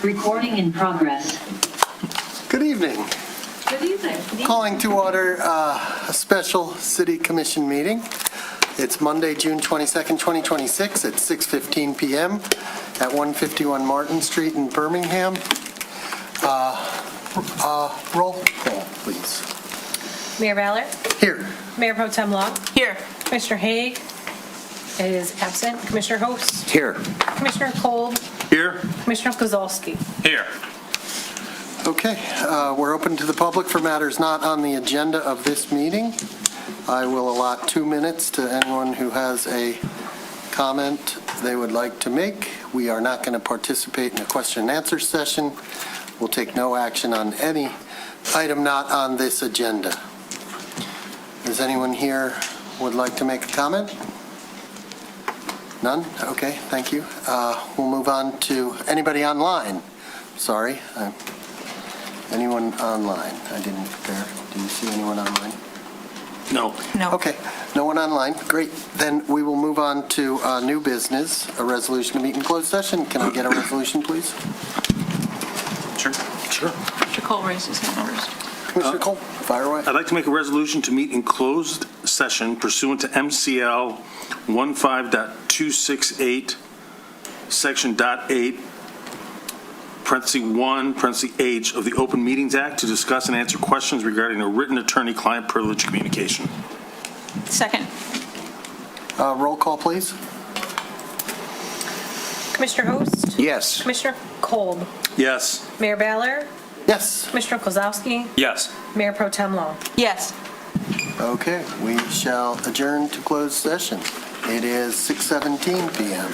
Recording in progress. Good evening. Good evening. Calling to order a special City Commission meeting. It's Monday, June 22nd, 2026 at 6:15 p.m. at 151 Martin Street in Birmingham. Roll call, please. Mayor Ballard? Here. Mayor Pro Tem Long? Here. Commissioner Haig is absent. Commissioner Host? Here. Commissioner Kolb? Here. Commissioner Kozlowski? Here. Okay, we're open to the public for matters not on the agenda of this meeting. I will allot 2 minutes to anyone who has a comment they would like to make. We are not going to participate in a question and answer session. We'll take no action on any item not on this agenda. Is anyone here would like to make a comment? None? Okay, thank you. We'll move on to anybody online. Sorry. Anyone online? I didn't prepare. Do you see anyone online? No. No. Okay, no one online. Great. Then we will move on to new business, a resolution to meet in closed session. Can I get a resolution, please? Sure. Mr. Cole raised his hand first. Commissioner Cole, fire away. I'd like to make a resolution to meet in closed session pursuant to MCL 15.268, Section .8, parenthesis 1, parenthesis H of the Open Meetings Act to discuss and answer questions regarding a written attorney-client privilege communication. Second. Roll call, please. Commissioner Host? Yes. Commissioner Kolb? Yes. Mayor Ballard? Yes. Commissioner Kozlowski? Yes. Mayor Pro Tem Long? Yes. Okay, we shall adjourn to closed session. It is 6:17 p.m.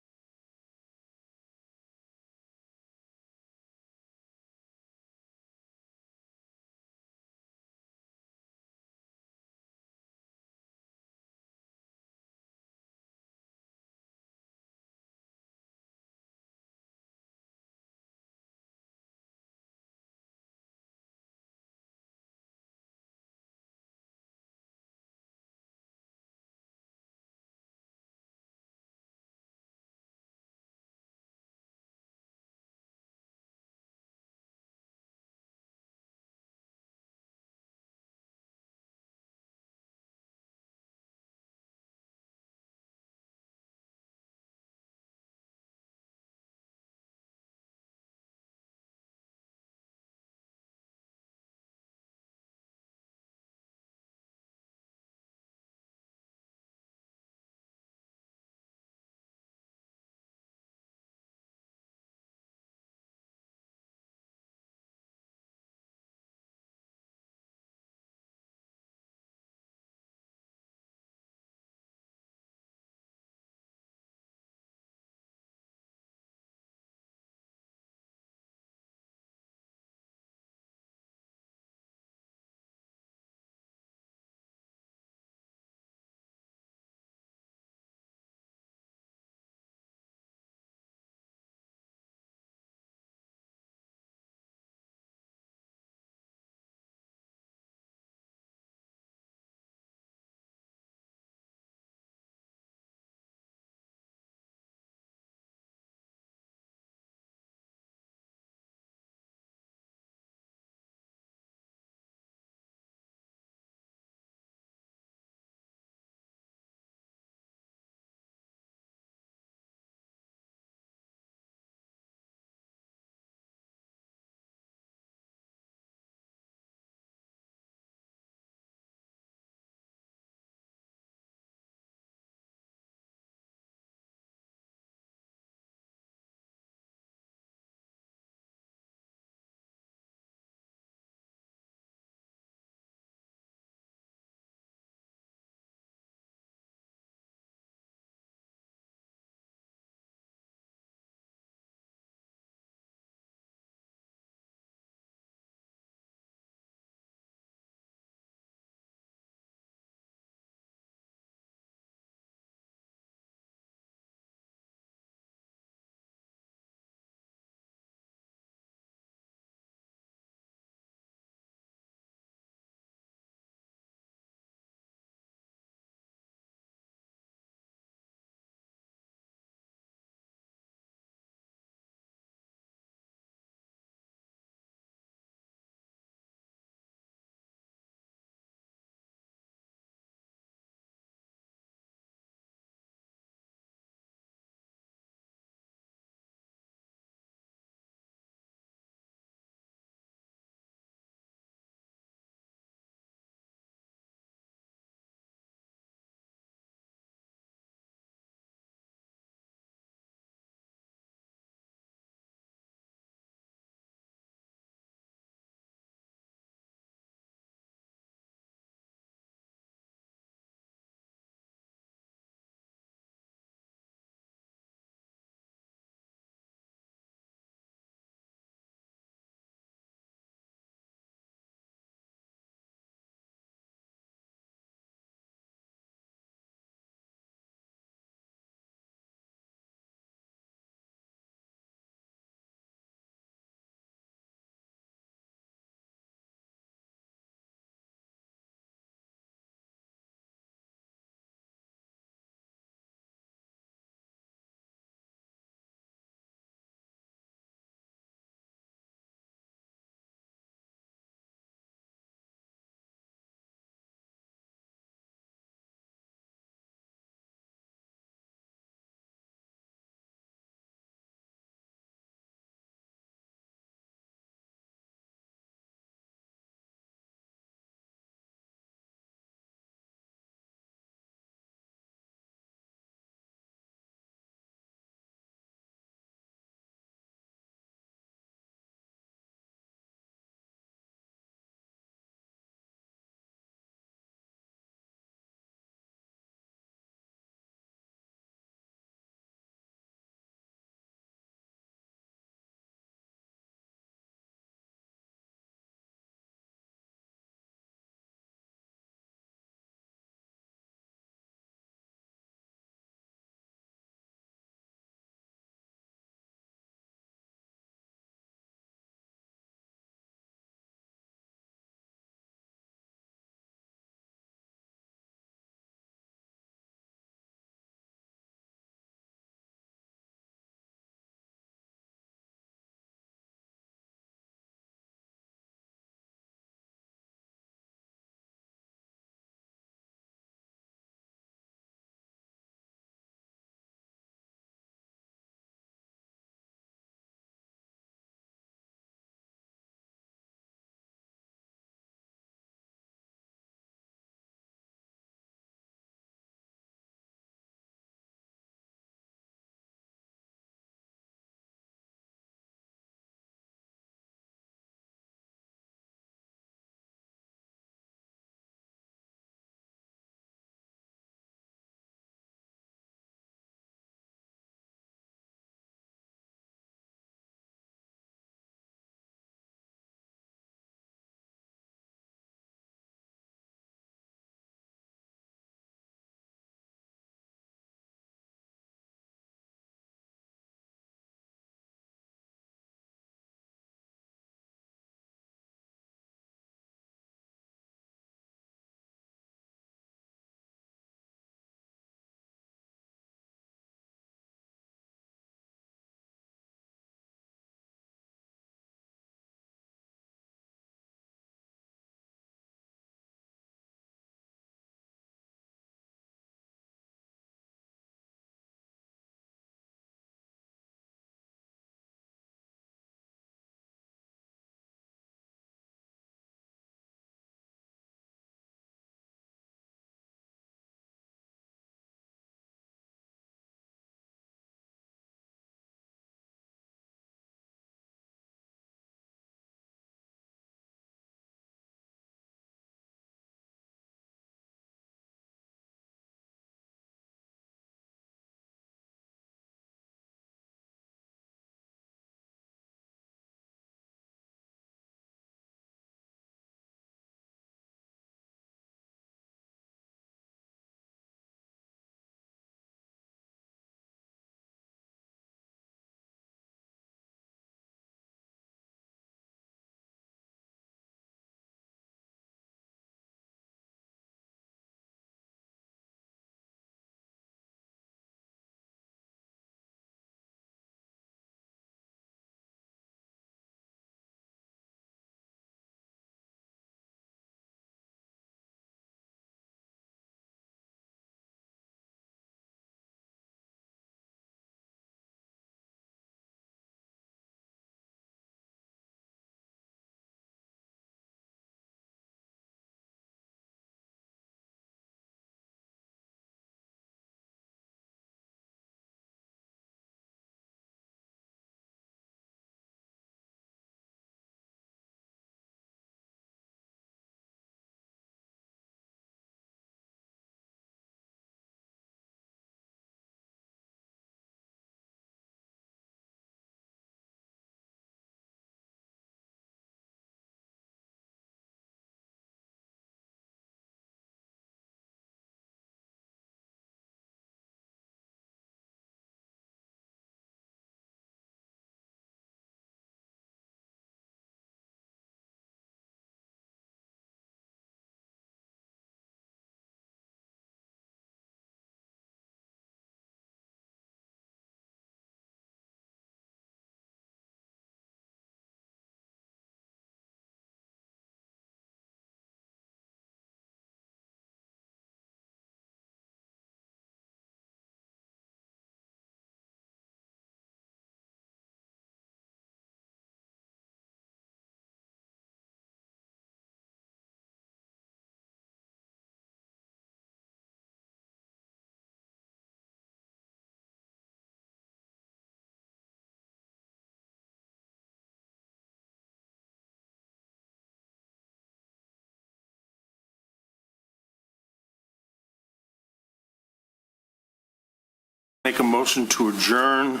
Make a motion to adjourn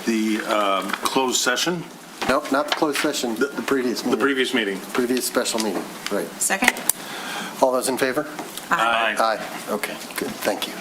the closed session, Nope, not the closed session, the previous the meeting. previous meeting. Previous special meeting, right. Second? All those in favor? Aye. Aye. Okay, good, thank you.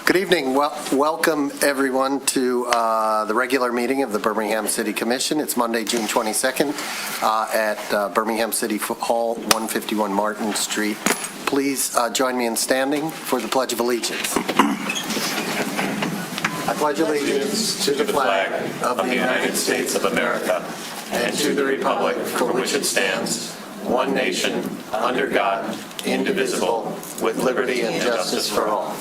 Good evening. Welcome, everyone, to the regular meeting of the Birmingham City Commission. It's Monday, June 22nd at Birmingham City Hall, 151 Martin Street. Please join me in standing for the Pledge of Allegiance. I pledge allegiance to the flag of the United States of America and to the republic for which it stands, one nation, under God, indivisible, with liberty and justice for all.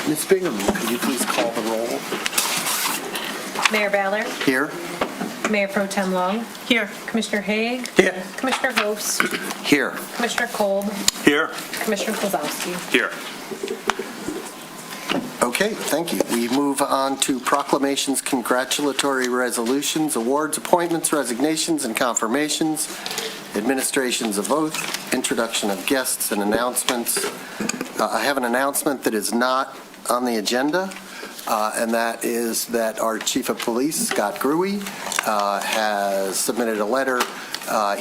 Ms. Bingham, could you please call the roll? Mayor Ballard, Here. Mayor Pro Tem Long, Here. Commissioner Haig, Here. Commissioner Host, Here. Commissioner Kolb, Here. Commissioner Kozlowski. Here. Okay, thank you. We move on to proclamations, congratulatory resolutions, awards, appointments, resignations, and confirmations, administrations of oath, introduction of guests, and announcements. I have an announcement that is not on the agenda, and that is that our Chief of Police, Scott Gruey, has submitted a letter.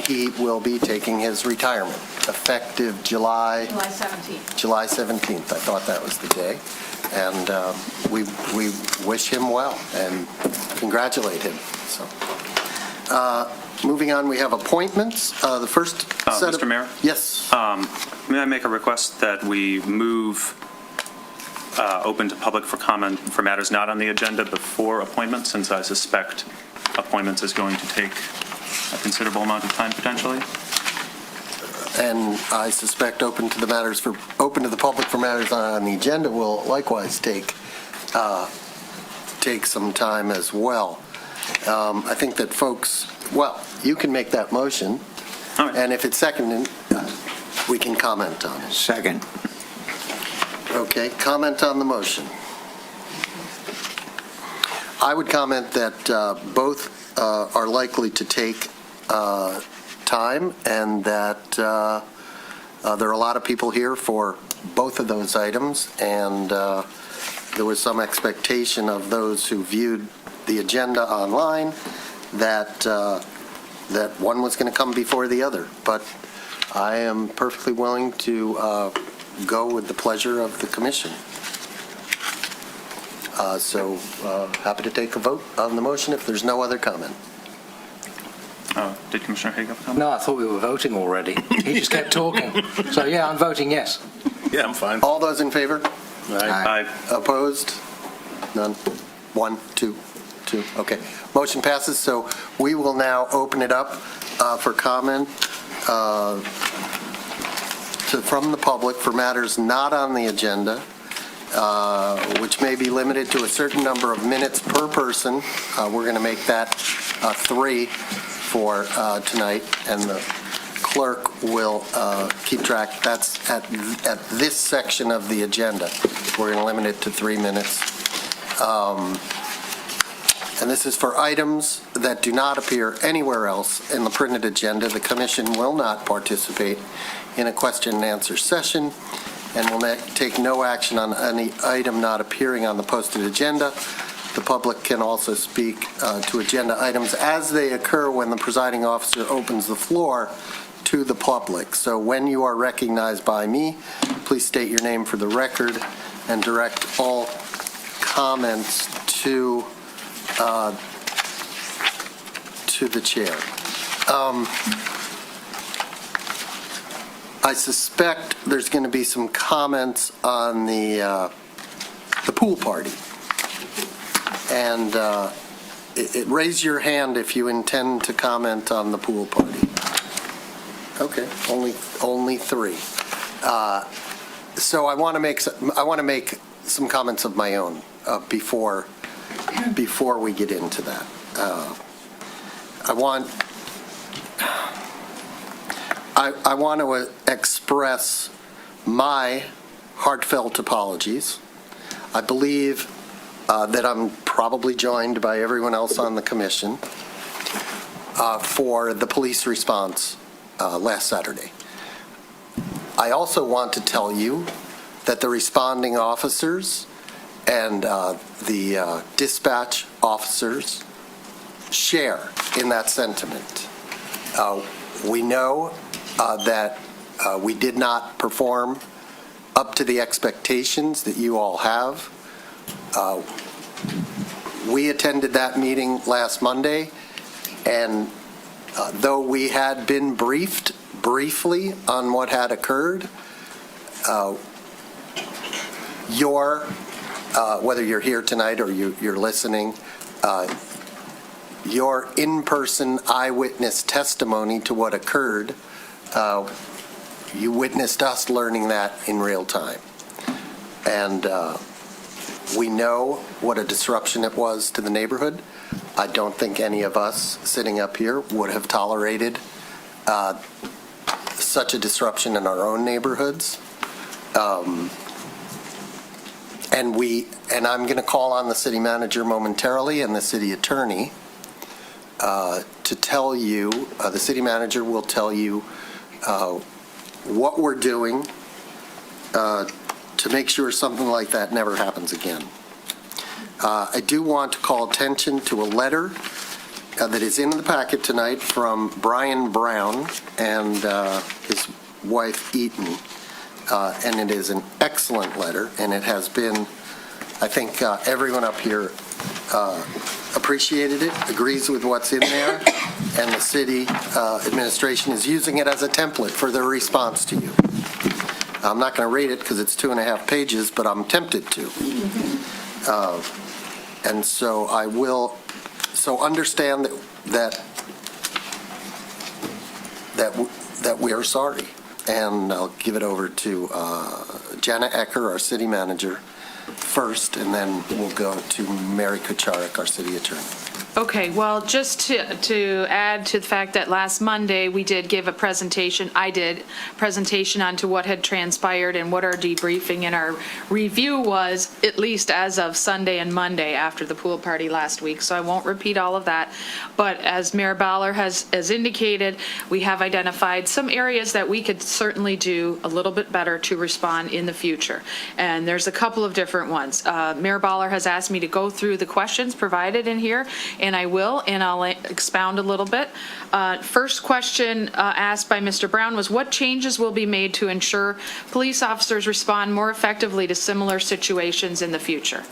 He will be taking his retirement effective July 17th. 17th. I thought that was the day. And we wish him well and congratulate him. So, moving on, we have appointments. The first set of... Mr. Mayor? Yes. May I make a request that we move open to public for comment for matters not on the agenda before appointments, since I suspect appointments is going to take a considerable amount of time potentially? And I suspect open to the public for matters on the agenda will likewise take some time as well. I think that folks, well, you can make that motion, All right. and if it's seconded, we can comment on it. Second. Okay, comment on the motion. I would comment that both are likely to take time, and that there are a lot of people here for both of those items, and there was some expectation of those who viewed the agenda online that that one was going to come before the other. But I am perfectly willing to go with the pleasure of the commission. So happy to take a vote on the motion if there's no other comment. Did Commissioner Haig have a comment? No, I thought we were voting already. He just kept talking. So, yeah, I'm voting yes. Yeah, I'm fine. All those in favor? Aye. Opposed? None? One, two. Okay. Motion passes. So we will now open it up for comment from the public for matters not on the agenda, which may be limited to a certain number of minutes per person. We're going to make that 3 for tonight, and the clerk will keep track. That's at this section of the agenda. We're going to limit it to 3 minutes. And this is for items that do not appear anywhere else in the printed agenda. The commission will not participate in a question and answer session and will take no action on any item not appearing on the posted agenda. The public can also speak to agenda items as they occur when the presiding officer opens the floor to the public. So when you are recognized by me, please state your name for the record and direct all comments to the chair. I suspect there's going to be some comments on the pool party. And raise your hand if you intend to comment on the pool party. Okay, only 3. So I want to make some comments of my own before we get into that. I want to express my heartfelt apologies. I believe that I'm probably joined by everyone else on the commission for the police response last Saturday. I also want to tell you that the responding officers and the dispatch officers share in that sentiment. We know that we did not perform up to the expectations that you all have. We attended that meeting last Monday, and though we had been briefed briefly on what had occurred, whether you're here tonight or you're listening, your in-person eyewitness testimony to what occurred, you witnessed us learning that in real time. And we know what a disruption it was to the neighborhood. I don't think any of us sitting up here would have tolerated such a disruption in our own neighborhoods. And I'm going to call on the city manager momentarily and the city attorney to tell you, the city manager will tell you what we're doing to make sure something like that never happens again. I do want to call attention to a letter that is in the packet tonight from Brian Brown and his wife Eaton. And it is an excellent letter, and it has been, I think everyone up here appreciated it, agrees with what's in there, and the city administration is using it as a template for their response to you. I'm not going to read it because it's 2.5 pages, but I'm tempted to. And so I will, so understand that we are sorry. And I'll give it over to Jana Ecker, our city manager, first, and then we'll go to Mary Kucharik, our city attorney. Okay, well, just to add to the fact that last Monday, we did give a presentation, I did, presentation onto what had transpired and what our debriefing and our review was, at least as of Sunday and Monday after the pool party last week. So I won't repeat all of that. But as Mayor Baller has indicated, we have identified some areas that we could certainly do a little bit better to respond in the future. And there's a couple of different ones. Mayor Baller has asked me to go through the questions provided in here, and I will, and I'll expound a little bit. First question asked by Mr. Brown was, what changes will be made to ensure police officers respond more effectively to similar situations in the future?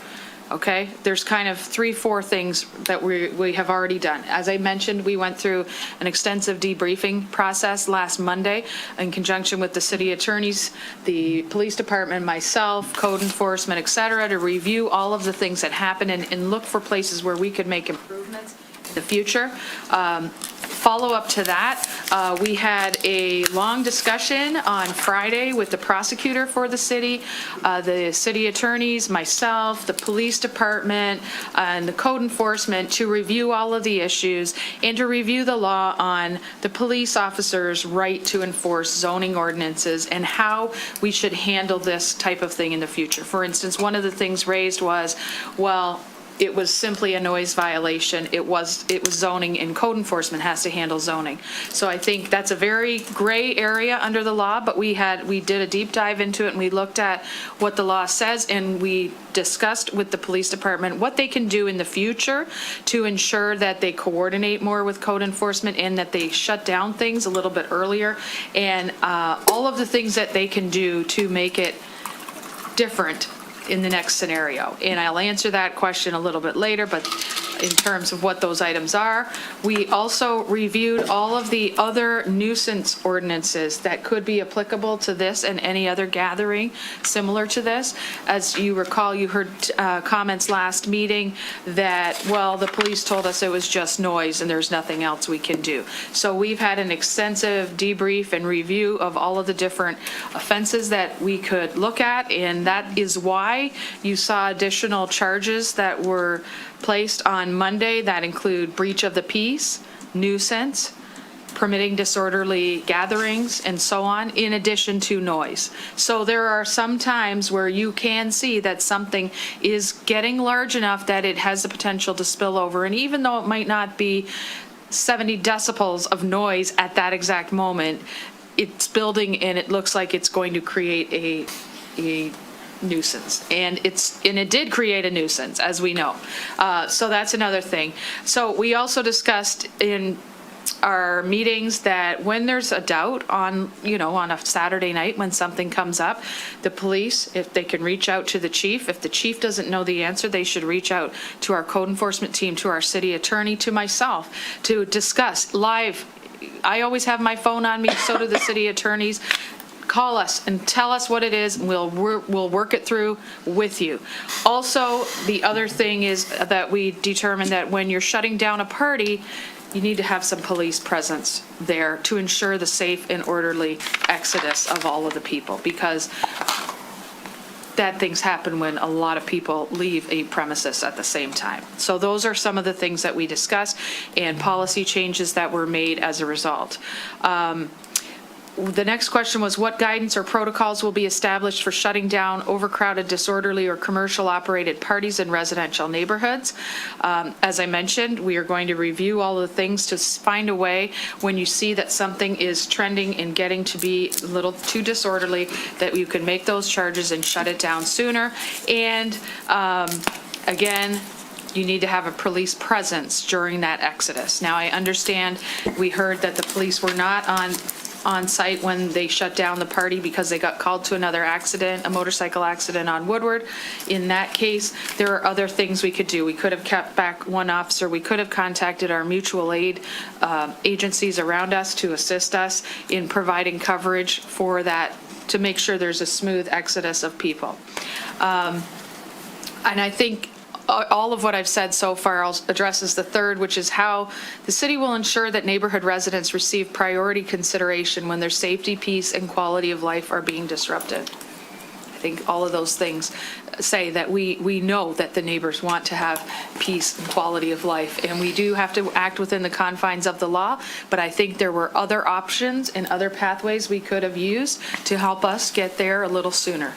Okay, there's kind of 3-4 things that we have already done. As I mentioned, we went through an extensive debriefing process last Monday in conjunction with the city attorneys, the police department, myself, code enforcement, et cetera, to review all of the things that happened and look for places where we could make improvements in the future. Follow up to that, we had a long discussion on Friday with the prosecutor for the city attorneys, myself, the police department, and the code enforcement to review all of the issues and to review the law on the police officers' right to enforce zoning ordinances and how we should handle this type of thing in the future. For instance, one of the things raised was, well, it was simply a noise violation. It was zoning, and code enforcement has to handle zoning. So I think that's a very gray area under the law, but we did a deep dive into it, and we looked at what the law says, and we discussed with the police department what they can do in the future to ensure that they coordinate more with code enforcement and that they shut down things a little bit earlier, and all of the things that they can do to make it different in the next scenario. And I'll answer that question a little bit later, but in terms of what those items are, we also reviewed all of the other nuisance ordinances that could be applicable to this and any other gathering similar to this. As you recall, you heard comments last meeting that, well, the police told us it was just noise and there's nothing else we can do. So we've had an extensive debrief and review of all of the different offenses that we could look at, and that is why you saw additional charges that were placed on Monday that include breach of the peace, nuisance, permitting disorderly gatherings, and so on, in addition to noise. So there are some times where you can see that something is getting large enough that it has the potential to spill over. And even though it might not be 70 decibels of noise at that exact moment, it's building and it looks like it's going to create a nuisance, and it did create a nuisance, as we know. So that's another thing. So we also discussed in our meetings that when there's a doubt on a Saturday night when something comes up, the police, if they can reach out to the chief. If the chief doesn't know the answer, they should reach out to our code enforcement team, to our city attorney, to myself, to discuss live. I always have my phone on me, so do the city attorneys. call us and tell us what it is, and we'll work it through with you. Also, the other thing is that we determined that when you're shutting down a party, you need to have some police presence there to ensure the safe and orderly exodus of all of the people, because bad things happen when a lot of people leave a premises at the same time. So those are some of the things that we discussed and policy changes that were made as a result. The next question was, what guidance or protocols will be established for shutting down overcrowded, disorderly, or commercial-operated parties in residential neighborhoods? As I mentioned, we are going to review all of the things to find a way when you see that something is trending and getting to be a little too disorderly, that you can make those charges and shut it down sooner. And again, you need to have a police presence during that exodus. Now, I understand we heard that the police were not on site when they shut down the party because they got called to another accident, a motorcycle accident on Woodward. In that case, there are other things we could do. We could have kept back one officer. We could have contacted our mutual aid agencies around us to assist us in providing coverage for that, to make sure there's a smooth exodus of people. And I think all of what I've said so far addresses the third, which is how the city will ensure that neighborhood residents receive priority consideration when their safety, peace, and quality of life are being disrupted. I think all of those things say that we know that the neighbors want to have peace and quality of life, and we do have to act within the confines of the law, but I think there were other options and other pathways we could have used to help us get there a little sooner,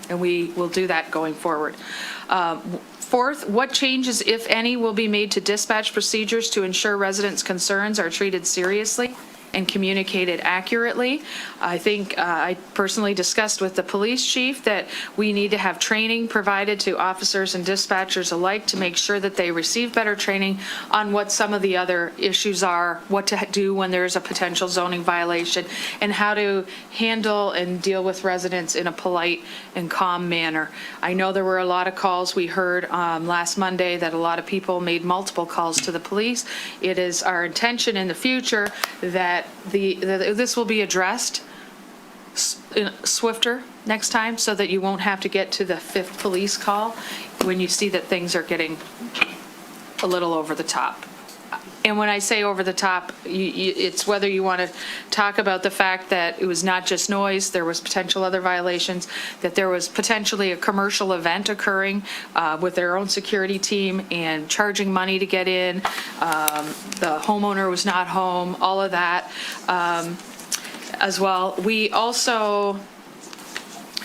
and we will do that going forward. Fourth, what changes, if any, will be made to dispatch procedures to ensure residents' concerns are treated seriously and communicated accurately? I think I personally discussed with the police chief that we need to have training provided to officers and dispatchers alike to make sure that they receive better training on what some of the other issues are, what to do when there's a potential zoning violation, and how to handle and deal with residents in a polite and calm manner. I know there were a lot of calls. We heard last Monday that a lot of people made multiple calls to the police. It is our intention in the future that this will be addressed swifter next time, so that you won't have to get to the fifth police call when you see that things are getting a little over the top. And when I say over the top, it's whether you want to talk about the fact that it was not just noise, there was potential other violations, that there was potentially a commercial event occurring with their own security team and charging money to get in, the homeowner was not home, all of that as well. We also,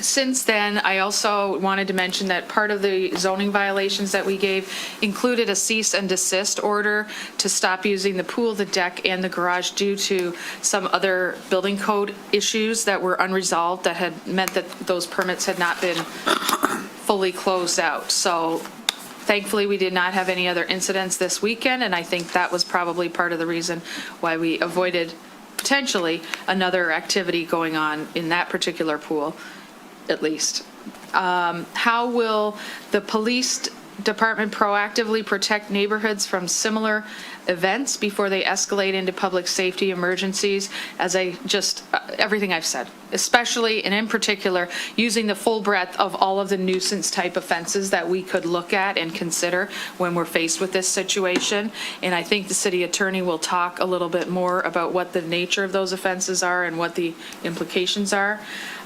since then, I also wanted to mention that part of the zoning violations that we gave included a cease and desist order to stop using the pool, the deck, and the garage due to some other building code issues that were unresolved that had meant that those permits had not been fully closed out. So thankfully, we did not have any other incidents this weekend, and I think that was probably part of the reason why we avoided potentially another activity going on in that particular pool, at least. How will the police department proactively protect neighborhoods from similar events before they escalate into public safety emergencies? As everything I've said, especially and in particular, using the full breadth of all of the nuisance type offenses that we could look at and consider when we're faced with this situation. And I think the city attorney will talk a little bit more about what the nature of those offenses are and what the implications are.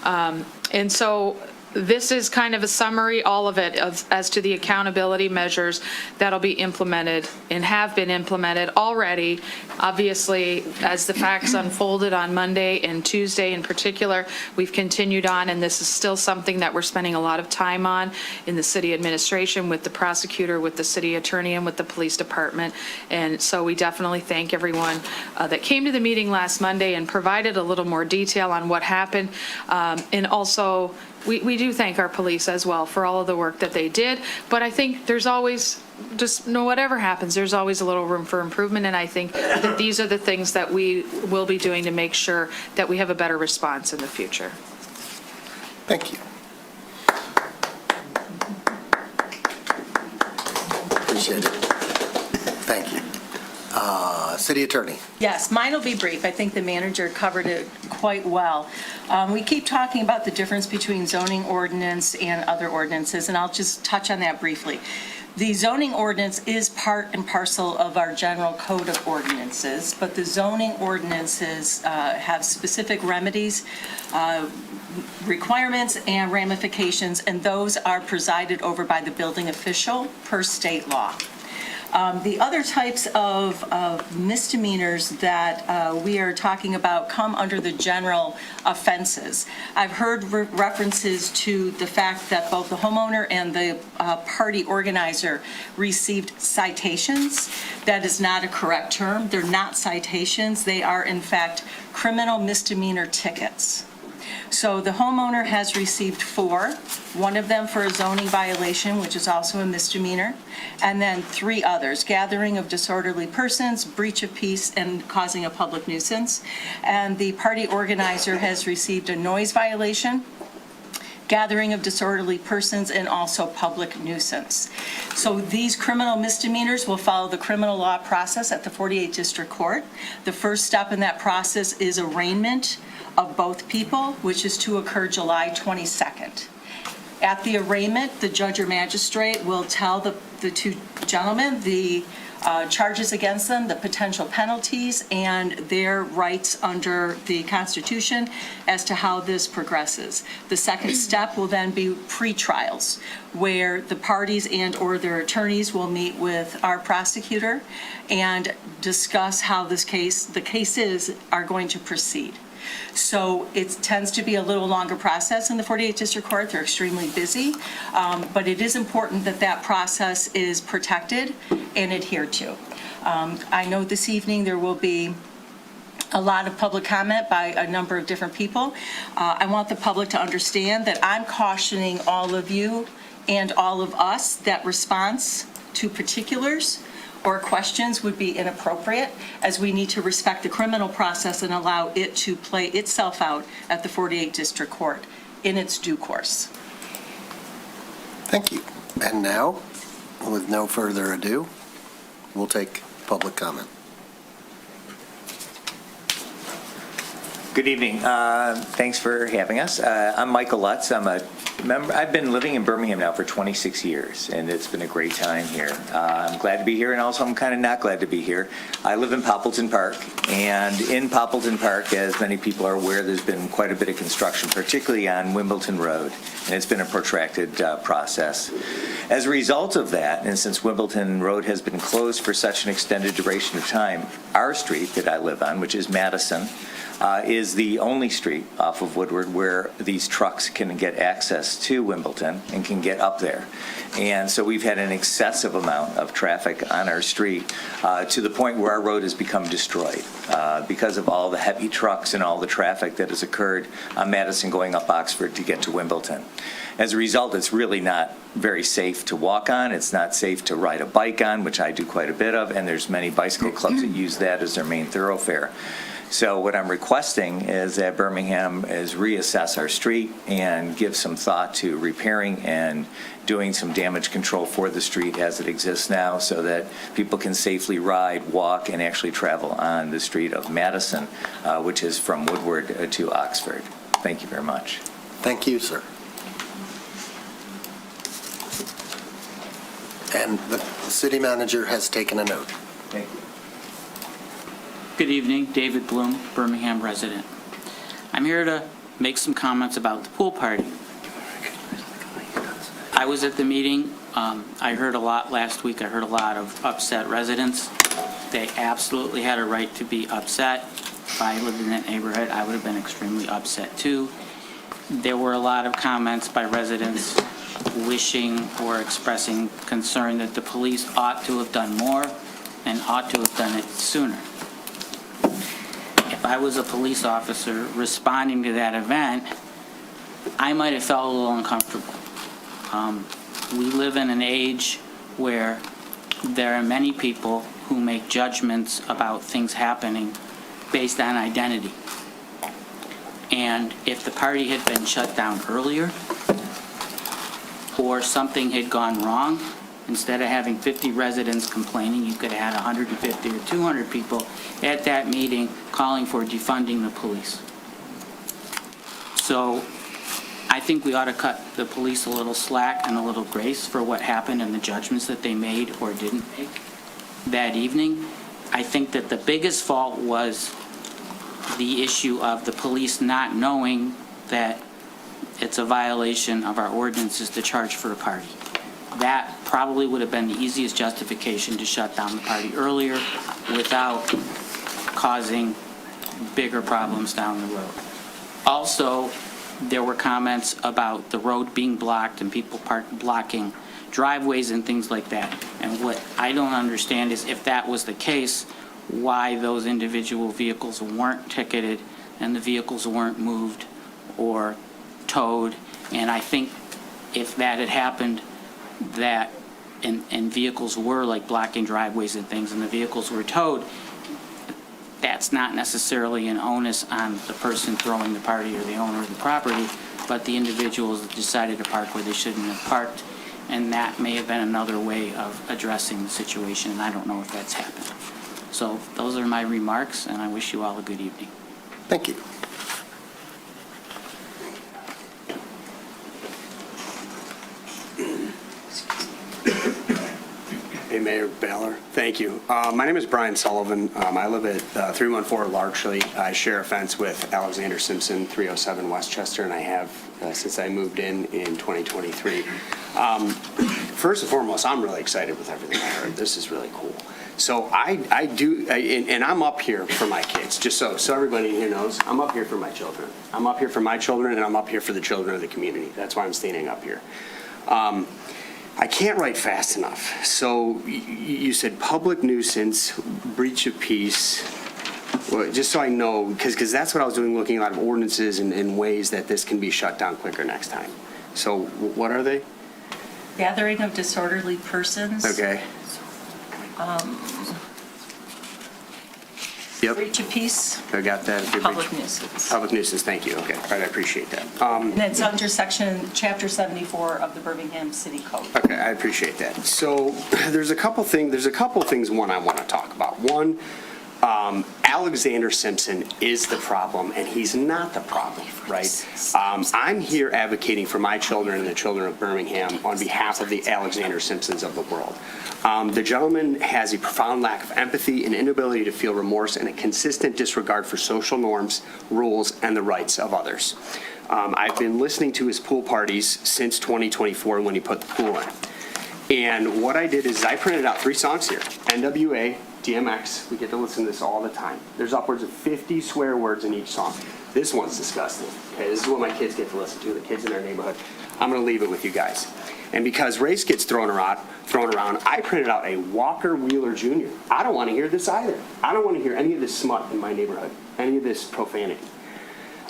And so this is kind of a summary, all of it, as to the accountability measures that'll be implemented and have been implemented already. Obviously, as the facts unfolded on Monday and Tuesday in particular, we've continued on, and this is still something that we're spending a lot of time on in the city administration, with the prosecutor, with the city attorney, and with the police department. And so we definitely thank everyone that came to the meeting last Monday and provided a little more detail on what happened. And also, we do thank our police as well for all of the work that they did, but I think there's always, whatever happens, there's always a little room for improvement, and I think that these are the things that we will be doing to make sure that we have a better response in the future. Thank you. Appreciate it. Thank you. City Attorney. Yes, mine will be brief. I think the manager covered it quite well. We keep talking about the difference between zoning ordinance and other ordinances, and I'll just touch on that briefly. The zoning ordinance is part and parcel of our general code of ordinances, but the zoning ordinances have specific remedies, requirements, and ramifications, and those are presided over by the building official per state law. The other types of misdemeanors that we are talking about come under the general offenses. I've heard references to the fact that both the homeowner and the party organizer received citations. That is not a correct term. They're not citations. They are, in fact, criminal misdemeanor tickets. So the homeowner has received 4, one of them for a zoning violation, which is also a misdemeanor, and then 3 others: gathering of disorderly persons, breach of peace, and causing a public nuisance. And the party organizer has received a noise violation, gathering of disorderly persons, and also public nuisance. So these criminal misdemeanors will follow the criminal law process at the 48th District Court. The first step in that process is arraignment of both people, which is to occur July 22nd. At the arraignment, the judge or magistrate will tell the 2 gentlemen the charges against them, the potential penalties, and their rights under the Constitution as to how this progresses. The second step will then be pre-trials, where the parties and/or their attorneys will meet with our prosecutor and discuss how the cases are going to proceed. So it tends to be a little longer process in the 48th District Court. They're extremely busy, but it is important that that process is protected and adhered to. I know this evening there will be a lot of public comment by a number of different people. I want the public to understand that I'm cautioning all of you and all of us that response to particulars or questions would be inappropriate, as we need to respect the criminal process and allow it to play itself out at the 48th District Court in its due course. Thank you. And now, with no further ado, we'll take public comment. Good evening. Thanks for having us. I'm Michael Lutz. I'm a member. I've been living in Birmingham now for 26 years, and it's been a great time here. I'm glad to be here, and also I'm kind of not glad to be here. I live in Poppleton Park, and in Poppleton Park, as many people are aware, there's been quite a bit of construction, particularly on Wimbledon Road, and it's been a protracted process. As a result of that, and since Wimbledon Road has been closed for such an extended duration of time, our street that I live on, which is Madison, is the only street off of Woodward where these trucks can get access to Wimbledon and can get up there. And so we've had an excessive amount of traffic on our street to the point where our road has become destroyed because of all the heavy trucks and all the traffic that has occurred on Madison going up Oxford to get to Wimbledon. As a result, it's really not very safe to walk on. It's not safe to ride a bike on, which I do quite a bit of, and there's many bicycle clubs that use that as their main thoroughfare. So what I'm requesting is that Birmingham is reassess our street and give some thought to repairing and doing some damage control for the street as it exists now, so that people can safely ride, walk, and actually travel on the street of Madison, which is from Woodward to Oxford. Thank you very much. Thank you, sir. And the city manager has taken a note. Thank you. Good evening, David Bloom, Birmingham resident. I'm here to make some comments about the pool party. I was at the meeting. I heard a lot last week. I heard a lot of upset residents. They absolutely had a right to be upset. If I lived in that neighborhood, I would have been extremely upset too. There were a lot of comments by residents wishing or expressing concern that the police ought to have done more and ought to have done it sooner. If I was a police officer responding to that event, I might have felt a little uncomfortable. We live in an age where there are many people who make judgments about things happening based on identity. And if the party had been shut down earlier, or something had gone wrong, Instead of having 50 residents complaining, you could have had 150 or 200 people at that meeting calling for defunding the police. So I think we ought to cut the police a little slack and a little grace for what happened and the judgments that they made or didn't make that evening. I think that the biggest fault was the issue of the police not knowing that it's a violation of our ordinances to charge for a party. That probably would have been the easiest justification to shut down the party earlier without causing bigger problems down the road. Also, there were comments about the road being blocked and people blocking driveways and things like that. And what I don't understand is if that was the case, why those individual vehicles weren't ticketed and the vehicles weren't moved or towed. And I think if that had happened, that and vehicles were like blocking driveways and things and the vehicles were towed, that's not necessarily an onus on the person throwing the party or the owner of the property, but the individuals that decided to park where they shouldn't have parked. And that may have been another way of addressing the situation, and I don't know if that's happened. So those are my remarks, and I wish you all a good evening. Thank you. Hey, Mayor Baylor. Thank you. My name is Brian Sullivan. I live at 314 Larchley. I share a fence with Alexander Simpson, 307 Westchester, and I have since I moved in 2023. First and foremost, I'm really excited with everything I heard. This is really cool. So I do, and I'm up here for my kids, just so everybody here knows, I'm up here for my children. I'm up here for my children, and I'm up here for the children of the community. That's why I'm standing up here. I can't write fast enough. So you said public nuisance, breach of peace. Well, just so I know, because that's what I was doing, looking at a lot of ordinances and ways that this can be shut down quicker next time. So what are they? Gathering of disorderly persons. Okay. Yep. Breach of peace. I got that. Public nuisance. Public nuisance, thank you. Okay, all right, I appreciate that. And it's under chapter 74 of the Birmingham City Code. Okay, I appreciate that. So there's a couple things, one, I want to talk about. One, Alexander Simpson is the problem, and he's not the problem, right? I'm here advocating for my children and the children of Birmingham on behalf of the Alexander Simpsons of the world. The gentleman has a profound lack of empathy, an inability to feel remorse, and a consistent disregard for social norms, rules, and the rights of others. I've been listening to his pool parties since 2024 when he put the pool in. And what I did is I printed out 3 songs here, NWA, DMX, we get to listen to this all the time. There's upwards of 50 swear words in each song. This one's disgusting. Okay, this is what my kids get to listen to, the kids in our neighborhood. I'm going to leave it with you guys. And because race gets thrown around, I printed out a Walker Wheeler Jr. I don't want to hear this either. I don't want to hear any of this smut in my neighborhood, any of this profanity.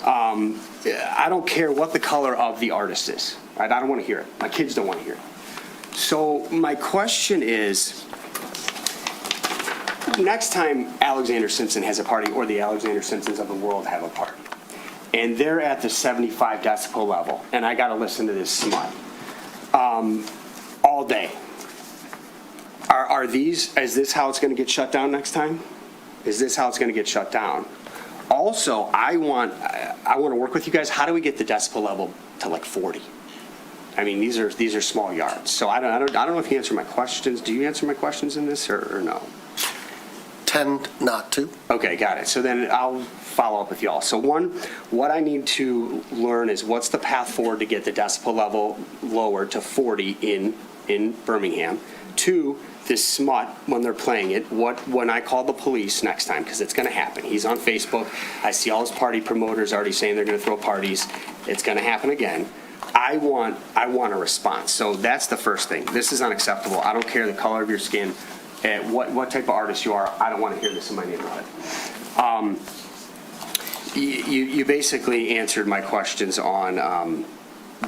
I don't care what the color of the artist is. Right? I don't want to hear it. My kids don't want to hear it. So my question is, next time Alexander Simpson has a party, or the Alexander Simpsons of the world have a party, and they're at the 75 decibel level, and I got to listen to this smut all day, is this how it's going to get shut down next time? Is this how it's going to get shut down? Also, I want to work with you guys. How do we get the decibel level to like 40? I mean, these are small yards. So I don't know if you answer my questions. Do you answer my questions in this or no? Tend not to. Okay, got it. So then I'll follow up with y'all. So one, what I need to learn is what's the path forward to get the decibel level lower to 40 in Birmingham. 2, this smut, when they're playing it, when I call the police next time, because it's going to happen. He's on Facebook. I see all his party promoters already saying they're going to throw parties. It's going to happen again. I want a response. So that's the first thing. This is unacceptable. I don't care the color of your skin, what type of artist you are. I don't want to hear this in my neighborhood. You basically answered my questions on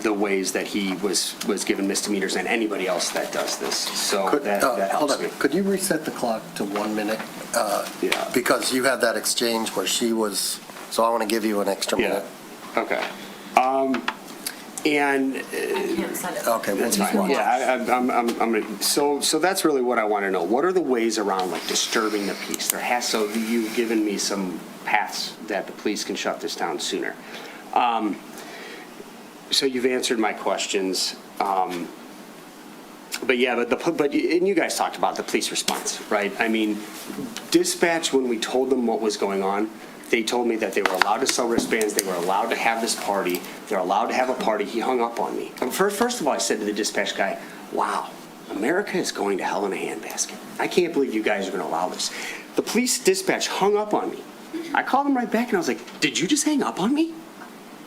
the ways that he was given misdemeanors and anybody else that does this. So that helps hold me. on. Could you reset the clock to 1 minute? Yeah. Because you had that exchange where she was, so I want to give you an extra minute. Okay. And Okay, we'll that's just fine. watch. Yeah, I'm gonna, so that's really what I want to know. What are the ways around like disturbing the peace? So you've given me some paths that the police can shut this down sooner. So you've answered my questions. But yeah, and you guys talked about the police response, right? I mean, dispatch, when we told them what was going on, they told me that they were allowed to sell wristbands, they were allowed to have this party, they're allowed to have a party. He hung up on me. And first of all, I said to the dispatch guy, wow, America is going to hell in a handbasket. I can't believe you guys are going to allow this. The police dispatch hung up on me. I called him right back and I was like, did you just hang up on me?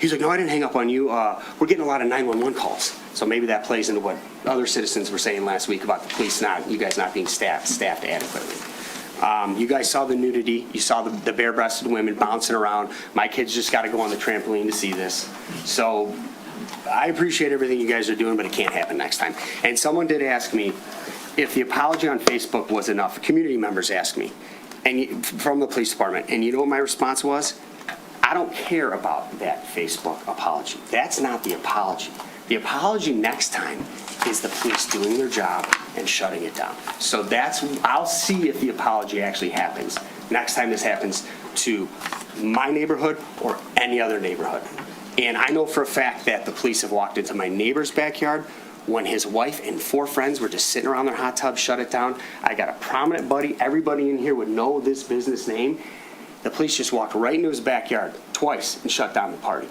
He's like, no, I didn't hang up on you. We're getting a lot of 911 calls. So maybe that plays into what other citizens were saying last week about the police you guys not being staffed adequately. You guys saw the nudity. You saw the bare-breasted women bouncing around. My kids just got to go on the trampoline to see this. So I appreciate everything you guys are doing, but it can't happen next time. And someone did ask me if the apology on Facebook was enough. Community members asked me, from the police department. And you know what my response was? I don't care about that Facebook apology. That's not the apology. The apology next time is the police doing their job and shutting it down. So I'll see if the apology actually happens next time this happens to my neighborhood or any other neighborhood. And I know for a fact that the police have walked into my neighbor's backyard when his wife and 4 friends were just sitting around their hot tub, shut it down. I got a prominent buddy. Everybody in here would know this business name. The police just walked right into his backyard twice and shut down the party.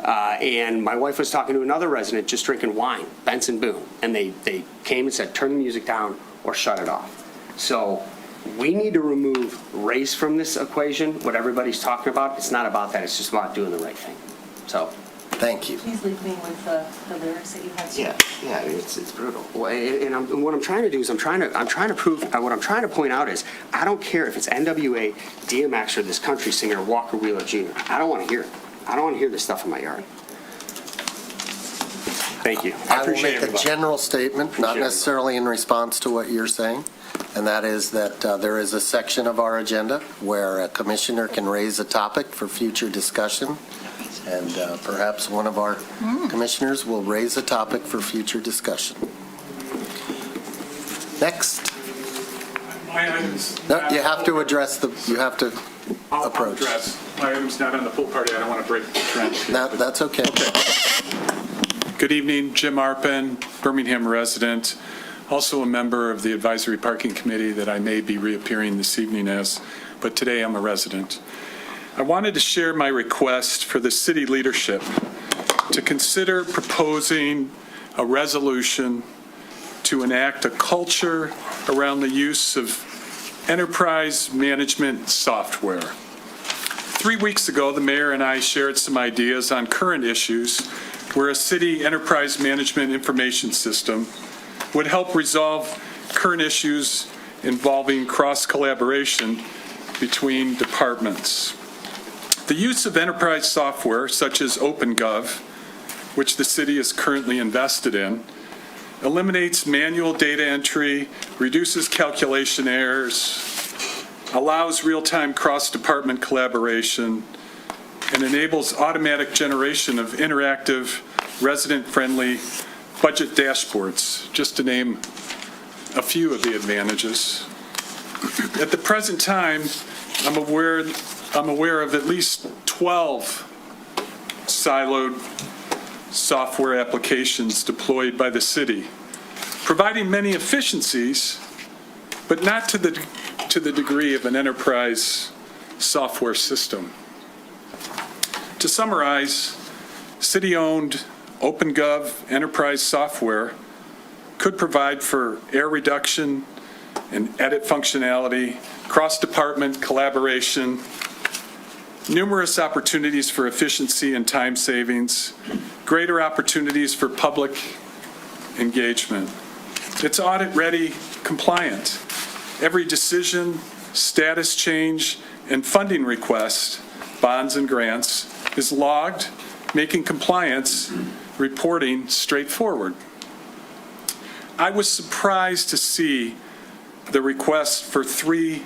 And my wife was talking to another resident just drinking wine, Benson Boone, and they came and said, turn the music down or shut it off. So we need to remove race from this equation, what everybody's talking about. It's not about that. It's just about doing the right thing. So. Thank you. Please leave me with the lyrics that you had. Yeah, it's brutal. Well, and what I'm trying to do is I'm trying to prove, what I'm trying to point out is, I don't care if it's NWA, DMX, or this country singer, Walker Wheeler Jr. I don't want to hear it. I don't want to hear this stuff in my yard. Thank you. I will appreciate make everybody. a general statement, not necessarily in response to what you're saying, and that is that there is a section of our agenda where a commissioner can raise a topic for future discussion, and perhaps one of our commissioners will raise a topic for future discussion. Next. My item's No, not- you have to address you have to I'll approach. address. My item's not on the pool party. I don't want to break the trend. That's okay. Good evening, Jim Arpin, Birmingham resident, also a member of the Advisory Parking Committee that I may be reappearing this evening as, but today I'm a resident. I wanted to share my request for the city leadership to consider proposing a resolution to enact a culture around the use of enterprise management software. 3 weeks ago, the mayor and I shared some ideas on current issues where a city enterprise management information system would help resolve current issues involving cross-collaboration between departments. The use of enterprise software such as OpenGov, which the city is currently invested in, eliminates manual data entry, reduces calculation errors, allows real-time cross-department collaboration, and enables automatic generation of interactive, resident-friendly budget dashboards, just to name a few of the advantages. At the present time, I'm aware of at least 12 siloed software applications deployed by the city, providing many efficiencies, but not to the degree of an enterprise software system. To summarize, city-owned OpenGov enterprise software could provide for error reduction and edit functionality, cross-department collaboration, numerous opportunities for efficiency and time savings, greater opportunities for public engagement. It's audit-ready, compliant. Every decision, status change, and funding request, bonds and grants, is logged, making compliance reporting straightforward. I was surprised to see the request for 3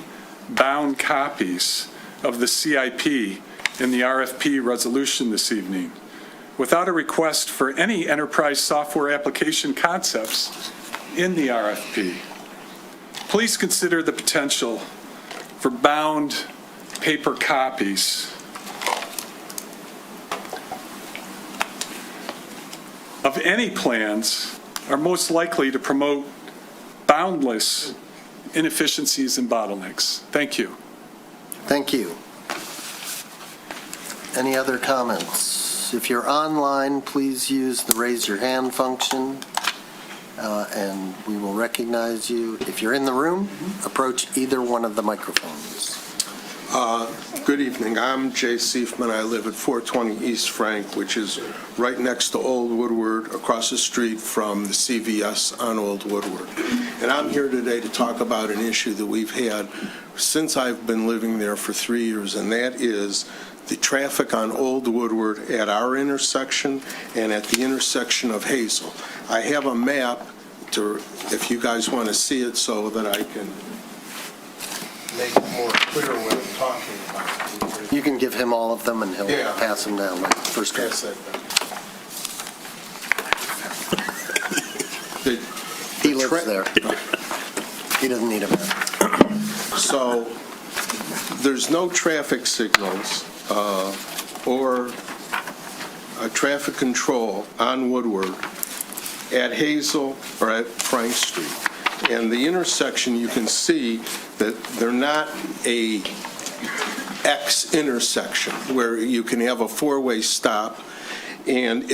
bound copies of the CIP in the RFP resolution this evening. without a request for any enterprise software application concepts in the RFP. Please consider the potential for bound paper copies of any plans are most likely to promote boundless inefficiencies and bottlenecks. Thank you. Thank you. Any other comments? If you're online, please use the raise your hand function, and we will recognize you. If you're in the room, approach either one of the microphones. Good evening. I'm Jay Seifman. I live at 420 East Frank, which is right next to Old Woodward, across the street from the CVS on Old Woodward. And I'm here today to talk about an issue that we've had since I've been living there for 3 years, and that is the traffic on Old Woodward at our intersection and at the intersection of Hazel. I have a map to, if you guys want to see it, so that I can make it more clear what I'm talking about. You can give him all of them, and he'll Yeah. pass them down like first grade. Pass that down. He lives there. He doesn't need a map. So there's no traffic signals or a traffic control on Woodward at Hazel or at Frank Street. And the intersection, you can see that they're not a X intersection where you can have a four-way stop. And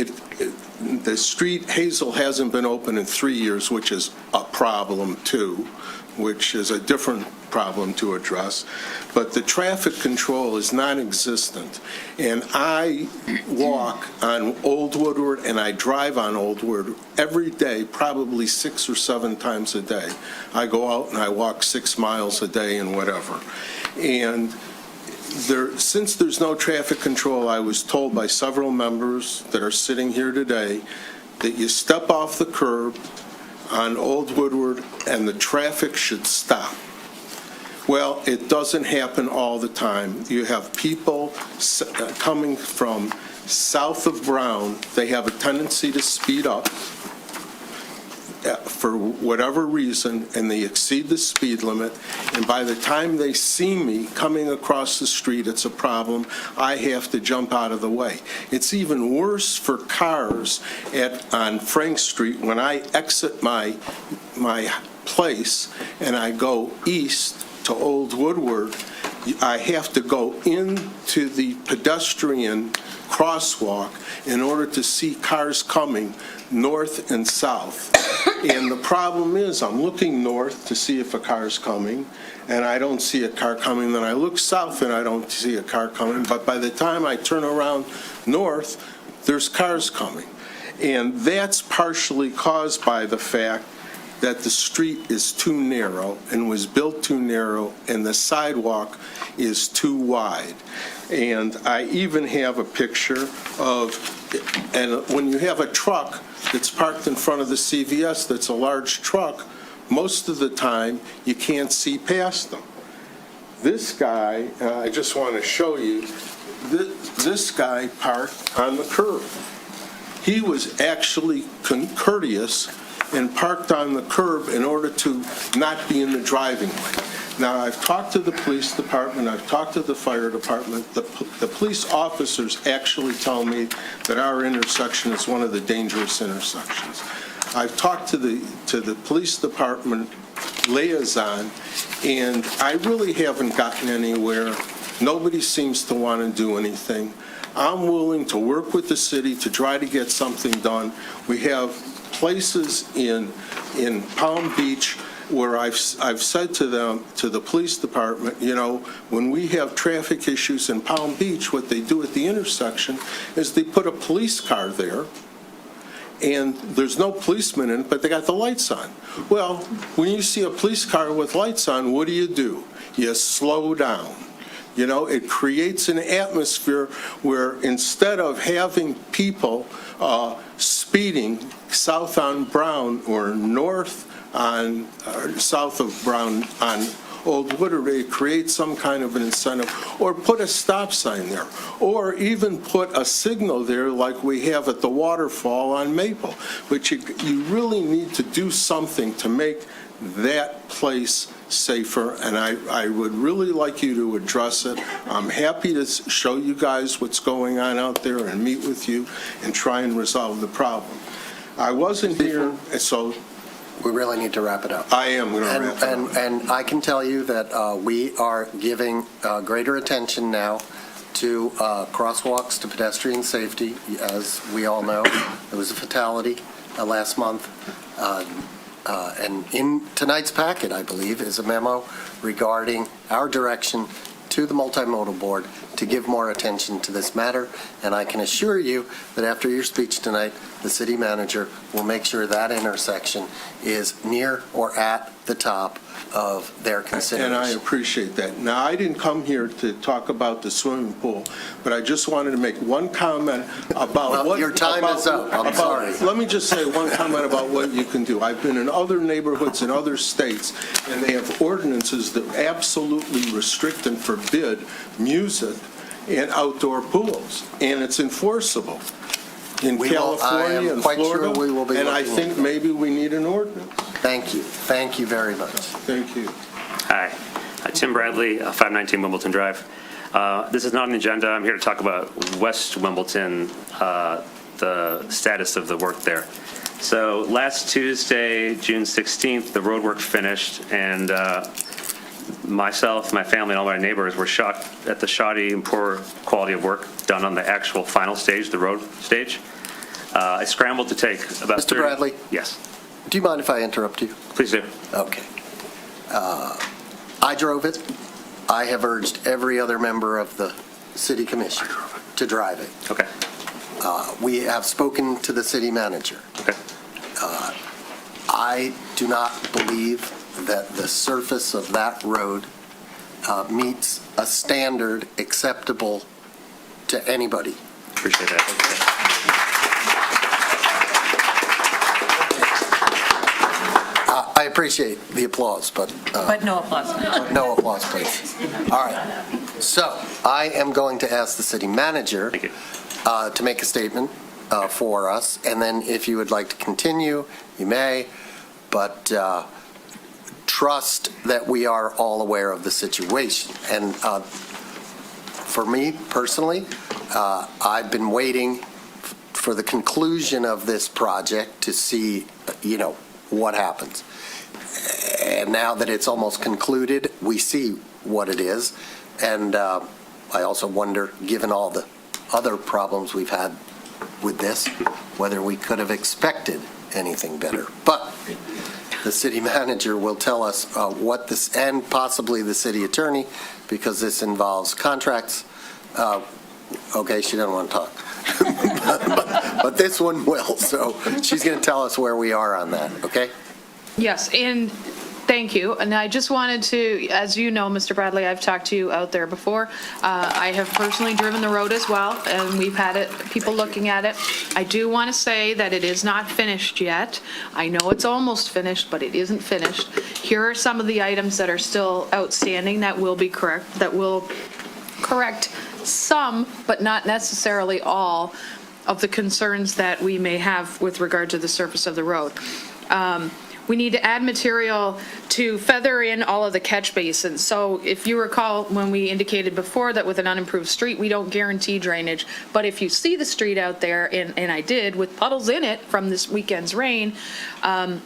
the street, Hazel, hasn't been open in 3 years, which is a problem too, which is a different problem to address. But the traffic control is non-existent. And I walk on Old Woodward and I drive on Old Woodward every day, probably 6 or 7 times a day. I go out and I walk 6 miles a day and whatever. And since there's no traffic control, I was told by several members that are sitting here today that you step off the curb on Old Woodward and the traffic should stop. Well, it doesn't happen all the time. You have people coming from south of Brown. They have a tendency to speed up for whatever reason, and they exceed the speed limit. And by the time they see me coming across the street, it's a problem. I have to jump out of the way. It's even worse for cars on Frank Street. When I exit my place and I go east to Old Woodward, I have to go into the pedestrian crosswalk in order to see cars coming north and south. And the problem is, I'm looking north to see if a car's coming, and I don't see a car coming. Then I look south and I don't see a car coming. But by the time I turn around north, there's cars coming. And that's partially caused by the fact that the street is too narrow and was built too narrow, and the sidewalk is too wide. And I even have a picture of, and when you have a truck that's parked in front of the CVS that's a large truck, most of the time you can't see past them. This guy, I just want to show you, this guy parked on the curb. He was actually courteous and parked on the curb in order to not be in the driving lane. Now, I've talked to the police department, I've talked to the fire department. The police officers actually tell me that our intersection is one of the dangerous intersections. I've talked to the police department liaison, and I really haven't gotten anywhere. Nobody seems to want to do anything. I'm willing to work with the city to try to get something done. We have places in Palm Beach where I've said to them, to the police department, you know, when we have traffic issues in Palm Beach, what they do at the intersection is they put a police car there, and there's no policeman in it, but they got the lights on. Well, when you see a police car with lights on, what do? You slow down. You know, it creates an atmosphere where instead of having people speeding south on Brown or north on, or south of Brown on Old Woodard, create some kind of an incentive, or put a stop sign there, or even put a signal there like we have at the waterfall on Maple. But you really need to do something to make that place safer, and I would really like you to address it. I'm happy to show you guys what's going on out there and meet with you and try and resolve the problem. I wasn't here, so We really need to wrap it up. I am going to wrap it up. And I can tell you that we are giving greater attention now to crosswalks, to pedestrian safety. As we all know, there was a fatality last month. And in tonight's packet, I believe, is a memo regarding our direction to the multimodal board to give more attention to this matter. And I can assure you that after your speech tonight, the city manager will make sure that intersection is near or at the top of their consideration. And I appreciate that. Now, I didn't come here to talk about the swimming pool, but I just wanted to make one comment about Well, what... your time is up. I'm sorry. Let me just say one comment about what you can do. I've been in other neighborhoods in other states, and they have ordinances that absolutely restrict and forbid music in outdoor pools, and it's enforceable in I California am and quite Florida, sure we will be and I looking think into it. maybe we need an ordinance. Thank you. Thank you very much. Thank you. Hi, Tim Bradley, 519 Wimbledon Drive. This is not on the agenda. I'm here to talk about West Wimbledon, the status of the work there. So last Tuesday, June 16th, the road work finished, and myself, my family, and all my neighbors were shocked at the shoddy and poor quality of work done on the actual final stage, the road stage. I scrambled to take about Mr. Bradley? Yes, Do you mind if I interrupt you? please do. Okay. I drove it. I have urged every other member of the city commission to drive it. Okay. We have spoken to the city manager. Okay. I do not believe that the surface of that road meets a standard acceptable to anybody. Appreciate that. I appreciate the applause, but no applause. no applause, please. All right. So I am going to ask the city manager Thank you. to make a statement for us, and then if you would like to continue, you may, but trust that we are all aware of the situation. And for me personally, I've been waiting for the conclusion of this project to see, what happens. And now that it's almost concluded, we see what it is. And I also wonder, given all the other problems we've had with this, whether we could have expected anything better. But the city manager will tell us what this, and possibly the city attorney, because this involves contracts. Okay, she doesn't want to talk. but this one will, so she's going to tell us where we are on that, okay? Yes, and thank you. And I just wanted to, as you know, Mr. Bradley, I've talked to you out there before. I have personally driven the road as well, and we've had people looking at it. I do want to say that it is not finished yet. I know it's almost finished, but it isn't finished. Here are some of the items that are still outstanding that will be correct, that will correct some, but not necessarily all, of the concerns that we may have with regard to the surface of the road. We need to add material to feather in all of the catch basins. So if you recall, when we indicated before that with an unimproved street, we don't guarantee drainage. But if you see the street out there, and I did, with puddles in it from this weekend's rain,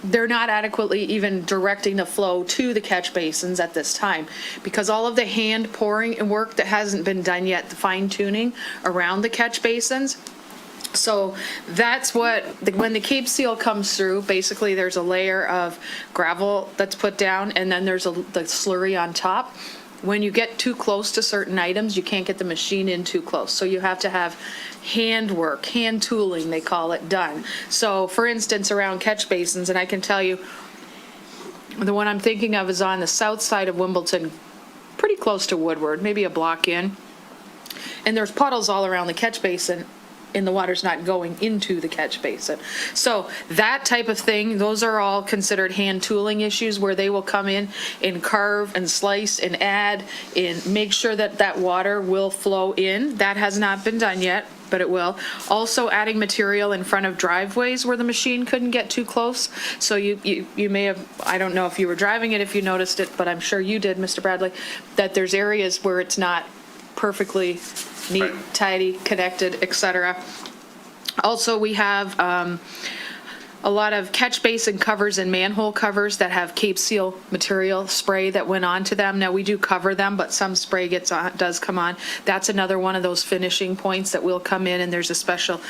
they're not adequately even directing the flow to the catch basins at this time. Because all of the hand pouring and work that hasn't been done yet, the fine tuning around the catch basins. So that's what, when the Cape Seal comes through, basically there's a layer of gravel that's put down, and then there's the slurry on top. When you get too close to certain items, you can't get the machine in too close. So you have to have hand work, hand tooling, they call it, done. So for instance, around catch basins, and I can tell you, the one I'm thinking of is on the south side of Wimbledon, pretty close to Woodward, maybe a block in. And there's puddles all around the catch basin. and the water's not going into the catch basin. So that type of thing, those are all considered hand tooling issues where they will come in and carve and slice and add and make sure that that water will flow in. That has not been done yet, but it will. Also adding material in front of driveways where the machine couldn't get too close. So you may have, I don't know if you were driving it, if you noticed it, but I'm sure you did, Mr. Bradley, that there's areas where it's not perfectly neat, Right. tidy, connected, et cetera. Also, we have a lot of catch basin covers and manhole covers that have Cape Seal material spray that went onto them. Now, we do cover them, but some spray does come on. That's another one of those finishing points that will come in, and there's a special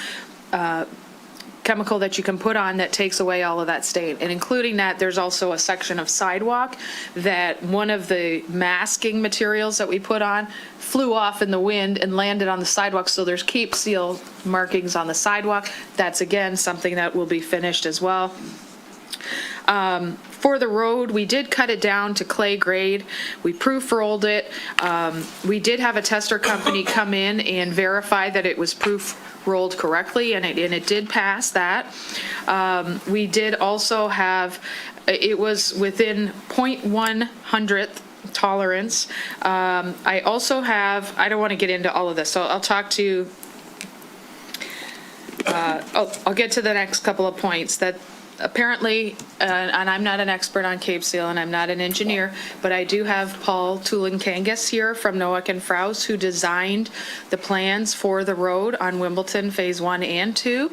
chemical that you can put on that takes away all of that stain. And including that, there's also a section of sidewalk that one of the masking materials that we put on flew off in the wind and landed on the sidewalk. So there's Cape Seal markings on the sidewalk. That's, again, something that will be finished as well. For the road, we did cut it down to clay grade. We proof-rolled it. We did have a tester company come in and verify that it was proof-rolled correctly, and it did pass that. We did also have, it was within 0.1 tolerance. I also have, I don't want to get into all of this, so I'll talk to, I'll get to the next couple of points that apparently, and I'm not an expert on Cape Seal and I'm not an engineer, but I do have Paul Tulenkangas here from Noack and Frous, who designed the plans for the road on Wimbledon Phase 1 and 2,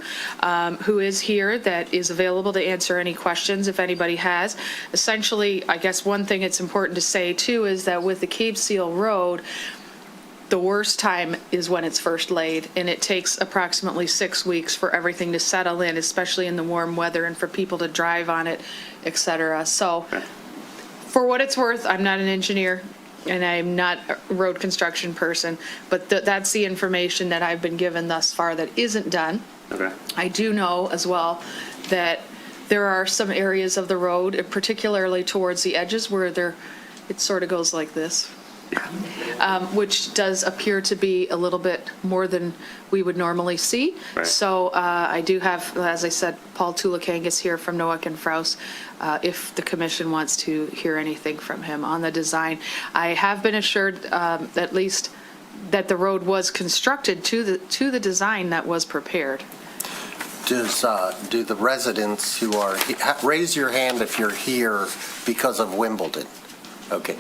who is here, that is available to answer any questions if anybody has. Essentially, I guess one thing it's important to say too is that with the Cape Seal Road, the worst time is when it's first laid, and it takes approximately 6 weeks for everything to settle in, especially in the warm weather, and for people to drive on it, et cetera. So for what it's worth, I'm not an engineer, and I'm not a road construction person, but that's the information that I've been given thus far that isn't done. Okay. I do know as well that there are some areas of the road, particularly towards the edges, where it sort of goes like this. Which does appear to be a little bit more than we would normally see. Right. So I do have, as I said, Paul Tulenkangas here from Noack and Frous, if the commission wants to hear anything from him on the design. I have been assured at least that the road was constructed to the design that was prepared. Do the residents who are, raise your hand if you're here because of Wimbledon. Okay,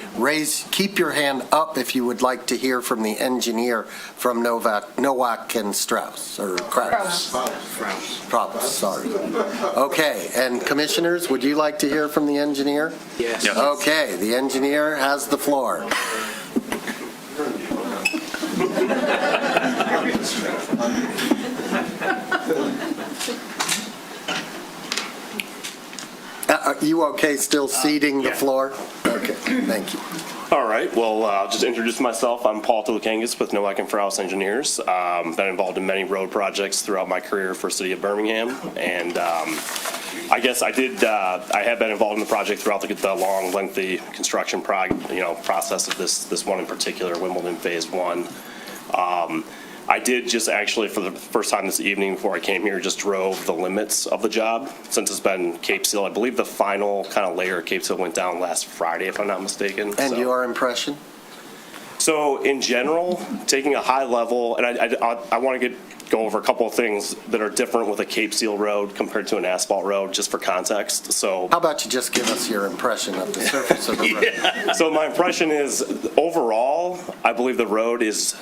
keep your hand up if you would like to hear from the engineer from Noack and Strauss, or Kraus. Kraus, sorry. Okay, and commissioners, would you like to hear from the engineer? Yes. Okay, the engineer has the floor. Are you okay still ceding the floor? Okay, thank you. All right, well, I'll just introduce myself. I'm Paul Tulenkangas with Noack and Frous Engineers. Been involved in many road projects throughout my career for City of Birmingham, and I guess I have been involved in the project throughout the long, lengthy construction process of this one in particular, Wimbledon Phase 1. I did just actually, for the first time this evening before I came here, just drove the limits of the job since it's been Cape Seal. I believe the final kind of layer of Cape Seal went down last Friday, if I'm not mistaken. And your impression? So in general, taking a high level, and I want to go over a couple of things that are different with a Cape Seal road compared to an asphalt road, just for context. So how about you just give us your impression of the surface of the road? Yeah. So my impression is, overall, I believe the road is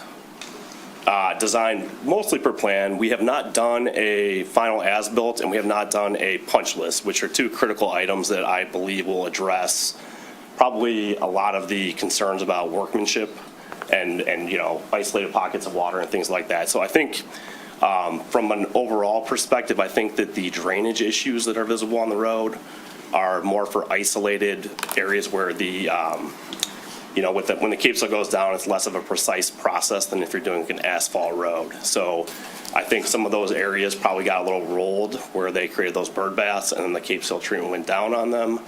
designed mostly per plan. We have not done a final as-built, and we have not done a punch list, which are two critical items that I believe will address probably a lot of the concerns about workmanship and isolated pockets of water and things like that. So I think from an overall perspective, I think that the drainage issues that are visible on the road are more for isolated areas where the when the Cape Seal goes down, it's less of a precise process than if you're doing an asphalt road. So I think some of those areas probably got a little rolled where they created those bird baths and then the Cape Seal treatment went down on them.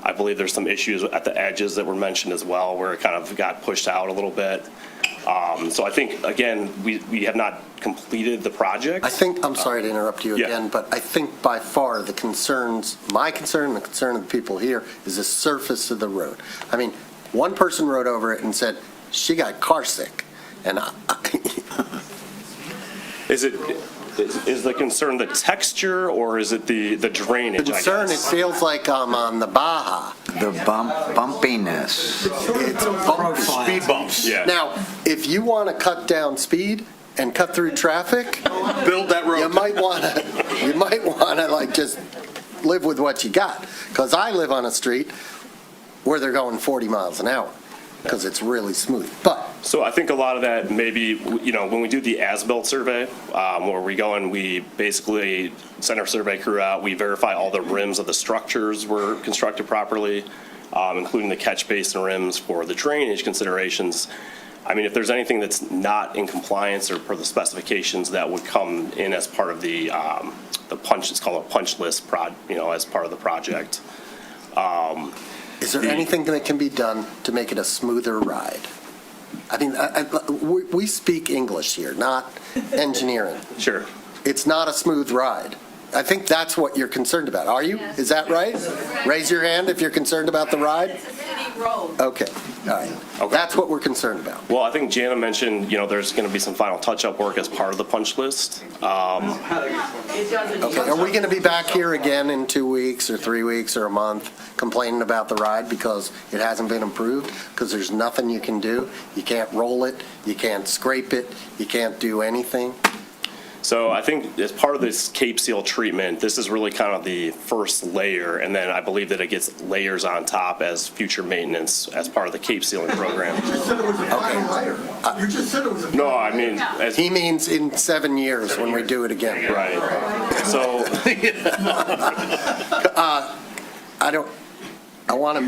I believe there's some issues at the edges that were mentioned as well, where it kind of got pushed out a little bit. So I think, again, we have not completed the project. I think, I'm sorry to interrupt you Yeah. again, but I think by far the concerns, my concern and the concern of the people here is the surface of the road. I mean, one person rode over it and said, she got car sick. And Is the concern the texture, or is it the drainage, I concern, it guess? feels like I'm on the Baja. The bumpiness. It's bumpy. Speed bumps. Yeah. Now, if you want to cut down speed and cut through traffic, Build that road. you might want to like just live with what you got. Because I live on a street where they're going 40 miles an hour because it's really smooth. But So I think a lot of that maybe, when we do the as-built survey, where we go and we basically send our survey crew out, we verify all the rims of the structures were constructed properly, including the catch basin rims for the drainage considerations. I mean, if there's anything that's not in compliance or per the specifications, that would come in as part of the punch, it's called a punch list, as part of the project. is there anything that can be done to make it a smoother ride? I mean, we speak English here, not engineering. Sure. It's not a smooth ride. I think that's what you're concerned about. Are you? Is that right? Raise your hand if you're concerned about the ride. It's a city road. Okay, all right. Okay. That's what we're concerned about. Well, I think Jana mentioned, there's going to be some final touch-up work as part of the punch list. It doesn't. Okay, are we going to be back here again in 2 weeks or 3 weeks or a month complaining about the ride because it hasn't been improved? Because there's nothing you can do? You can't roll it, you can't scrape it, you can't do anything? So I think as part of this Cape Seal treatment, this is really kind of the first layer, and then I believe that it gets layers on top as future maintenance as part of the Cape Sealing program. You just said it was a... No, I mean, He means in 7 years when we do it again. right. So, I want to,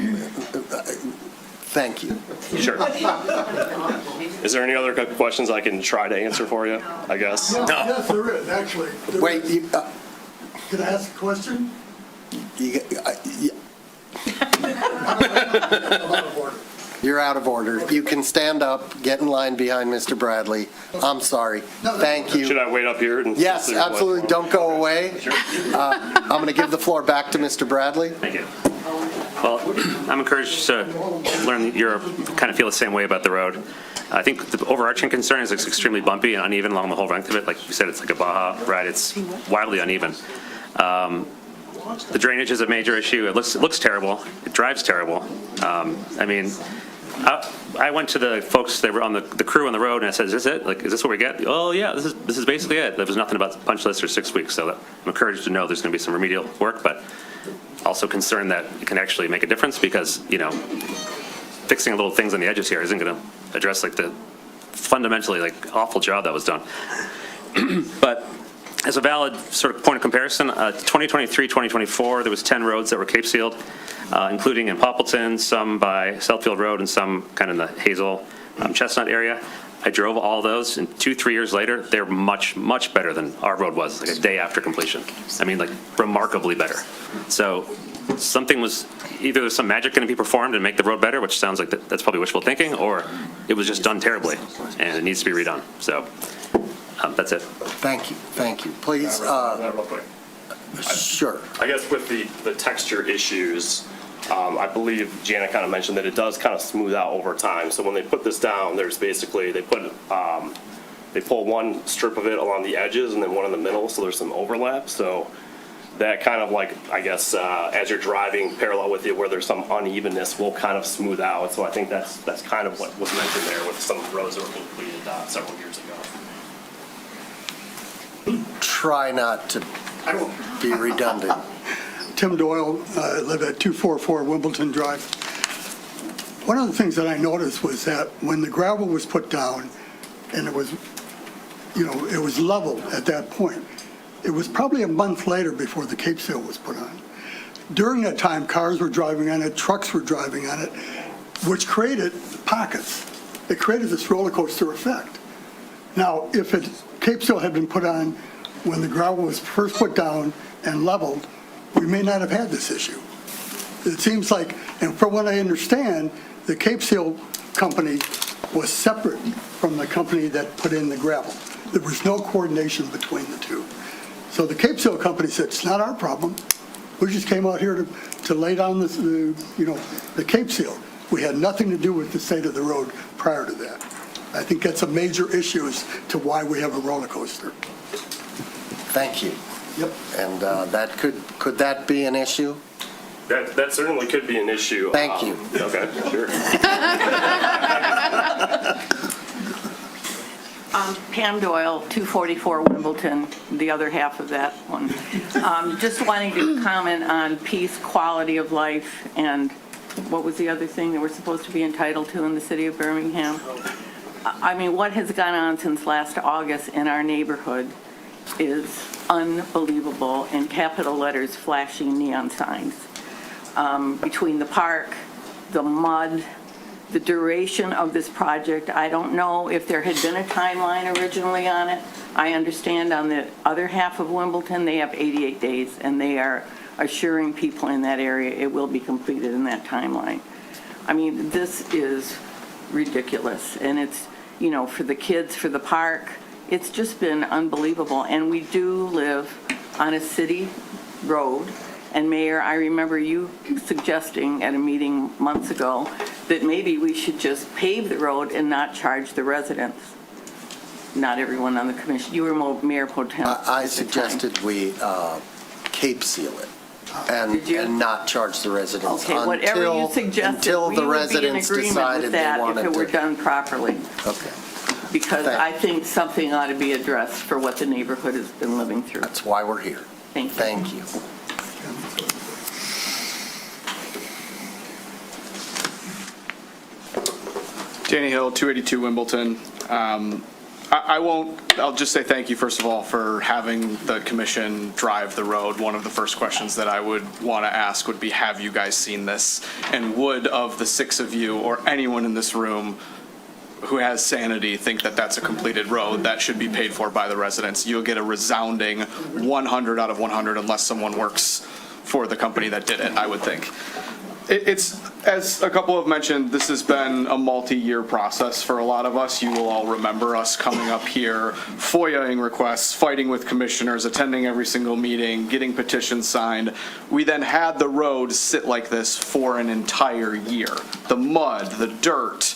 thank you. sure. Is there any other questions I can try to answer for you, I guess? Yes, there is, actually. Wait, Can I ask a question? You're out of order. You can stand up, get in line behind Mr. Bradley. I'm sorry. Thank you. Should I wait up here? And Yes, absolutely. Don't go away. I'm going to give the floor back to Mr. Bradley. Thank you. Well, I'm encouraged to learn that you kind of feel the same way about the road. I think the overarching concern is it's extremely bumpy and uneven along the whole length of it. Like you said, it's like a Baja ride. It's wildly uneven. The drainage is a major issue. It looks terrible. It drives terrible. I went to the folks that were on the crew on the road and I said, "Is this it? Like, is this what we get?" "Oh yeah, this is basically it." There was nothing about the punch list for 6 weeks, so I'm encouraged to know there's going to be some remedial work, but also concerned that it can actually make a difference because fixing little things on the edges here isn't going to address like the fundamentally like awful job that was done. But as a valid sort of point of comparison, 2023, 2024, there was 10 roads that were Cape sealed, including in Poppleton, some by Southfield Road, and some kind of in the Hazel, Chestnut area. I drove all those, and 2-3 years later, they're much, much better than our road was, like a day after completion. I mean, like remarkably better. So something was, either there's some magic going to be performed and make the road better, which sounds like that's probably wishful thinking, or it was just done terribly, and it needs to be redone. So that's it. Thank you. Please, Real quick. sure. I guess with the texture issues, I believe Jana kind of mentioned that it does kind of smooth out over time. So when they put this down, there's basically, they pull one strip of it along the edges and then one in the middle, so there's some overlap. So that kind of like, I guess, as you're driving parallel with you where there's some unevenness will kind of smooth out. So I think that's kind of what was mentioned there with some roads that were completed several years ago. Try not to be redundant. Tim Doyle, I live at 244 Wimbledon Drive. One of the things that I noticed was that when the gravel was put down and it was leveled at that point, it was probably a month later before the Cape Seal was put on. During that time, cars were driving on it, trucks were driving on it, which created pockets. It created this roller coaster effect. Now, if Cape Seal had been put on when the gravel was first put down and leveled, we may not have had this issue. It seems like, and from what I understand, the Cape Seal company was separate from the company that put in the gravel. There was no coordination between the two. So the Cape Seal company said, it's not our problem. We just came out here to lay down the Cape Seal. We had nothing to do with the state of the road prior to that. I think that's a major issue as to why we have a roller coaster. Thank you. Yep. And that could that be an issue? That certainly could be an issue. Thank you. Okay, sure. Pam Doyle, 244 Wimbledon, the other half of that one. Just wanting to comment on peace, quality of life, and what was the other thing that we're supposed to be entitled to in the city of Birmingham? I mean, what has gone on since last August in our neighborhood is unbelievable, in capital letters, flashing neon signs. Between the park, the mud, the duration of this project, I don't know if there had been a timeline originally on it. I understand on the other half of Wimbledon, they have 88 days, and they are assuring people in that area it will be completed in that timeline. I mean, this is ridiculous, and it's, you know, for the kids, for the park, it's just been unbelievable. And we do live on a city road. And Mayor, I remember you suggesting at a meeting months ago that maybe we should just pave the road and not charge the residents. Not everyone on the commission. You were Mayor Pro Tem. I suggested we Cape Seal it and not charge the residents. Okay, whatever you suggested, until we the would be in residents agreement decided with they that wanted if it to. were done properly. Okay. Because I think something ought to be addressed for what the neighborhood has been living through. That's why we're here. Thank you. Thank you. Danny Hill, 282 Wimbledon. I'll just say thank you, first of all, for having the commission drive the road. One of the first questions that I would want to ask would be, have you guys seen this? And would, of the 6 of you or anyone in this room who has sanity, think that that's a completed road that should be paid for by the residents? You'll get a resounding 100 out of 100 unless someone works for the company that did it, I would think. It's, as a couple have mentioned, this has been a multi-year process for a lot of us. You will all remember us coming up here, FOIA-ing requests, fighting with commissioners, attending every single meeting, getting petitions signed. We then had the road sit like this for an entire year. The mud, the dirt,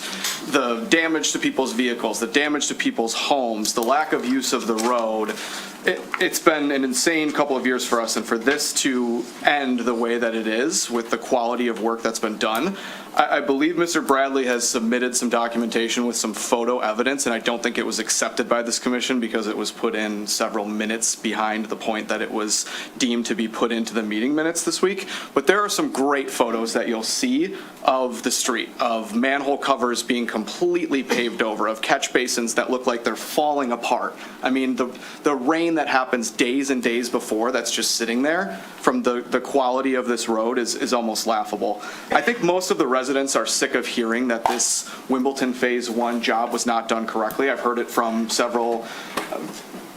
the damage to people's vehicles, the damage to people's homes, the lack of use of the road. It's been an insane couple of years for us, and for this to end the way that it is with the quality of work that's been done, I believe Mr. Bradley has submitted some documentation with some photo evidence, and I don't think it was accepted by this commission because it was put in several minutes behind the point that it was deemed to be put into the meeting minutes this week. But there are some great photos that you'll see of the street, of manhole covers being completely paved over, of catch basins that look like they're falling apart. I mean, the rain that happens days and days before that's just sitting there from the quality of this road is almost laughable. I think most of the residents are sick of hearing that this Wimbledon Phase 1 job was not done correctly. I've heard it from several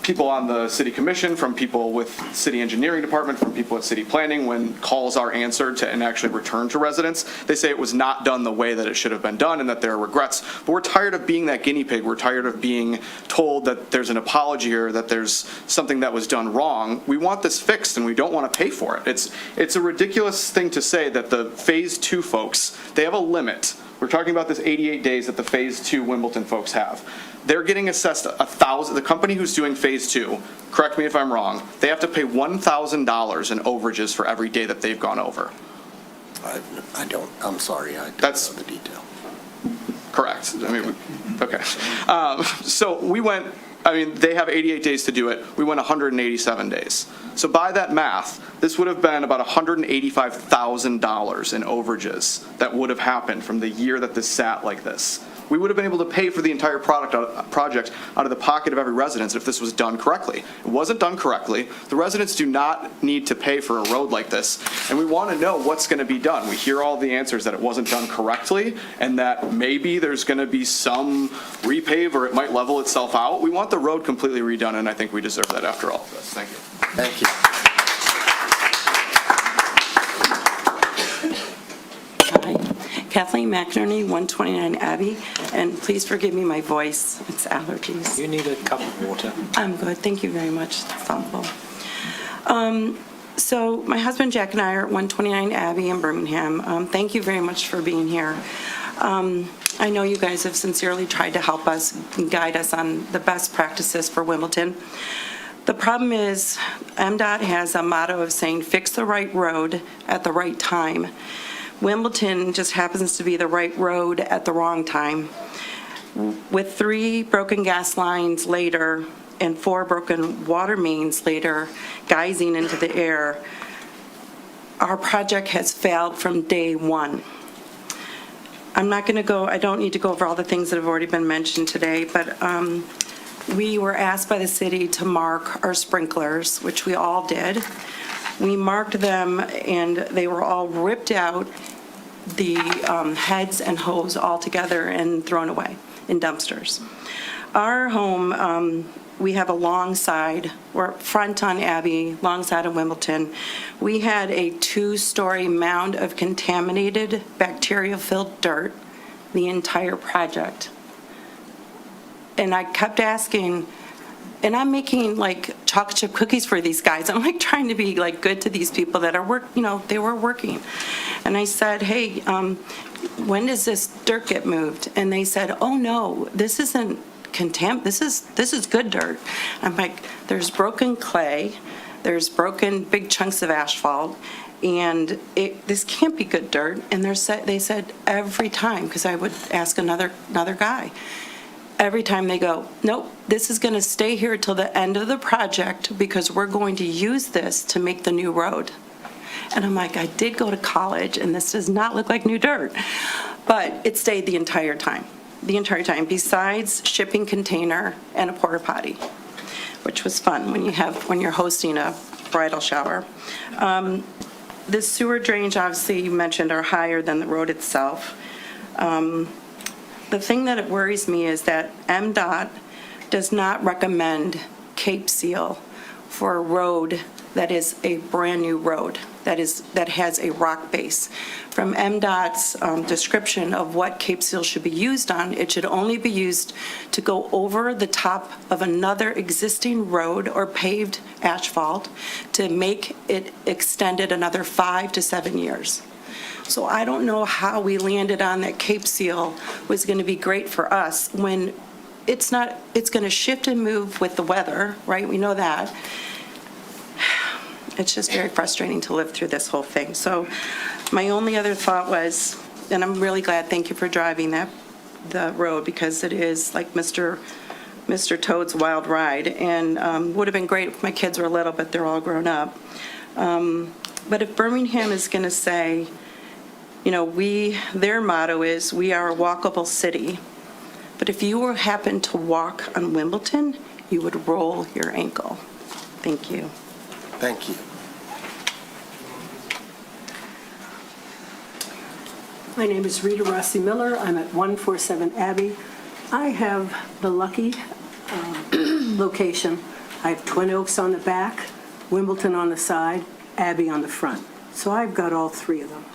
people on the city commission, from people with city engineering department, from people at city planning. When calls are answered to and actually returned to residents, they say it was not done the way that it should have been done and that there are regrets. But we're tired of being that guinea pig. We're tired of being told that there's an apology here, that there's something that was done wrong. We want this fixed and we don't want to pay for it. It's a ridiculous thing to say that the Phase 2 folks, they have a limit. We're talking about this 88 days that the Phase 2 Wimbledon folks have. They're getting assessed $1,000. The company who's doing Phase 2, correct me if I'm wrong, they have to pay $1,000 in overages for every day that they've gone over. I'm sorry, I don't know the detail. Correct. I mean, okay. So we went, I mean, they have 88 days to do it. We went 187 days. So by that math, this would have been about $185,000 in overages that would have happened from the year that this sat like this. We would have been able to pay for the entire project out of the pocket of every resident if this was done correctly. It wasn't done correctly. The residents do not need to pay for a road like this, and we want to know what's going to be done. We hear all the answers that it wasn't done correctly and that maybe there's going to be some repave or it might level itself out. We want the road completely redone, and I think we deserve that after all of this. Thank you. Thank you. Kathleen McInerney, 129 Abbey, and please forgive me my voice, it's allergies. You need a cup of water. I'm good, thank you very much, that's helpful. So my husband Jack and I are at 129 Abbey in Birmingham. Thank you very much for being here. I know you guys have sincerely tried to help us and guide us on the best practices for Wimbledon. The problem is MDOT has a motto of saying, fix the right road at the right time. Wimbledon just happens to be the right road at the wrong time. With 3 broken gas lines later and 4 broken water mains later, geysing into the air, our project has failed from day one. I don't need to go over all the things that have already been mentioned today, but we were asked by the city to mark our sprinklers, which we all did. We marked them, and they were all ripped out, the heads and hose all together and thrown away in dumpsters. Our home, we have a long side, we're front on Abbey, long side of Wimbledon. We had a 2-story mound of contaminated, bacteria-filled dirt the entire project. And I kept asking, and I'm making like chocolate chip cookies for these guys. I'm like trying to be like good to these people that are they were working. And I said, hey, when does this dirt get moved? And they said, oh no, this isn't this is good dirt. I'm like, there's broken clay, there's broken big chunks of asphalt, and this can't be good dirt. And they said every time, because I would ask another guy, every time they go, nope, this is going to stay here till the end of the project because we're going to use this to make the new road. And I'm like, I did go to college, and this does not look like new dirt. But it stayed the entire time, besides shipping container and a porta potty, which was fun when you're hosting a bridal shower. The sewer drains, obviously, you mentioned, are higher than the road itself. The thing that worries me is that MDOT does not recommend Cape Seal for a road that is a brand-new road, that has a rock base. From MDOT's description of what Cape Seal should be used on, it should only be used to go over the top of another existing road or paved asphalt to make it extended another 5 to 7 years. So I don't know how we landed on that Cape Seal was going to be great for us when it's not. It's going to shift and move with the weather, right? We know that. It's just very frustrating to live through this whole thing. So my only other thought was, and I'm really glad, thank you for driving the road, because it is like Mr. Toad's Wild Ride, and would have been great if my kids were little, but they're all grown up. But if Birmingham is going to say, their motto is, we are a walkable city. But if you happen to walk on Wimbledon, you would roll your ankle. Thank you. Thank you. My name is Rita Rossi Miller. I'm at 147 Abbey. I have the lucky location. I have Twin Oaks on the back, Wimbledon on the side, Abbey on the front. So I've got all 3 of them.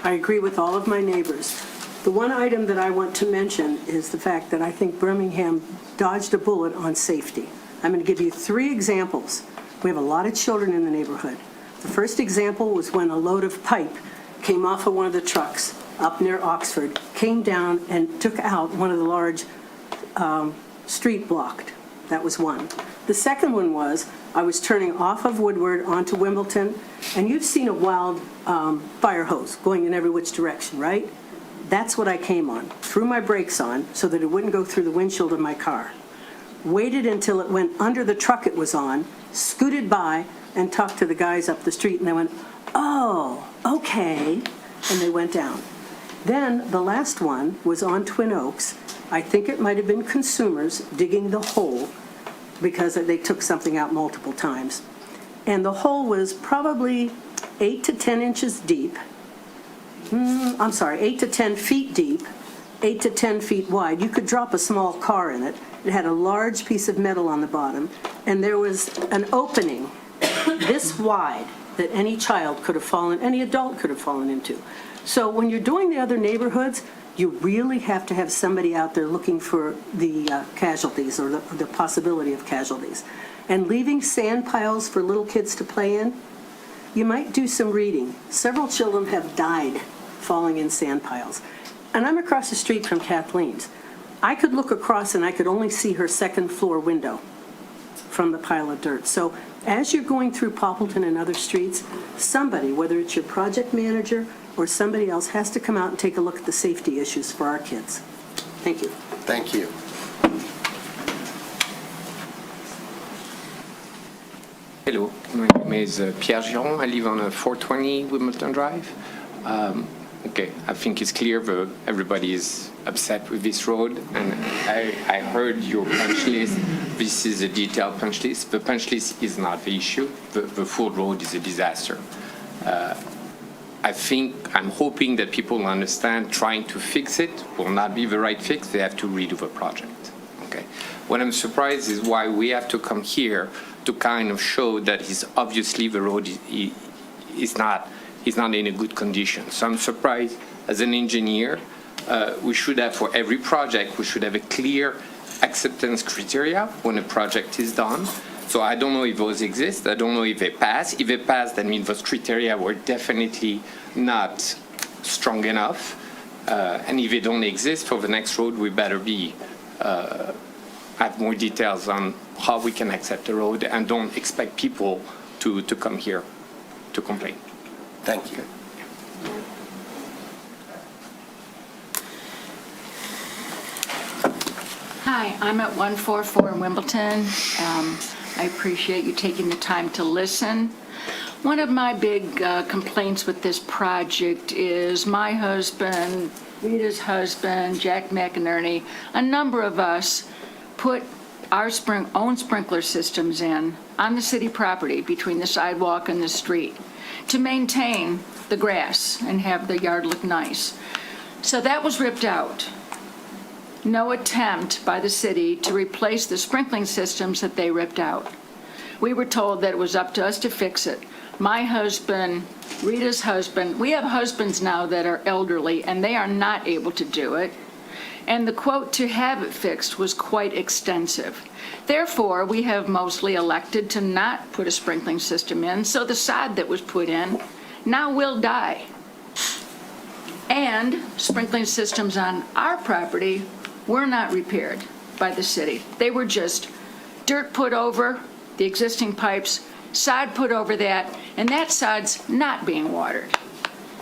I agree with all of my neighbors. The one item that I want to mention is the fact that I think Birmingham dodged a bullet on safety. I'm going to give you 3 examples. We have a lot of children in the neighborhood. The first example was when a load of pipe came off of one of the trucks up near Oxford, came down and took out one of the large street blocked. That was one. The second one was, I was turning off of Woodward onto Wimbledon, and you've seen a wild fire hose going in every which direction, right? That's what I came on. Threw my brakes on so that it wouldn't go through the windshield of my car. Waited until it went under the truck it was on, scooted by, and talked to the guys up the street, and they went, oh, okay, and they went down. Then the last one was on Twin Oaks. I think it might have been consumers digging the hole because they took something out multiple times. And the hole was probably 8 to 10 inches deep. 8 to 10 feet deep, 8 to 10 feet wide. You could drop a small car in it. It had a large piece of metal on the bottom, and there was an opening this wide that any child could have fallen, any adult could have fallen into. So when you're doing the other neighborhoods, you really have to have somebody out there looking for the casualties or the possibility of casualties. And leaving sand piles for little kids to play in, you might do some reading. Several children have died falling in sand piles. And I'm across the street from Kathleen's. I could look across and I could only see her second floor window from the pile of dirt. So as you're going through Poppleton and other streets, somebody, whether it's your project manager or somebody else, has to come out and take a look at the safety issues for our kids. Thank you. Thank you. Hello, my name is Pierre Giron. I live on 420 Wimbledon Drive. Okay, I think it's clear that everybody is upset with this road, and I heard your punch list. This is a detailed punch list. The punch list is not the issue. The full road is a disaster. I'm hoping that people understand trying to fix it will not be the right fix. They have to redo the project. Okay. What I'm surprised is why we have to come here to kind of show that obviously the road is not in a good condition. So I'm surprised as an engineer, we should have for every project, we should have a clear acceptance criteria when a project is done. So I don't know if those exist. I don't know if they pass. If they pass, that means those criteria were definitely not strong enough. And if they don't exist for the next road, we better have more details on how we can accept the road and don't expect people to come here to complain. Thank you. Hi, I'm at 144 in Wimbledon. I appreciate you taking the time to listen. One of my big complaints with this project is my husband, Rita's husband, Jack McInerney, a number of us put our own sprinkler systems in on the city property between the sidewalk and the street to maintain the grass and have the yard look nice. So that was ripped out. No attempt by the city to replace the sprinkling systems that they ripped out. We were told that it was up to us to fix it. My husband, Rita's husband, we have husbands now that are elderly and they are not able to do it. And the quote to have it fixed was quite extensive. Therefore, we have mostly elected to not put a sprinkling system in, so the sod that was put in now will die. And sprinkling systems on our property were not repaired by the city. They were just dirt put over the existing pipes, sod put over that, and that sod's not being watered.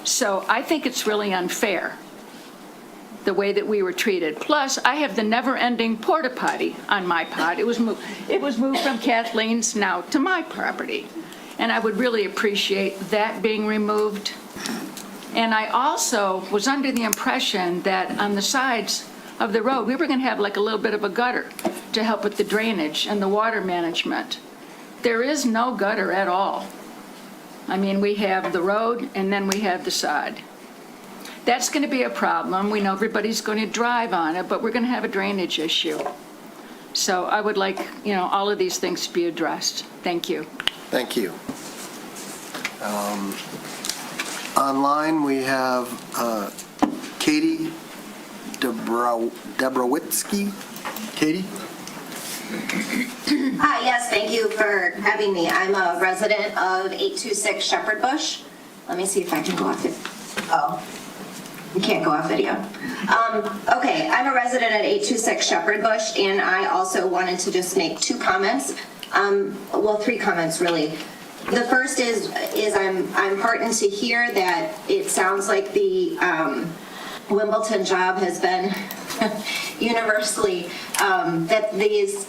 So I think it's really unfair, the way that we were treated. Plus, I have the never-ending porta potty on my pot. It was moved from Kathleen's now to my property. And I would really appreciate that being removed. And I also was under the impression that on the sides of the road, we were going to have like a little bit of a gutter to help with the drainage and the water management. There is no gutter at all. I mean, we have the road and then we have the sod. That's going to be a problem. We know everybody's going to drive on it, but we're going to have a drainage issue. So I would like, all of these things to be addressed. Thank you. Thank you. Online, we have Katie Dobrowitsky. Katie? Hi, yes, thank you for having me. I'm a resident of 826 Shepherd Bush. Let me see if I can go off it. Oh, you can't go off video. Okay, I'm a resident at 826 Shepherd Bush, and I also wanted to just make two comments. Well, three comments, really. The first is I'm heartened to hear that it sounds like the Wimbledon job has been universally, that these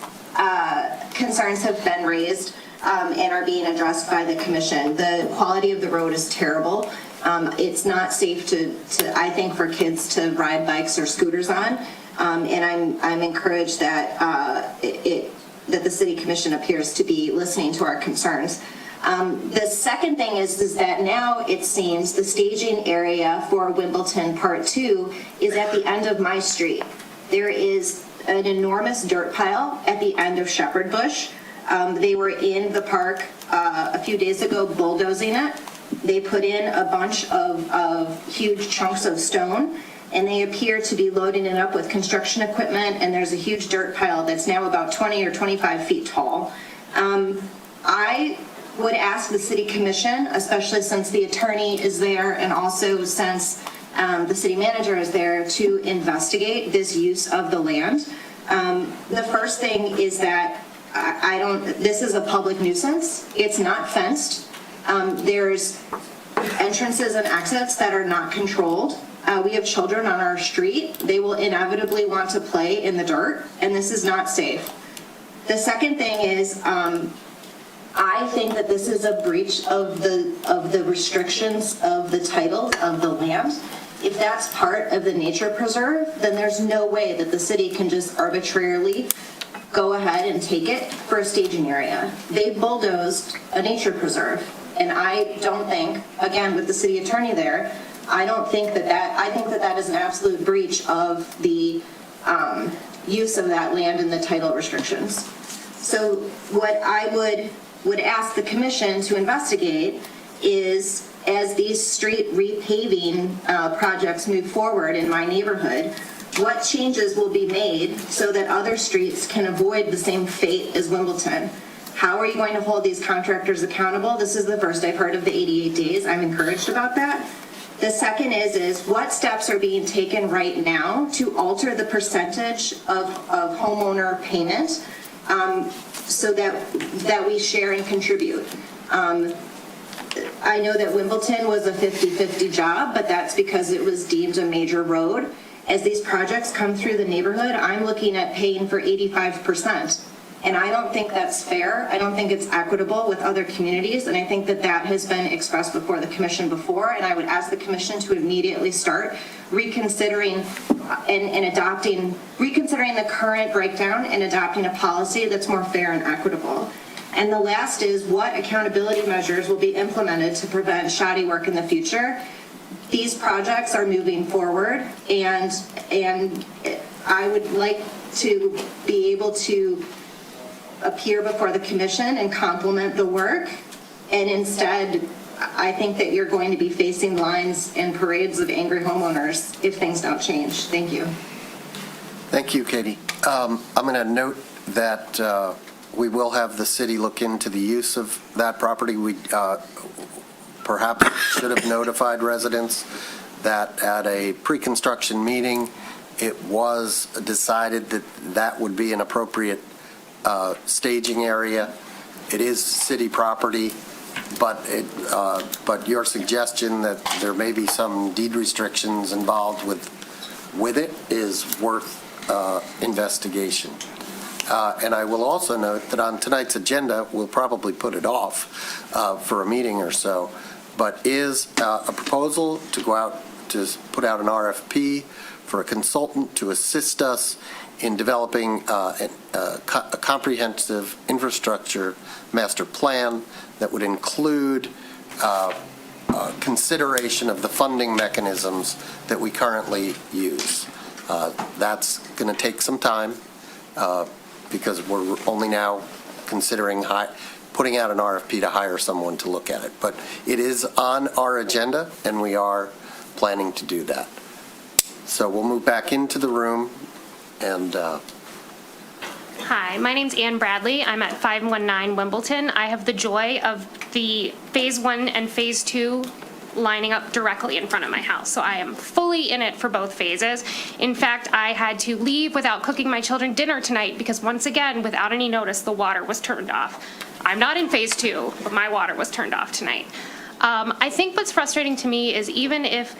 concerns have been raised and are being addressed by the commission. The quality of the road is terrible. It's not safe to I think, for kids to ride bikes or scooters on. And I'm encouraged that that the city commission appears to be listening to our concerns. The second thing is that now it seems the staging area for Wimbledon Part 2 is at the end of my street. There is an enormous dirt pile at the end of Shepherd Bush. They were in the park a few days ago bulldozing it, They put in a bunch of huge chunks of stone, and they appear to be loading it up with construction equipment, and there's a huge dirt pile that's now about 20 or 25 feet tall. I would ask the city commission, especially since the attorney is there and also since the city manager is there, to investigate this use of the land. The first thing is that this is a public nuisance. It's not fenced. There's entrances and exits that are not controlled. We have children on our street. They will inevitably want to play in the dirt, and this is not safe. The second thing is, I think that this is a breach of the restrictions of the title of the land. If that's part of the nature preserve, then there's no way that the city can just arbitrarily go ahead and take it for a staging area. They bulldozed a nature preserve, and I don't think, again, with the city attorney there, I think that is an absolute breach of the use of that land and the title restrictions. So what I would ask the commission to investigate is, as these street repaving projects move forward in my neighborhood, what changes will be made so that other streets can avoid the same fate as Wimbledon? How are you going to hold these contractors accountable? This is the first I've heard of the 88 days. I'm encouraged about that. The second is what steps are being taken right now to alter the percentage of homeowner payment so that we share and contribute. I know that Wimbledon was a 50-50 job, but that's because it was deemed a major road. As these projects come through the neighborhood, I'm looking at paying for 85%. And I don't think that's fair. I don't think it's equitable with other communities. And I think that that has been expressed before the commission before. And I would ask the commission to immediately start reconsidering reconsidering the current breakdown and adopting a policy that's more fair and equitable. And the last is, what accountability measures will be implemented to prevent shoddy work in the future? These projects are moving forward, and I would like to be able to appear before the commission and compliment the work, and instead I think that you're going to be facing lines and parades of angry homeowners if things don't change. Thank you. Thank you, Katie. I'm going to note that we will have the city look into the use of that property. We perhaps should have notified residents that at a pre-construction meeting, it was decided that that would be an appropriate staging area. It is city property, but your suggestion that there may be some deed restrictions involved with it is worth investigation. And I will also note that on tonight's agenda, we'll probably put it off for a meeting or so, but is a proposal to go out to put out an RFP for a consultant to assist us in developing a comprehensive infrastructure master plan that would include consideration of the funding mechanisms that we currently use. That's going to take some time because we're only now considering putting out an RFP to hire someone to look at it. But it is on our agenda, and we are planning to do that. So we'll move back into the room and... Hi, my name's Ann Bradley. I'm at 519 Wimbledon. I have the joy of the Phase 1 and Phase 2 lining up directly in front of my house. So I am fully in it for both phases. In fact, I had to leave without cooking my children dinner tonight because once again, without any notice, the water was turned off. I'm not in Phase 2, but my water was turned off tonight. I think what's frustrating to me is even if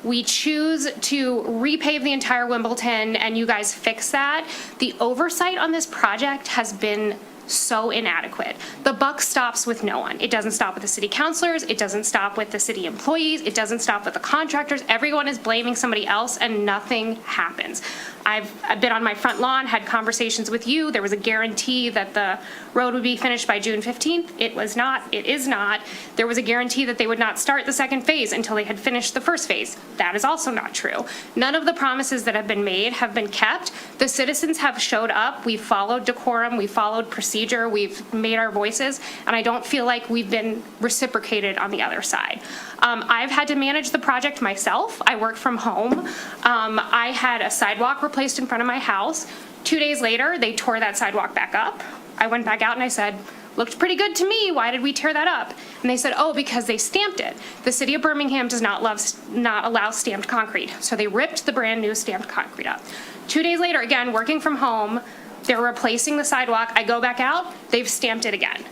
we choose to repave the entire Wimbledon and you guys fix that, the oversight on this project has been so inadequate. The buck stops with no one. It doesn't stop with the city councilors. It doesn't stop with the city employees. It doesn't stop with the contractors. Everyone is blaming somebody else and nothing happens. I've been on my front lawn, had conversations with you. There was a guarantee that the road would be finished by June 15th. It was not. It is not. There was a guarantee that they would not start the second phase until they had finished the first phase. That is also not true. None of the promises that have been made have been kept. The citizens have showed up. We've followed decorum. We've followed procedure. We've made our voices. And I don't feel like we've been reciprocated on the other side. I've had to manage the project myself. I work from home. I had a sidewalk replaced in front of my house. 2 days later, they tore that sidewalk back up. I went back out and I said, looked pretty good to me. Why did we tear that up? And they said, oh, because they stamped it. The city of Birmingham does not allow stamped concrete. So they ripped the brand new stamped concrete up. 2 days later, again, working from home, they're replacing the sidewalk. I go back out, they've stamped it again.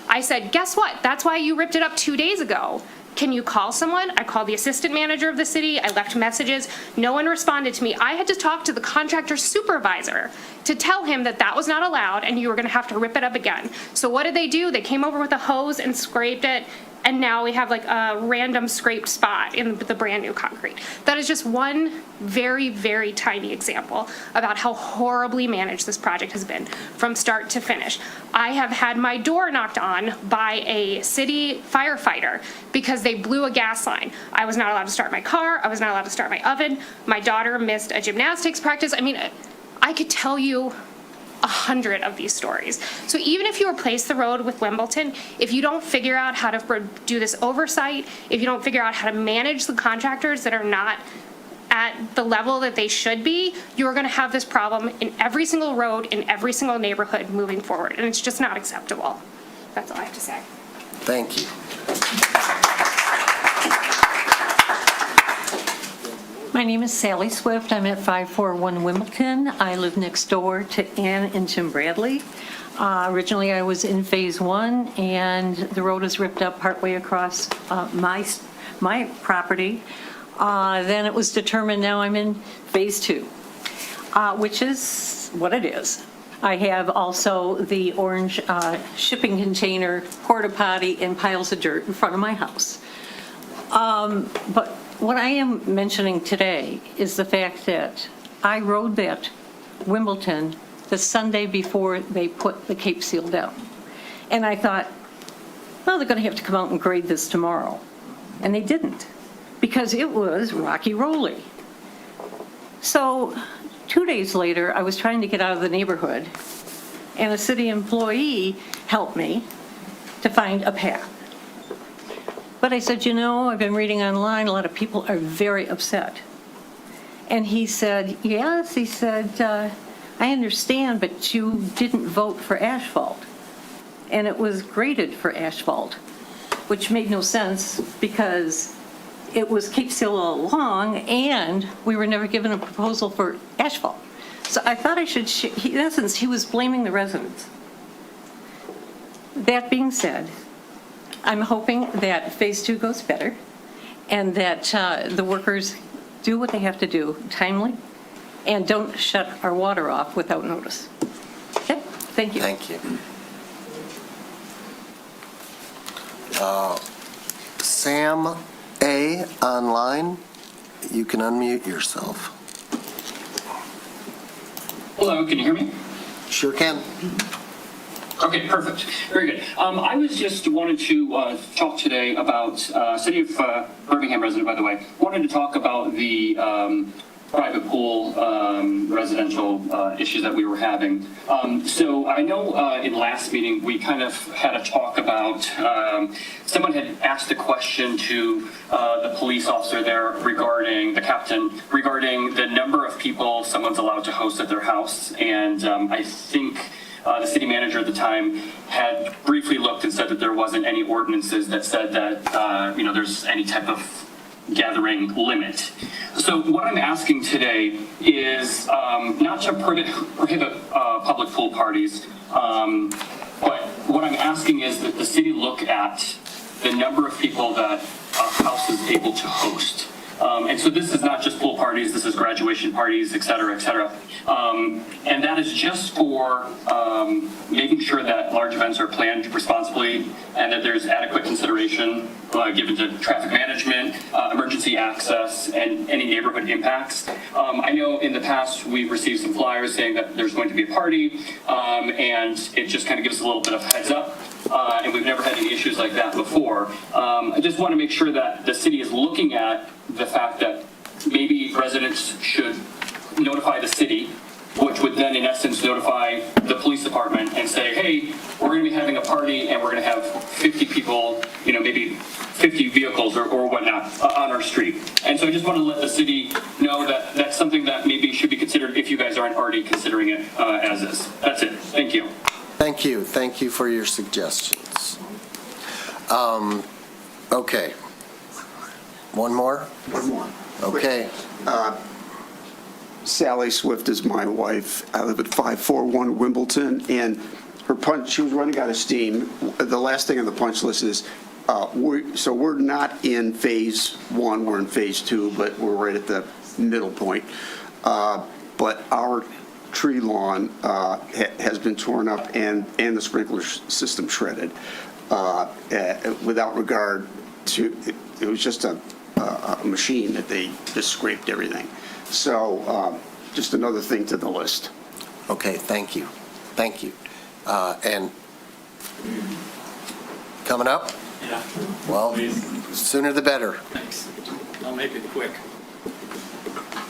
I said, guess what? That's why you ripped it up 2 days ago. Can you call someone? I called the assistant manager of the city. I left messages. No one responded to me. I had to talk to the contractor supervisor to tell him that that was not allowed and you were going to have to rip it up again. So what did they do? They came over with a hose and scraped it, and now we have like a random scraped spot in the brand new concrete. That is just one very, very tiny example about how horribly managed this project has been from start to finish. I have had my door knocked on by a city firefighter because they blew a gas line. I was not allowed to start my car. I was not allowed to start my oven. My daughter missed a gymnastics practice. I mean, I could tell you 100 of these stories. So even if you replace the road with Wimbledon, if you don't figure out how to do this oversight, if you don't figure out how to manage the contractors that are not at the level that they should be, you're going to have this problem in every single road, in every single neighborhood moving forward. And it's just not acceptable. That's all I have to say. Thank you. My name is Sally Swift. I'm at 541 Wimbledon. I live next door to Ann and Jim Bradley. Originally, I was in Phase 1, and the road was ripped up partway across my property. Then it was determined now I'm in Phase 2, which is what it is. I have also the orange shipping container, porta potty, and piles of dirt in front of my house. But what I am mentioning today is the fact that I rode that Wimbledon the Sunday before they put the Cape Seal down. And I thought, well, they're going to have to come out and grade this tomorrow. And they didn't, because it was rocky rolly. So 2 days later, I was trying to get out of the neighborhood, and a city employee helped me to find a path. But I said, you know, I've been reading online, a lot of people are very upset. And he said, yes, he said, I understand, but you didn't vote for asphalt. And it was graded for asphalt, which made no sense because it was Cape Seal all along, and we were never given a proposal for asphalt. So I thought I should, in essence, he was blaming the residents. That being said, I'm hoping that Phase 2 goes better and that the workers do what they have to do timely and don't shut our water off without notice. Okay, thank you. Thank you. Sam A. online, you can unmute yourself. Hello, can you hear me? Sure can. Okay, perfect. Very good. I was just wanted to talk today about, City of Birmingham resident, by the way, wanted to talk about the private pool residential issues that we were having. So I know in last meeting, we kind of had a talk about, someone had asked a question to the police officer there regarding, the captain, regarding the number of people someone's allowed to host at their house. And I think the city manager at the time had briefly looked and said that there wasn't any ordinances that said that, there's any type of gathering limit. So what I'm asking today is not to prohibit public pool parties, but what I'm asking is that the city look at the number of people that a house is able to host. And so this is not just pool parties, this is graduation parties, et cetera, And that is just for making sure that large events are planned responsibly and that there's adequate consideration given to traffic management, emergency access, and any neighborhood impacts. I know in the past we've received some flyers saying that there's going to be a party, and it just kind of gives a little bit of heads up. And we've never had any issues like that before. I just want to make sure that the city is looking at the fact that maybe residents should notify the city, which would then in essence notify the police department and say, hey, we're going to be having a party and we're going to have 50 people, maybe 50 vehicles or whatnot on our street. And so I just want to let the city know that that's something that maybe should be considered if you guys aren't already considering it as is. That's it. Thank you. Thank you. Thank you for your suggestions. Okay. One more? One more. Okay. Sally Swift is my wife. I live at 541 Wimbledon, and she was running out of steam. The last thing on the punch list is, we're not in phase 1, we're in phase 2, but we're right at the middle point. But our tree lawn has been torn up and the sprinkler system shredded without regard to, it was just a machine that they just scraped everything. So just another thing to the list. Okay, thank you. Thank you. And coming up? Yeah. Well, sooner the better. Thanks. I'll make it quick.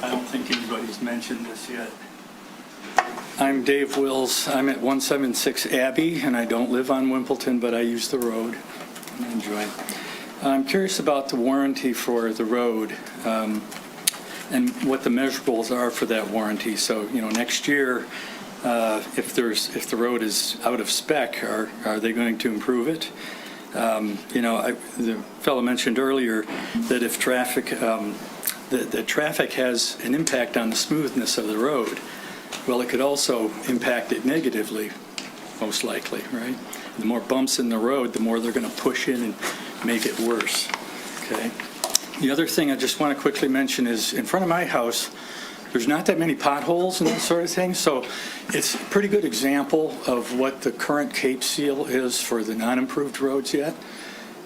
I don't think anybody's mentioned this yet. I'm Dave Wills. I'm at 176 Abbey, and I don't live on Wimbledon, but I use the road. I enjoy it. I'm curious about the warranty for the road and what the measurables are for that warranty. So, next year, if the road is out of spec, are they going to improve it? The fellow mentioned earlier that if traffic, the traffic has an impact on the smoothness of the road. Well, it could also impact it negatively, most likely, right? The more bumps in the road, the more they're going to push in and make it worse, okay? The other thing I just want to quickly mention is in front of my house, there's not that many potholes and that sort of thing, so it's a pretty good example of what the current Cape Seal is for the non-improved roads yet.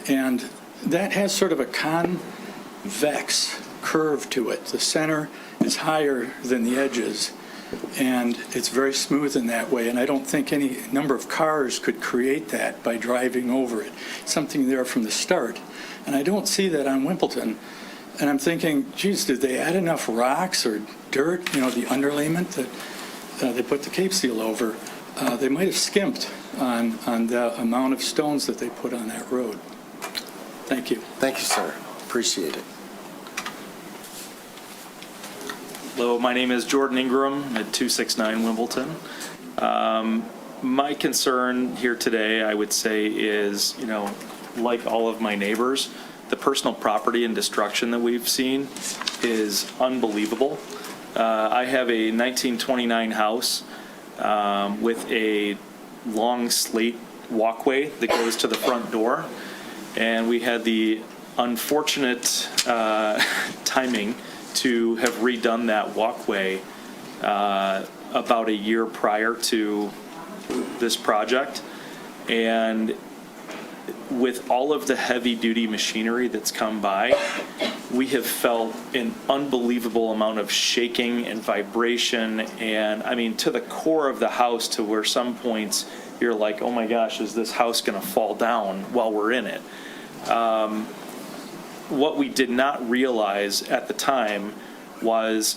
And that has sort of a convex curve to it. The center is higher than the edges, and it's very smooth in that way, and I don't think any number of cars could create that by driving over it. It's something there from the start, and I don't see that on Wimbledon. And I'm thinking, geez, did they add enough rocks or dirt, the underlayment that they put the Cape Seal over? They might have skimped on the amount of stones that they put on that road. Thank you. Thank you, sir. Appreciate it. Hello, my name is Jordan Ingram at 269 Wimbledon. My concern here today, I would say, is, like all of my neighbors, the personal property and destruction that we've seen is unbelievable. I have a 1929 house with a long slate walkway that goes to the front door, and we had the unfortunate timing to have redone that walkway about a year prior to this project. And with all of the heavy-duty machinery that's come by, we have felt an unbelievable amount of shaking and vibration, and I mean to the core of the house, to where some points you're like, oh my gosh, is this house going to fall down while we're in it? What we did not realize at the time was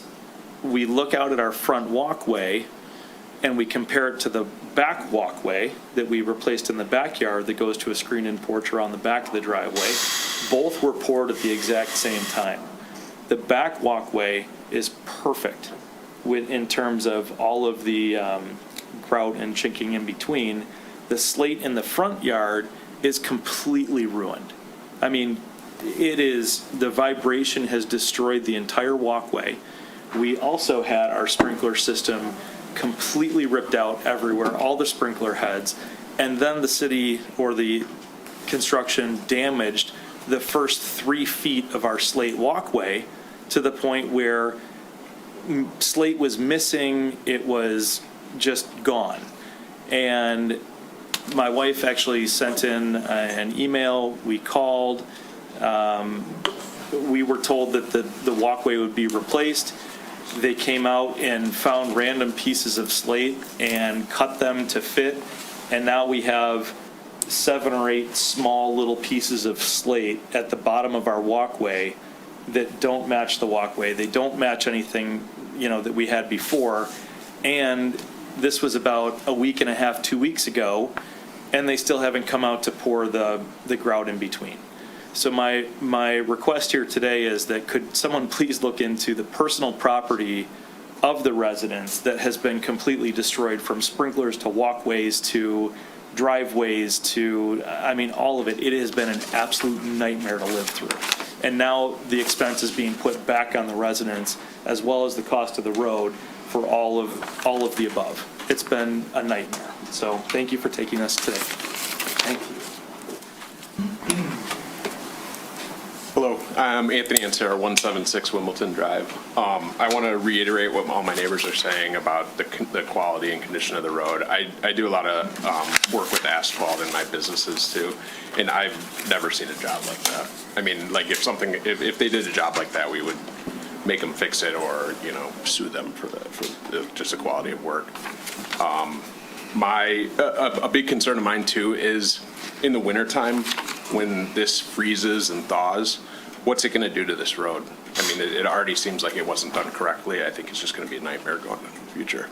we look out at our front walkway and we compare it to the back walkway that we replaced in the backyard that goes to a screened-in porch around the back of the driveway. Both were poured at the exact same time. The back walkway is perfect in terms of all of the grout and chinking in between. The slate in the front yard is completely ruined. I mean, the vibration has destroyed the entire walkway. We also had our sprinkler system completely ripped out everywhere, all the sprinkler heads, and then the city or the construction damaged the first 3 feet of our slate walkway to the point where slate was missing, it was just gone. And my wife actually sent in an email, we called, we were told that the walkway would be replaced. They came out and found random pieces of slate and cut them to fit, and now we have 7 or 8 small little pieces of slate at the bottom of our walkway that don't match the walkway. They don't match anything, that we had before. And this was about a week and a half, 2 weeks ago, and they still haven't come out to pour the grout in between. So my request here today is that could someone please look into the personal property of the residents that has been completely destroyed, from sprinklers to walkways to driveways to, all of it. It has been an absolute nightmare to live through. And now the expense is being put back on the residents, as well as the cost of the road for all of the above. It's been a nightmare. So thank you for taking us today. Thank you. Hello, I'm Anthony Ansara, 176 Wimbledon Drive. I want to reiterate what all my neighbors are saying about the quality and condition of the road. I do a lot of work with asphalt in my businesses too, and I've never seen a job like that. If they did a job like that, we would make them fix it or sue them for just the quality of work. A big concern of mine too is in the wintertime when this freezes and thaws, what's it going to do to this road? It already seems like it wasn't done correctly. I think it's just going to be a nightmare going into the future.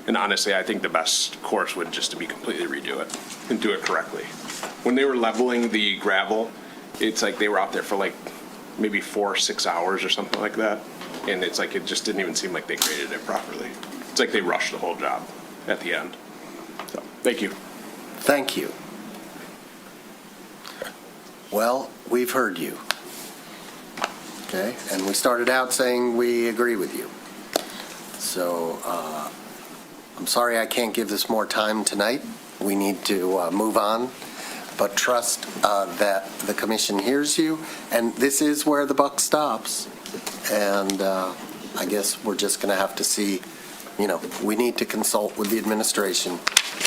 And honestly, I think the best course would just to be completely redo it and do it correctly. When they were leveling the gravel, it's like they were out there for maybe 4 or 6 hours or something like that. And it's like it just didn't even seem like they graded it properly. It's like they rushed the whole job at the end. So, thank you. Thank you. Well, we've heard you. Okay, and we started out saying we agree with you. So I'm sorry I can't give this more time tonight. We need to move on, but trust that the commission hears you, and this is where the buck stops. And I guess we're just going to have to see, we need to consult with the administration,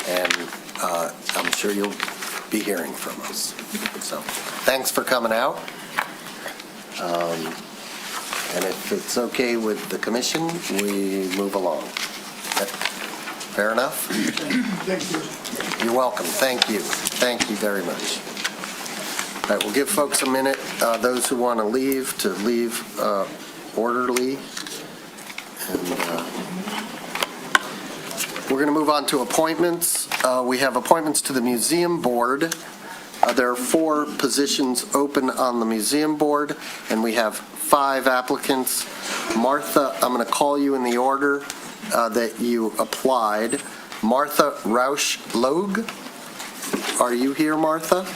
and I'm sure you'll be hearing from us. So thanks for coming out. And if it's okay with the commission, we move along. Fair enough? Thank you. You're welcome. Thank you. Thank you very much. All right, we'll give folks a minute, those who want to leave orderly. And we're going to move on to appointments. We have appointments to the museum board. There are 4 positions open on the museum board, and we have 5 applicants. Martha, I'm going to call you in the order that you applied. Martha Rausch-Logue. Are you here, Martha?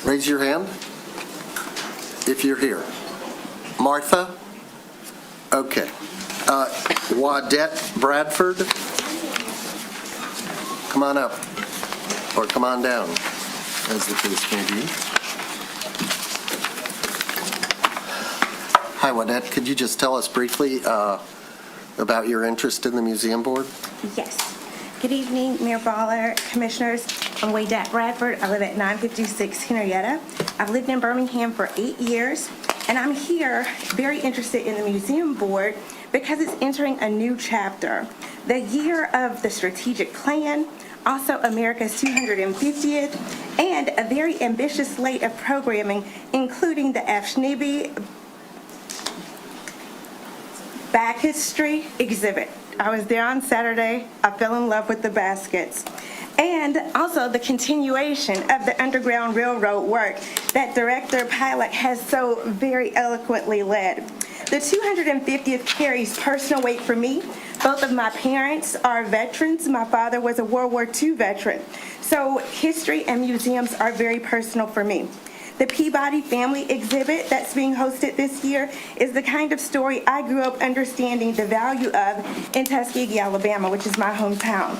Raise your hand if you're here. Martha? Okay. Wadette Bradford? Come on up, or come on down, as the case may be. Hi, Wadette. Could you just tell us briefly about your interest in the museum board? Yes. Good evening, Mayor Baller, Commissioners. I'm Wadette Bradford. I live at 956 Henrietta. I've lived in Birmingham for 8 years, and I'm here very interested in the museum board because it's entering a new chapter. The year of the strategic plan, also America's 250th, and a very ambitious slate of programming, including the F. Schnebe Back History exhibit. I was there on Saturday. I fell in love with the baskets. And also the continuation of the Underground Railroad work that Director Pilot has so very eloquently led. The 250th carries personal weight for me. Both of my parents are veterans. My father was a World War II veteran. So history and museums are very personal for me. The Peabody Family exhibit that's being hosted this year is the kind of story I grew up understanding the value of in Tuskegee, Alabama, which is my hometown.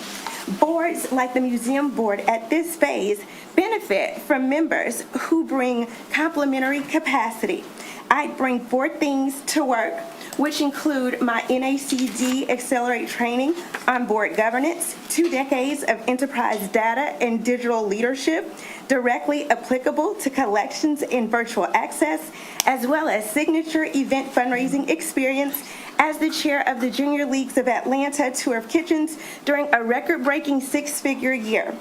Boards like the museum board at this phase benefit from members who bring complementary capacity. I bring 4 things to work, which include my NACD Accelerate training on board governance, 2 decades of enterprise data and digital leadership, directly applicable to collections and virtual access, as well as signature event fundraising experience as the chair of the Junior Leagues of Atlanta Tour of Kitchens during a record-breaking 6-figure year.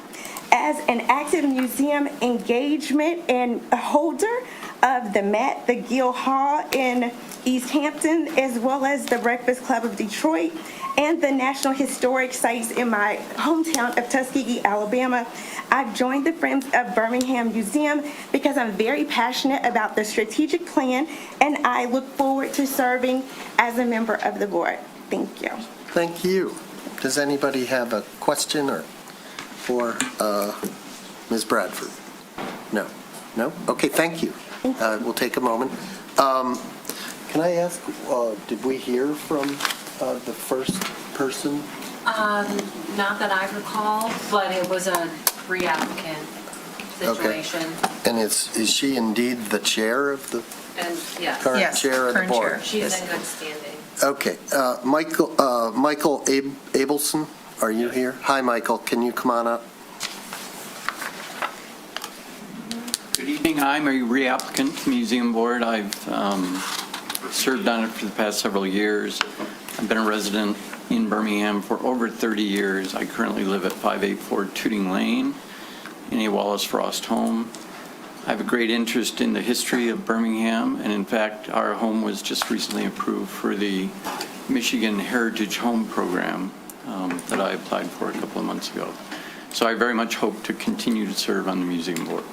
As an active museum engagement and holder of the Met, the Gill Hall in East Hampton, as well as the Breakfast Club of Detroit, and the National Historic Sites in my hometown of Tuskegee, Alabama, I've joined the Friends of Birmingham Museum because I'm very passionate about the strategic plan, and I look forward to serving as a member of the board. Thank you. Thank you. Does anybody have a question or for Ms. Bradford? No? No? Okay, thank you. We'll take a moment. Can I ask, did we hear from the first person? Not that I recall, but it was a pre-applicant situation. Okay. And is she indeed the chair of the And yes. current chair of the board? She's in good standing. Okay. Michael Abelson, are you here? Hi, Michael. Can you come on up? Good evening. I'm a reapplicant to the Museum Board. I've served on it for the past several years. I've been a resident in Birmingham for over 30 years. I currently live at 584 Tooting Lane in a Wallace Frost home. I have a great interest in the history of Birmingham, and in fact, our home was just recently approved for the Michigan Heritage Home Program that I applied for a couple of months ago. So I very much hope to continue to serve on the Museum Board.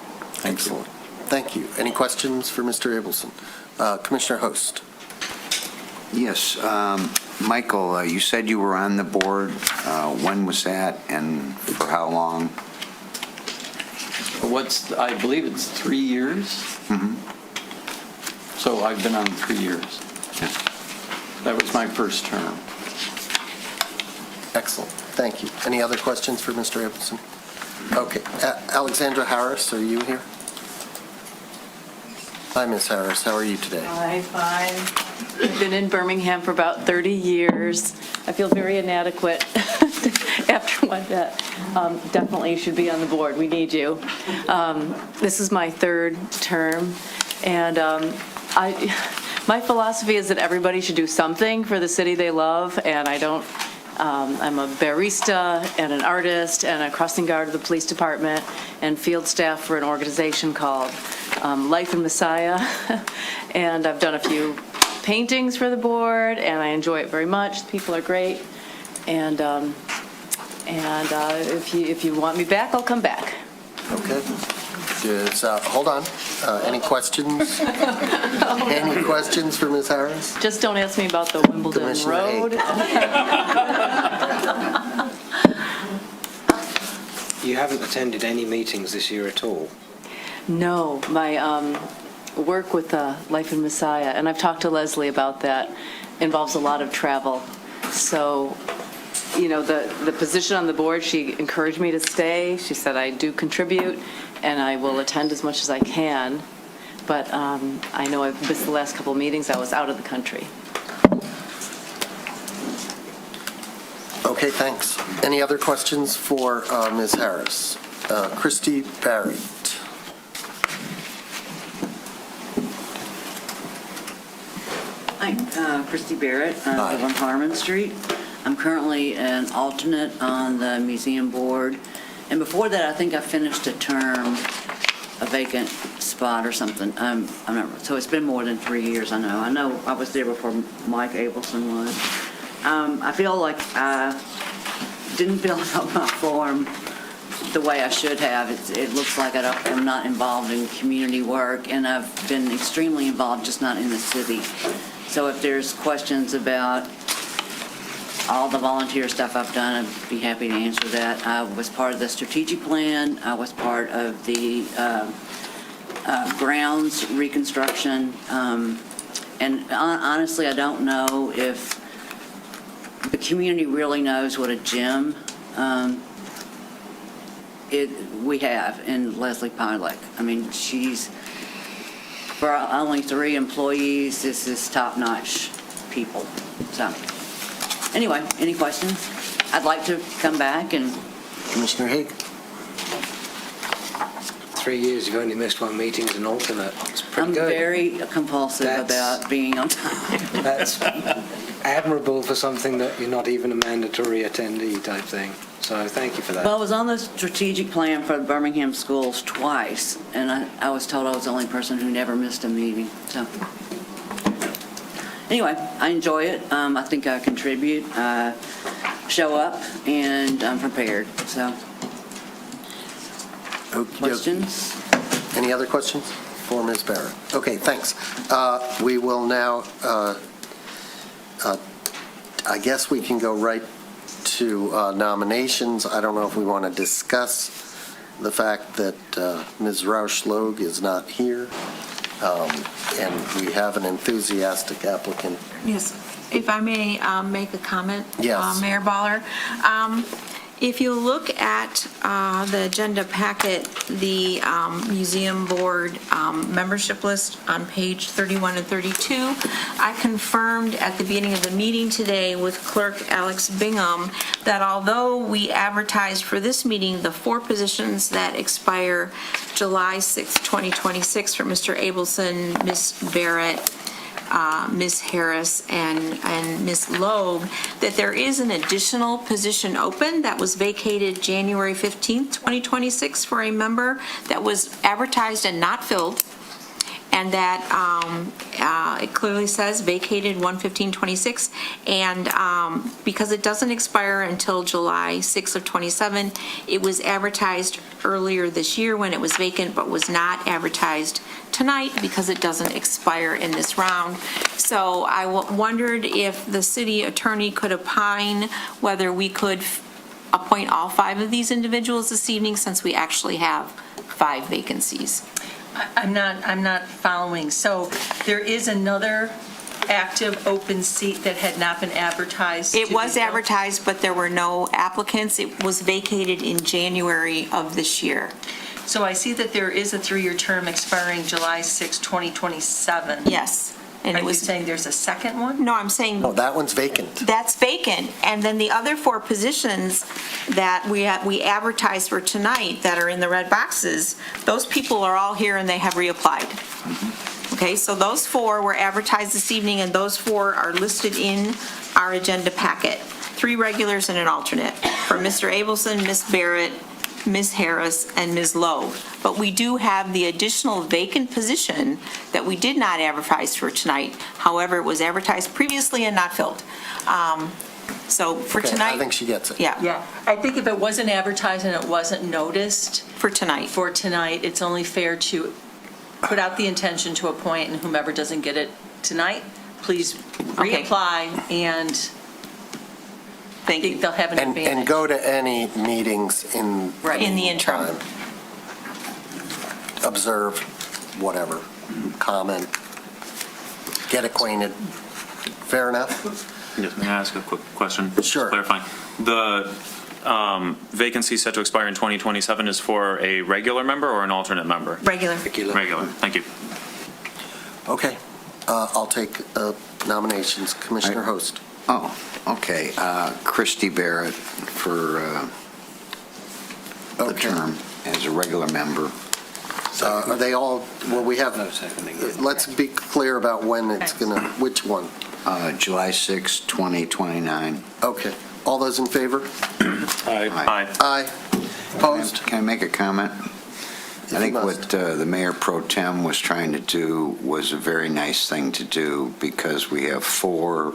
Excellent. Thank you. Any questions for Mr. Abelson? Commissioner Host. Yes. Michael, you said you were on the board. When was that and for how long? I believe it's 3 years. Mm-hmm. So I've been on 3 years. That was my first term. Excellent. Thank you. Any other questions for Mr. Abelson? Okay. Alexandra Harris, are you here? Hi, Ms. Harris. How are you today? Hi, fine. I've been in Birmingham for about 30 years. I feel very inadequate after what that. Definitely you should be on the board. We need you. This is my 3rd term, and my philosophy is that everybody should do something for the city they love, and I'm a barista and an artist and a crossing guard of the police department and field staff for an organization called Life in Messiah. And I've done a few paintings for the board, and I enjoy it very much. People are great. And if you want me back, I'll come back. Okay. Hold on. Any questions? Any questions for Ms. Harris? Just don't ask me about the Wimbledon Commissioner Road. You haven't attended any meetings this year at all? No, my work with Life in Messiah, and I've talked to Leslie about that, involves a lot of travel. So, the position on the board, she encouraged me to stay. She said I do contribute, and I will attend as much as I can. But I know I've missed the last couple of meetings. I was out of the country. Okay, thanks. Any other questions for Ms. Harris? Christy Barrett. Hi, Christy Barrett. I live on Harmon Street. I'm currently an alternate on the museum board. And before that, I think I finished a term, a vacant spot or something. I'm not, so it's been more than 3 years, I know. I know I was there before Mike Abelson was. I feel like I didn't fill out my form the way I should have. It looks like I'm not involved in community work, and I've been extremely involved, just not in the city. So if there's questions about all the volunteer stuff I've done, I'd be happy to answer that. I was part of the strategic plan. I was part of the grounds reconstruction. And honestly, I don't know if the community really knows what a gym we have in Leslie Pilek. I mean, she's, for only 3 employees, this is top-notch people. So, anyway, any questions? I'd like to come back and... Commissioner Haig? 3 years you've only missed one meeting as an alternate. It's pretty I'm good. very compulsive about being on time. That's admirable for something that you're not even a mandatory attendee type thing. So thank you for that. Well, I was on the strategic plan for the Birmingham schools twice, and I was told I was the only person who never missed a meeting. So, anyway, I enjoy it. I think I contribute, show up, and I'm prepared. So, questions? Any other questions for Ms. Barrett? Okay, thanks. We will now, I guess we can go right to nominations. I don't know if we want to discuss the fact that Ms. Roush-Logue is not here, and we have an enthusiastic applicant. Yes, if I may make a comment, Yes. Mayor Baller. If you look at the agenda packet, the museum board membership list on page 31 and 32, I confirmed at the beginning of the meeting today with Clerk Alex Bingham that although we advertised for this meeting the 4 positions that expire July 6, 2026 for Mr. Abelson, Ms. Barrett, Ms. Harris, and Ms. Logue, that there is an additional position open that was vacated January 15th, 2026 for a member that was advertised and not filled, and that it clearly says vacated 1/15/26, and because it doesn't expire until July 6th of 27, it was advertised earlier this year when it was vacant, but was not advertised tonight because it doesn't expire in this round. So I wondered if the city attorney could opine whether we could appoint all 5 of these individuals this evening, since we actually have 5 vacancies. I'm not following. So there is another active open seat that had not been advertised? It was advertised, but there were no applicants. It was vacated in January of this year. So I see that there is a 3-year term expiring July 6, 2027. Yes. And are you saying there's a second one? No, I'm saying... No, that one's vacant. That's vacant. And then the other 4 positions that we advertised for tonight that are in the red boxes, those people are all here and they have reapplied. Okay, so those 4 were advertised this evening, and those 4 are listed in our agenda packet. 3 regulars and an alternate for Mr. Abelson, Ms. Barrett, Ms. Harris, and Ms. Lowe. But we do have the additional vacant position that we did not advertise for tonight. However, it was advertised previously and not filled. So for tonight... I think she gets it. Yeah. I think if it wasn't advertised and it wasn't noticed... For tonight, it's only fair to put out the intention to appoint, and whomever doesn't get it tonight, please reapply, and thank you. They'll have an advantage. And go to any meetings in the interim. time. Observe, whatever, comment, get acquainted. Fair enough? Yes, may I ask a quick question? Sure. Clarifying. The vacancy set to expire in 2027 is for a regular member or an alternate member? Regular. Regular. Thank you. Okay. I'll take nominations. Commissioner Host. Oh, okay. Christy Barrett for the term as a regular member. Are they all, well, we have, let's be clear about when it's going to, which one? July 6, 2029. Okay. All those in favor? Aye. Aye. Opposed? Can I make a comment? I think what the Mayor Pro Tem was trying to do was a very nice thing to do, because we have 4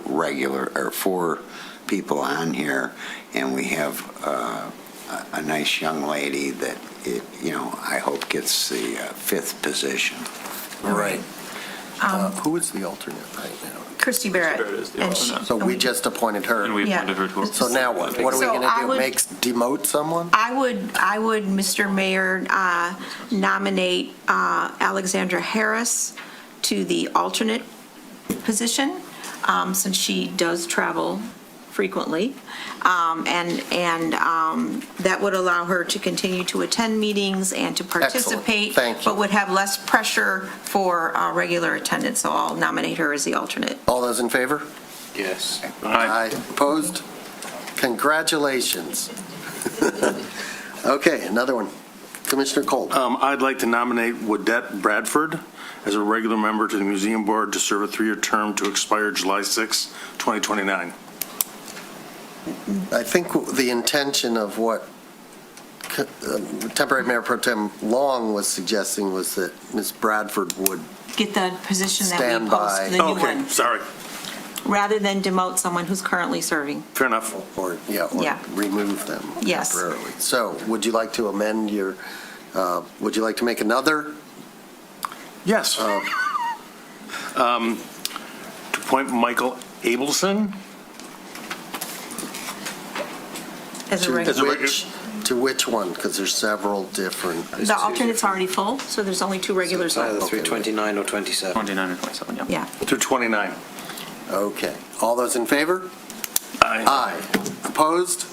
people on here, and we have a nice young lady that, I hope gets the 5th position. All right. Who is the alternate right now? Christy Barrett. So we just appointed her. And we appointed her to her. So now what? What are we going to do? Demote someone? I would, Mr. Mayor, nominate Alexandra Harris to the alternate position, since she does travel frequently. That would allow her to continue to attend meetings and to participate. Thank you. But would have less pressure for regular attendance, so I'll nominate her as the alternate. All those in favor? Yes. Aye. Opposed? Congratulations. Okay, another one. Commissioner Colt. I'd like to nominate Wadette Bradford as a regular member to the Museum Board to serve a 3-year term to expire July 6, 2029. I think the intention of what Temporary Mayor Pro Tem Long was suggesting was that Ms. Bradford would Get the position that stand we post, by. the new Okay, one, sorry. rather than demote someone who's currently serving. Fair enough. Or Yeah. remove them Yes. temporarily. So would you like to amend your, would you like to make another? Yes. To appoint Michael Abelson. As a regular. To which one? Because there's several different. The alternate's already full, so there's only 2 regulars It's either left. through 29 or 27. 29 or 27, yeah. Yeah. To 29. Okay. All those in favor? Aye. Aye. Opposed?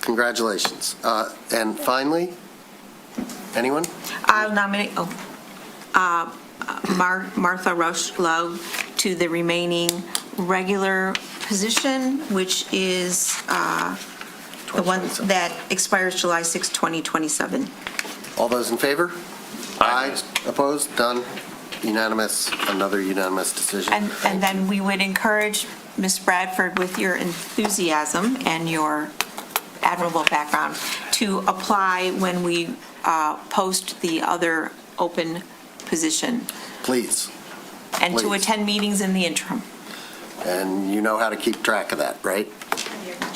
Congratulations. And finally, anyone? I'll nominate, Martha Rushlow to the remaining regular position, which is the one that expires July 6, 2027. All those in favor? Aye. Opposed? Done. Unanimous. Another unanimous decision. And then we would encourage Ms. Bradford, with your enthusiasm and your admirable background, to apply when we post the other open position. Please. And to Please. attend meetings in the interim. And you know how to keep track of that, right?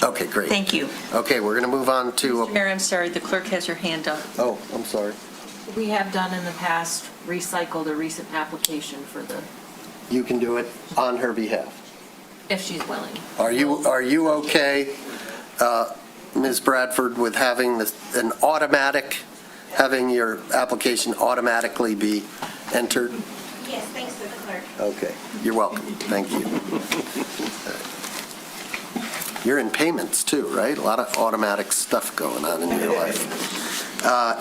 Okay, great. Thank you. Okay, we're going to move on to, Mr. Mayor, I'm sorry, the clerk has her hand up. oh, I'm sorry. We have done in the past recycled a recent application for the, You can do it on her behalf. if she's willing. Are you okay, Ms. Bradford, with having having your application automatically be entered? Yes, thanks to the clerk. Okay, you're welcome. Thank you. You're in payments too, right? A lot of automatic stuff going on in your life.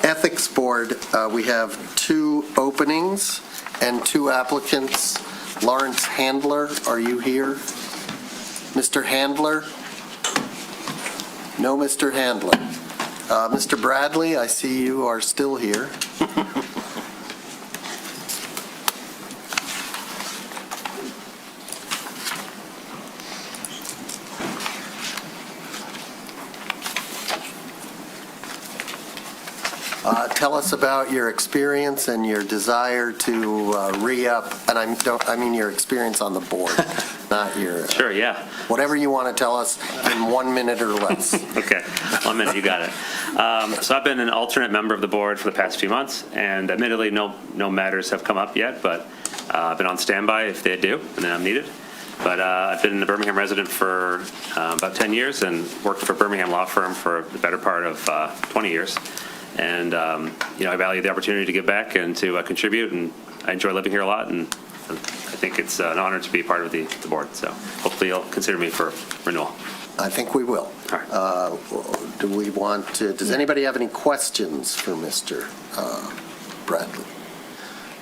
Ethics Board, we have 2 openings and 2 applicants. Lawrence Handler, are you here? Mr. Handler? No, Mr. Handler. Mr. Bradley, I see you are still here. Tell us about your experience and your desire to re-up, and I mean your experience on the board, not your... Sure, yeah. Whatever you want to tell us in 1 minute or less. Okay, 1 minute, you got it. So I've been an alternate member of the board for the past few months, and admittedly, no matters have come up yet, but I've been on standby if they do, and then I'm needed. But I've been a Birmingham resident for about 10 years and worked for a Birmingham law firm for the better part of 20 years. And, I value the opportunity to give back and to contribute, and I enjoy living here a lot, and I think it's an honor to be part of the board. So hopefully you'll consider me for renewal. I think we will. All right. Do we want to, does anybody have any questions for Mr. Bradley?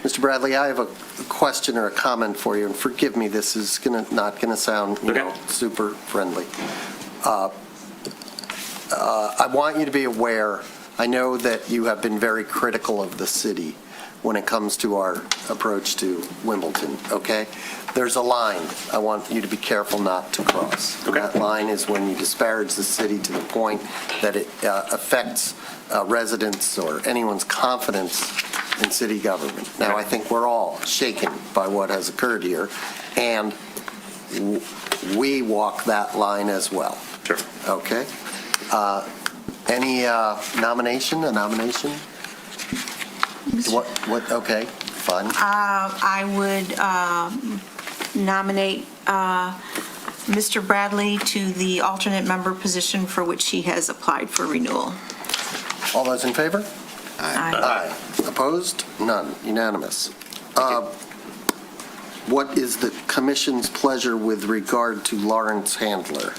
Mr. Bradley, I have a question or a comment for you, and forgive me, this is not going to sound super friendly. I want you to be aware, I know that you have been very critical of the city when it comes to our approach to Wimbledon, okay? There's a line I want you to be careful not to cross. Okay. That line is when you disparage the city to the point that it affects residents or anyone's confidence in city government. Now, I think we're all shaken by what has occurred here, and we walk that line as well. Sure. Okay? Any nomination? A nomination? What? Okay, fine. I would nominate Mr. Bradley to the alternate member position for which he has applied for renewal. All those in favor? Aye. Opposed? None. Unanimous. What is the commission's pleasure with regard to Lawrence Handler?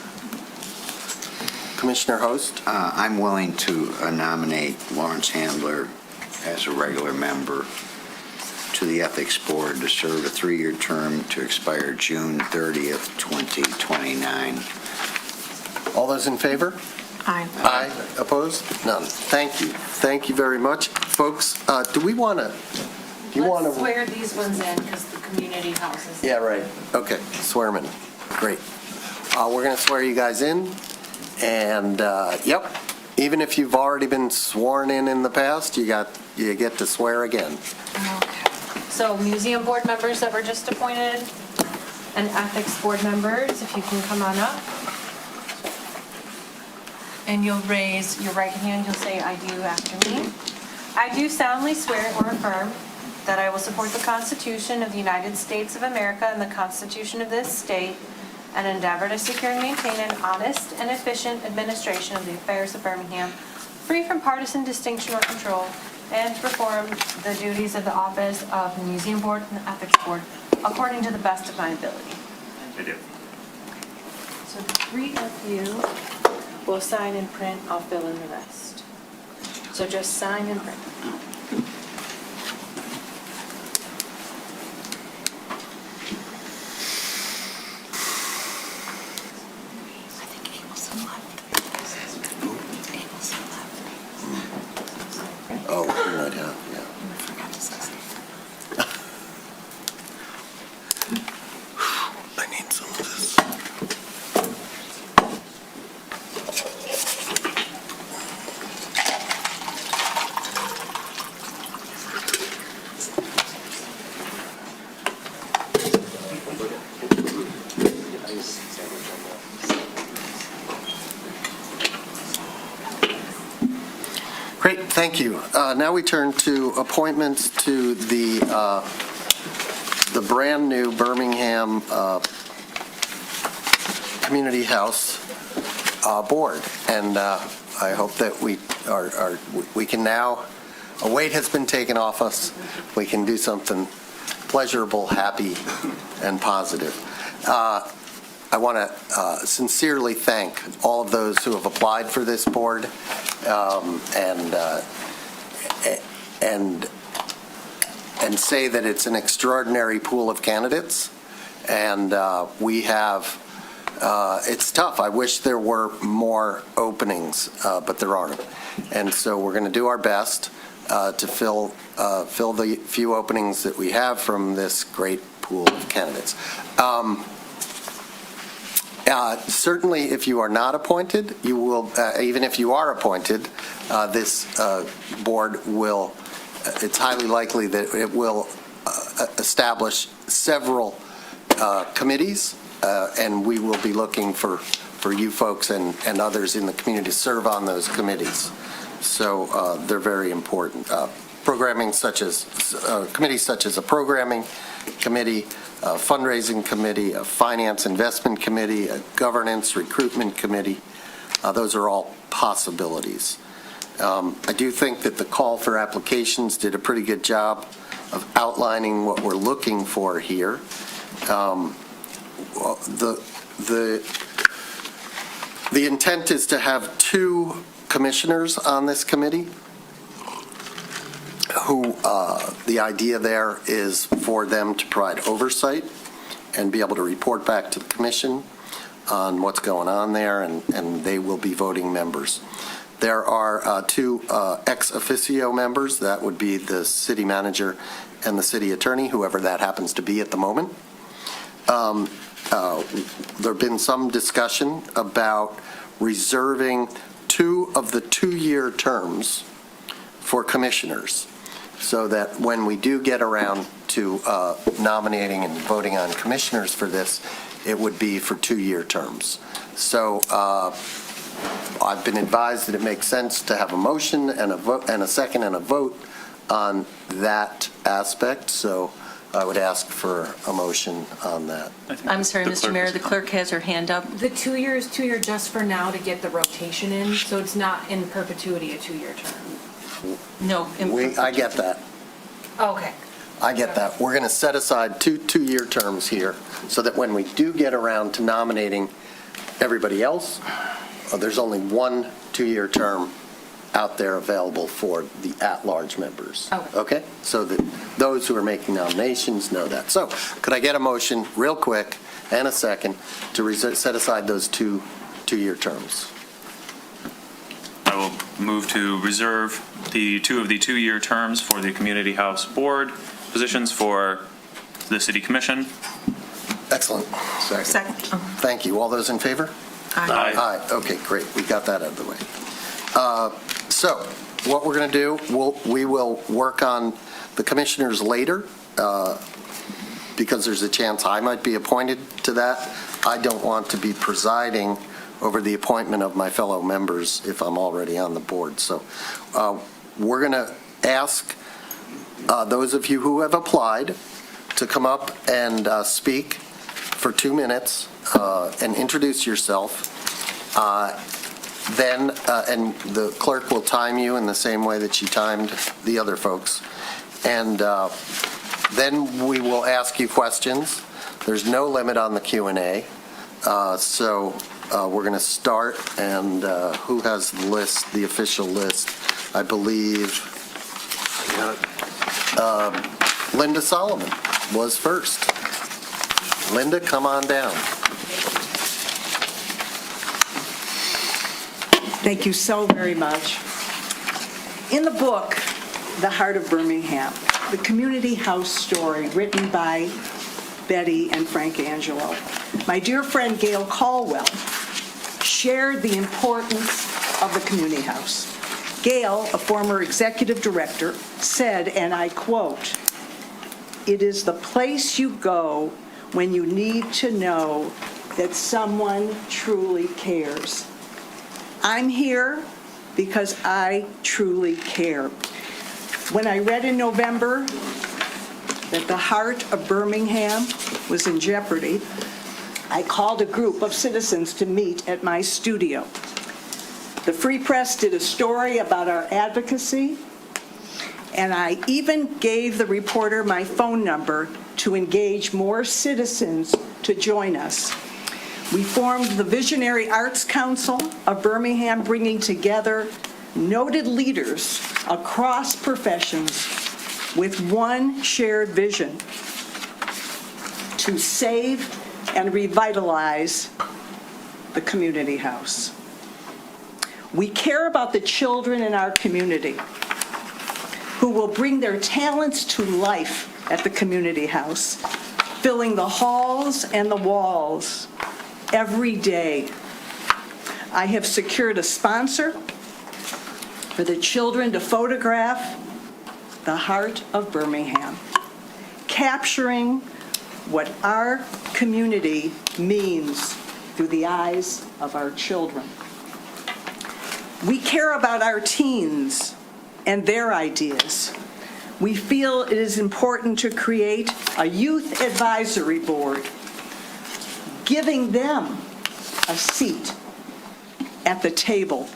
Commissioner Host? I'm willing to nominate Lawrence Handler as a regular member to the Ethics Board to serve a 3-year term to expire June 30th, 2029. All those in favor? Aye. Aye. Opposed? None. Thank you. Thank you very much. Folks, do we want to, Let's swear these ones in because the community houses. Yeah, right. Okay, swear 'em in. Great. We're going to swear you guys in, and, yep, even if you've already been sworn in the past, you get to swear again. Okay. So museum board members that were just appointed and ethics board members, if you can come on up. And you'll raise your right hand, you'll say, "I do," after me. I do solemnly swear or affirm that I will support the Constitution of the United States of America and the Constitution of this state, and endeavor to secure and maintain an honest and efficient administration of the affairs of Birmingham, free from partisan distinction or control, and to perform the duties of the office of the Museum Board and the Ethics Board according to the best of my ability. I do. So the 3 of you will sign and print, I'll fill in the rest. So just sign and print. Oh, you might have, yeah. I need some of this. Great, thank you. Now we turn to appointments to the brand-new Birmingham Community House Board. And I hope that we can now, a weight has been taken off us. We can do something pleasurable, happy, and positive. I want to sincerely thank all of those who have applied for this board, and say that it's an extraordinary pool of candidates. And we have, it's tough. I wish there were more openings, but there aren't. And so we're going to do our best to fill the few openings that we have from this great pool of candidates. Certainly, if you are not appointed, you will, even if you are appointed, this board will, it's highly likely that it will establish several committees, and we will be looking for you folks and others in the community to serve on those committees. So they're very important. Programming such as, committees such as a programming committee, a fundraising committee, a finance investment committee, a governance recruitment committee. Those are all possibilities. I do think that the call for applications did a pretty good job of outlining what we're looking for here. The intent is to have 2 commissioners on this committee who, the idea there is for them to provide oversight and be able to report back to the commission on what's going on there, and they will be voting members. There are 2 ex officio members. That would be the city manager and the city attorney, whoever that happens to be at the moment. There have been some discussion about reserving 2 of the 2-year terms for commissioners, so that when we do get around to nominating and voting on commissioners for this, it would be for 2-year terms. So I've been advised that it makes sense to have a motion and a vote and a second and a vote on that aspect. So I would ask for a motion on that. I'm sorry, Mr. Mayor, the clerk has her hand up. The 2 years, 2-year just for now to get the rotation in, so it's not in perpetuity a 2-year term. No. I get that. Okay. I get that. We're going to set aside 2 2-year terms here so that when we do get around to nominating everybody else, there's only one 2-year term out there available for the at-large members. Okay? So that those who are making nominations know that. So could I get a motion real quick and a second to set aside those 2-year terms? I will move to reserve the 2-year terms for the Community House Board positions for the City Commission. Excellent. Second. Thank you. All those in favor? Aye. Aye. Okay, great. We got that out of the way. So what we're going to do, we will work on the commissioners later because there's a chance I might be appointed to that. I don't want to be presiding over the appointment of my fellow members if I'm already on the board. So we're going to ask those of you who have applied to come up and speak for 2 minutes and introduce yourself. Then, and the clerk will time you in the same way that she timed the other folks. And then we will ask you questions. There's no limit on the Q&A. So we're going to start, and who has the list, the official list? I believe Linda Solomon was first. Linda, come on down. Thank you so very much. In the book, The Heart of Birmingham, the community house story written by Betty and Frank Angelo, my dear friend Gail Caldwell shared the importance of the community house. Gail, a former executive director, said, and I quote, "It is the place you go when you need to know that someone truly cares." I'm here because I truly care. When I read in November that the heart of Birmingham was in jeopardy, I called a group of citizens to meet at my studio. The Free Press did a story about our advocacy, and I even gave the reporter my phone number to engage more citizens to join us. We formed the Visionary Arts Council of Birmingham, bringing together noted leaders across professions with one shared vision: to save and revitalize the community house. We care about the children in our community who will bring their talents to life at the community house, filling the halls and the walls every day. I have secured a sponsor for the children to photograph the heart of Birmingham, capturing what our community means through the eyes of our children. We care about our teens and their ideas. We feel it is important to create a youth advisory board, giving them a seat at the table.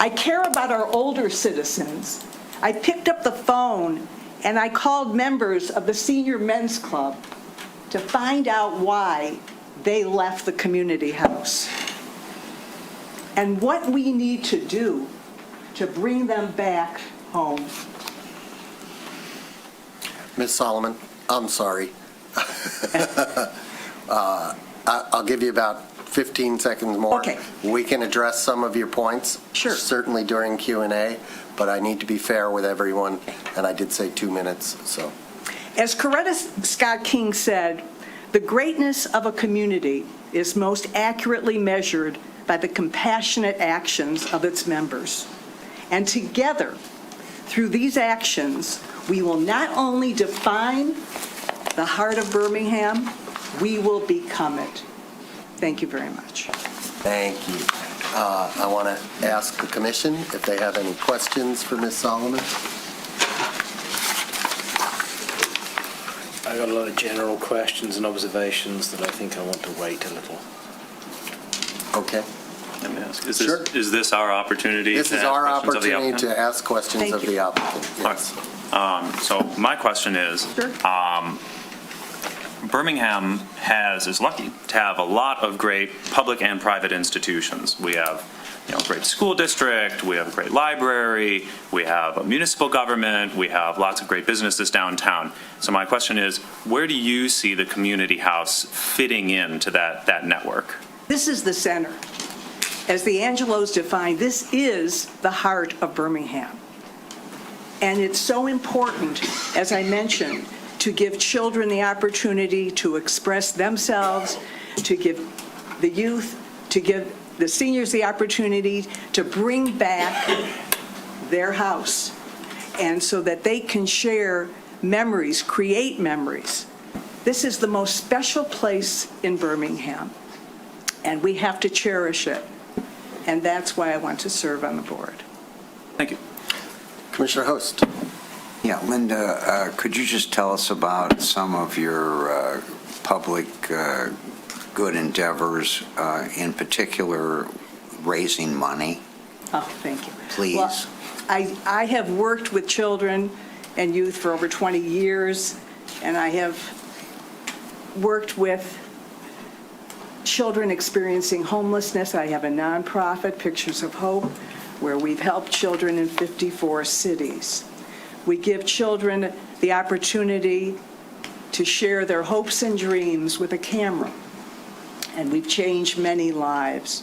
I care about our older citizens. I picked up the phone and I called members of the Senior Men's Club to find out why they left the community house and what we need to do to bring them back home. Ms. Solomon, I'm sorry. I'll give you about 15 seconds more. Okay. We can address some of your points. Sure. Certainly during Q&A, but I need to be fair with everyone, and I did say 2 minutes, so. As Coretta Scott King said, the greatness of a community is most accurately measured by the compassionate actions of its members. And together, through these actions, we will not only define the heart of Birmingham, we will become it. Thank you very much. Thank you. I want to ask the commission if they have any questions for Ms. Solomon. I got a lot of general questions and observations that I think I want to wait a little. Okay. Let me ask, Sure. is this our opportunity This to is ask our questions of the opportunity applicant? to ask questions Thank of you. the applicant. Yes. So my question is, Birmingham is lucky to have a lot of great public and private institutions. We have a great school district, we have a great library, we have a municipal government, we have lots of great businesses downtown. So my question is, where do you see the community house fitting into that network? This is the center. As the Angelos defined, this is the heart of Birmingham. And it's so important, as I mentioned, to give children the opportunity to express themselves, to give the youth, to give the seniors the opportunity to bring back their house, and so that they can share memories, create memories. This is the most special place in Birmingham, and we have to cherish it. And that's why I want to serve on the board. Thank you. Commissioner Host. Yeah, Linda, could you just tell us about some of your public good endeavors, in particular raising money? Oh, thank you. Please. Well, I have worked with children and youth for over 20 years, and I have worked with children experiencing homelessness. I have a nonprofit, Pictures of Hope, where we've helped children in 54 cities. We give children the opportunity to share their hopes and dreams with a camera, and we've changed many lives.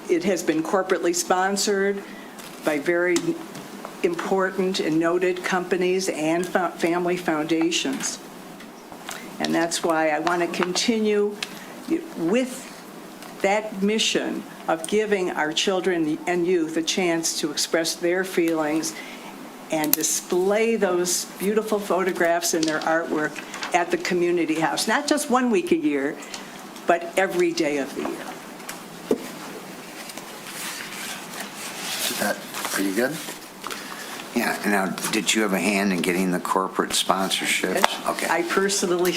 It has been corporately sponsored by very important and noted companies and family foundations. And that's why I want to continue with that mission of giving our children and youth a chance to express their feelings and display those beautiful photographs and their artwork at the community house, not just 1 week a year, but every day of the year. Are you good? Yeah, now, did you have a hand in getting the corporate sponsorships? Okay. I personally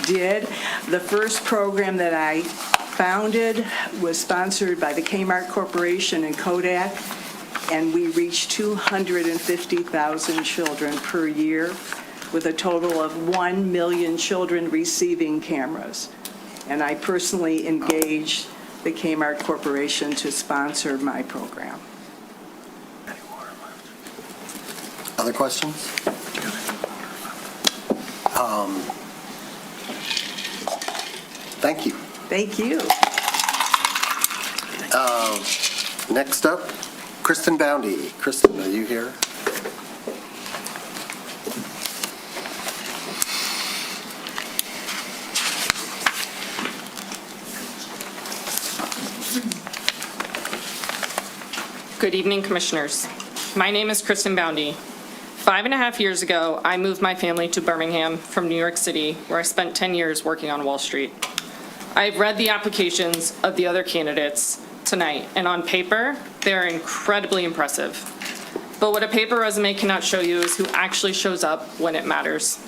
did. The first program that I founded was sponsored by the Kmart Corporation and Kodak, and we reached 250,000 children per year, with a total of 1 million children receiving cameras. And I personally engaged the Kmart Corporation to sponsor my program. Other questions? Thank you. Thank you. Next up, Kristen Boundy. Kristen, are you here? Good evening, Commissioners. My name is Kristen Boundy. 5.5 years ago, I moved my family to Birmingham from New York City, where I spent 10 years working on Wall Street. I've read the applications of the other candidates tonight, and on paper, they're incredibly impressive. But what a paper resume cannot show you is who actually shows up when it matters.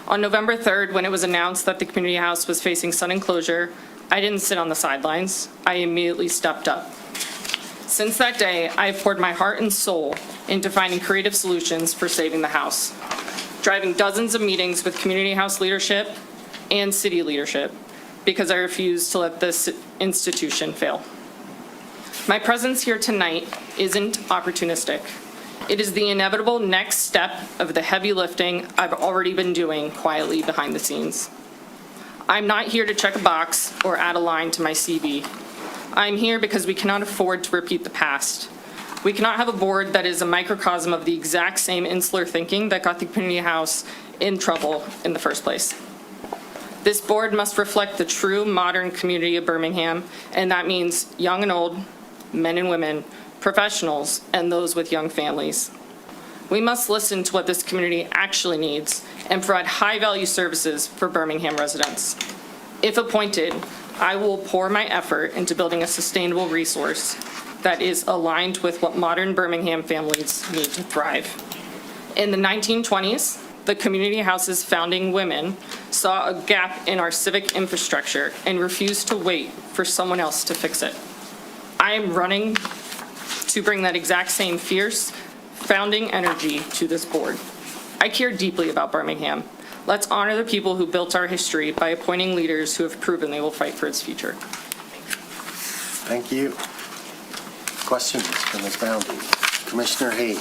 On November 3rd, when it was announced that the community house was facing sudden closure, I didn't sit on the sidelines. I immediately stepped up. Since that day, I have poured my heart and soul into finding creative solutions for saving the house, driving dozens of meetings with community house leadership and city leadership because I refuse to let this institution fail. My presence here tonight isn't opportunistic. It is the inevitable next step of the heavy lifting I've already been doing quietly behind the scenes. I'm not here to check a box or add a line to my CV. I'm here because we cannot afford to repeat the past. We cannot have a board that is a microcosm of the exact same insular thinking that got the community house in trouble in the first place. This board must reflect the true modern community of Birmingham, and that means young and old, men and women, professionals, and those with young families. We must listen to what this community actually needs and provide high-value services for Birmingham residents. If appointed, I will pour my effort into building a sustainable resource that is aligned with what modern Birmingham families need to thrive. In the 1920s, the community house's founding women saw a gap in our civic infrastructure and refused to wait for someone else to fix it. I am running to bring that exact same fierce founding energy to this board. I care deeply about Birmingham. Let's honor the people who built our history by appointing leaders who have proven they will fight for its future. Thank you. Questions for Ms. Bounty? Commissioner Hay.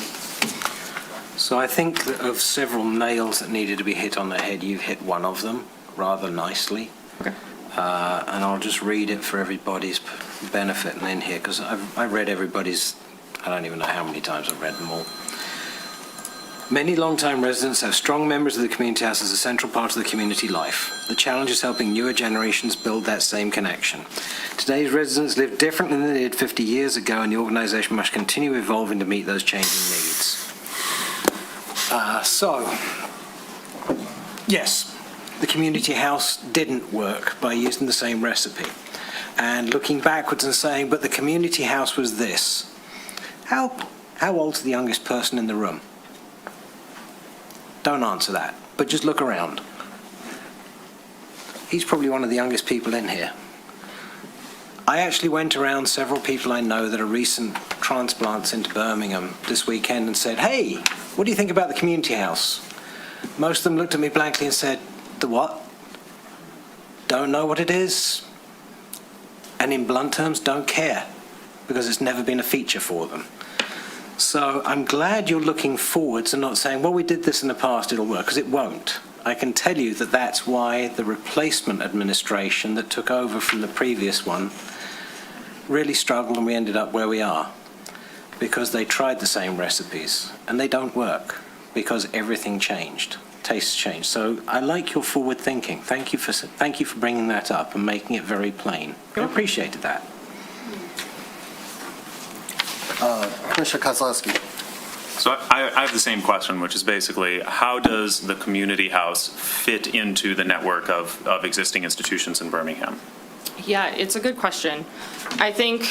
So I think that of several nails that needed to be hit on the head, you've hit one of them rather nicely. Okay. And I'll just read it for everybody's benefit and in here, because I read everybody's, I don't even know how many times I've read them all. Many long-time residents have strong members of the community house as a central part of the community life. The challenge is helping newer generations build that same connection. Today's residents live differently than they did 50 years ago, and the organization must continue evolving to meet those changing needs. Yes, the community house didn't work by using the same recipe. And looking backwards and saying, but the community house was this. How old's the youngest person in the room? Don't answer that, but just look around. He's probably one of the youngest people in here. I actually went around several people I know that are recent transplants into Birmingham this weekend and said, hey, what do you think about the community house? Most of them looked at me blankly and said, the what? Don't know what it is. And in blunt terms, don't care, because it's never been a feature for them. So I'm glad you're looking forwards and not saying, well, we did this in the past, it'll work, because it won't. I can tell you that that's why the replacement administration that took over from the previous one really struggled, and we ended up where we are, because they tried the same recipes and they don't work because everything changed, tastes changed. So I like your forward thinking. Thank you for bringing that up and making it very plain. I appreciated that. Commissioner Kozlowski. So I have the same question, which is basically, how does the community house fit into the network of existing institutions in Birmingham? Yeah, it's a good question. I think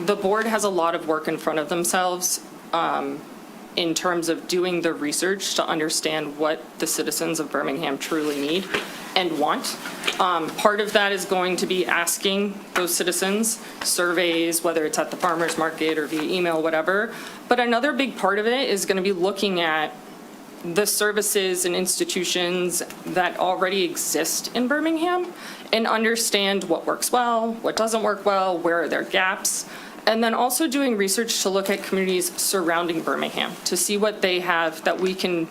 the board has a lot of work in front of themselves in terms of doing the research to understand what the citizens of Birmingham truly need and want. Part of that is going to be asking those citizens surveys, whether it's at the farmer's market or via email, whatever. But another big part of it is going to be looking at the services and institutions that already exist in Birmingham and understand what works well, what doesn't work well, where are their gaps, and then also doing research to look at communities surrounding Birmingham to see what they have that we can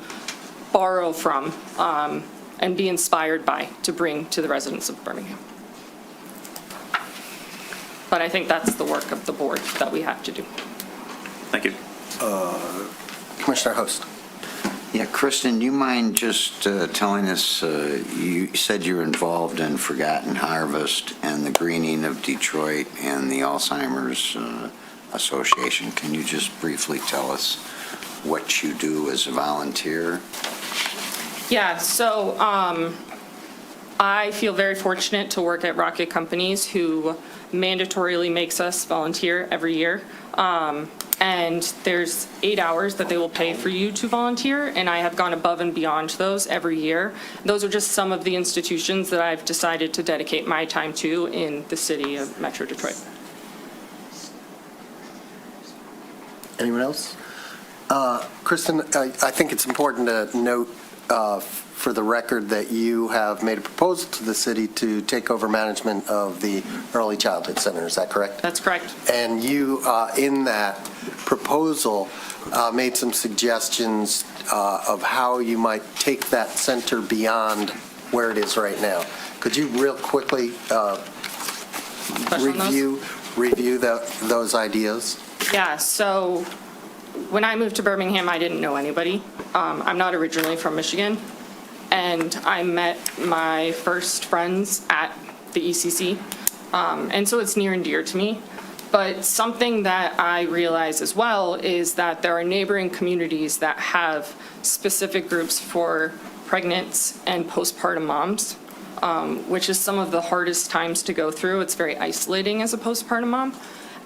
borrow from and be inspired by to bring to the residents of Birmingham. But I think that's the work of the board that we have to do. Thank you. Commissioner Host. Yeah, Kristen, do you mind just telling us, you said you're involved in Forgotten Harvest and the Greening of Detroit and the Alzheimer's Association. Can you just briefly tell us what you do as a volunteer? Yeah, so I feel very fortunate to work at Rocket Companies, who mandatorily makes us volunteer every year. And there's 8 hours that they will pay for you to volunteer, and I have gone above and beyond those every year. Those are just some of the institutions that I've decided to dedicate my time to in the city of Metro Detroit. Anyone else? Kristen, I think it's important to note for the record that you have made a proposal to the city to take over management of the Early Childhood Center. Is that correct? That's correct. And you, in that proposal, made some suggestions of how you might take that center beyond where it is right now. Could you real quickly review those ideas? Yeah, so when I moved to Birmingham, I didn't know anybody. I'm not originally from Michigan, and I met my first friends at the ECC, and so it's near and dear to me. But something that I realize as well is that there are neighboring communities that have specific groups for pregnant and postpartum moms, which is some of the hardest times to go through. It's very isolating as a postpartum mom.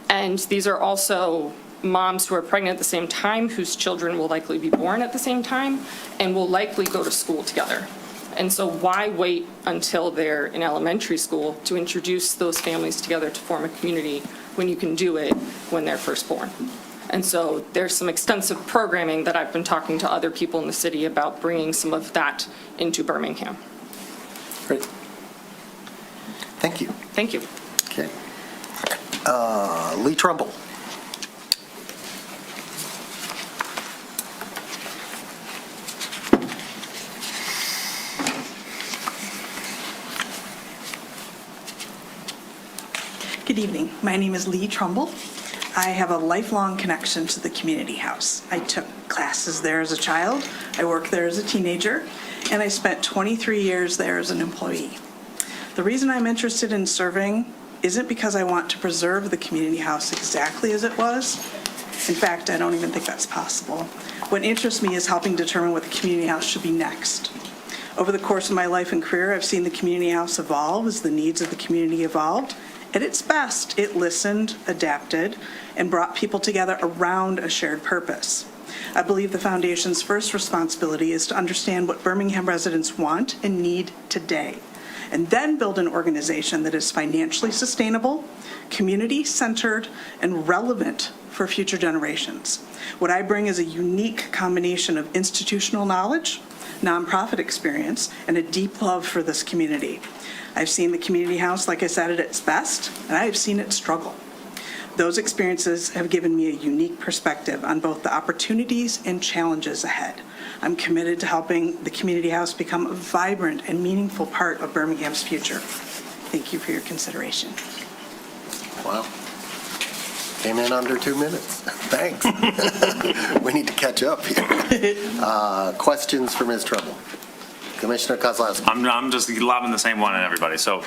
And these are also moms who are pregnant at the same time, whose children will likely be born at the same time, and will likely go to school together. And so why wait until they're in elementary school to introduce those families together to form a community when you can do it when they're first born? And so there's some extensive programming that I've been talking to other people in the city about bringing some of that into Birmingham. Great. Thank you. Thank you. Okay. Lee Trumbull. Good evening. My name is Lee Trumbull. I have a lifelong connection to the community house. I took classes there as a child, I worked there as a teenager, and I spent 23 years there as an employee. The reason I'm interested in serving isn't because I want to preserve the community house exactly as it was. In fact, I don't even think that's possible. What interests me is helping determine what the community house should be next. Over the course of my life and career, I've seen the community house evolve as the needs of the community evolved. At its best, it listened, adapted, and brought people together around a shared purpose. I believe the Foundation's first responsibility is to understand what Birmingham residents want and need today, and then build an organization that is financially sustainable, community-centered, and relevant for future generations. What I bring is a unique combination of institutional knowledge, nonprofit experience, and a deep love for this community. I've seen the community house, like I said, at its best, and I have seen it struggle. Those experiences have given me a unique perspective on both the opportunities and challenges ahead. I'm committed to helping the community house become a vibrant and meaningful part of Birmingham's future. Thank you for your consideration. Wow. Came in under 2 minutes. Thanks. We need to catch up here. Questions for Ms. Trumbull? Commissioner Kozlowski. I'm just lobbing the same one at everybody. So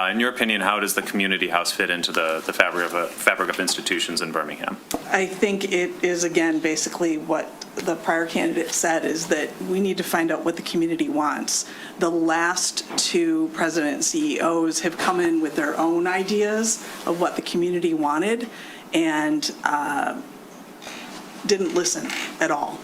in your opinion, how does the community house fit into the fabric of institutions in Birmingham? I think it is, again, basically what the prior candidate said, is that we need to find out what the community wants. The last two president and CEOs have come in with their own ideas of what the community wanted, and didn't listen at all.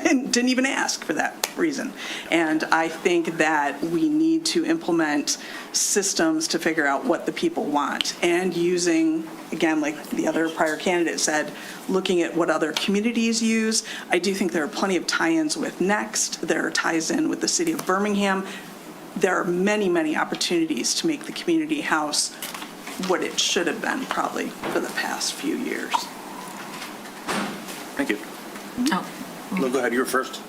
And didn't even ask for that reason. And I think that we need to implement systems to figure out what the people want, and using, again, like the other prior candidate said, looking at what other communities use. I do think there are plenty of tie-ins with Next. There are ties in with the city of Birmingham. There are many, many opportunities to make the community house what it should have been probably for the past few years. Thank you. No, go ahead, you're first.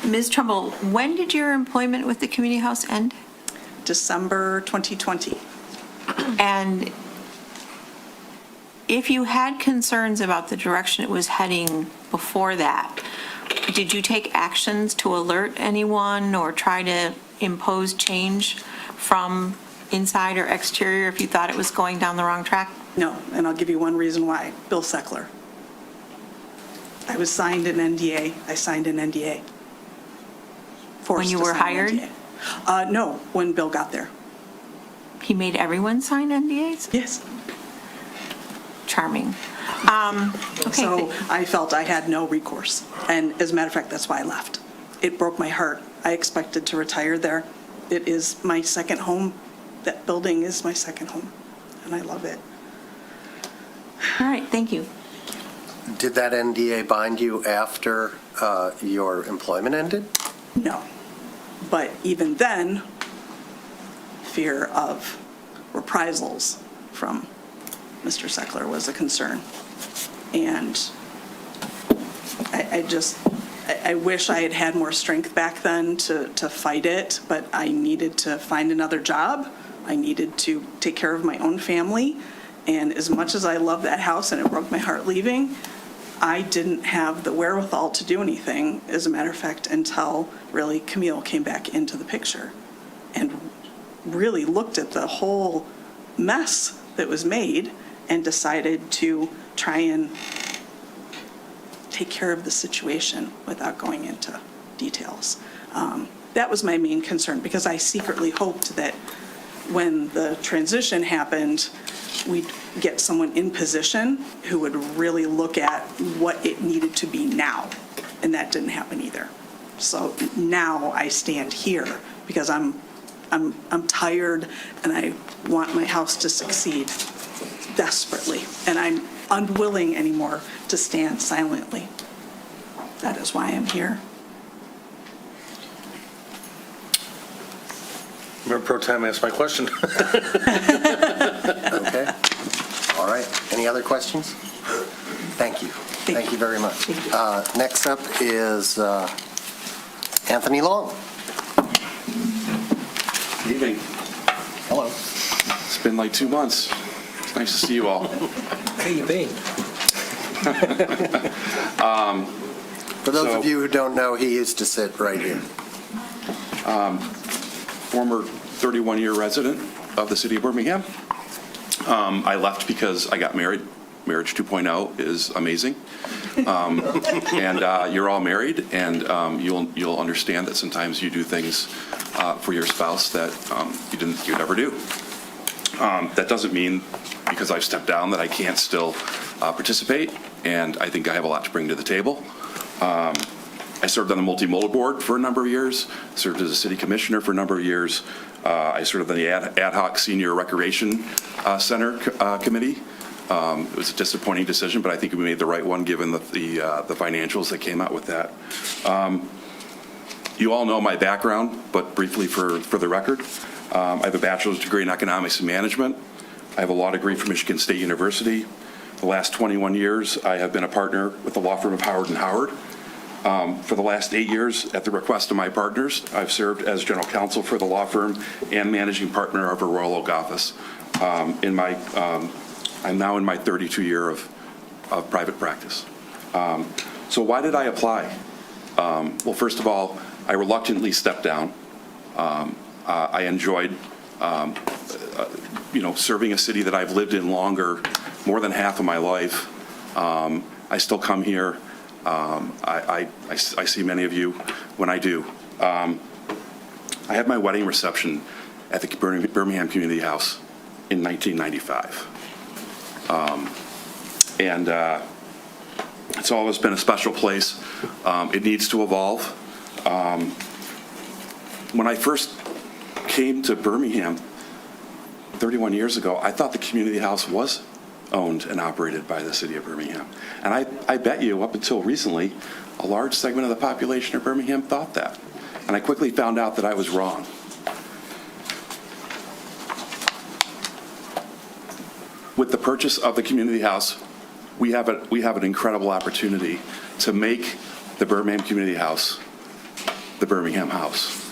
Ms. Trumbull, when did your employment with the community house end? December 2020. And if you had concerns about the direction it was heading before that, did you take actions to alert anyone or try to impose change from inside or exterior if you thought it was going down the wrong track? No, and I'll give you one reason why. Bill Seckler. I was signed an NDA. I signed an NDA. When you were hired? No, when Bill got there. He made everyone sign NDAs? Yes. Charming. Okay. So I felt I had no recourse. And as a matter of fact, that's why I left. It broke my heart. I expected to retire there. It is my second home. That building is my second home, and I love it. All right, thank you. Did that NDA bind you after your employment ended? No. But even then, fear of reprisals from Mr. Seckler was a concern. And I wish I had had more strength back then to fight it, but I needed to find another job. I needed to take care of my own family. And as much as I love that house and it broke my heart leaving, I didn't have the wherewithal to do anything, as a matter of fact, until really Camille came back into the picture and really looked at the whole mess that was made and decided to try and take care of the situation without going into details. That was my main concern, because I secretly hoped that when the transition happened, we'd get someone in position who would really look at what it needed to be now, and that didn't happen either. So now I stand here because I'm tired and I want my house to succeed. desperately, and I'm unwilling anymore to stand silently. That is why I'm here. Mayor Pro Tem asked my question. Okay. All right. Any other questions? Thank you. Thank you very much. Next up is Anthony Long. Good evening. Hello. It's been like 2 months. It's nice to see you all. How you been? For those of you who don't know, he used to sit right here. Former 31-year resident of the city of Birmingham. I left because I got married. Marriage 2.0 is amazing. And you're all married, and you'll understand that sometimes you do things for your spouse that you'd never do. That doesn't mean because I've stepped down that I can't still participate, and I think I have a lot to bring to the table. I served on the multimodal board for a number of years, served as a city commissioner for a number of years. I served on the ad hoc senior recreation center committee. It was a disappointing decision, but I think we made the right one given the financials that came out with that. You all know my background, but briefly for the record, I have a bachelor's degree in economics and management. I have a law degree from Michigan State University. The last 21 years, I have been a partner with the law firm of Howard & Howard. For the last 8 years, at the request of my partners, I've served as general counsel for the law firm and managing partner of a Royal Oak office. I'm now in my 32 year of private practice. So why did I apply? Well, first of all, I reluctantly stepped down. I enjoyed, serving a city that I've lived in more than half of my life. I still come here. I see many of you when I do. I had my wedding reception at the Birmingham Community House in 1995. And it's always been a special place. It needs to evolve. When I first came to Birmingham 31 years ago, I thought the community house was owned and operated by the city of Birmingham. And I bet you up until recently, a large segment of the population of Birmingham thought that. And I quickly found out that I was wrong. With the purchase of the community house, we have an incredible opportunity to make the Birmingham Community House the Birmingham House.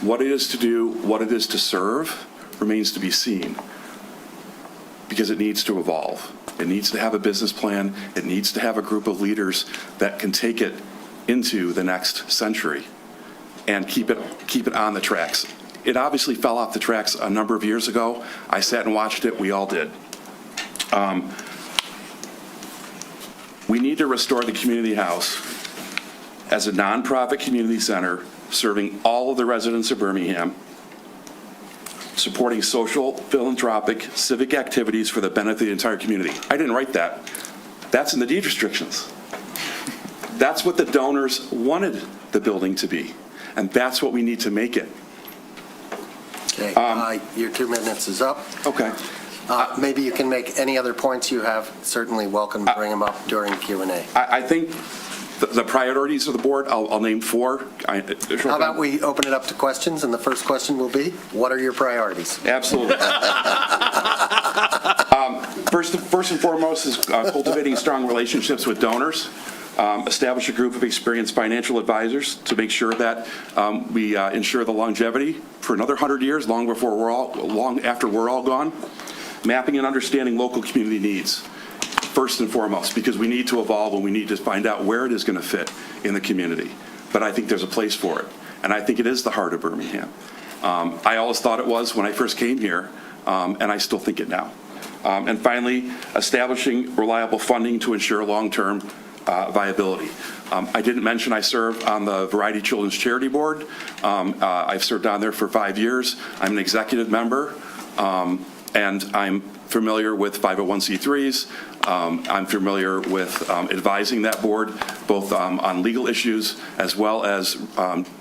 What it is to do, what it is to serve, remains to be seen, because it needs to evolve. It needs to have a business plan. It needs to have a group of leaders that can take it into the next century and keep it on the tracks. It obviously fell off the tracks a number of years ago. I sat and watched it. We all did. We need to restore the community house as a nonprofit community center serving all of the residents of Birmingham, supporting social, philanthropic, civic activities for the benefit of the entire community. I didn't write that. That's in the deed restrictions. That's what the donors wanted the building to be, and that's what we need to make it. Okay, your 2 minutes is up. Okay. Maybe you can make any other points you have. Certainly welcome to bring them up during Q&A. I think the priorities of the board, I'll name 4. How about we open it up to questions, and the first question will be, what are your priorities? Absolutely. First and foremost is cultivating strong relationships with donors. Establish a group of experienced financial advisors to make sure that we ensure the longevity for another 100 years, long after we're all gone. Mapping and understanding local community needs, first and foremost, because we need to evolve and we need to find out where it is going to fit in the community. But I think there's a place for it, and I think it is the heart of Birmingham. I always thought it was when I first came here, and I still think it now. And finally, establishing reliable funding to ensure long-term viability. I didn't mention I serve on the Variety Children's Charity Board. I've served on there for 5 years. I'm an executive member, and I'm familiar with 501c3s. I'm familiar with advising that board, both on legal issues as well as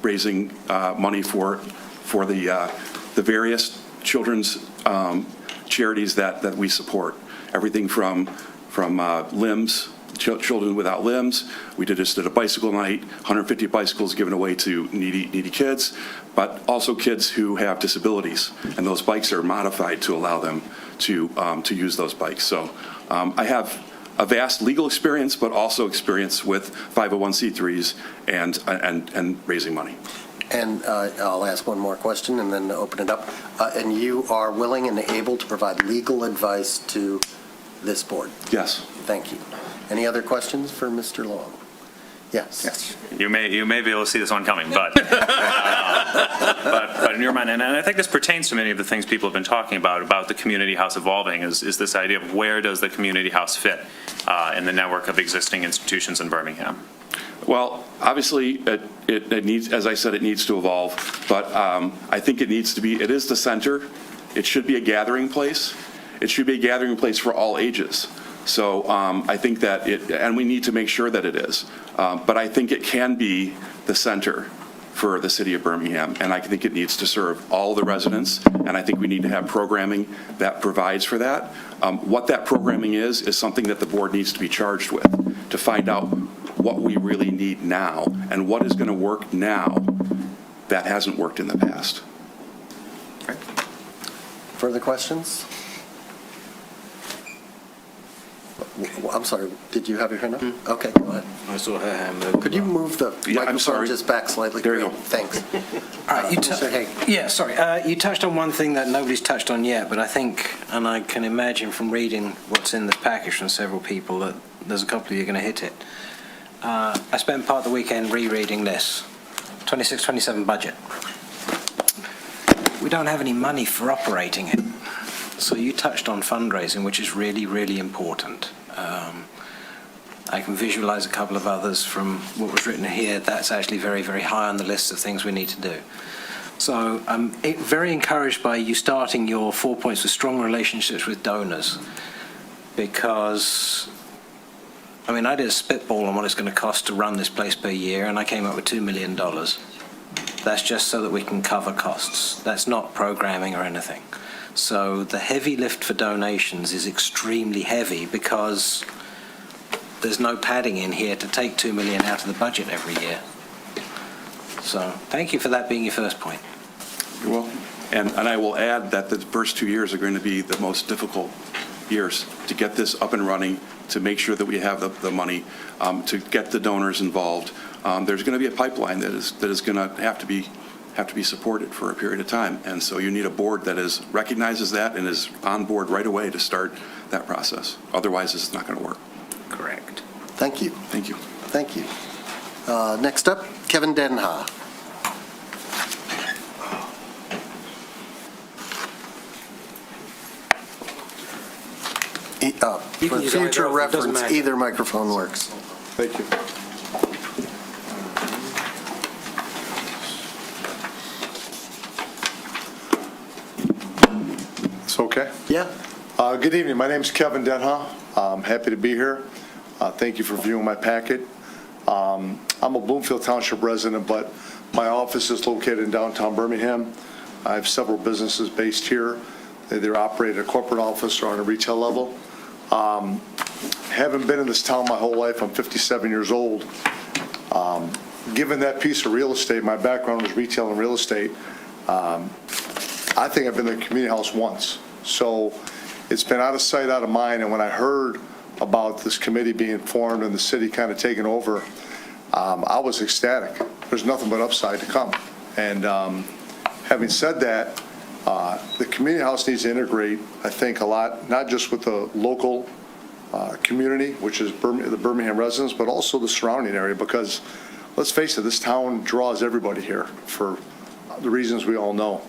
raising money for the various children's charities that we support. Everything from limbs, children without limbs. We just did a bicycle night, 150 bicycles given away to needy kids, but also kids who have disabilities, and those bikes are modified to allow them to use those bikes. So I have a vast legal experience, but also experience with 501c3s and raising money. And I'll ask one more question and then open it up. And you are willing and able to provide legal advice to this board? Yes. Thank you. Any other questions for Mr. Long? Yes. You may be able to see this one coming, but in your mind, and I think this pertains to many of the things people have been talking about the community house evolving, is this idea of where does the community house fit in the network of existing institutions in Birmingham? Well, obviously, it needs, as I said, it needs to evolve, but I think it is the center. It should be a gathering place. It should be a gathering place for all ages. So I think that and we need to make sure that it is. But I think it can be the center for the city of Birmingham, and I think it needs to serve all the residents, and I think we need to have programming that provides for that. What that programming is something that the board needs to be charged with, to find out what we really need now and what is going to work now that hasn't worked in the past. Further questions? I'm sorry, did you have your hand up? Okay, go ahead. I saw her hand move. Could you move the microphone just back slightly? There you go. Thanks. All right, you touched on one thing that nobody's touched on yet, but I think, and I can imagine from reading what's in this package from several people, that there's a couple of you are going to hit it. I spent part of the weekend rereading this 26-27 budget. We don't have any money for operating it. So you touched on fundraising, which is really, really important. I can visualize a couple of others from what was written here. That's actually very, very high on the list of things we need to do. So I'm very encouraged by you starting your 4 points with strong relationships with donors, because I mean, I did a spitball on what it's going to cost to run this place per year, and I came up with $2 million. That's just so that we can cover costs. That's not programming or anything. So the heavy lift for donations is extremely heavy because there's no padding in here to take $2 million out of the budget every year. So thank you for that being your first point. You're welcome. And I will add that the first 2 years are going to be the most difficult years to get this up and running, to make sure that we have the money, to get the donors involved. There's going to be a pipeline that is going to have to be supported for a period of time, and so you need a board that recognizes that and is on board right away to start that process. Otherwise, it's not going to work. Correct. Thank you. Thank you. Thank you. Next up, Kevin Denha. For future reference, either microphone works. Thank you. It's okay? Yeah. Good evening. My name is Kevin Denha. I'm happy to be here. Thank you for viewing my packet. I'm a Bloomfield Township resident, but my office is located in downtown Birmingham. I have several businesses based here. They either operate at a corporate office or on a retail level. Haven't been in this town my whole life. I'm 57 years old. Given that piece of real estate, my background was retail and real estate, I think I've been to the community house once. So it's been out of sight, out of mind, and when I heard about this committee being formed and the city kind of taking over, I was ecstatic. There's nothing but upside to come. And having said that, the community house needs to integrate, I think, a lot, not just with the local community, which is the Birmingham residents, but also the surrounding area, because let's face it, this town draws everybody here for the reasons we all know.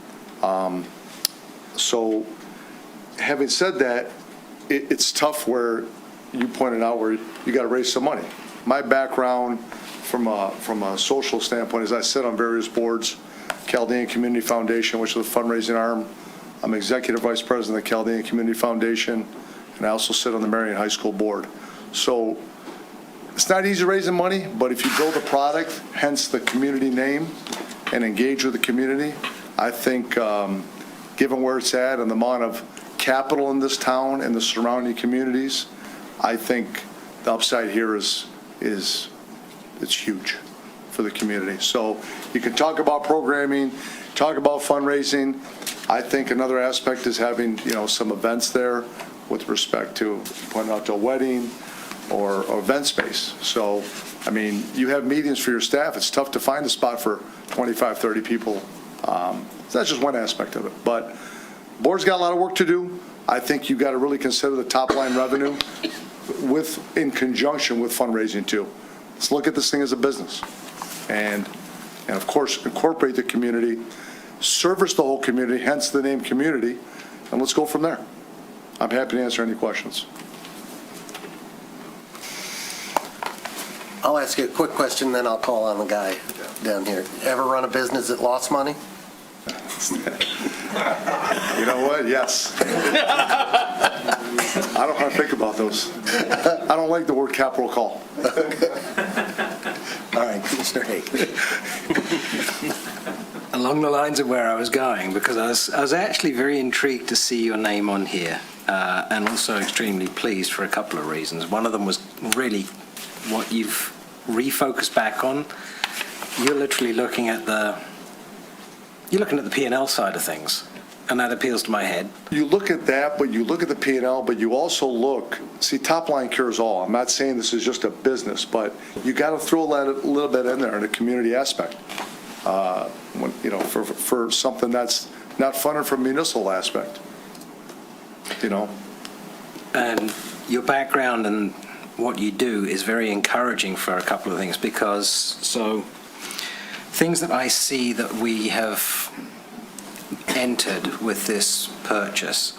So having said that, it's tough where you pointed out where you got to raise some money. My background from a social standpoint is I sit on various boards, Chaldean Community Foundation, which is a fundraising arm. I'm executive vice president of the Chaldean Community Foundation, and I also sit on the Marion High School board. So it's not easy raising money, but if you build a product, hence the community name, and engage with the community, I think given where it's at and the amount of capital in this town and the surrounding communities, I think the upside here is it's huge for the community. So you can talk about programming, talk about fundraising. I think another aspect is having, some events there with respect to pointing out to a wedding or event space. So, I mean, you have meetings for your staff. It's tough to find a spot for 25, 30 people. So that's just one aspect of it. But board's got a lot of work to do. I think you've got to really consider the top line revenue in conjunction with fundraising too. Let's look at this thing as a business. And of course, incorporate the community, service the whole community, hence the name community, and let's go from there. I'm happy to answer any questions. I'll ask you a quick question, then I'll call on the guy down here. Ever run a business that lost money? You know what? Yes. I don't want to think about those. I don't like the word capital call. All right, Commissioner Haig. Along the lines of where I was going, because I was actually very intrigued to see your name on here, and also extremely pleased for a couple of reasons. One of them was really what you've refocused back on. You're literally looking at the P&L side of things, and that appeals to my head. You look at that, but you look at the P&L, but you also see, top line cures all. I'm not saying this is just a business, but you got to throw that a little bit in there in a community aspect. For something that's not funded from a municipal aspect. And your background and what you do is very encouraging for a couple of things, because things that I see that we have entered with this purchase.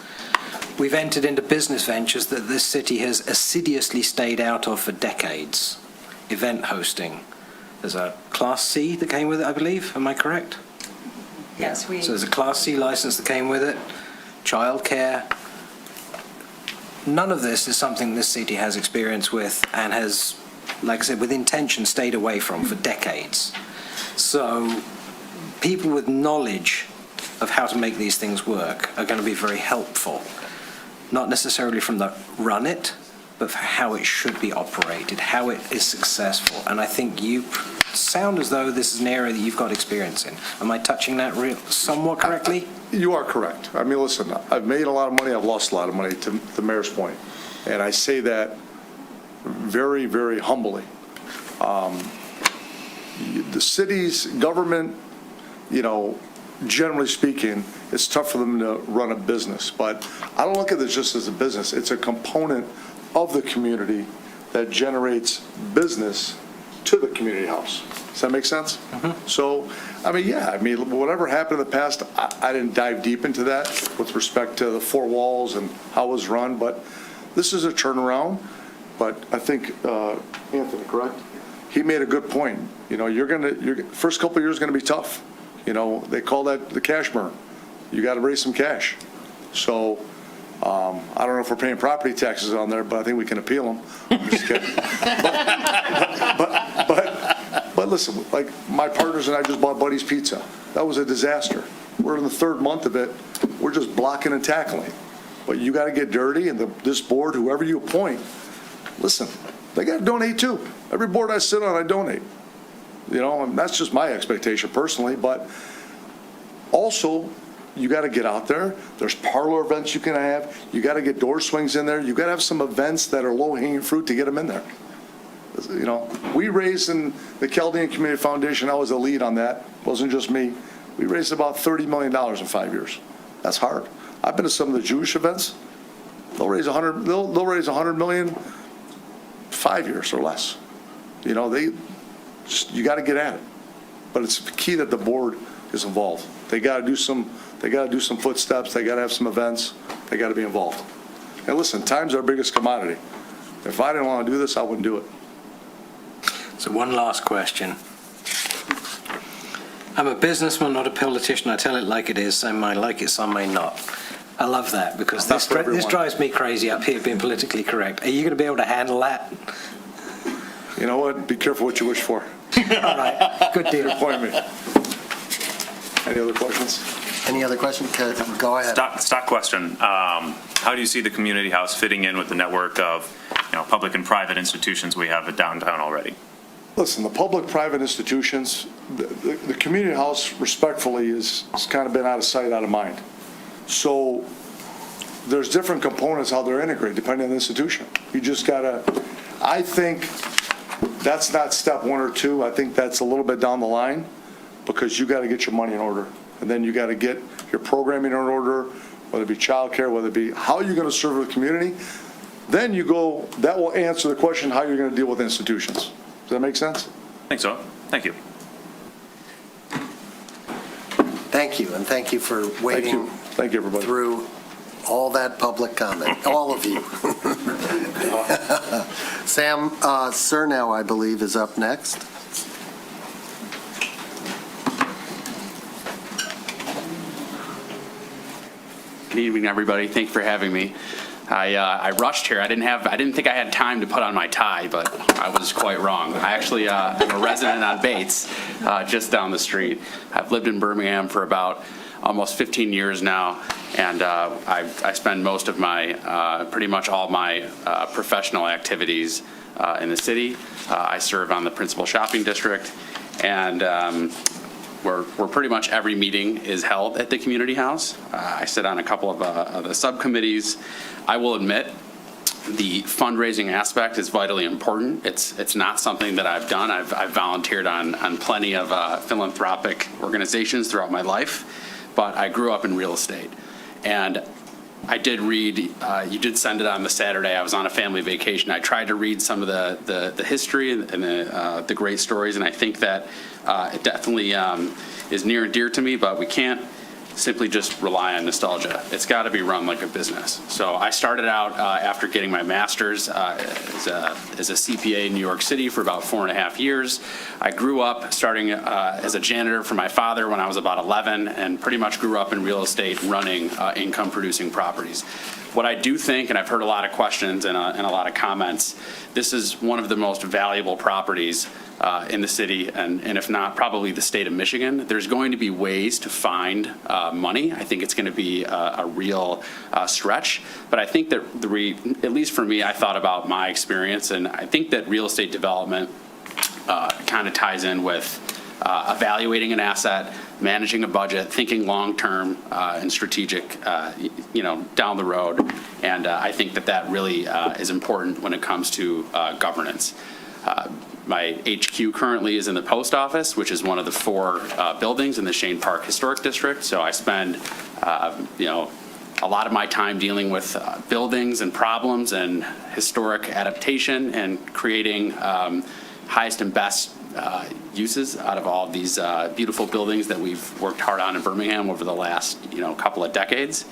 We've entered into business ventures that this city has assiduously stayed out of for decades. Event hosting. There's a Class C that came with it, I believe. Am I correct? Yes, So there's a Class C license that came with it. Childcare. None of this is something this city has experience with and has, like I said, with intention stayed away from for decades. So people with knowledge of how to make these things work are going to be very helpful. Not necessarily from the run it, but for how it should be operated, how it is successful. And I think you sound as though this is an area that you've got experience in. Am I touching that somewhat correctly? You are correct. I mean, listen, I've made a lot of money, I've lost a lot of money, to the mayor's point. And I say that very, very humbly. The city's government, generally speaking, it's tough for them to run a business. But I don't look at this just as a business. It's a component of the community that generates business to the community house. Does that make sense? Mm-hmm. So, whatever happened in the past, I didn't dive deep into that with respect to the four walls and how it was run, but this is a turnaround. But I think, Anthony, correct? He made a good point. Your first couple of years are going to be tough. They call that the cash burn. You got to raise some cash. So, I don't know if we're paying property taxes on there, but I think we can appeal them. I'm just kidding. But listen, like my partners and I just bought Buddy's Pizza. That was a disaster. We're in the third month of it. We're just blocking and tackling. But you got to get dirty, and this board, whoever you appoint, listen, they got to donate too. Every board I sit on, I donate. And that's just my expectation personally. But also, you got to get out there. There's parlor events you can have. You got to get door swings in there. You got to have some events that are low-hanging fruit to get them in there. We raised in the Chaldean Community Foundation, I was the lead on that. It wasn't just me. We raised about $30 million in 5 years. That's hard. I've been to some of the Jewish events. They'll raise $100 million 5 years or less. You got to get at it. But it's key that the board is involved. They got to do some footsteps. They got to have some events. They got to be involved. And listen, time's our biggest commodity. If I didn't want to do this, I wouldn't do it. So one last question. I'm a businessman, not a politician. I tell it like it is. Some may like it, some may not. I love that, because this drives me crazy up here being politically correct. Are you going to be able to handle that? You know what? Be careful what you wish for. All right. Good deal. Appoint me. Any other questions? Any other questions? Go ahead. Stock question. How do you see the community house fitting in with the network of, public and private institutions we have at downtown already? Listen, the public-private institutions, the community house respectfully is kind of been out of sight, out of mind. So there's different components how they're integrated depending on the institution. You just gotta, I think that's not step 1 or 2. I think that's a little bit down the line because you got to get your money in order. And then you got to get your programming in order, whether it be childcare, whether it be how you're going to serve the community. Then you go, that will answer the question how you're going to deal with institutions. Does that make sense? I think so. Thank you. Thank you, and thank you for waiting Thank you, everybody. through all that public comment, all of you. Sam Surnow, I believe, is up next. Good evening, everybody. Thank you for having me. I rushed here. I didn't think I had time to put on my tie, but I was quite wrong. I actually am a resident on Bates, just down the street. I've lived in Birmingham for about almost 15 years now, and I spend most of my, pretty much all my professional activities in the city. I serve on the principal shopping district, and where pretty much every meeting is held at the community house. I sit on a couple of the subcommittees. I will admit the fundraising aspect is vitally important. It's not something that I've done. I've volunteered on plenty of philanthropic organizations throughout my life, but I grew up in real estate. And I did read, you did send it on the Saturday. I was on a family vacation. I tried to read some of the history and the great stories, and I think that it definitely is near and dear to me, but we can't simply just rely on nostalgia. It's got to be run like a business. So I started out after getting my master's as a CPA in New York City for about 4.5 years. I grew up starting as a janitor for my father when I was about 11, and pretty much grew up in real estate running income-producing properties. What I do think, and I've heard a lot of questions and a lot of comments, this is one of the most valuable properties in the city, and if not, probably the state of Michigan. There's going to be ways to find money. I think it's going to be a real stretch, but I think that at least for me, I thought about my experience, and I think that real estate development kind of ties in with evaluating an asset, managing a budget, thinking long-term and strategic, down the road. And I think that really is important when it comes to governance. My HQ currently is in the post office, which is one of the 4 buildings in the Cheyne Park Historic District. So I spend, a lot of my time dealing with buildings and problems and historic adaptation and creating highest and best uses out of all of these beautiful buildings that we've worked hard on in Birmingham over the last couple of decades.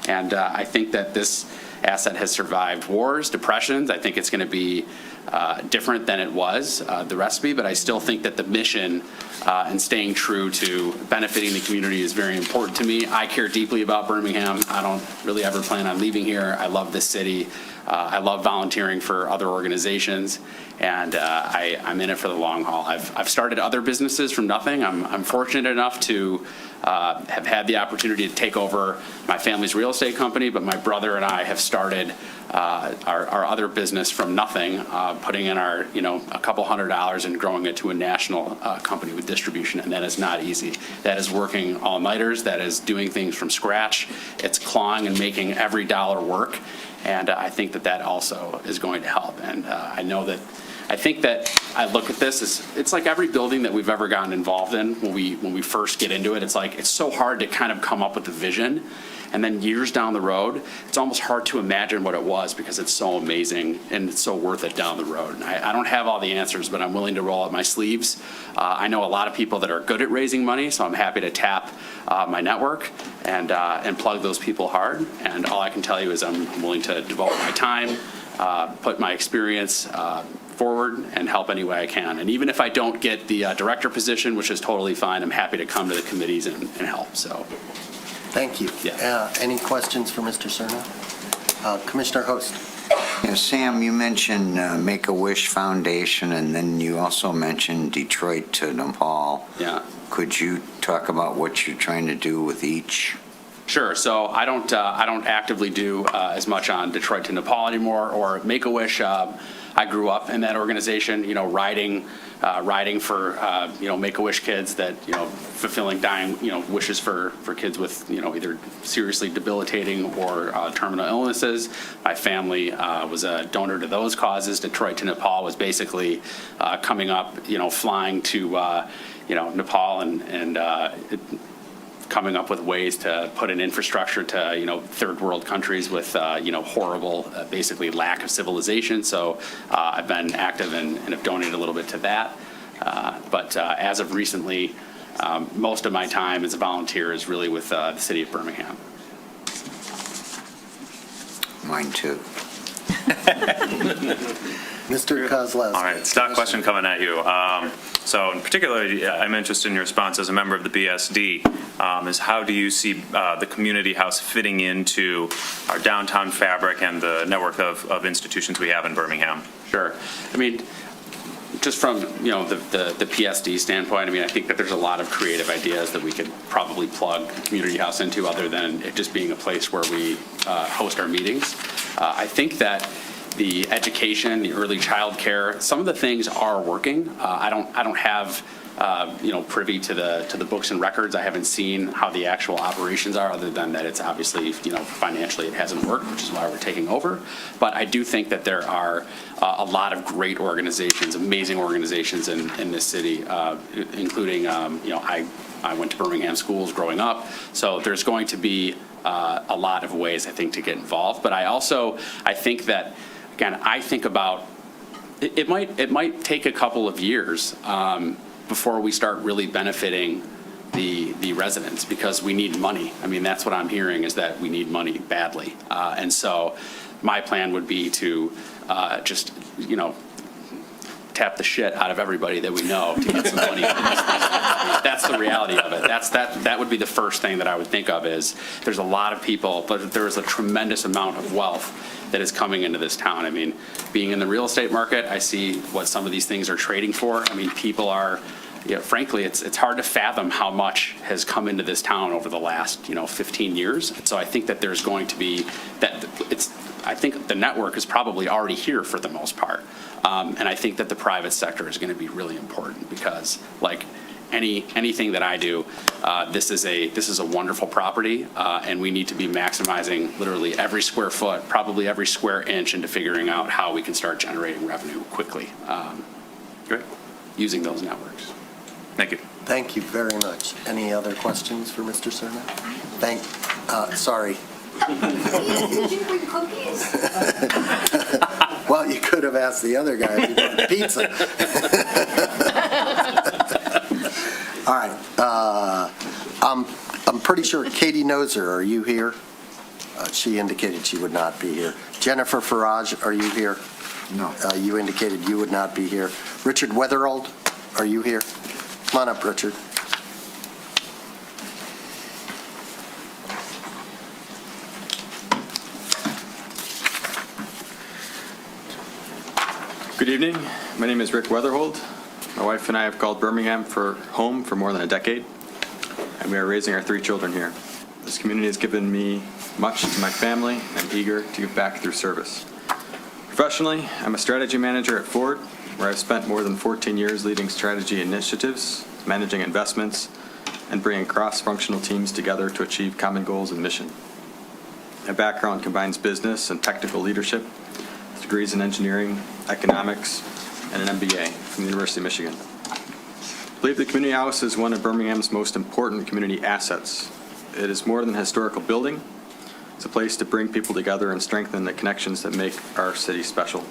And I think that this asset has survived wars, depressions. I think it's going to be different than it was, the recipe, but I still think that the mission and staying true to benefiting the community is very important to me. I care deeply about Birmingham. I don't really ever plan on leaving here. I love this city. I love volunteering for other organizations, and I'm in it for the long haul. I've started other businesses from nothing. I'm fortunate enough to have had the opportunity to take over my family's real estate company, but my brother and I have started our other business from nothing, putting in our, a couple $100 and growing it to a national company with distribution, and that is not easy. That is working all-nighters. That is doing things from scratch. It's clawing and making every dollar work, and I think that also is going to help. And I think that I look at this as it's like every building that we've ever gotten involved in. When we first get into it, it's so hard to kind of come up with the vision, and then years down the road, it's almost hard to imagine what it was because it's so amazing and it's so worth it down the road. And I don't have all the answers, but I'm willing to roll up my sleeves. I know a lot of people that are good at raising money, so I'm happy to tap my network and plug those people hard. And all I can tell you is I'm willing to devote my time, put my experience forward, and help any way I can. And even if I don't get the director position, which is totally fine, I'm happy to come to the committees and help. So, thank you. Yeah. Any questions for Mr. Cerna? Commissioner Host. Yeah, Sam, you mentioned Make-A-Wish Foundation, and then you also mentioned Detroit to Nepal. Yeah. Could you talk about what you're trying to do with each? Sure. So I don't actively do as much on Detroit to Nepal anymore or Make-A-Wish. I grew up in that organization, riding for, Make-A-Wish kids that, fulfilling dying, wishes for kids with, either seriously debilitating or terminal illnesses. My family was a donor to those causes. Detroit to Nepal was basically coming up, flying to, Nepal and coming up with ways to put an infrastructure to, third world countries with, horrible, basically lack of civilization. So I've been active and have donated a little bit to that. But as of recently, most of my time as a volunteer is really with the city of Birmingham. Mine too. Mr. Kozlowski. All right, stock question coming at you. So in particular, I'm interested in your response as a member of the BSD, is how do you see the community house fitting into our downtown fabric and the network of institutions we have in Birmingham? Sure. I mean, just from, the PSD standpoint, I think that there's a lot of creative ideas that we could probably plug Community House into other than it just being a place where we host our meetings. I think that the education, the early child care, some of the things are working. I don't have privy to the books and records. I haven't seen how the actual operations are, other than that it's obviously, financially it hasn't worked, which is why we're taking over. But I do think that there are a lot of great organizations, amazing organizations in this city, including, I went to Birmingham schools growing up, so there's going to be a lot of ways, I think, to get involved. But I think that, again, I think about, it might take a couple of years before we start really benefiting the residents, because we need money. That's what I'm hearing, is that we need money badly. And so my plan would be to just, tap the shit out of everybody that we know to get some money. That's the reality of it. That would be the first thing that I would think of, is there's a lot of people, but there is a tremendous amount of wealth that is coming into this town. Being in the real estate market, I see what some of these things are trading for. People are, frankly, it's hard to fathom how much has come into this town over the last, 15 years. And so I think that there's going to be I think the network is probably already here for the most part. And I think that the private sector is going to be really important, because like anything that I do, this is a wonderful property, and we need to be maximizing literally every square foot, probably every square inch, into figuring out how we can start generating revenue quickly. Great. Using those networks. Thank you. Thank you very much. Any other questions for Mr. Cerna? Sorry. Did you bring cookies? Well, you could have asked the other guy if he wanted pizza. All right. I'm pretty sure Katie Noser, are you here? She indicated she would not be here. Jennifer Farage, are you here? No. You indicated you would not be here. Richard Weatherald, are you here? Come on up, Richard. Good evening. My name is Rick Weatherhold. My wife and I have called Birmingham home for more than a decade, and we are raising our 3 children here. This community has given me much to my family, and I'm eager to give back through service. Professionally, I'm a strategy manager at Ford, where I've spent more than 14 years leading strategy initiatives, managing investments, and bringing cross-functional teams together to achieve common goals and mission. My background combines business and technical leadership, degrees in engineering, economics, and an MBA from the University of Michigan. I believe the Community House is one of Birmingham's most important community assets. It is more than a historical building. It's a place to bring people together and strengthen the connections that make our city special.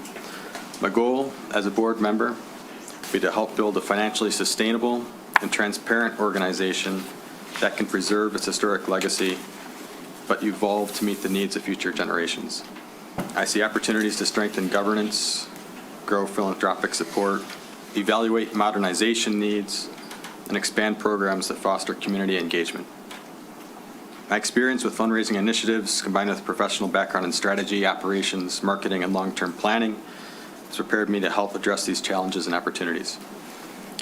My goal as a board member would be to help build a financially sustainable and transparent organization that can preserve its historic legacy, but evolve to meet the needs of future generations. I see opportunities to strengthen governance, grow philanthropic support, evaluate modernization needs, and expand programs that foster community engagement. My experience with fundraising initiatives, combined with professional background in strategy, operations, marketing, and long-term planning, has prepared me to help address these challenges and opportunities.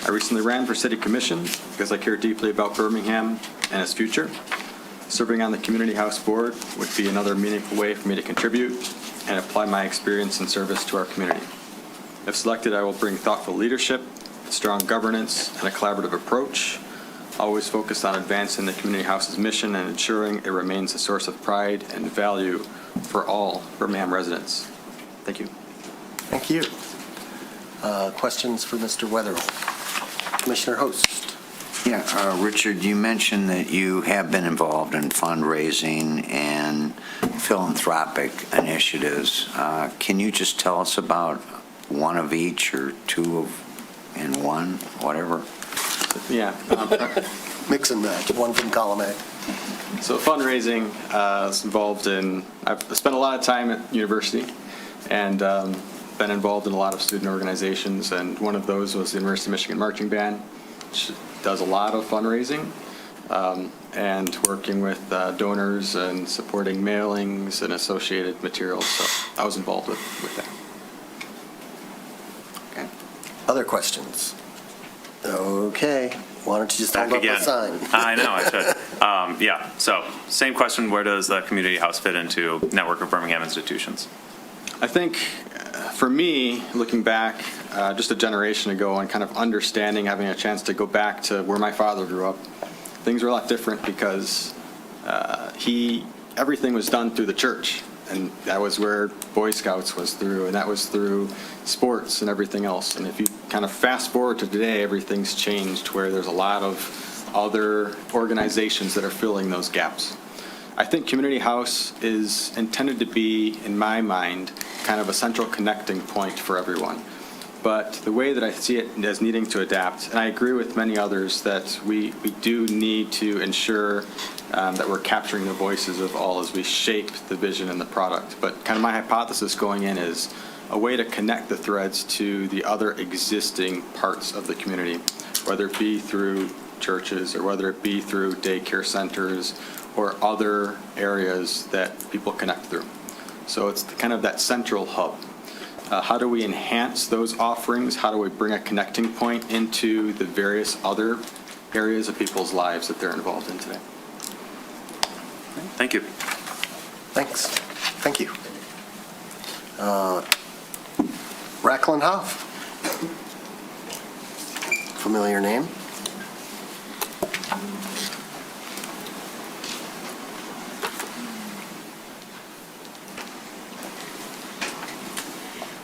I recently ran for City Commission because I care deeply about Birmingham and its future. Serving on the Community House Board would be another meaningful way for me to contribute and apply my experience and service to our community. If selected, I will bring thoughtful leadership, strong governance, and a collaborative approach, always focused on advancing the Community House's mission and ensuring it remains a source of pride and value for all Birmingham residents. Thank you. Thank you. Questions for Mr. Weatherall? Commissioner Host. Yeah, Richard, you mentioned that you have been involved in fundraising and philanthropic initiatives. Can you just tell us about one of each or two in one, whatever? Yeah. Mix and match, one from column A. So fundraising is involved in, I've spent a lot of time at university and been involved in a lot of student organizations, and one of those was the University of Michigan Marching Band, which does a lot of fundraising and working with donors and supporting mailings and associated materials. So I was involved with that. Okay. Other questions? Okay. Why don't you just hold up the sign? I know, I should. Yeah, so same question, where does the Community House fit into Network of Birmingham Institutions? I think for me, looking back just a generation ago and kind of understanding, having a chance to go back to where my father grew up, things were a lot different because everything was done through the church. And that was where Boy Scouts was through, and that was through sports and everything else. And if you kind of fast forward to today, everything's changed where there's a lot of other organizations that are filling those gaps. I think Community House is intended to be, in my mind, kind of a central connecting point for everyone. But the way that I see it as needing to adapt, and I agree with many others that we do need to ensure that we're capturing the voices of all as we shape the vision and the product. But kind of my hypothesis going in is a way to connect the threads to the other existing parts of the community, whether it be through churches or whether it be through daycare centers or other areas that people connect through. So it's kind of that central hub. How do we enhance those offerings? How do we bring a connecting point into the various other areas of people's lives that they're involved in today? Thank you. Thanks. Thank you. Racklin Hoff. Familiar name.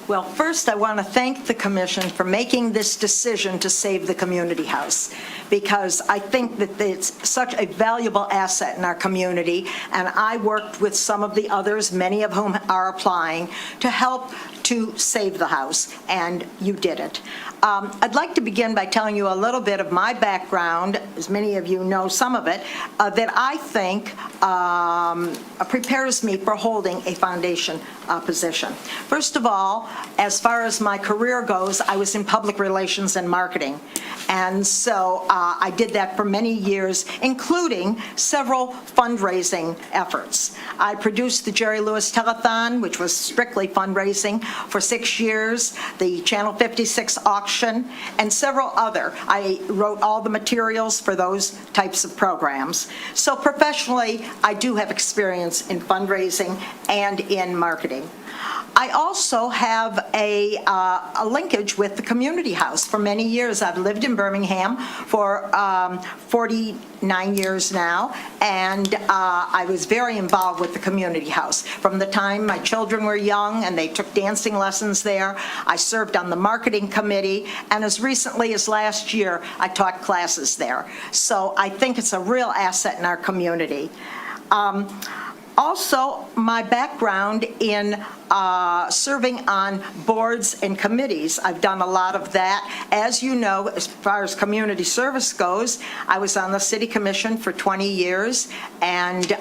Well, first, I want to thank the commission for making this decision to save the community house, because I think that it's such a valuable asset in our community, and I worked with some of the others, many of whom are applying, to help to save the house, and you did it. I'd like to begin by telling you a little bit of my background, as many of you know some of it, that I think prepares me for holding a foundation position. First of all, as far as my career goes, I was in public relations and marketing. And so I did that for many years, including several fundraising efforts. I produced the Jerry Lewis Telethon, which was strictly fundraising, for 6 years, the Channel 56 auction, and several other. I wrote all the materials for those types of programs. So professionally, I do have experience in fundraising and in marketing. I also have a linkage with the community house. For many years, I've lived in Birmingham for 49 years now, and I was very involved with the community house. From the time my children were young and they took dancing lessons there, I served on the marketing committee, and as recently as last year, I taught classes there. So I think it's a real asset in our community. Also, my background in serving on boards and committees, I've done a lot of that. As you know, as far as community service goes, I was on the City Commission for 20 years and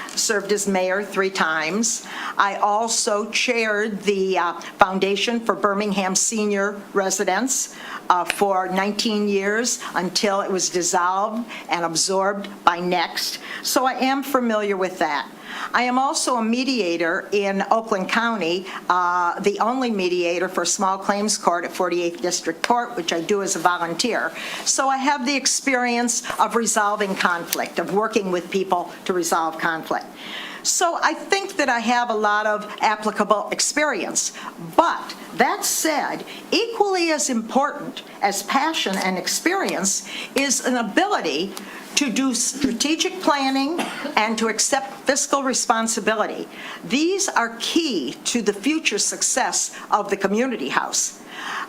served as mayor 3 times. I also chaired the Foundation for Birmingham Senior Residents. for 19 years until it was dissolved and absorbed by Next. So I am familiar with that. I am also a mediator in Oakland County, the only mediator for small claims court at 48th District Court, which I do as a volunteer. So I have the experience of resolving conflict, of working with people to resolve conflict. So I think that I have a lot of applicable experience. But that said, equally as important as passion and experience is an ability to do strategic planning and to accept fiscal responsibility. These are key to the future success of the community house.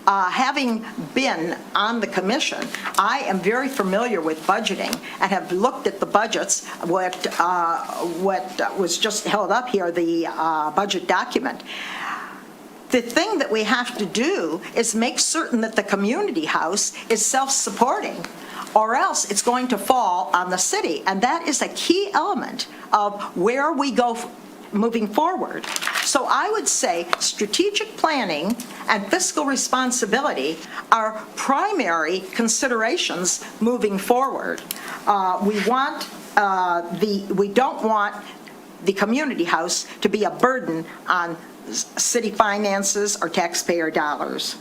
Having been on the commission, I am very familiar with budgeting and have looked at the budgets, what was just held up here, the budget document. The thing that we have to do is make certain that the community house is self-supporting, or else it's going to fall on the city. And that is a key element of where we go moving forward. So I would say strategic planning and fiscal responsibility are primary considerations moving forward. We don't want the community house to be a burden on city finances or taxpayer dollars.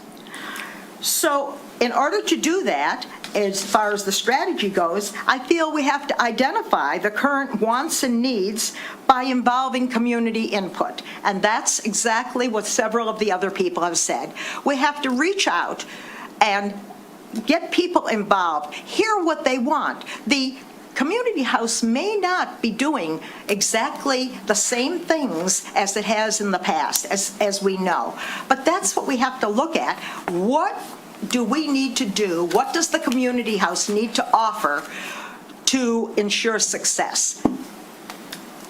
So in order to do that, as far as the strategy goes, I feel we have to identify the current wants and needs by involving community input. And that's exactly what several of the other people have said. We have to reach out and get people involved, hear what they want. The community house may not be doing exactly the same things as it has in the past, as we know. But that's what we have to look at. What do we need to do? What does the community house need to offer to ensure success?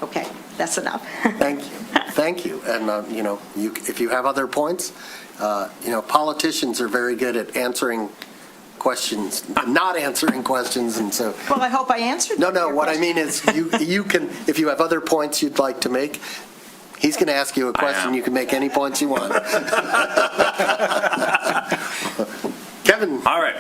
Okay, that's enough. Thank you. Thank you. And, if you have other points, politicians are very good at answering questions, not answering questions, and so. Well, I hope I answered No, your what I question. mean is you can, if you have other points you'd like to make, he's going to ask you a question. You can make any points you want. Kevin. All right.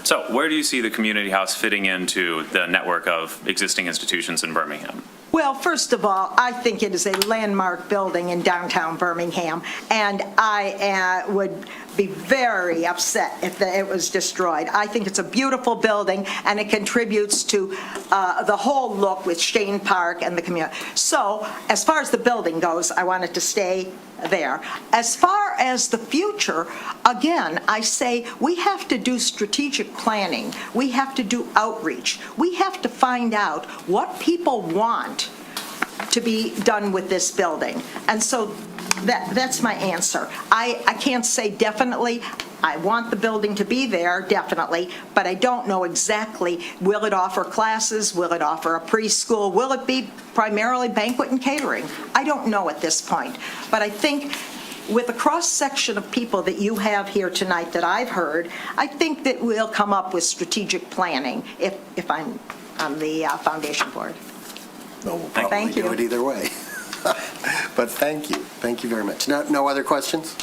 So where do you see the community house fitting into the network of existing institutions in Birmingham? Well, first of all, I think it is a landmark building in downtown Birmingham, and I would be very upset if it was destroyed. I think it's a beautiful building, and it contributes to the whole look with Shane Park and the community. So, as far as the building goes, I want it to stay there. As far as the future, again, I say we have to do strategic planning. We have to do outreach. We have to find out what people want to be done with this building. And so that's my answer. I can't say definitely I want the building to be there, definitely, but I don't know exactly, will it offer classes? Will it offer a preschool? Will it be primarily banquet and catering? I don't know at this point. But I think with the cross-section of people that you have here tonight that I've heard, I think that we'll come up with strategic planning if I'm on the foundation board. No, we'll probably do it either way. But thank you. Thank you very much. No other questions?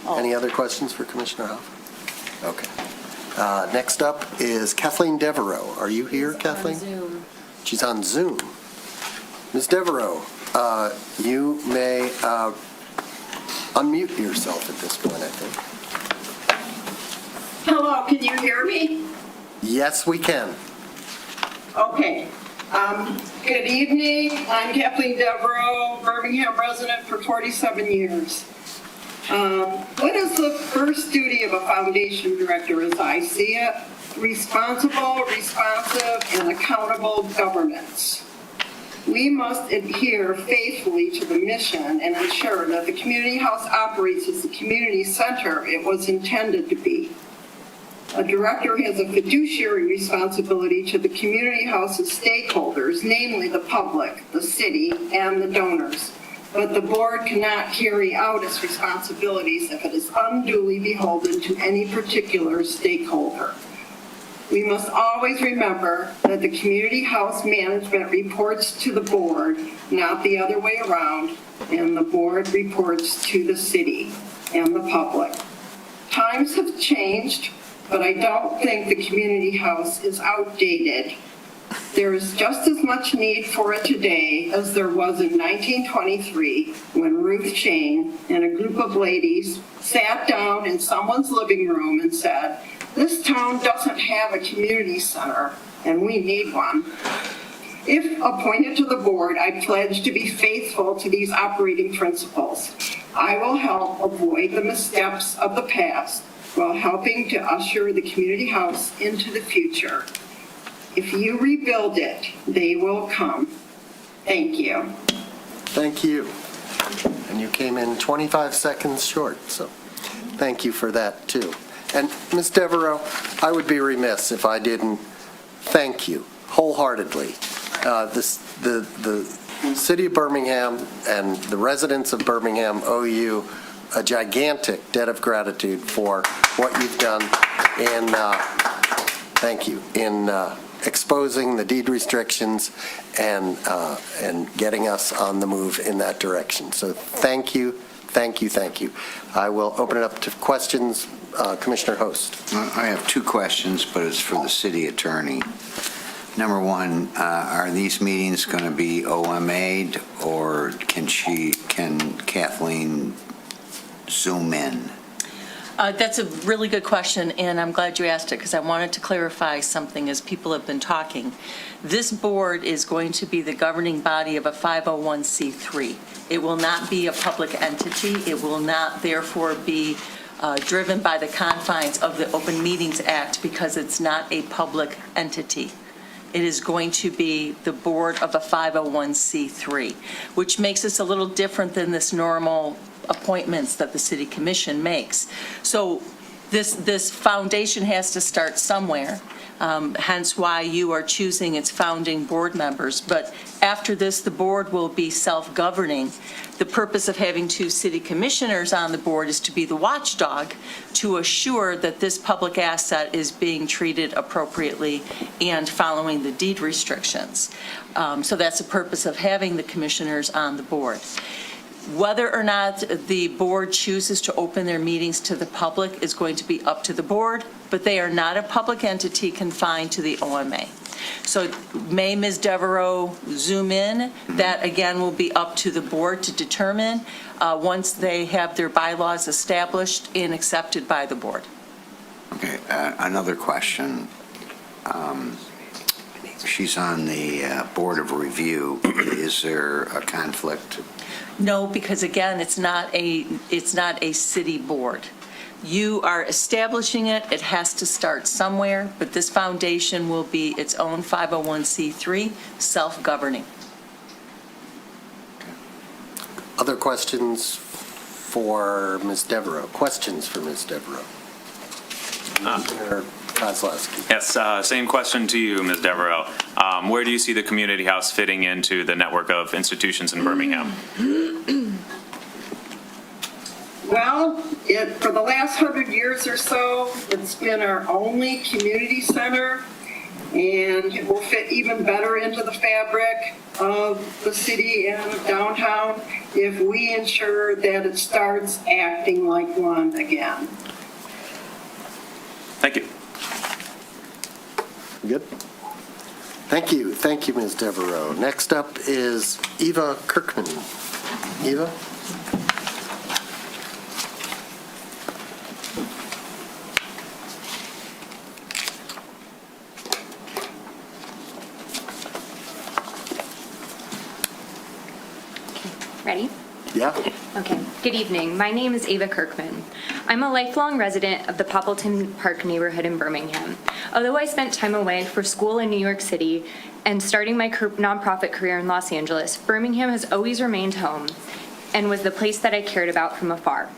Any other questions for Commissioner Huff? Okay. Next up is Kathleen Devereaux. Are you here, Kathleen? On Zoom. She's on Zoom. Ms. Devereaux, you may unmute yourself at this point, I think. Hello, can you hear me? Yes, we can. Okay. Good evening. I'm Kathleen Devereaux, Birmingham resident for 47 years. What is the first duty of a foundation director as I see it? Responsible, responsive, and accountable governance. We must adhere faithfully to the mission and ensure that the community house operates as the community center it was intended to be. A director has a fiduciary responsibility to the community house's stakeholders, namely the public, the city, and the donors. But the board cannot carry out its responsibilities if it is unduly beholden to any particular stakeholder. We must always remember that the community house management reports to the board, not the other way around, and the board reports to the city and the public. Times have changed, but I don't think the community house is outdated. There is just as much need for it today as there was in 1923 when Ruth Shane and a group of ladies sat down in someone's living room and said, "This town doesn't have a community center and we need one." If appointed to the board, I pledge to be faithful to these operating principles. I will help avoid the missteps of the past while helping to usher the community house into the future. If you rebuild it, they will come. Thank you. Thank you. And you came in 25 seconds short, so thank you for that, too. And Ms. Devereaux, I would be remiss if I didn't thank you wholeheartedly. The city of Birmingham and the residents of Birmingham owe you a gigantic debt of gratitude for what you've done in, thank you, in exposing the deed restrictions and getting us on the move in that direction. So thank you, thank you, thank you. I will open it up to questions. Commissioner Host. I have two questions, but it's for the city attorney. Number one, are these meetings going to be OMA'd, or can Kathleen Zoom in? That's a really good question, and I'm glad you asked it because I wanted to clarify something as people have been talking. This board is going to be the governing body of a 501c3. It will not be a public entity. It will not, therefore, be driven by the confines of the Open Meetings Act because it's not a public entity. It is going to be the board of a 501c3, which makes us a little different than this normal appointments that the city commission makes. So this foundation has to start somewhere, hence why you are choosing its founding board members. But after this, the board will be self-governing. The purpose of having two city commissioners on the board is to be the watchdog to assure that this public asset is being treated appropriately and following the deed restrictions. So that's the purpose of having the commissioners on the board. Whether or not the board chooses to open their meetings to the public is going to be up to the board, but they are not a public entity confined to the OMA. So may Ms. Devereaux Zoom in? That, again, will be up to the board to determine once they have their bylaws established and accepted by the board. Okay, another question. She's on the Board of Review. Is there a conflict? No, because again, it's not a city board. You are establishing it. It has to start somewhere, but this foundation will be its own 501c3, self-governing. Other questions for Ms. Devereaux? Questions for Ms. Devereaux? Commissioner Kozlowski. Yes, same question to you, Ms. Devereaux. Where do you see the community house fitting into the network of institutions in Birmingham? Well, for the last 100 years or so, it's been our only community center, and it will fit even better into the fabric of the city and of downtown if we ensure that it starts acting like one again. Thank you. Good. Thank you. Thank you, Ms. Devereaux. Next up is Eva Kirkman. Eva? Ready? Yeah. Okay. Good evening. My name is Ava Kirkman. I'm a lifelong resident of the Poppleton Park neighborhood in Birmingham. Although I spent time away for school in New York City and starting my nonprofit career in Los Angeles, Birmingham has always remained home and was the place that I cared about from afar.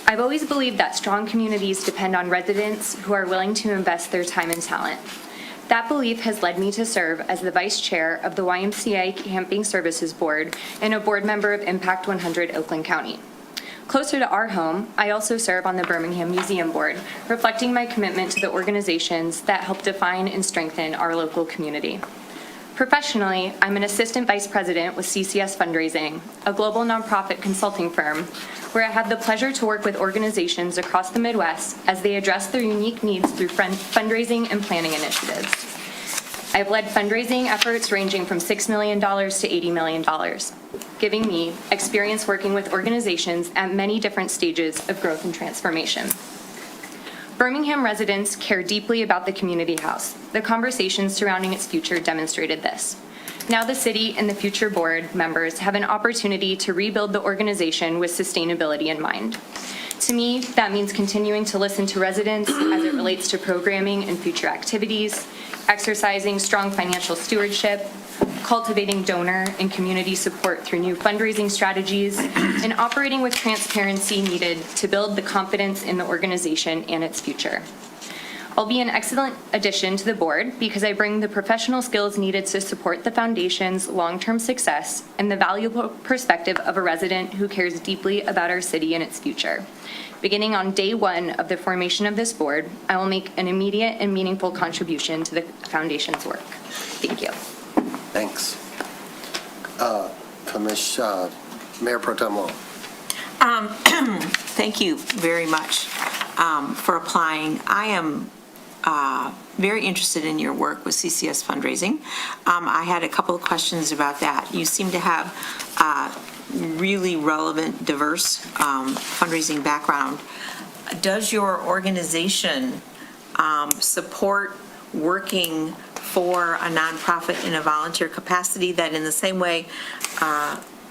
I've always believed that strong communities depend on residents who are willing to invest their time and talent. That belief has led me to serve as the vice chair of the YMCA Camping Services Board and a board member of Impact 100 Oakland County. Closer to our home, I also serve on the Birmingham Museum Board, reflecting my commitment to the organizations that help define and strengthen our local community. Professionally, I'm an assistant vice president with CCS Fundraising, a global nonprofit consulting firm where I have the pleasure to work with organizations across the Midwest as they address their unique needs through fundraising and planning initiatives. I've led fundraising efforts ranging from $6 million to $80 million, giving me experience working with organizations at many different stages of growth and transformation. Birmingham residents care deeply about the community house. The conversations surrounding its future demonstrated this. Now the city and the future board members have an opportunity to rebuild the organization with sustainability in mind. To me, that means continuing to listen to residents as it relates to programming and future activities, exercising strong financial stewardship, cultivating donor and community support through new fundraising strategies, and operating with transparency needed to build the confidence in the organization and its future. I'll be an excellent addition to the board because I bring the professional skills needed to support the foundation's long-term success and the valuable perspective of a resident who cares deeply about our city and its future. Beginning on day one of the formation of this board, I will make an immediate and meaningful contribution to the foundation's work. Thank you. Thanks. Mayor Pro Tem Lowell. Thank you very much for applying. I am very interested in your work with CCS Fundraising. I had a couple of questions about that. You seem to have really relevant, diverse fundraising background. Does your organization support working for a nonprofit in a volunteer capacity that in the same way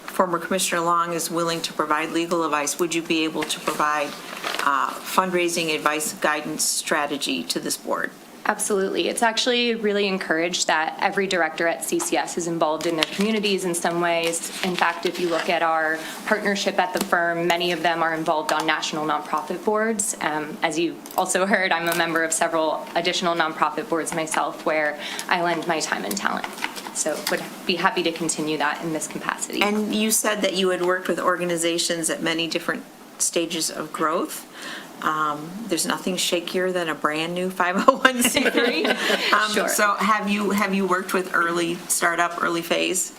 former Commissioner Long is willing to provide legal advice, would you be able to provide fundraising advice, guidance, strategy to this board? Absolutely. It's actually really encouraged that every director at CCS is involved in their communities in some ways. In fact, if you look at our partnership at the firm, many of them are involved on national nonprofit boards. As you also heard, I'm a member of several additional nonprofit boards myself where I lend my time and talent. So would be happy to continue that in this capacity. And you said that you had worked with organizations at many different stages of growth. There's nothing shakier than a brand new 501c3. Sure. So have you worked with early startup, early phase?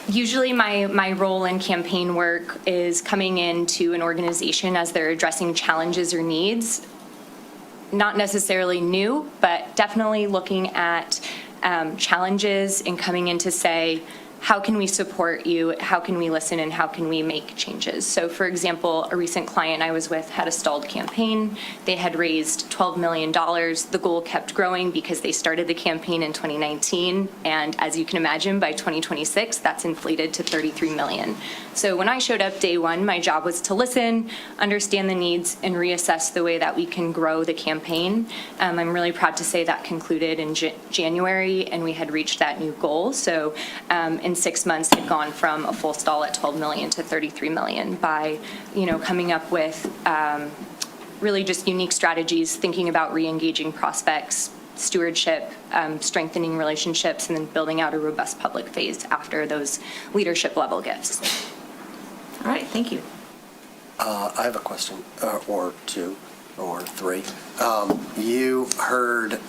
Usually my role in campaign work is coming into an organization as they're addressing challenges or needs. Not necessarily new, but definitely looking at challenges and coming in to say, how can we support you? How can we listen? And how can we make changes? So for example, a recent client I was with had a stalled campaign. They had raised $12 million. The goal kept growing because they started the campaign in 2019. And as you can imagine, by 2026, that's inflated to $33 million. So when I showed up day one, my job was to listen, understand the needs, and reassess the way that we can grow the campaign. I'm really proud to say that concluded in January, and we had reached that new goal. So in 6 months, had gone from a full stall at $12 million to $33 million by, coming up with really just unique strategies, thinking about re-engaging prospects, stewardship, strengthening relationships, and then building out a robust public phase after those leadership level gifts. All right, thank you. I have a question, or two, or three. You heard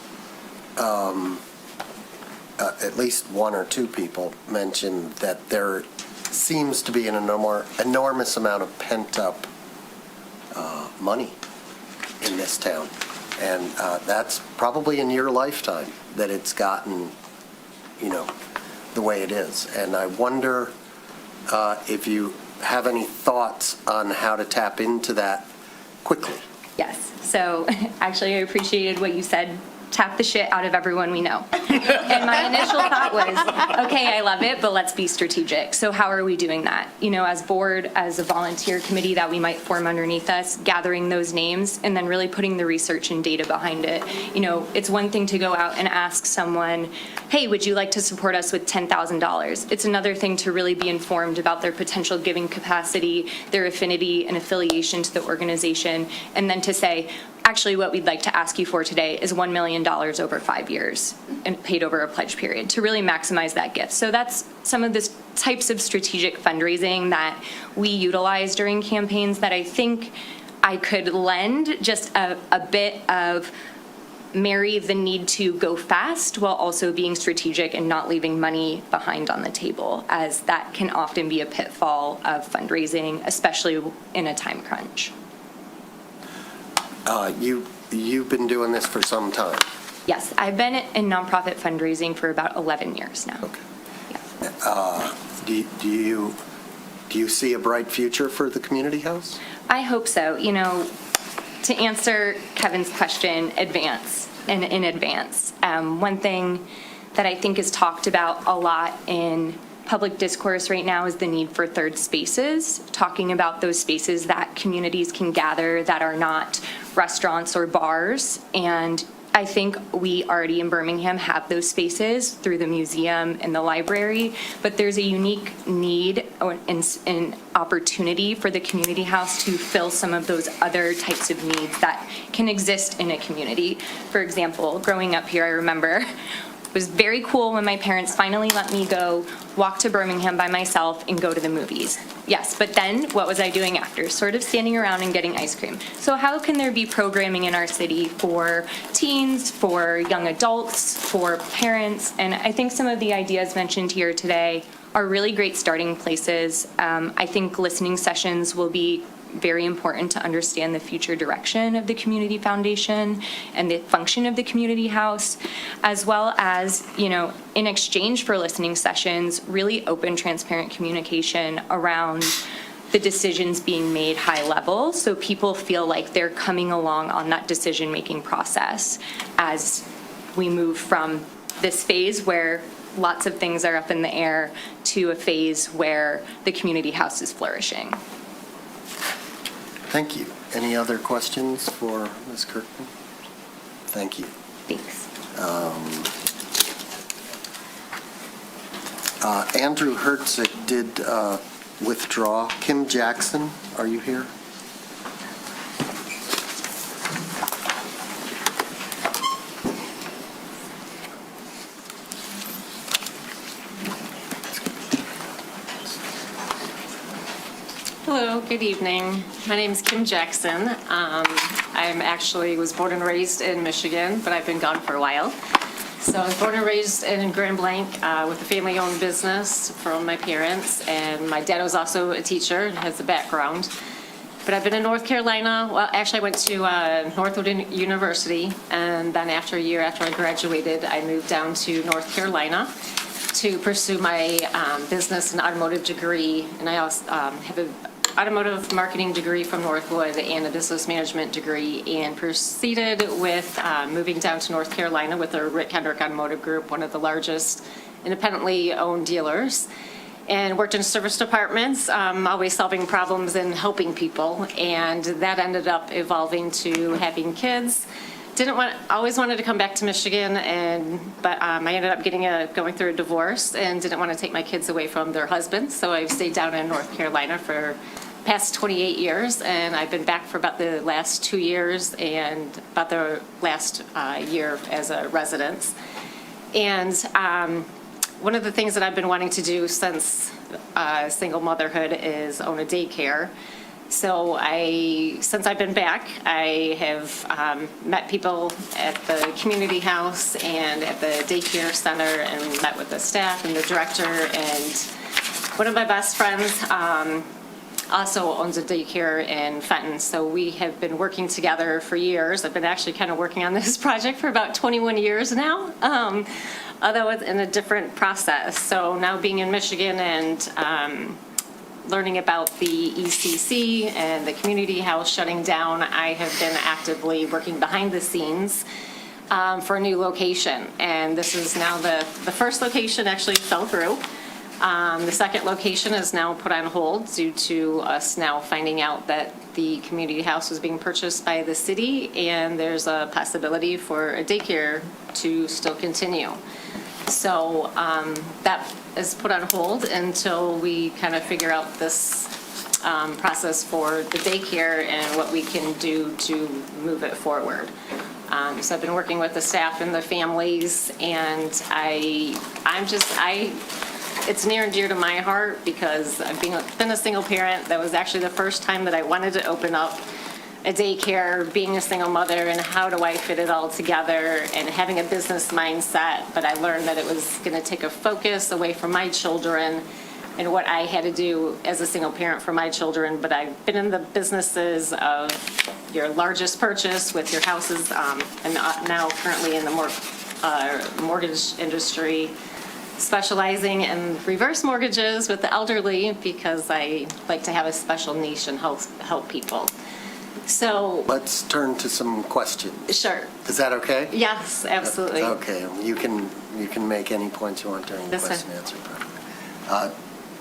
at least one or two people mention that there seems to be an enormous amount of pent-up money in this town. And that's probably in your lifetime that it's gotten, the way it is. And I wonder if you have any thoughts on how to tap into that quickly. Yes. So actually, I appreciated what you said. Tap the shit out of everyone we know. And my initial thought was, okay, I love it, but let's be strategic. So how are we doing that? As board, as a volunteer committee that we might form underneath us, gathering those names and then really putting the research and data behind it. It's one thing to go out and ask someone, hey, would you like to support us with $10,000? It's another thing to really be informed about their potential giving capacity, their affinity and affiliation to the organization, and then to say, actually, what we'd like to ask you for today is $1 million over 5 years and paid over a pledge period to really maximize that gift. So that's some of the types of strategic fundraising that we utilize during campaigns that I think I could lend just a bit of marry the need to go fast while also being strategic and not leaving money behind on the table, as that can often be a pitfall of fundraising, especially in a time crunch. You've been doing this for some time. Yes, I've been in nonprofit fundraising for about 11 years now. Okay. Do you see a bright future for the community house? I hope so. You know, to answer Kevin's question, in advance, one thing that I think is talked about a lot in public discourse right now is the need for third spaces, talking about those spaces that communities can gather that are not restaurants or bars. And I think we already in Birmingham have those spaces through the museum and the library, but there's a unique need and opportunity for the community house to fill some of those other types of needs that can exist in a community. For example, growing up here, I remember it was very cool when my parents finally let me go walk to Birmingham by myself and go to the movies. Yes, but then what was I doing after? Sort of standing around and getting ice cream. So how can there be programming in our city for teens, for young adults, for parents? And I think some of the ideas mentioned here today are really great starting places. I think listening sessions will be very important to understand the future direction of the Community Foundation and the function of the community house, as well as, you know, in exchange for listening sessions, really open, transparent communication around the decisions being made high level, so people feel like they're coming along on that decision-making process as we move from this phase where lots of things are up in the air to a phase where the community house is flourishing. Thank you. Any other questions for Ms. Kirkman? Thank you. Thanks. Andrew Herzig did withdraw. Kim Jackson, are you here? Hello, good evening. My name is Kim Jackson. I was born and raised in Michigan, but I've been gone for a while. So I was born and raised in Grand Blanc with a family-owned business from my parents, and my dad was also a teacher and has a background. But I've been in North Carolina. Well, actually, I went to Northwood University, and then after a year after I graduated, I moved down to North Carolina to pursue my business and automotive degree, and I also have an automotive marketing degree from Northwood and a business management degree, and proceeded with moving down to North Carolina with the Rick Hendrick Automotive Group, one of the largest independently owned dealers, and worked in service departments, always solving problems and helping people, and that ended up evolving to having kids. Always wanted to come back to Michigan, but I ended up going through a divorce and didn't want to take my kids away from their husbands, so I've stayed down in North Carolina for the past 28 years, and I've been back for about the last 2 years and about the last year as a resident. And one of the things that I've been wanting to do since single motherhood is own a daycare. So since I've been back, I have met people at the community house and at the daycare center and met with the staff and the director. And one of my best friends also owns a daycare in Fenton. So we have been working together for years. I've been actually kind of working on this project for about 21 years now, although it's in a different process. So now being in Michigan and learning about the ECC and the community house shutting down, I have been actively working behind the scenes for a new location. And this is now the first location actually fell through. The second location is now put on hold due to us now finding out that the community house was being purchased by the city, and there's a possibility for a daycare to still continue. So that is put on hold until we kind of figure out this process for the daycare and what we can do to move it forward. So I've been working with the staff and the families, and it's near and dear to my heart because I've been a single parent. That was actually the first time that I wanted to open up a daycare, being a single mother, and how do I fit it all together, and having a business mindset. But I learned that it was going to take a focus away from my children and what I had to do as a single parent for my children. But I've been in the businesses of your largest purchase with your houses, and now currently in the mortgage industry, specializing in reverse mortgages with the elderly because I like to have a special niche and help people. So Let's turn to some questions. Sure. Is that okay? Yes, absolutely. Okay, you can make any points you want during the That's question and answer part.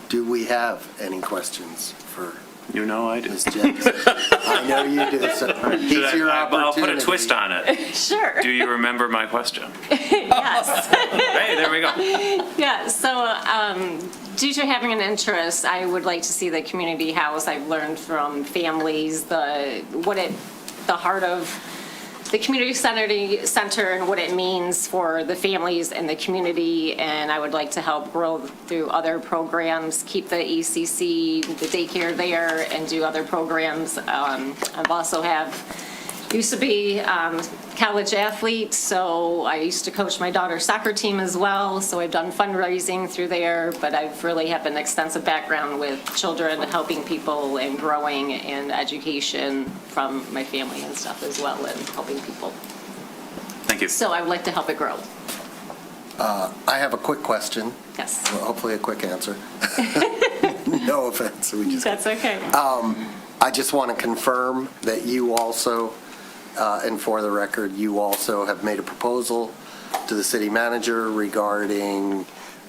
Do we have any questions for You know I do. Ms. Jackson? I know you do, so it's your I'll put a opportunity. twist on it. Sure. Do you remember my question? Yes. Hey, there we go. Yeah, so due to having an interest, I would like to see the community house. I've learned from families the heart of the community center and what it means for the families and the community, and I would like to help grow through other programs, keep the ECC, the daycare there, and do other programs. I've also used to be college athlete, so I used to coach my daughter's soccer team as well, so I've done fundraising through there, but I've really have an extensive background with children, helping people and growing and education from my family and stuff as well, and helping people. Thank you. So I would like to help it grow. I have a quick question. Yes. Well, hopefully a quick answer. No offense. That's okay. I just want to confirm that you also, and for the record, you also have made a proposal to the city manager regarding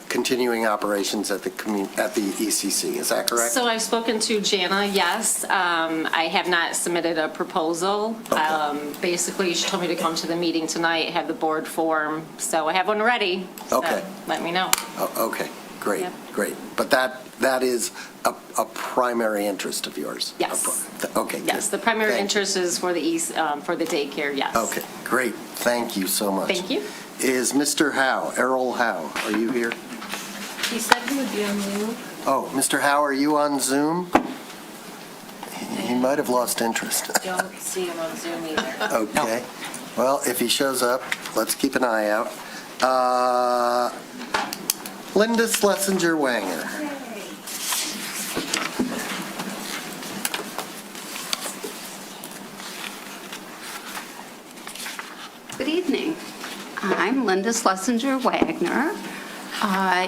continuing operations at the ECC. Is that correct? So I've spoken to Jana, yes. I have not submitted a proposal. Okay. Basically, she told me to come to the meeting tonight, have the board form, so I have one ready. So Okay. let me know. Okay, great, Yep. great. But that is a primary interest of yours? Yes. Okay, Yes, good. the primary Thank interest is for the daycare, yes. Okay, great. Thank you so much. Thank you. Is Mr. Howe, Errol Howe, are you here? He said he would be on Zoom. Oh, Mr. Howe, are you on Zoom? He might have lost interest. Don't see him on Zoom either. Okay. Well, if he shows up, let's keep an eye out. Linda Schlesinger-Wanger. Good evening. I'm Linda Schlesinger-Wagner.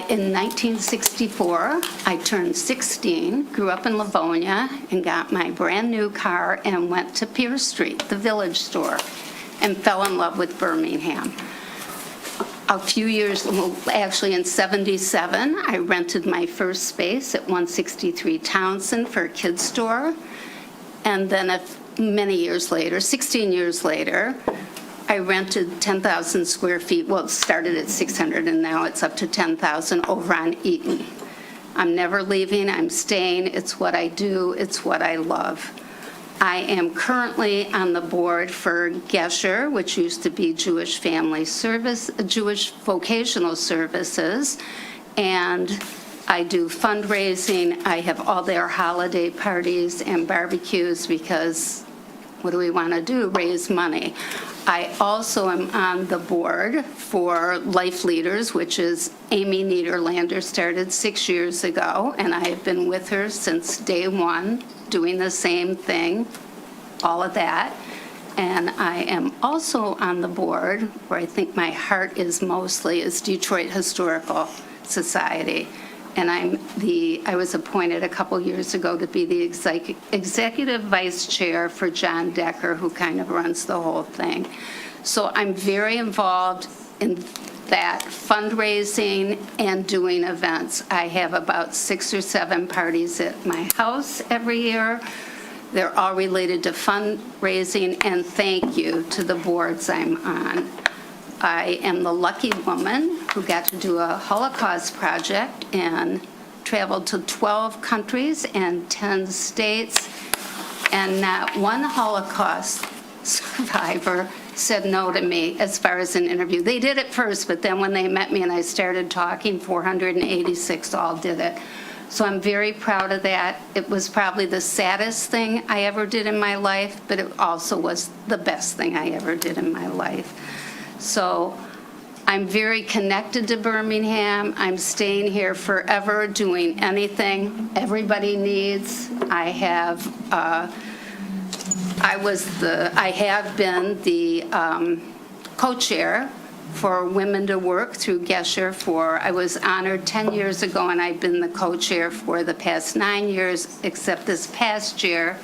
In 1964, I turned 16, grew up in Livonia, and got my brand-new car and went to Pierce Street, the Village store, and fell in love with Birmingham. A few years, well, actually in 77, I rented my first space at 163 Townsend for a kids' store. And then many years later, 16 years later, I rented 10,000 square feet. Well, it started at 600 and now it's up to 10,000 over on Eaton. I'm never leaving, I'm staying. It's what I do, it's what I love. I am currently on the board for Gesher, which used to be Jewish Family Service, Jewish Vocational Services, and I do fundraising. I have all their holiday parties and barbecues because what do we want to do? Raise money. I also am on the board for Life Leaders, which is Amy Niederlander started 6 years ago, and I have been with her since day one, doing the same thing, all of that. And I am also on the board, where I think my heart is mostly, is Detroit Historical Society. And I was appointed a couple years ago to be the executive vice chair for John Decker, who kind of runs the whole thing. So I'm very involved in that, fundraising and doing events. I have about 6 or 7 parties at my house every year. They're all related to fundraising, and thank you to the boards I'm on. I am the lucky woman who got to do a Holocaust project and traveled to 12 countries and 10 states, and not one Holocaust survivor said no to me as far as an interview. They did it first, but then when they met me and I started talking, 486 all did it. So I'm very proud of that. It was probably the saddest thing I ever did in my life, but it also was the best thing I ever did in my life. So I'm very connected to Birmingham. I'm staying here forever, doing anything everybody needs. I have been the co-chair for Women to Work through Gesher I was honored 10 years ago, and I've been the co-chair for the past 9 years, except this past year,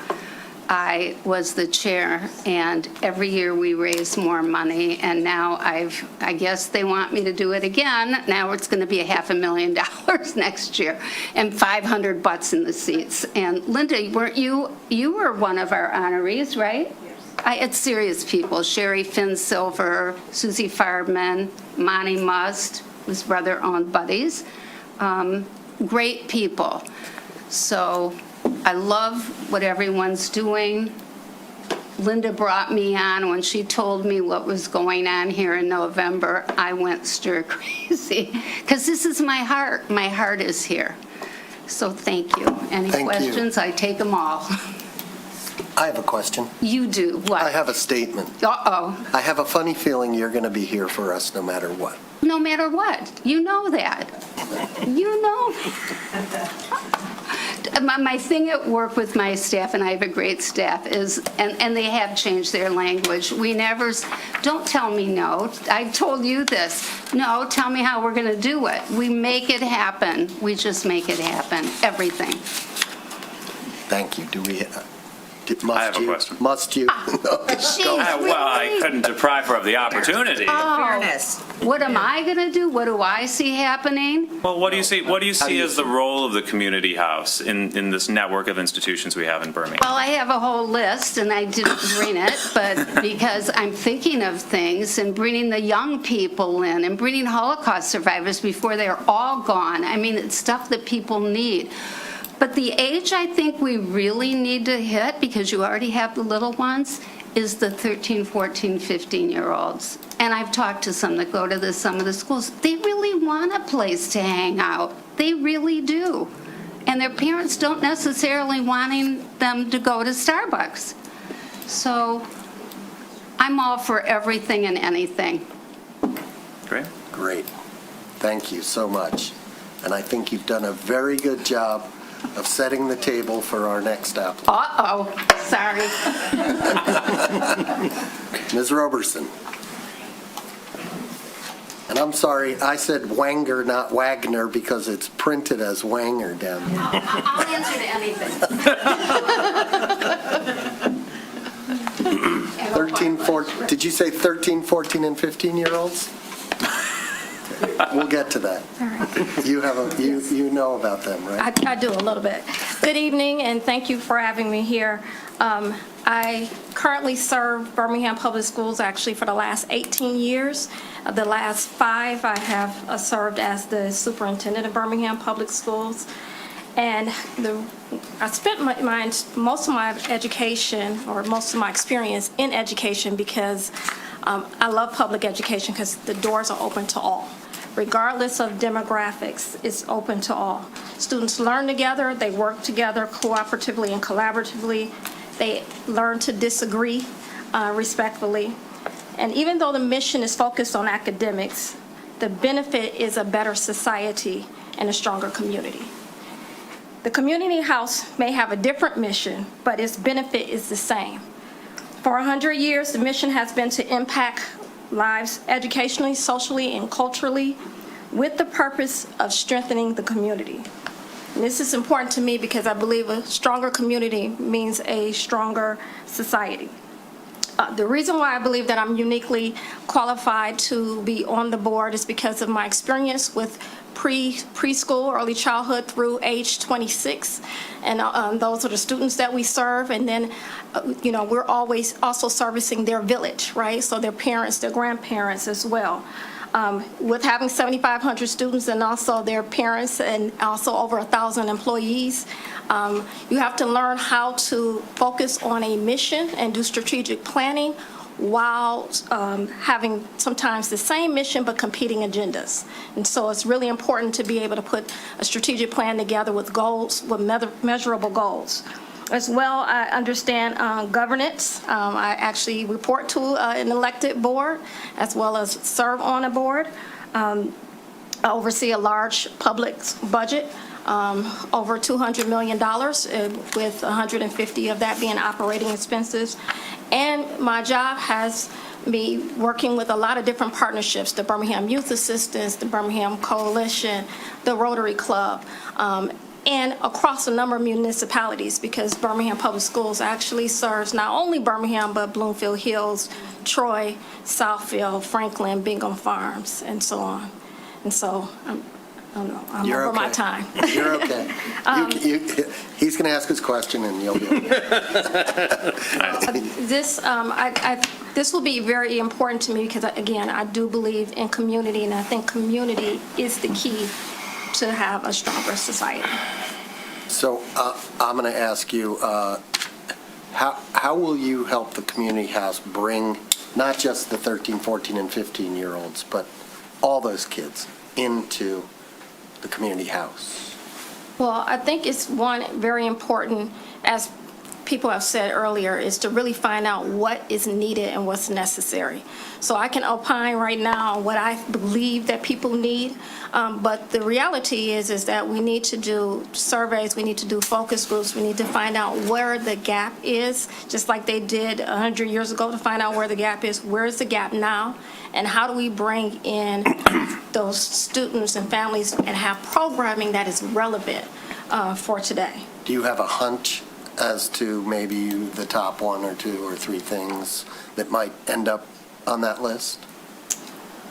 I was the chair, and every year we raise more money, and now I guess they want me to do it again. Now it's going to be $500,000 next year, and 500 butts in the seats. And Linda, weren't you were one of our honorees, right? It's serious people, Sherry Finn Silver, Susie Farbman, Monty Must, whose brother owned Buddies. Great people. So I love what everyone's doing. Linda brought me on. When she told me what was going on here in November, I went stir crazy, because this is my heart. My heart is here. So thank you. Any questions? I take them all. I have a question. You do. What? I have a statement. Uh-oh. I have a funny feeling you're going to be here for us no matter what. No matter what. You know that. You know. My thing at work with my staff, and I have a great staff, is, and they have changed their language, we never, don't tell me no. I told you this. No, tell me how we're going to do it. We make it happen. We just make it happen. Everything. Thank you. I have a question. Must you? Well, I couldn't deprive her of the opportunity. Fairness. What am I going to do? What do I see happening? Well, what do you see? What do you see as the role of the community house in this network of institutions we have in Birmingham? Well, I have a whole list, and I didn't bring it, but because I'm thinking of things and bringing the young people in and bringing Holocaust survivors before they're all gone. I mean, it's stuff that people need. But the age I think we really need to hit, because you already have the little ones, is the 13, 14, 15-year-olds. And I've talked to some that go to some of the schools. They really want a place to hang out. They really do. And their parents don't necessarily wanting them to go to Starbucks. So I'm all for everything and anything. Great. Great. Thank you so much. And I think you've done a very good job of setting the table for our next applicant. Uh-oh, sorry. Ms. Roberson. And I'm sorry, I said Wanger, not Wagner, because it's printed as Wanger down here. I'll answer to anything. 13, 14, did you say 13, 14, and 15-year-olds? We'll get to that. You have you know about them, right? I do a little bit. Good evening, and thank you for having me here. I currently serve Birmingham Public Schools actually for the last 18 years. The last 5 I have served as the superintendent of Birmingham Public Schools. And I spent most of my education, or most of my experience in education, because I love public education, because the doors are open to all. Regardless of demographics, it's open to all. Students learn together, they work together cooperatively and collaboratively. They learn to disagree respectfully. And even though the mission is focused on academics, the benefit is a better society and a stronger community. The community house may have a different mission, but its benefit is the same. For 100 years, the mission has been to impact lives educationally, socially, and culturally, with the purpose of strengthening the community. And this is important to me because I believe a stronger community means a stronger society. The reason why I believe that I'm uniquely qualified to be on the board is because of my experience with preschool, early childhood through age 26, and those are the students that we serve. And then, we're always also servicing their village, right? So their parents, their grandparents as well. With having 7,500 students and also their parents and also over 1,000 employees, you have to learn how to focus on a mission and do strategic planning while having sometimes the same mission but competing agendas. And so it's really important to be able to put a strategic plan together with goals, with measurable goals. As well, I understand governance. I actually report to an elected board as well as serve on a board. I oversee a large public budget, over $200 million, with 150 of that being operating expenses. And my job has me working with a lot of different partnerships, the Birmingham Youth Assistance, the Birmingham Coalition, the Rotary Club, and across a number of municipalities, because Birmingham Public Schools actually serves not only Birmingham, but Bloomfield Hills, Troy, Southfield, Franklin, Bingham Farms, and so on. And so, I don't know, I'm You're over my okay. time. You're okay. He's going to ask his question, and you'll be okay. This will be very important to me because, again, I do believe in community, and I think community is the key to have a stronger society. So I'm going to ask you, how will you help the community house bring not just the 13, 14, and 15-year-olds, but all those kids into the community house? Well, I think it's very important, as people have said earlier, is to really find out what is needed and what's necessary. So I can opine right now what I believe that people need, but the reality is that we need to do surveys, we need to do focus groups, we need to find out where the gap is, just like they did 100 years ago to find out where the gap is. Where is the gap now? And how do we bring in those students and families and have programming that is relevant for today? Do you have a hunch as to maybe the top 1 or 2 or 3 things that might end up on that list?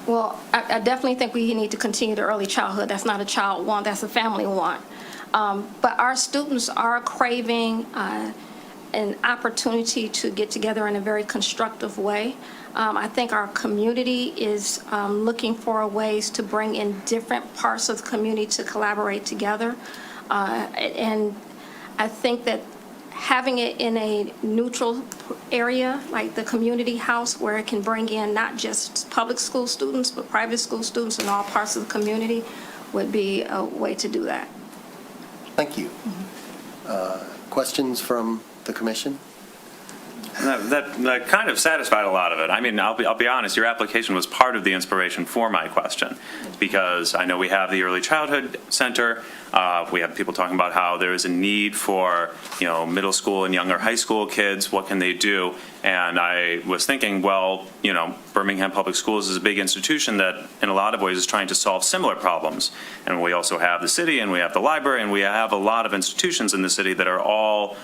Well, I definitely think we need to continue the early childhood. That's not a child want, that's a family want. But our students are craving an opportunity to get together in a very constructive way. I think our community is looking for ways to bring in different parts of the community to collaborate together. And I think that having it in a neutral area, like the community house, where it can bring in not just public school students, but private school students in all parts of the community, would be a way to do that. Thank you. Questions from the commission? That kind of satisfied a lot of it. I mean, I'll be honest, your application was part of the inspiration for my question, because I know we have the Early Childhood Center. We have people talking about how there is a need for, middle school and younger high school kids. What can they do? And I was thinking, well, Birmingham Public Schools is a big institution that in a lot of ways is trying to solve similar problems. And we also have the city, and we have the library, and we have a lot of institutions in the city that are all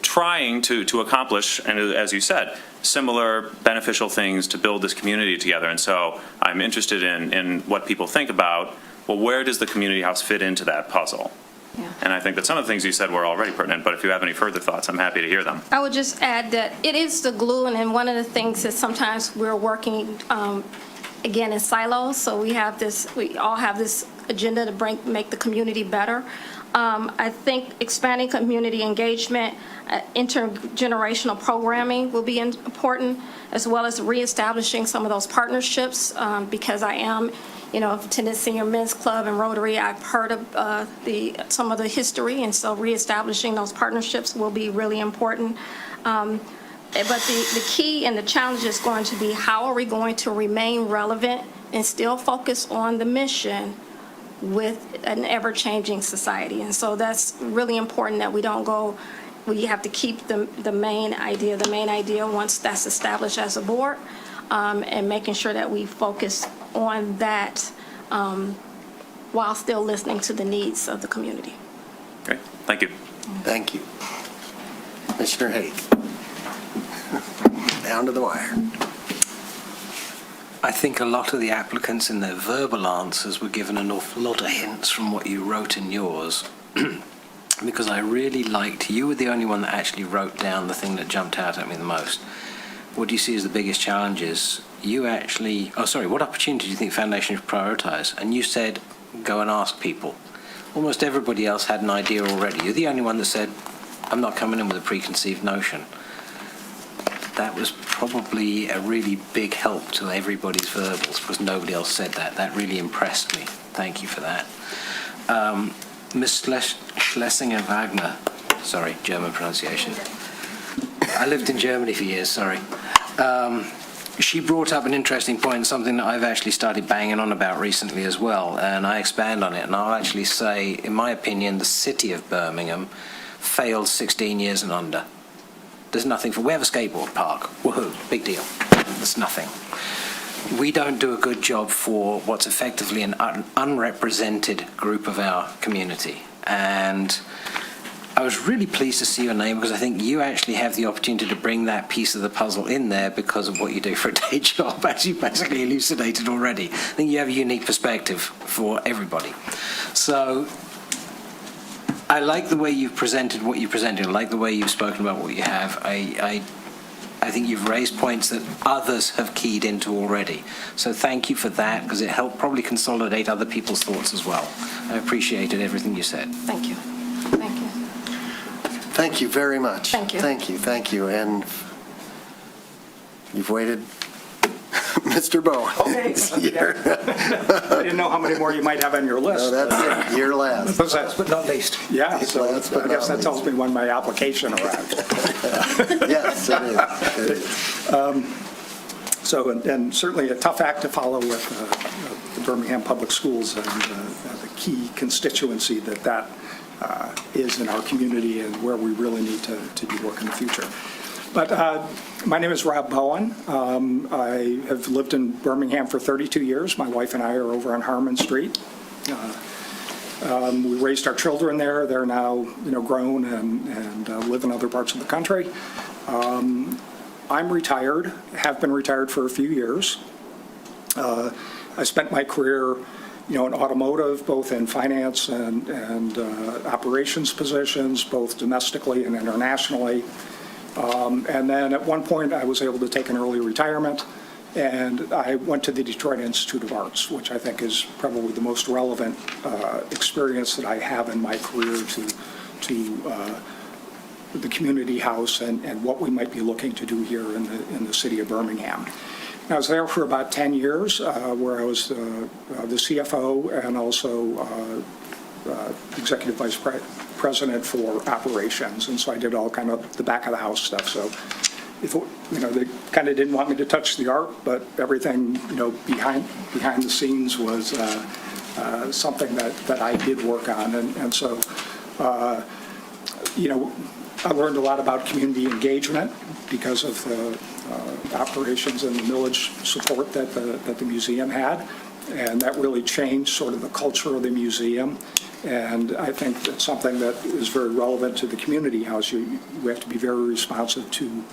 trying to accomplish, and as you said, similar beneficial things to build this community together. And so I'm interested in what people think about, well, where does the community house fit into that puzzle? Yeah. And I think that some of the things you said were already pertinent, but if you have any further thoughts, I'm happy to hear them. I would just add that it is the glue, and then one of the things that sometimes we're working, again, in silos. So we all have this agenda to make the community better. I think expanding community engagement, intergenerational programming will be important, as well as reestablishing some of those partnerships, because I am, attended Senior Men's Club and Rotary. I've heard of some of the history, and so reestablishing those partnerships will be really important. But the key and the challenge is going to be, how are we going to remain relevant and still focus on the mission with an ever-changing society? And so that's really important, that we don't go, we have to keep the main idea once that's established as a board, and making sure that we focus on that while still listening to the needs of the community. Great, thank you. Thank you. Commissioner Haig. Down to the wire. I think a lot of the applicants in their verbal answers were given an awful lot of hints from what you wrote in yours. Because I really liked, you were the only one that actually wrote down the thing that jumped out at me the most. What do you see as the biggest challenges? You actually, what opportunity do you think Foundation should prioritize? And you said, go and ask people. Almost everybody else had an idea already. You're the only one that said, I'm not coming in with a preconceived notion. that was probably a really big help to everybody's verbals because nobody else said that. That really impressed me. Thank you for that. Ms. Schlesinger-Wagner, sorry, German pronunciation. I lived in Germany for years, sorry. She brought up an interesting point, something that I've actually started banging on about recently as well, and I expand on it, and I'll actually say, in my opinion, the city of Birmingham failed 16 years and under. There's nothing we have a skateboard park, woohoo, big deal. There's nothing. We don't do a good job for what's effectively an unrepresented group of our community, and I was really pleased to see your name because I think you actually have the opportunity to bring that piece of the puzzle in there because of what you do for a day job, as you basically elucidated already. I think you have a unique perspective for everybody. So I like the way you've presented what you presented. I like the way you've spoken about what you have. I think you've raised points that others have keyed into already. So thank you for that because it helped probably consolidate other people's thoughts as well. I appreciated everything you said. Thank you. Thank you. Thank you very much. Thank you. Thank you, thank you. And you've waited, Mr. Bowen. I didn't know how many more you might have on your list. No, that's it. You're last. Last but not least. Yeah, so Last but I guess not that tells me when my application arrived. Yes, it is. So, and certainly a tough act to follow with the Birmingham Public Schools and the key constituency that is in our community and where we really need to do work in the future. But my name is Rob Bowen. I have lived in Birmingham for 32 years. My wife and I are over on Harmon Street. We raised our children there. They're now, grown and live in other parts of the country. I'm retired, have been retired for a few years. I spent my career in automotive, both in finance and operations positions, both domestically and internationally. And then at one point, I was able to take an early retirement, and I went to the Detroit Institute of Arts, which I think is probably the most relevant experience that I have in my career to the community house and what we might be looking to do here in the city of Birmingham. I was there for about 10 years, where I was the CFO and also executive vice president for operations, and so I did all kind of the back of the house stuff. So, they kind of didn't want me to touch the art, but everything behind the scenes was something that I did work on, and so I learned a lot about community engagement because of the operations and the millage support that the museum had, and that really changed sort of the culture of the museum. And I think that's something that is very relevant to the community house. We have to be very responsive to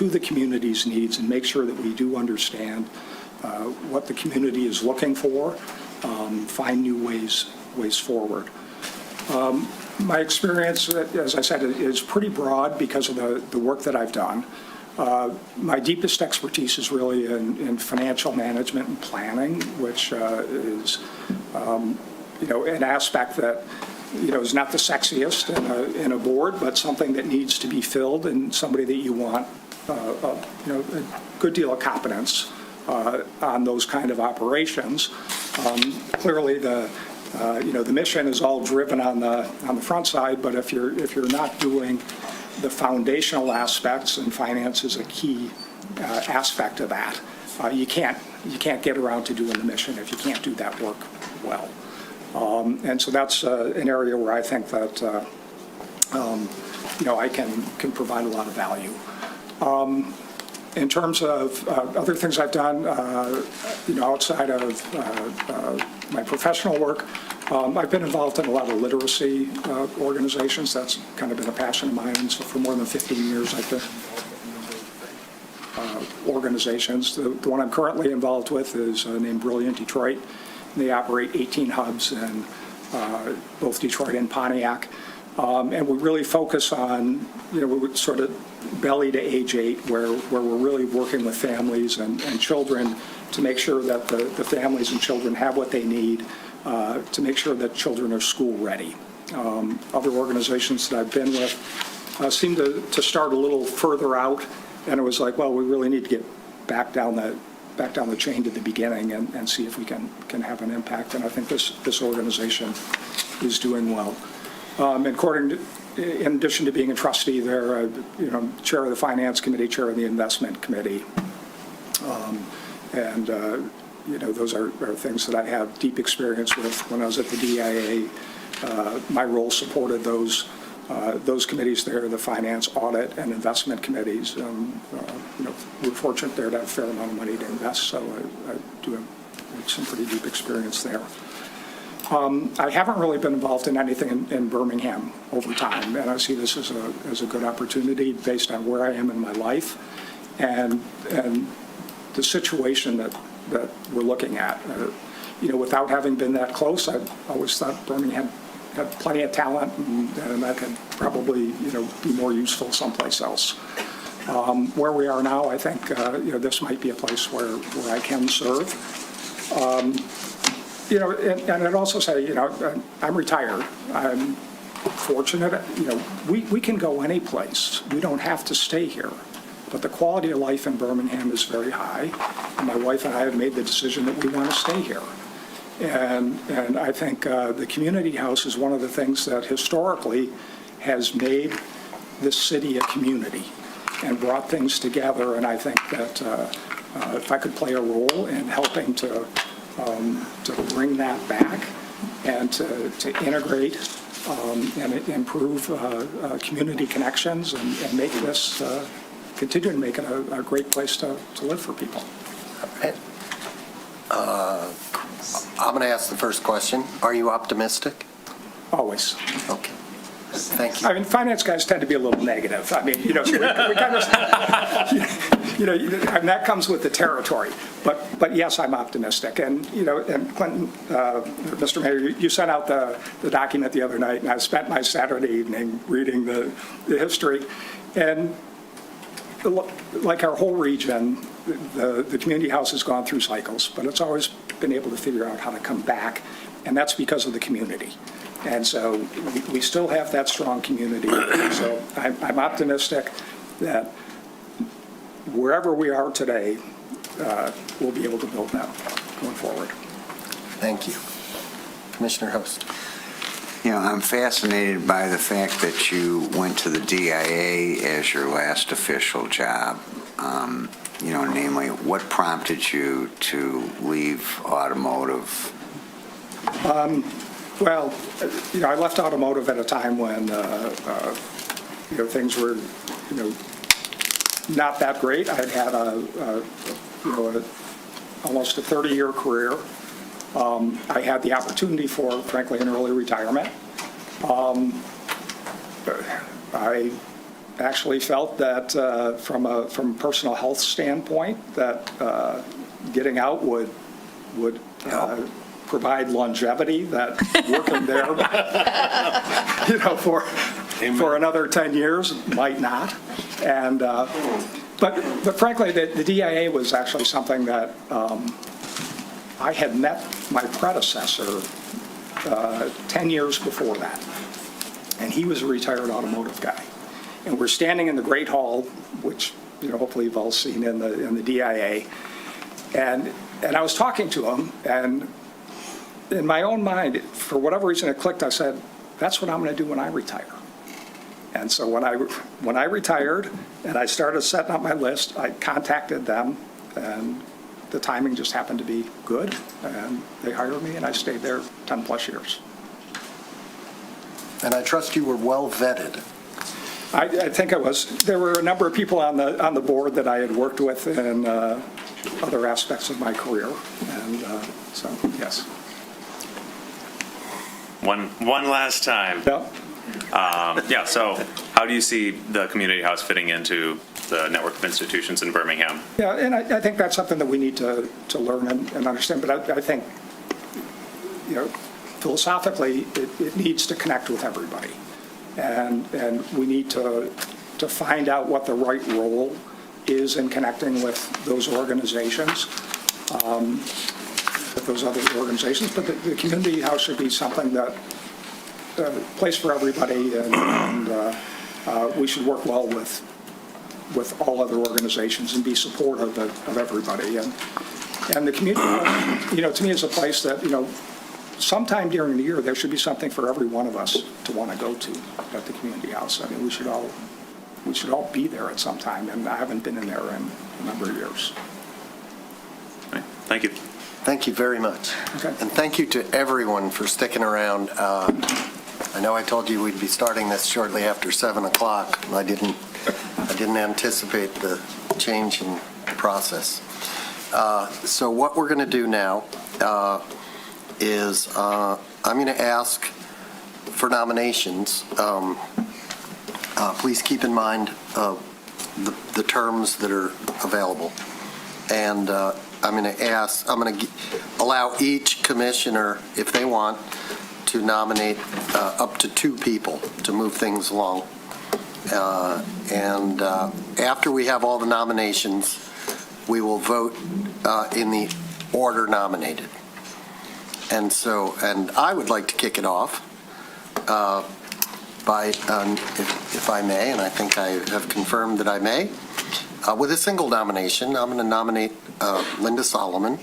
the community's needs and make sure that we do understand what the community is looking for, find new ways forward. My experience, as I said, is pretty broad because of the work that I've done. My deepest expertise is really in financial management and planning, which is an aspect that is not the sexiest in a board, but something that needs to be filled, and somebody that you want a good deal of competence on those kind of operations. Clearly, the mission is all driven on the front side, but if you're not doing the foundational aspects, and finance is a key aspect of that, you can't get around to doing the mission if you can't do that work well. And so that's an area where I think that I can provide a lot of value. In terms of other things I've done, outside of my professional work, I've been involved in a lot of literacy organizations. That's kind of been a passion of mine. So for more than 15 years, I've been involved in organizations. The one I'm currently involved with is named Brilliant Detroit. They operate 18 hubs in both Detroit and Pontiac. And we really focus on, we sort of belly to age 8, where we're really working with families and children to make sure that the families and children have what they need to make sure that children are school ready. Other organizations that I've been with seem to start a little further out And it was like, well, we really need to get back down the chain to the beginning and see if we can have an impact. And I think this organization is doing well. In addition to being a trustee there, chair of the Finance Committee, chair of the Investment Committee. Those are things that I have deep experience with. When I was at the DIA, my role supported those committees there, the Finance, Audit, and Investment Committees. We're fortunate there to have a fair amount of money to invest, so I do have some pretty deep experience there. I haven't really been involved in anything in Birmingham over time, and I see this as a good opportunity based on where I am in my life and the situation that we're looking at. Without having been that close, I always thought Birmingham had plenty of talent and that could probably be more useful someplace else. Where we are now, I think this might be a place where I can serve. And I'd also say, I'm retired. I'm fortunate. We can go any place. We don't have to stay here. But the quality of life in Birmingham is very high. And my wife and I have made the decision that we want to stay here. And I think the community house is one of the things that historically has made this city a community and brought things together. And I think that if I could play a role in helping to bring that back and to integrate and improve community connections and make this, continue to make it a great place to live for people. I'm going to ask the first question. Are you optimistic? Always. Okay. Thank you. I mean, finance guys tend to be a little negative. I mean, so we kind of, and that comes with the territory. But yes, I'm optimistic. And, and Clinton, Mr. Mayor, you sent out the document the other night, and I spent my Saturday evening reading the history. And like our whole region, the community house has gone through cycles, but it's always been able to figure out how to come back, and that's because of the community. And so we still have that strong community. So I'm optimistic that wherever we are today, we'll be able to build that going forward. Thank you. Commissioner Host. I'm fascinated by the fact that you went to the DIA as your last official job. Namely, what prompted you to leave automotive? Well, I left automotive at a time when, things were, not that great. I'd had almost a 30-year career. I had the opportunity for, frankly, an early retirement. I actually felt that from a personal health standpoint, that getting out would provide longevity, that working there, for another 10 years might not. And but frankly, the DIA was actually something that I had met my predecessor 10 years before that, and he was a retired automotive guy. And we're standing in the Great Hall, which hopefully you've all seen in the DIA, and I was talking to him, and in my own mind, for whatever reason it clicked, I said, that's what I'm going to do when I retire. And so when I retired and I started setting up my list, I contacted them, and the timing just happened to be good, and they hired me, and I stayed there 10 plus years. And I trust you were well vetted. I think I was. There were a number of people on the board that I had worked with in other aspects of my career, and so yes. One last time. Yeah. So how do you see the community house fitting into the network of institutions in Birmingham? Yeah, and I think that's something that we need to learn and understand. But I think, philosophically, it needs to connect with everybody, and we need to find out what the right role is in connecting with those organizations, with those other organizations. But the community house should be something that place for everybody, and we should work well with with all other organizations and be supportive of everybody. And the community, to me, is a place that, sometime during the year, there should be something for every one of us to want to go to at the community house. I mean, we should all be there at some time, and I haven't been in there in a number of years. Thank you. Thank you very much. Okay. And thank you to everyone for sticking around. I know I told you we'd be starting this shortly after 7 o'clock. I didn't anticipate the change in the process. So what we're going to do now is I'm going to ask for nominations. Please keep in mind the terms that are available. And I'm going to allow each commissioner, if they want, to nominate up to 2 people to move things along. And after we have all the nominations, we will vote in the order nominated. And I would like to kick it off by, if I may, and I think I have confirmed that I may, with a single nomination. I'm going to nominate Linda Solomon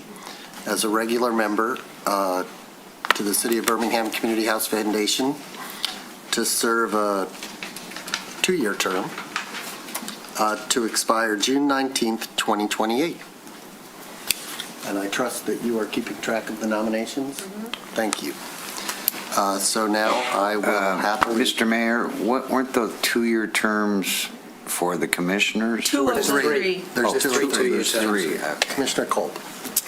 as a regular member to the City of Birmingham Community House Foundation to serve a 2-year term to expire June 19th, 2028. And I trust that you are keeping track of the nominations? Thank you. So now I will happily... Mr. Mayor, weren't the 2-year terms for the commissioners? 2 of 3. There's 2 or 3. There's 3. Commissioner Kolb.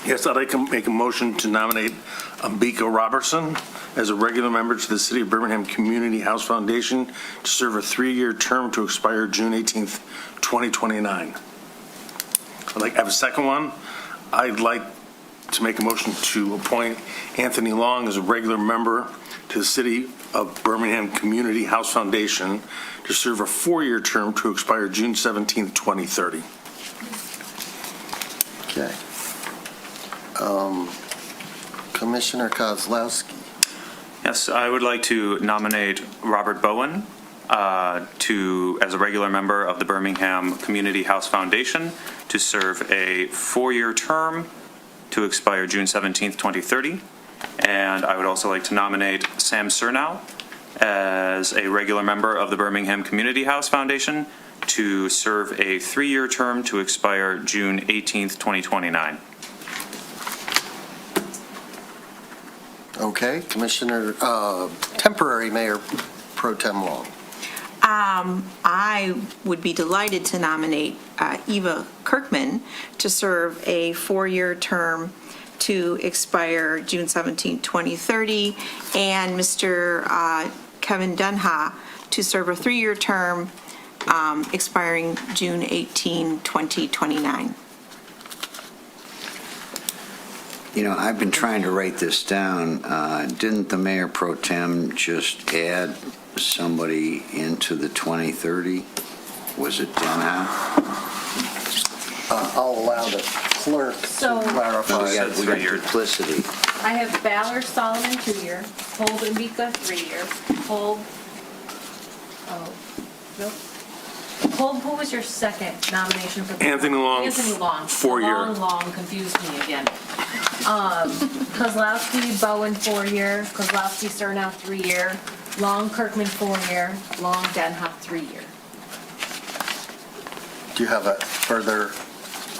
Yes, I'd like to make a motion to nominate Ambika Robertson as a regular member to the City of Birmingham Community House Foundation to serve a 3-year term to expire June 18th, 2029. I'd like to have a second one. I'd like to make a motion to appoint Anthony Long as a regular member to the City of Birmingham Community House Foundation to serve a 4-year term to expire June 17th, 2030. Okay. Commissioner Kozlowski. Yes, I would like to nominate Robert Bowen as a regular member of the Birmingham Community House Foundation to serve a 4-year term to expire June 17th, 2030. And I would also like to nominate Sam Surnow as a regular member of the Birmingham Community House Foundation to serve a 3-year term to expire June 18th, 2029. Okay, Commissioner, temporary Mayor Pro Tem Long. I would be delighted to nominate Eva Kirkman to serve a 4-year term to expire June 17, 2030, and Mr. Kevin Dunha to serve a 3-year term expiring June 18, 2029. I've been trying to write this down. Didn't the Mayor Pro Tem just add somebody into the 2030? Was it Dunha? I'll allow the clerk So- to clarify. We got duplicity. I have Valor Solomon, 2-year, Kolb and Mika, 3-year, Kolb, nope. Kolb, who was your second nomination for? Anthony Long, Anthony Long. 4-year. Long confused me again. Kozlowski, Bowen, 4-year, Kozlowski, Surnow, 3-year, Long, Kirkman, 4-year, Long, Denhoff, 3-year. Do you have further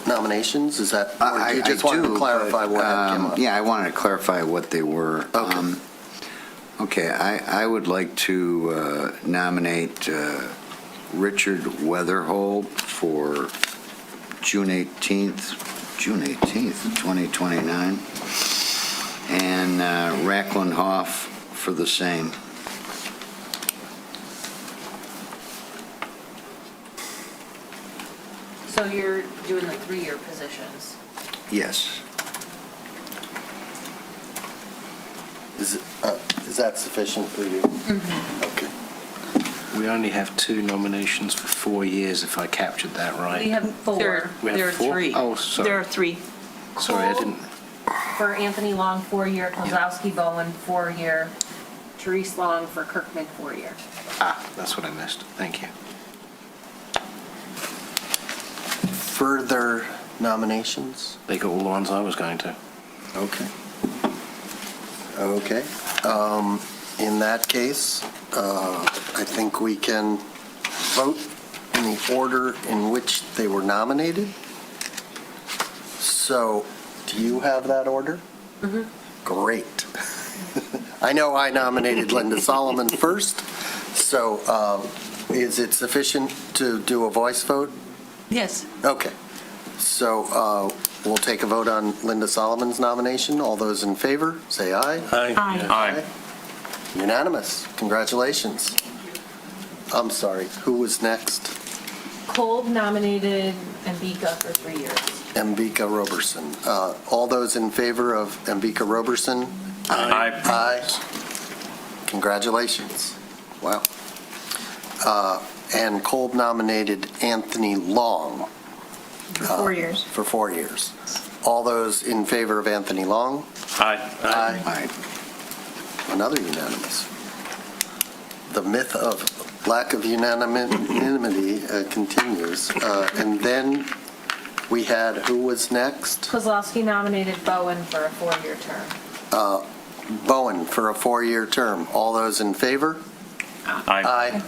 nominations? Is that, or do you just want to clarify what came up? Yeah, I wanted to clarify what they were. Okay. Okay, I would like to nominate Richard Weatherhold for June 18th, 2029, and Racklin Hoff for the same. So you're doing the 3-year positions. Yes. Is that sufficient for you? Okay. We only have 2 nominations for 4 years, if I captured that right. We have 4. We have There are 4? 3. Oh, sorry. There are 3. Sorry, I didn't. For Anthony Long, 4-year, Kozlowski, Bowen, 4-year, Therese Long for Kirkman, 4-year. That's what I missed. Thank you. further nominations? They go all the ones I was going to. Okay. Okay. In that case, I think we can vote in the order in which they were nominated. So, do you have that order? Mm-hmm. Great. I know I nominated Linda Solomon first, so is it sufficient to do a voice vote? Yes. Okay. So we'll take a vote on Linda Solomon's nomination. All those in favor, say aye. Aye. Aye. Unanimous. Congratulations. I'm sorry, who was next? Kolb nominated Ambika for 3 years. Ambika Roberson. All those in favor of Ambika Roberson? Aye. Aye. Congratulations. Wow. And Kolb nominated Anthony Long. For 4 years. For 4 years. All those in favor of Anthony Long? Aye. Aye. Another unanimous. The myth of lack of unanimity continues. And then we had, who was next? Kozlowski nominated Bowen for a 4-year term. Bowen for a 4-year term. All those in favor? Aye.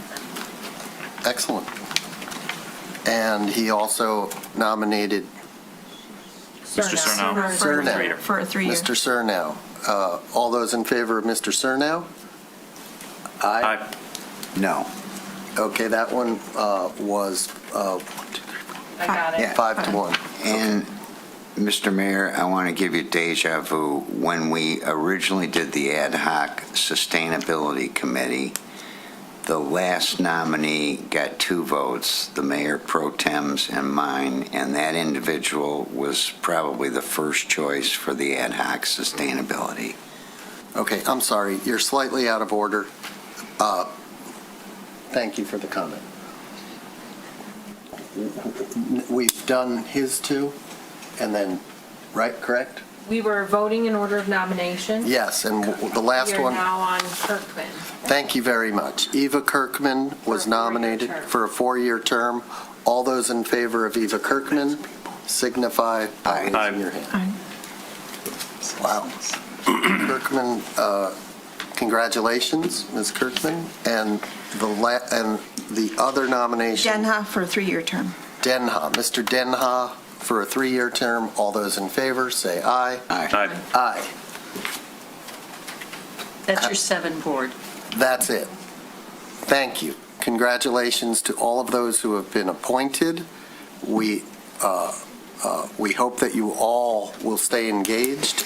Excellent. And he also nominated Mr. Surnow. For a 3-year. Mr. Surnow. All those in favor of Mr. Surnow? Aye. No. Okay, that one was I got it. Yeah. 5-1. And, Mr. Mayor, I want to give you deja vu. When we originally did the ad hoc sustainability committee, the last nominee got 2 votes, the mayor pro tem's and mine, and that individual was probably the first choice for the ad hoc sustainability. Okay, I'm sorry, you're slightly out of order. Thank you for the comment. We've done his 2, and then, right, correct? We were voting in order of nomination. Yes, and the last We are one, now on Kirkman. thank you very much. Eva Kirkman was For a 4-year nominated term. for a 4-year term. All those in favor of Eva Kirkman signify by raising your hand. Wow. Kirkman, congratulations, Ms. Kirkman. And the other nomination, Denha for a 3-year term. Denha. Mr. Denha for a 3-year term. All those in favor, say aye. Aye. Aye. That's your 7 board. That's it. Thank you. Congratulations to all of those who have been appointed. We hope that you all will stay engaged.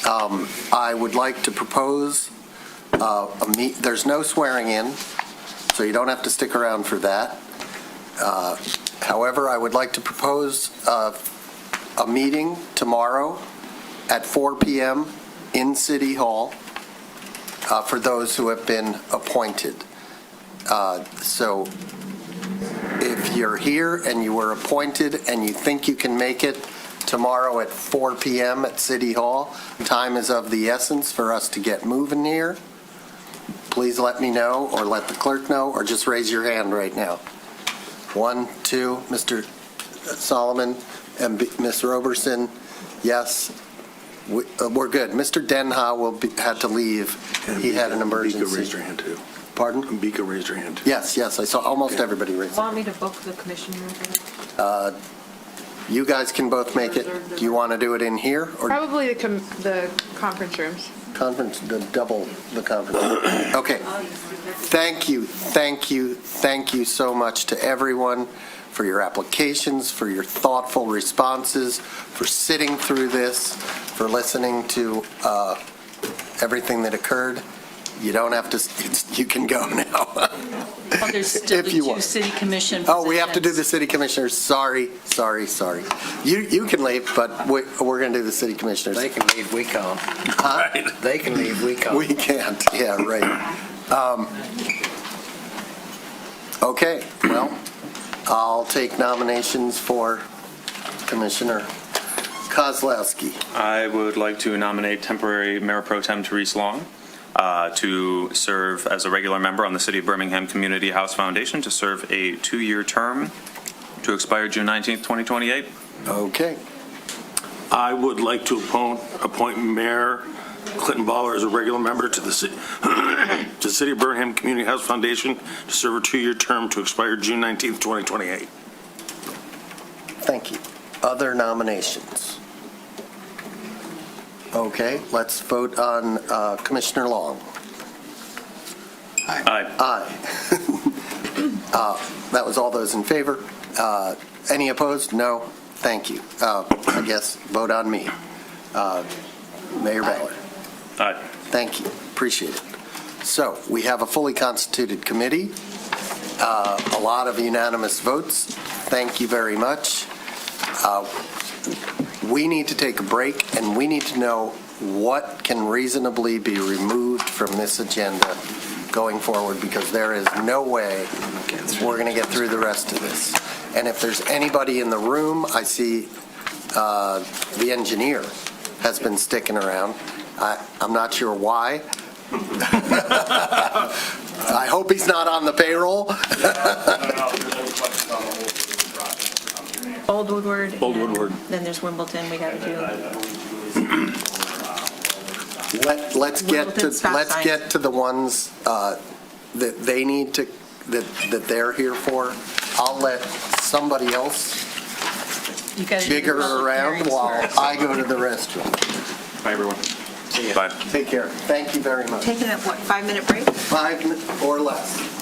I would like to propose there's no swearing in, so you don't have to stick around for that. However, I would like to propose a meeting tomorrow at 4 p.m. in City Hall for those who have been appointed. So if you're here and you were appointed and you think you can make it tomorrow at 4 p.m. at City Hall, time is of the essence for us to get moving here. Please let me know, or let the clerk know, or just raise your hand right now. 1, 2, Mr. Solomon and Ms. Roberson, yes. We're good. Mr. Denha had to leave. He had an emergency. Ambika raised her hand, too. Pardon? Ambika raised her hand, too. Yes, I saw almost everybody raise their hand. Want me to book the commission room for that? You guys can both make it. Do you want to do it in here or Probably the conference rooms. conference, the conference? Okay. Thank you so much to everyone for your applications, for your thoughtful responses, for sitting through this, for listening to everything that occurred. You don't have to, you can go now. Well, there's still the If you 2 want. city commission Oh, we have to do positions. the city commissioners. Sorry. You can leave, but we're going to do the city commissioners. They can leave, we can't. Huh? They can leave, we can't. We can't, yeah, right. Okay, well, I'll take nominations for Commissioner Kozlowski. I would like to nominate temporary Mayor Pro Tem Therese Long to serve as a regular member on the City of Birmingham Community House Foundation, to serve a 2-year term to expire June 19th, 2028. Okay. I would like to appoint Mayor Clinton Baller as a regular member to the city, to the City of Birmingham Community House Foundation to serve a 2-year term to expire June 19th, 2028. Thank you. Other nominations? Okay, let's vote on Commissioner Long. Aye. Aye. That was all those in favor. Any opposed? No. Thank you. I guess vote on me. Mayor Ballard. Aye. Thank you. Appreciate it. So we have a fully constituted committee, a lot of unanimous votes. Thank you very much. We need to take a break, and we need to know what can reasonably be removed from this agenda going forward, because there is no way we're going to get through the rest of this. And if there's anybody in the room, I see the engineer has been sticking around. I'm not sure why. I hope he's not on the payroll. Old Woodward. Old Woodward. Then there's Wimbledon we got to do. Let's get to the ones that they need to, that they're here for. I'll let somebody else bigger around while I go to the restroom. Bye, everyone. See you. Bye. Take care. Thank you very much. Taking a, 5-minute break? 5 or less.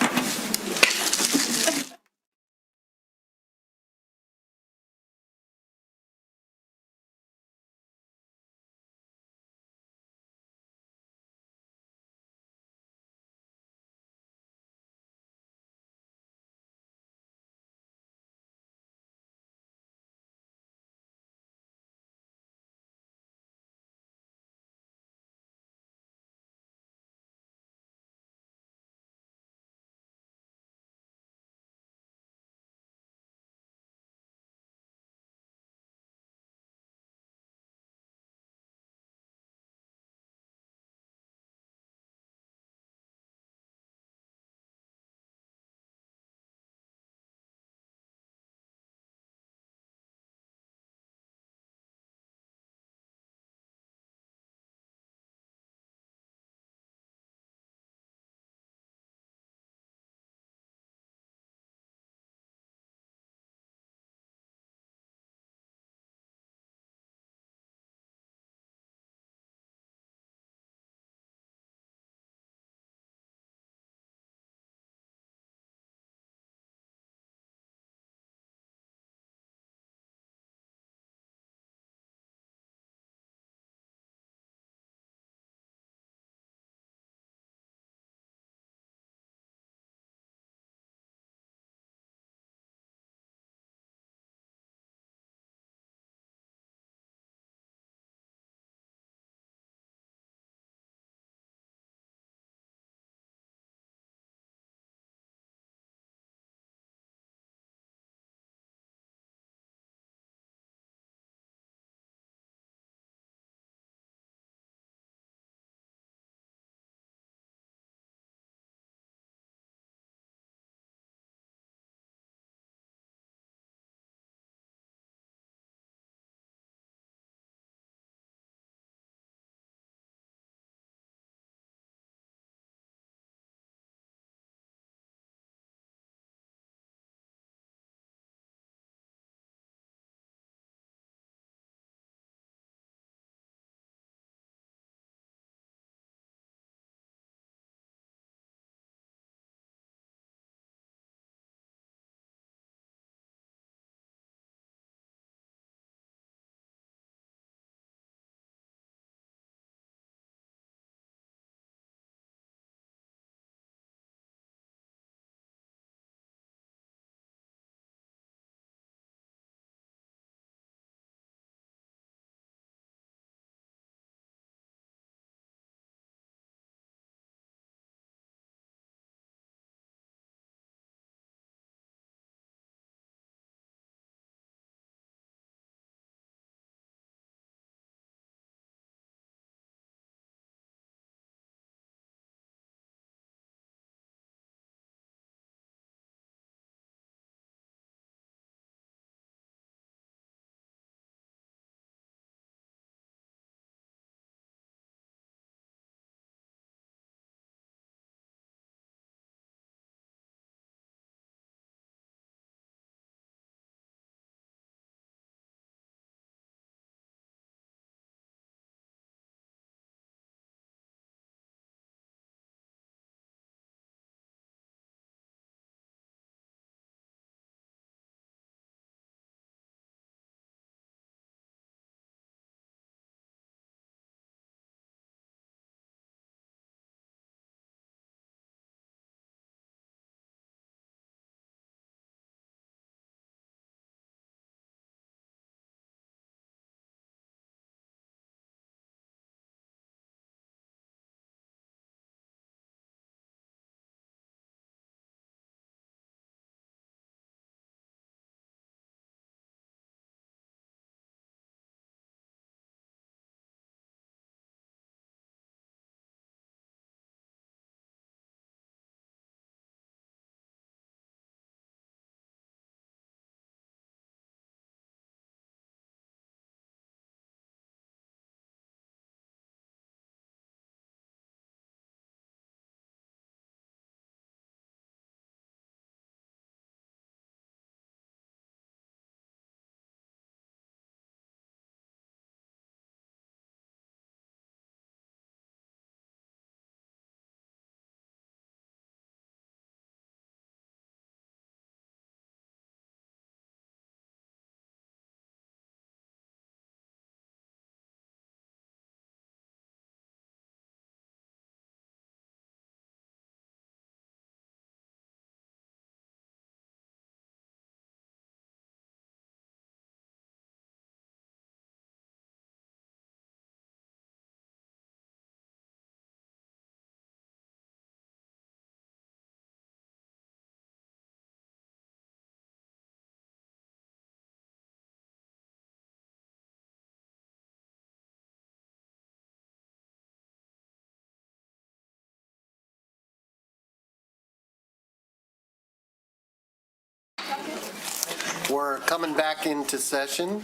We're coming back into session.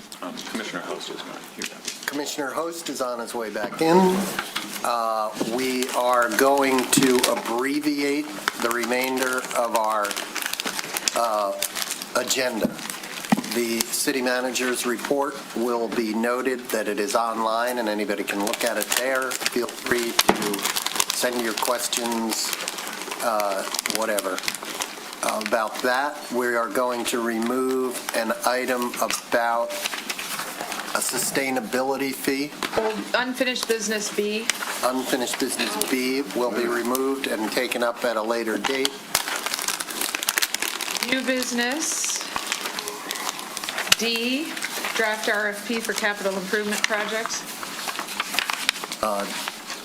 Commissioner Host is not here. Commissioner Host is on his way back in. We are going to abbreviate the remainder of our agenda. The city manager's report will be noted that it is online and anybody can look at it there. Feel free to send your questions, whatever. About that, we are going to remove an item about a sustainability fee. Unfinished business B. Unfinished business B will be removed and taken up at a later date. New business D, draft RFP for capital improvement projects.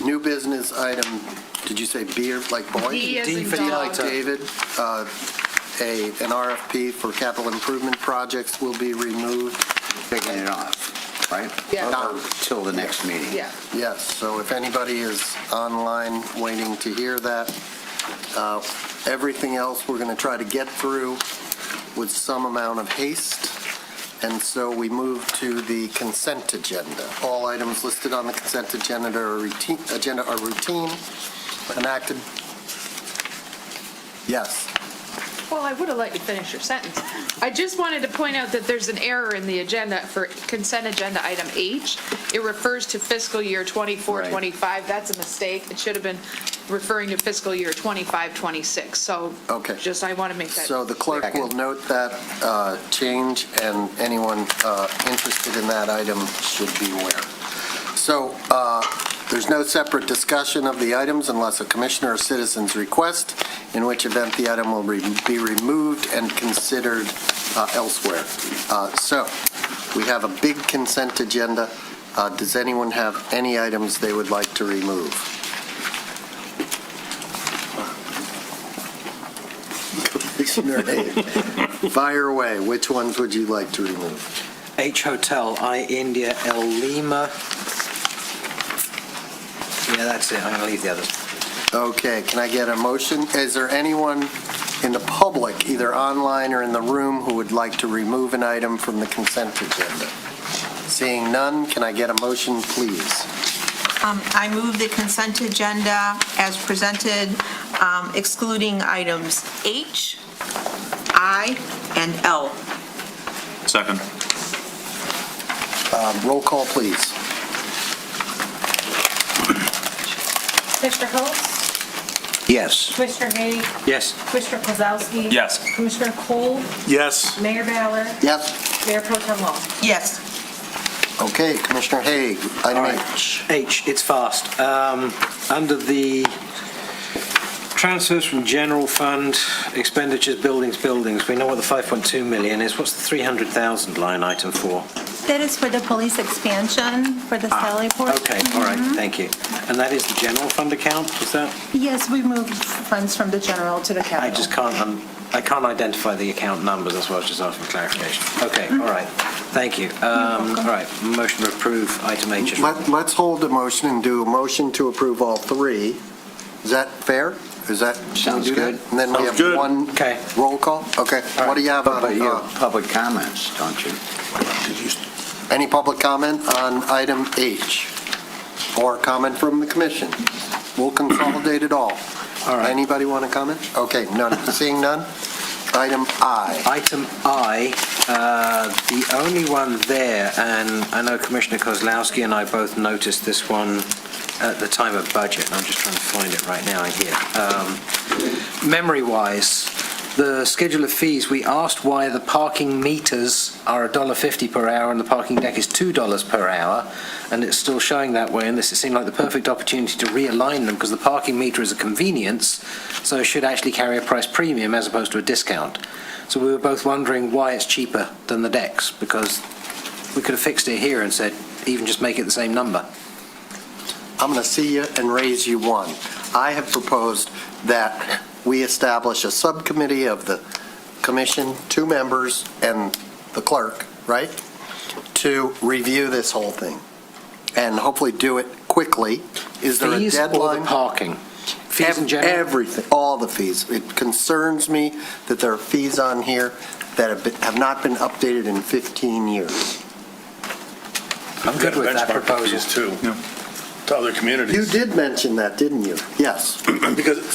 New business item, did you say B or like boy? D as in for dog. like David. An RFP for capital improvement projects will be removed. Taking it off, right? Yeah. Till the next meeting. Yeah. Yes, so if anybody is online waiting to hear that, everything else we're going to try to get through with some amount of haste. And so we move to the consent agenda. All items listed on the consent agenda are routine, enacted. Yes. Well, I would have let you finish your sentence. I just wanted to point out that there's an error in the agenda for consent agenda item H. It refers to fiscal year 24-25. That's a mistake. It should have been referring to fiscal year 25-26. So Okay. just, I want to make that. So the clerk will note that change, and anyone interested in that item should be aware. So there's no separate discussion of the items unless a commissioner or citizen's request, in which event the item will be removed and considered elsewhere. So we have a big consent agenda. Does anyone have any items they would like to remove? Commissioner Hayes, fire away. Which ones would you like to remove? H Hotel, I India, L Lima. Yeah, that's it. I'm going to leave the others. Okay, can I get a motion? Is there anyone in the public, either online or in the room, who would like to remove an item from the consent agenda? Seeing none, can I get a motion, please? I move the consent agenda as presented, excluding items H, I, and L. Second. Roll call, please. Commissioner Holtz? Yes. Commissioner Hay? Yes. Commissioner Kozlowski? Yes. Commissioner Cole? Yes. Mayor Ballard? Yes. Mayor Pro Tem Walsh? Yes. Okay, Commissioner Haig, item H. H, it's fast. Under the transfers from general fund, expenditures, buildings, we know what the 5.2 million is. What's the 300,000 line item for? That is for the police expansion, for the Sally Port. Okay, all right, thank you. And that is the general fund account, is that? Yes, we moved funds from the general to the capital. I just can't, I can't identify the account numbers, that's why I was just asking for clarification. Okay, all right, thank you. All right, motion to approve item H. Let's hold the motion and do a motion to approve all three. Is that fair? Is that? Sounds good. And then we have one roll call? Okay, what do you have on But you it? have public comments, don't you? Any public comment on item H? Or comment from the commission? We'll consolidate it all. All right. Anybody want to comment? Okay, none. Seeing none? Item I. Item I, the only one there, and I know Commissioner Kozlowski and I both noticed this one at the time of budget, and I'm just trying to find it right now in here. Memory-wise, the schedule of fees, we asked why the parking meters are $1.50 per hour and the parking deck is $2 per hour, and it's still showing that way, and this seemed like the perfect opportunity to realign them because the parking meter is a convenience, so it should actually carry a price premium as opposed to a discount. So we were both wondering why it's cheaper than the decks, because we could have fixed it here and said, even just make it the same number. I'm going to see you and raise you one. I have proposed that we establish a subcommittee of the commission, 2 members, and the clerk, right, to review this whole thing and hopefully do it quickly. Is there a Fees deadline? or the parking? Fees in general? Everything, all the fees. It concerns me that there are fees on here that have not been updated in 15 years. I'm good with that Benchmark proposal. these too, to other communities. You did mention that, didn't you? Yes.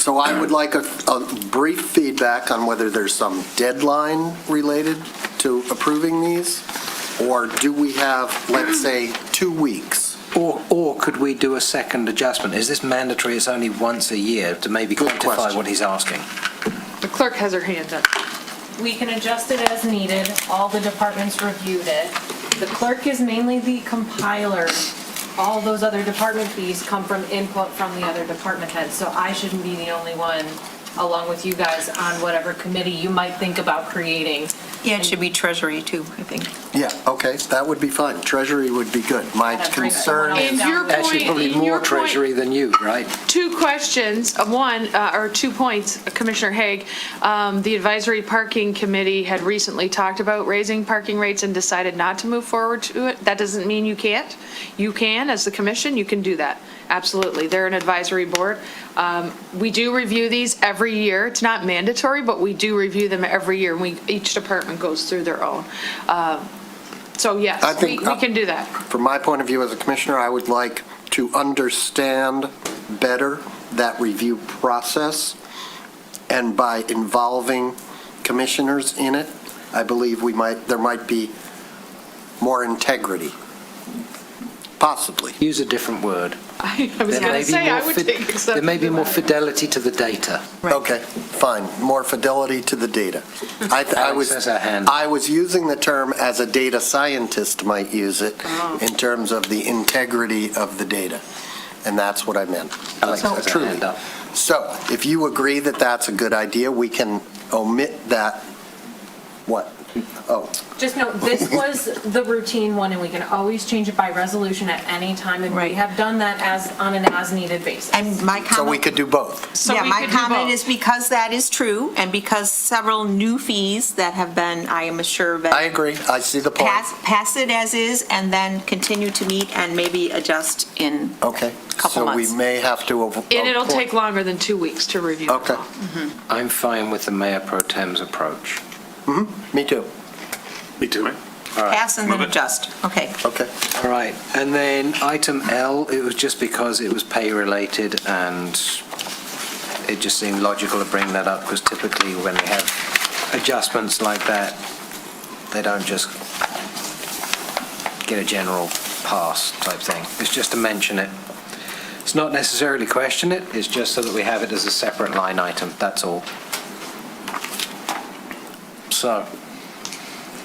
So I would like a brief feedback on whether there's some deadline related to approving these, or do we have, let's say, 2 weeks? Or could we do a second adjustment? Is this mandatory? It's only once a year to maybe Good quantify question. what he's asking. The clerk has her hand up. We can adjust it as needed. All the departments reviewed it. The clerk is mainly the compiler. All those other department fees come from input from the other department heads, so I shouldn't be the only one, along with you guys, on whatever committee you might think about creating. Yeah, it should be Treasury too, I think. Yeah, okay, that would be fine. Treasury would be good. My concern And is, your Actually, point- probably your more point- treasury than you, right? 2 questions, or 2 points, Commissioner Haig. The Advisory Parking Committee had recently talked about raising parking rates and decided not to move forward to it. That doesn't mean you can't. You can, as the commission, you can do that. Absolutely. They're an advisory board. We do review these every year. It's not mandatory, but we do review them every year. Each department goes through their own. So yes, I think, we can do that. from my point of view as a commissioner, I would like to understand better that review process, and by involving commissioners in it, I believe there might be more integrity, possibly. Use a different word. I was There going may to be say, more I would fid- take exception There may be to more that. fidelity to the data. Okay, fine, more fidelity to the data. I Alex has her hand. I was using the term as a data scientist might use it, in terms of the integrity of the data, and that's what I meant. Alex has her Truly. hand up. So, if you agree that that's a good idea, we can omit that, what? Oh, Just note, this was the routine one, and we can always change it by resolution at any time, and we Right. have done that on an as-needed basis. And my comment. so we could do both. So Yeah, we my could do comment both. is because that is true, and because several new fees that have been, I am sure, I agree, I see the point. pass it as is, and then continue to meet and maybe adjust in Okay, couple so we months. may have to. And it'll take longer than 2 weeks to review. them Okay, all. I'm fine with the Mayor Pro Tem's approach. me too. Me too. pass and then Move it. adjust. Okay. Okay. All right, and then item L, it was just because it was pay-related, and it just seemed logical to bring that up, because typically when they have adjustments like that, they don't just get a general pass type thing. It's just to mention it. It's not necessarily question it, it's just so that we have it as a separate line item, that's all. So,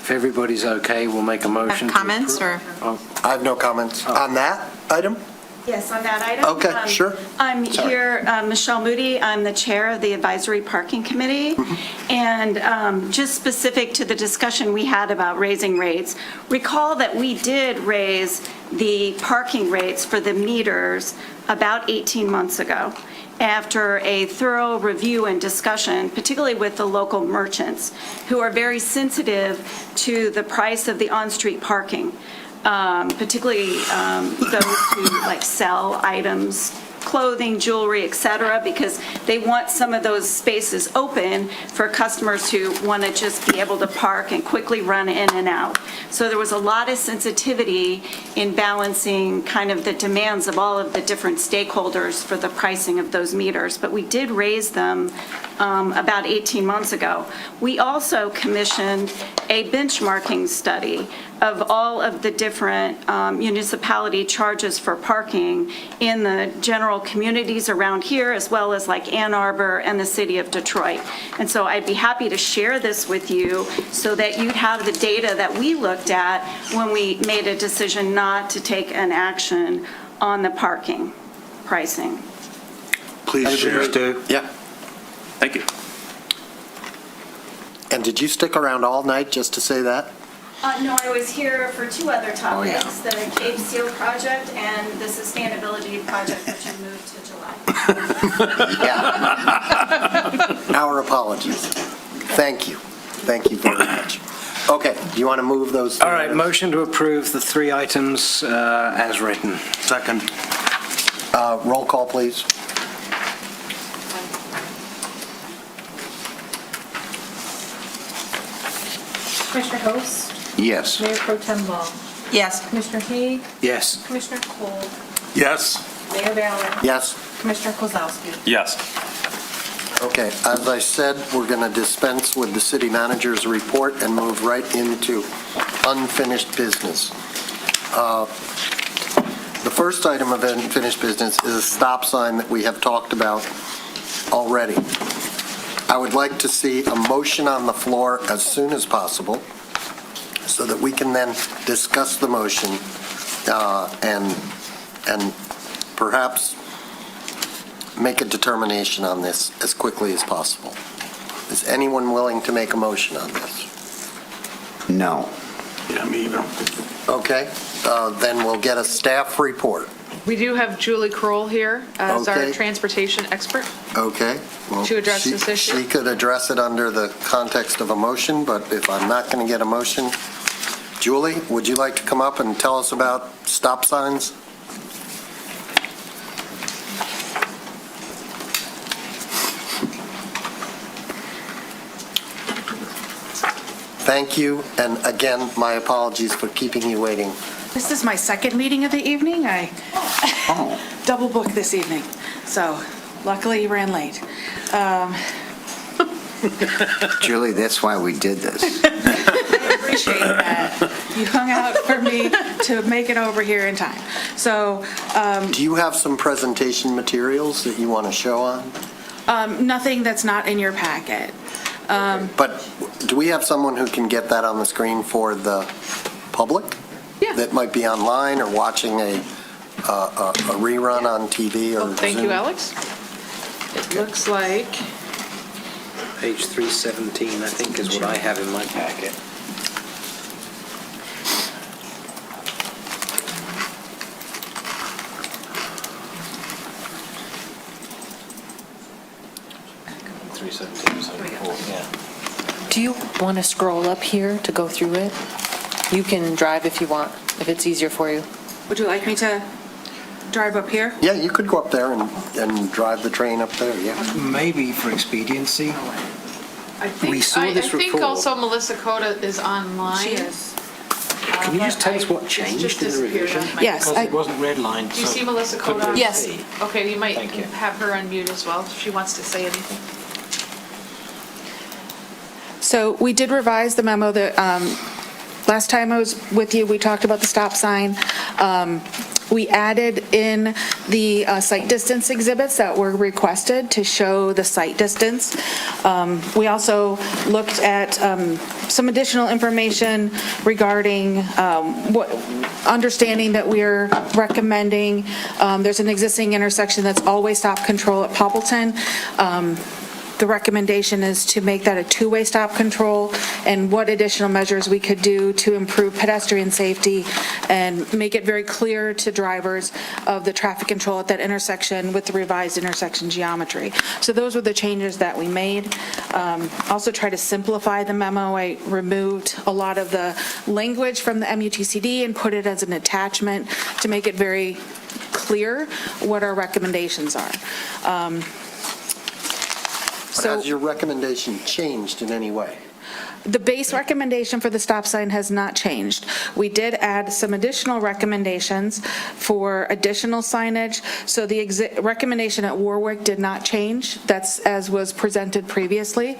if everybody's okay, we'll make a motion. Have to comments, approve. or? I have no comments on that item? Yes, on that item. Okay, sure. I'm Sorry. here, Michelle Moody, I'm the chair of the Advisory Parking Committee. And just specific to the discussion we had about raising rates, recall that we did raise the parking rates for the meters about 18 months ago, after a thorough review and discussion, particularly with the local merchants, who are very sensitive to the price of the on-street parking. Particularly those who like sell items, clothing, jewelry, et cetera, because they want some of those spaces open for customers who want to just be able to park and quickly run in and out. So there was a lot of sensitivity in balancing kind of the demands of all of the different stakeholders for the pricing of those meters, but we did raise them about 18 months ago. We also commissioned a benchmarking study of all of the different municipality charges for parking in the general communities around here, as well as like Ann Arbor and the city of Detroit. And so I'd be happy to share this with you so that you'd have the data that we looked at when we made a decision not to take an action on the parking pricing. Please share. Yeah. Thank you. And did you stick around all night just to say that? No, I was here for two other topics, yeah. the Cape Seal project and the sustainability project, which I moved to July. Our apologies. Thank you. Thank you very much. Okay, do you want to move those? All right, motion to approve the 3 items as written. Second. Roll call, please. Commissioner Host, Yes. Mayor Pro Tem Ball, Yes. Commissioner Haig, Yes. Commissioner Cole, Yes. Mayor Ballard, Yes? Commissioner Kozlowski. Yes. Okay, as I said, we're going to dispense with the city manager's report and move right into unfinished business. The first item of unfinished business is a stop sign that we have talked about already. I would like to see a motion on the floor as soon as possible so that we can then discuss the motion and perhaps make a determination on this as quickly as possible. Is anyone willing to make a motion on this? No. Yeah, me either. Okay, then we'll get a staff report. We do have Julie Kroll here as our Okay. transportation expert. Okay. well, To address she- this issue? She could address it under the context of a motion, but if I'm not going to get a motion, Julie, would you like to come up and tell us about stop signs? Thank you, and again, my apologies for keeping you waiting. This is my second meeting of the evening. I double booked this evening, so luckily you ran late. Julie, that's why we did this. I appreciate that. You hung out for me to make it over here in time. So Do you have some presentation materials that you want to show on? nothing that's not in your packet. But do we have someone who can get that on the screen for the public? Yeah. That might be online or watching a rerun on TV or Well, thank you, Zoom? Alex. It looks like, Page 317, I think, is what I have in my packet. Yeah. Do you want to scroll up here to go through it? You can drive if you want, if it's easier for you. Would you like me to drive up here? Yeah, you could go up there and drive the train up there, yeah. Maybe for expediency. I think, We saw this I think report. also Melissa Cota is online. She is. Can you just tell us what It's changed just in the disappeared revision? on my- Yes, Because it wasn't redlined. Do you so see Melissa couldn't Cota? really Yes. see. Okay, you might Thank you. have her unmute as well, if she wants to say anything. So we did revise the memo that, last time I was with you, we talked about the stop sign. We added in the site distance exhibits that were requested to show the site distance. We also looked at some additional information regarding understanding that we're recommending, there's an existing intersection that's always stop control at Poppleton. The recommendation is to make that a two-way stop control, and what additional measures we could do to improve pedestrian safety and make it very clear to drivers of the traffic control at that intersection with the revised intersection geometry. So those were the changes that we made. Also try to simplify the memo. I removed a lot of the language from the MUTCD and put it as an attachment to make it very clear what our recommendations are. Has your recommendation changed in any way? The base recommendation for the stop sign has not changed. We did add some additional recommendations for additional signage. So the recommendation at Warwick did not change. That's as was presented previously.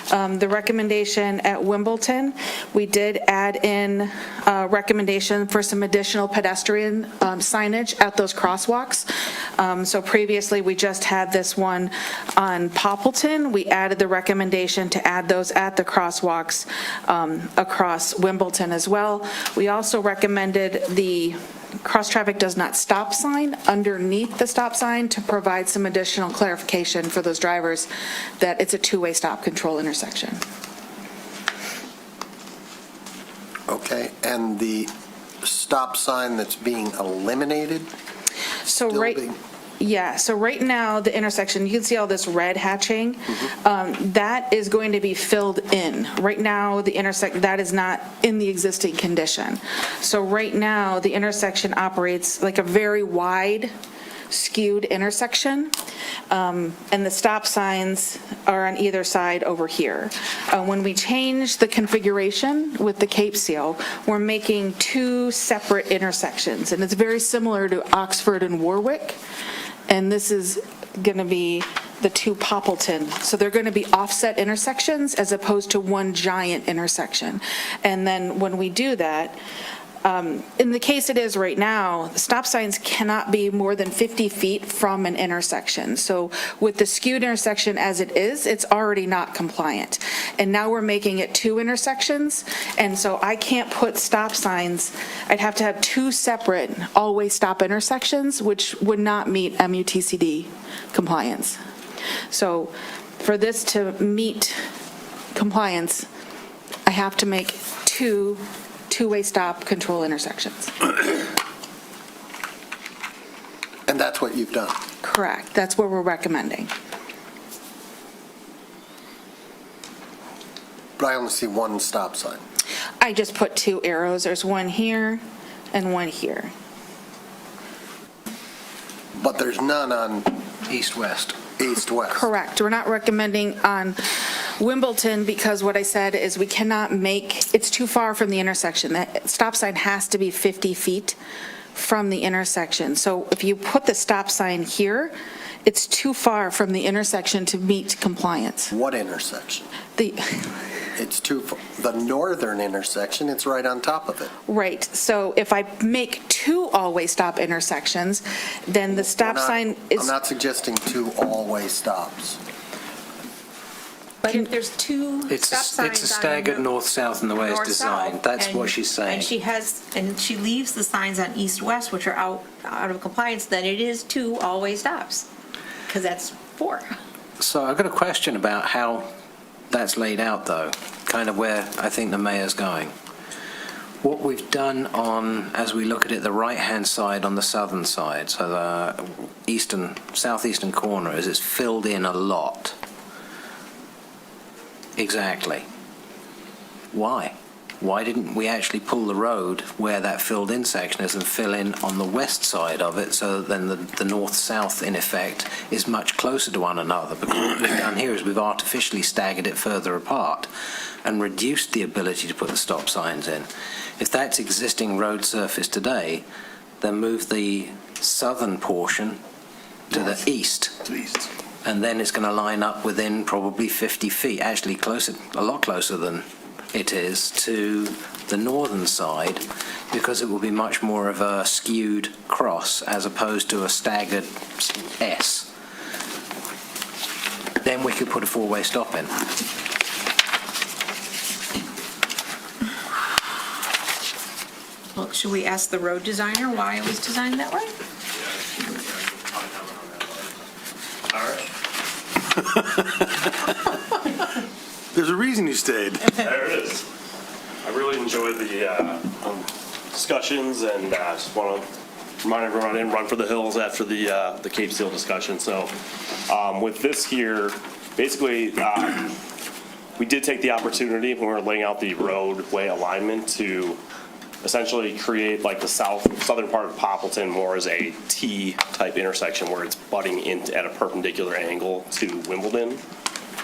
The recommendation at Wimbledon, we did add in a recommendation for some additional pedestrian signage at those crosswalks. So previously, we just had this one on Poppleton. We added the recommendation to add those at the crosswalks across Wimbledon as well. We also recommended the cross-traffic does not stop sign underneath the stop sign to provide some additional clarification for those drivers that it's a two-way stop control intersection. Okay, and the stop sign that's being eliminated? So Still right, being- yeah, so right now, the intersection, you can see all this red hatching, that is going to be filled in. Right now, the that is not in the existing condition. So right now, the intersection operates like a very wide skewed intersection, and the stop signs are on either side over here. When we change the configuration with the Cape Seal, we're making two separate intersections, and it's very similar to Oxford and Warwick, and this is going to be the two Poppleton. So they're going to be offset intersections as opposed to one giant intersection. And then when we do that, in the case it is right now, the stop signs cannot be more than 50 feet from an intersection. So with the skewed intersection as it is, it's already not compliant. And now we're making it two intersections, and so I can't put stop signs. I'd have to have two separate all-way stop intersections, which would not meet MUTCD compliance. So for this to meet compliance, I have to make two-way stop control intersections. And that's what you've done? Correct. That's what we're recommending. But I only see one stop sign. I just put two arrows. There's one here and one here. But there's none on East-west. east-west. Correct. We're not recommending on Wimbledon because what I said is we cannot make, it's too far from the intersection. That stop sign has to be 50 feet from the intersection. So if you put the stop sign here, it's too far from the intersection to meet compliance. What intersection? The It's the northern intersection, it's right on top of it. Right, so if I make two all-way stop intersections, then the stop sign is... I'm not suggesting two all-way stops. But if there's two stop signs It's a staggered north-south in the way it's designed. That's what she's saying. And she leaves the signs on east-west, which are out of compliance, then it is two all-way stops, because that's four. So I've got a question about how that's laid out, though, kind of where I think the mayor's going. What we've done on, as we look at it, the right-hand side on the southern side, so the southeastern corner, is it's filled in a lot. Exactly. Why? Why didn't we actually pull the road where that filled in section is and fill in on the west side of it so that then the north-south, in effect, is much closer to one another? Because what we've done here is we've artificially staggered it further apart and reduced the ability to put the stop signs in. If that's existing road surface today, then move the southern portion to the east. And then it's going to line up within probably 50 feet, actually closer, a lot closer than it is to the northern side, because it will be much more of a skewed cross as opposed to a staggered S. Then we could put a four-way stop in. Well, should we ask the road designer why it was designed that way? There's a reason you stayed. There it is. I really enjoyed the discussions, and just want to remind everyone I didn't run for the hills after the Cape Seal discussion. So with this here, basically, we did take the opportunity when we were laying out the roadway alignment to essentially create like the southern part of Poppleton more as a T-type intersection where it's butting in at a perpendicular angle to Wimbledon.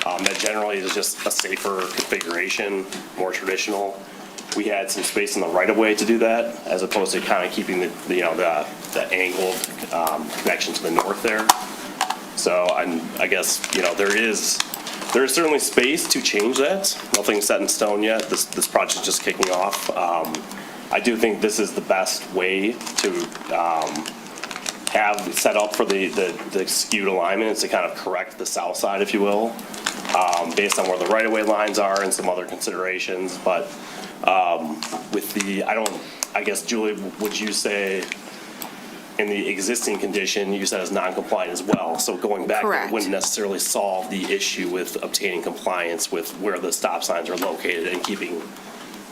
That generally is just a safer configuration, more traditional. We had some space in the right-of-way to do that, as opposed to kind of keeping the angled connection to the north there. So I guess there is certainly space to change that. Nothing's set in stone yet. This project is just kicking off. I do think this is the best way to have set up for the skewed alignment, is to kind of correct the south side, if you will, based on where the right-of-way lines are and some other considerations. But with I guess, Julie, would you say in the existing condition, you said it's non-compliant as well? So going back, it wouldn't necessarily solve the issue with obtaining compliance with where the stop signs are located and keeping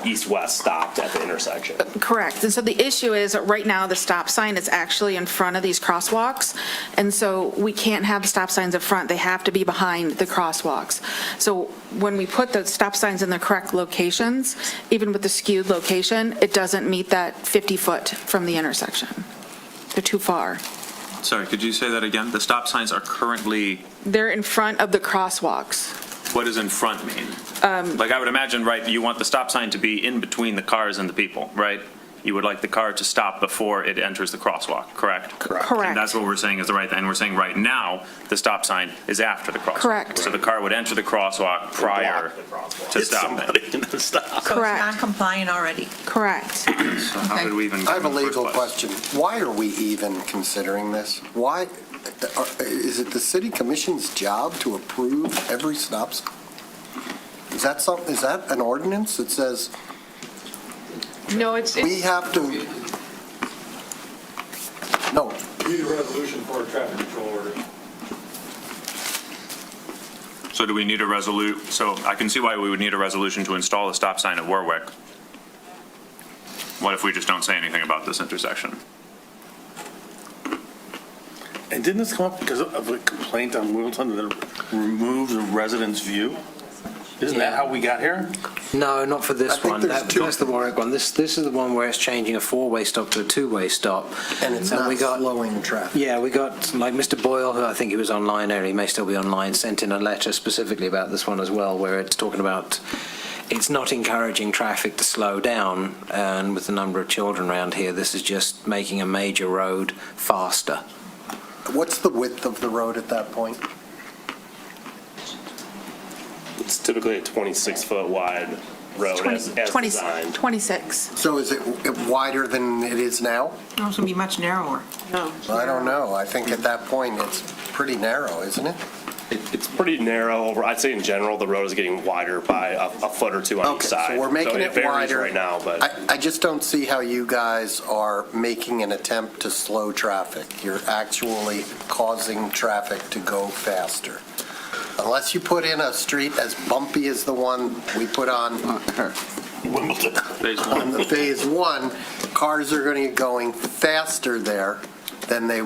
east-west stopped at the intersection. Correct. And so the issue is that right now the stop sign is actually in front of these crosswalks. And so we can't have the stop signs up front. They have to be behind the crosswalks. So when we put the stop signs in the correct locations, even with the skewed location, it doesn't meet that 50-foot from the intersection. They're too far. Sorry, could you say that again? The stop signs are currently, They're in front of the crosswalks. what does in front mean? Like, I would imagine, right, you want the stop sign to be in between the cars and the people, right? You would like the car to stop before it enters the crosswalk, correct? Correct. And that's what we're saying is the right, and we're saying right now, the stop sign is after the crosswalk. Correct. So the car would enter the crosswalk prior to stopping. So it's Correct. non-compliant already. Correct. So how did we even I get have a in the first legal place? question. Why are we even considering this? Why, is it the city commission's job to approve every stop sign? Is that an ordinance that says No, it's, we have to? No, You need a resolution for a traffic control order. So do we need a so I can see why we would need a resolution to install a stop sign at Warwick. What if we just don't say anything about this intersection? And didn't this come up because of a complaint on Wilton that removed the resident's view? Isn't that how we got here? No, not for I this think one. there's two. That's the Warwick one. This is the one where it's changing a four-way stop to a two-way stop. and it's not we got, slowing traffic. yeah, we got, like Mr. Boyle, who I think he was online there, he may still be online, sent in a letter specifically about this one as well, where it's talking about it's not encouraging traffic to slow down, and with the number of children around here, this is just making a major road faster. What's the width of the road at that point? It's typically a 26-foot wide road as designed. 26. So is it wider than it is now? No, it's going to be much narrower. no. I don't know. I think at that point, it's pretty narrow, isn't it? It's pretty narrow. I'd say in general, the road is getting wider by a foot or two on each Okay, side. so we're making it varies wider. right now, but I just don't see how you guys are making an attempt to slow traffic. You're actually causing traffic to go faster. Unless you put in a street as bumpy as the one we put on Wimbledon. on the phase one, cars are going to get going faster there than they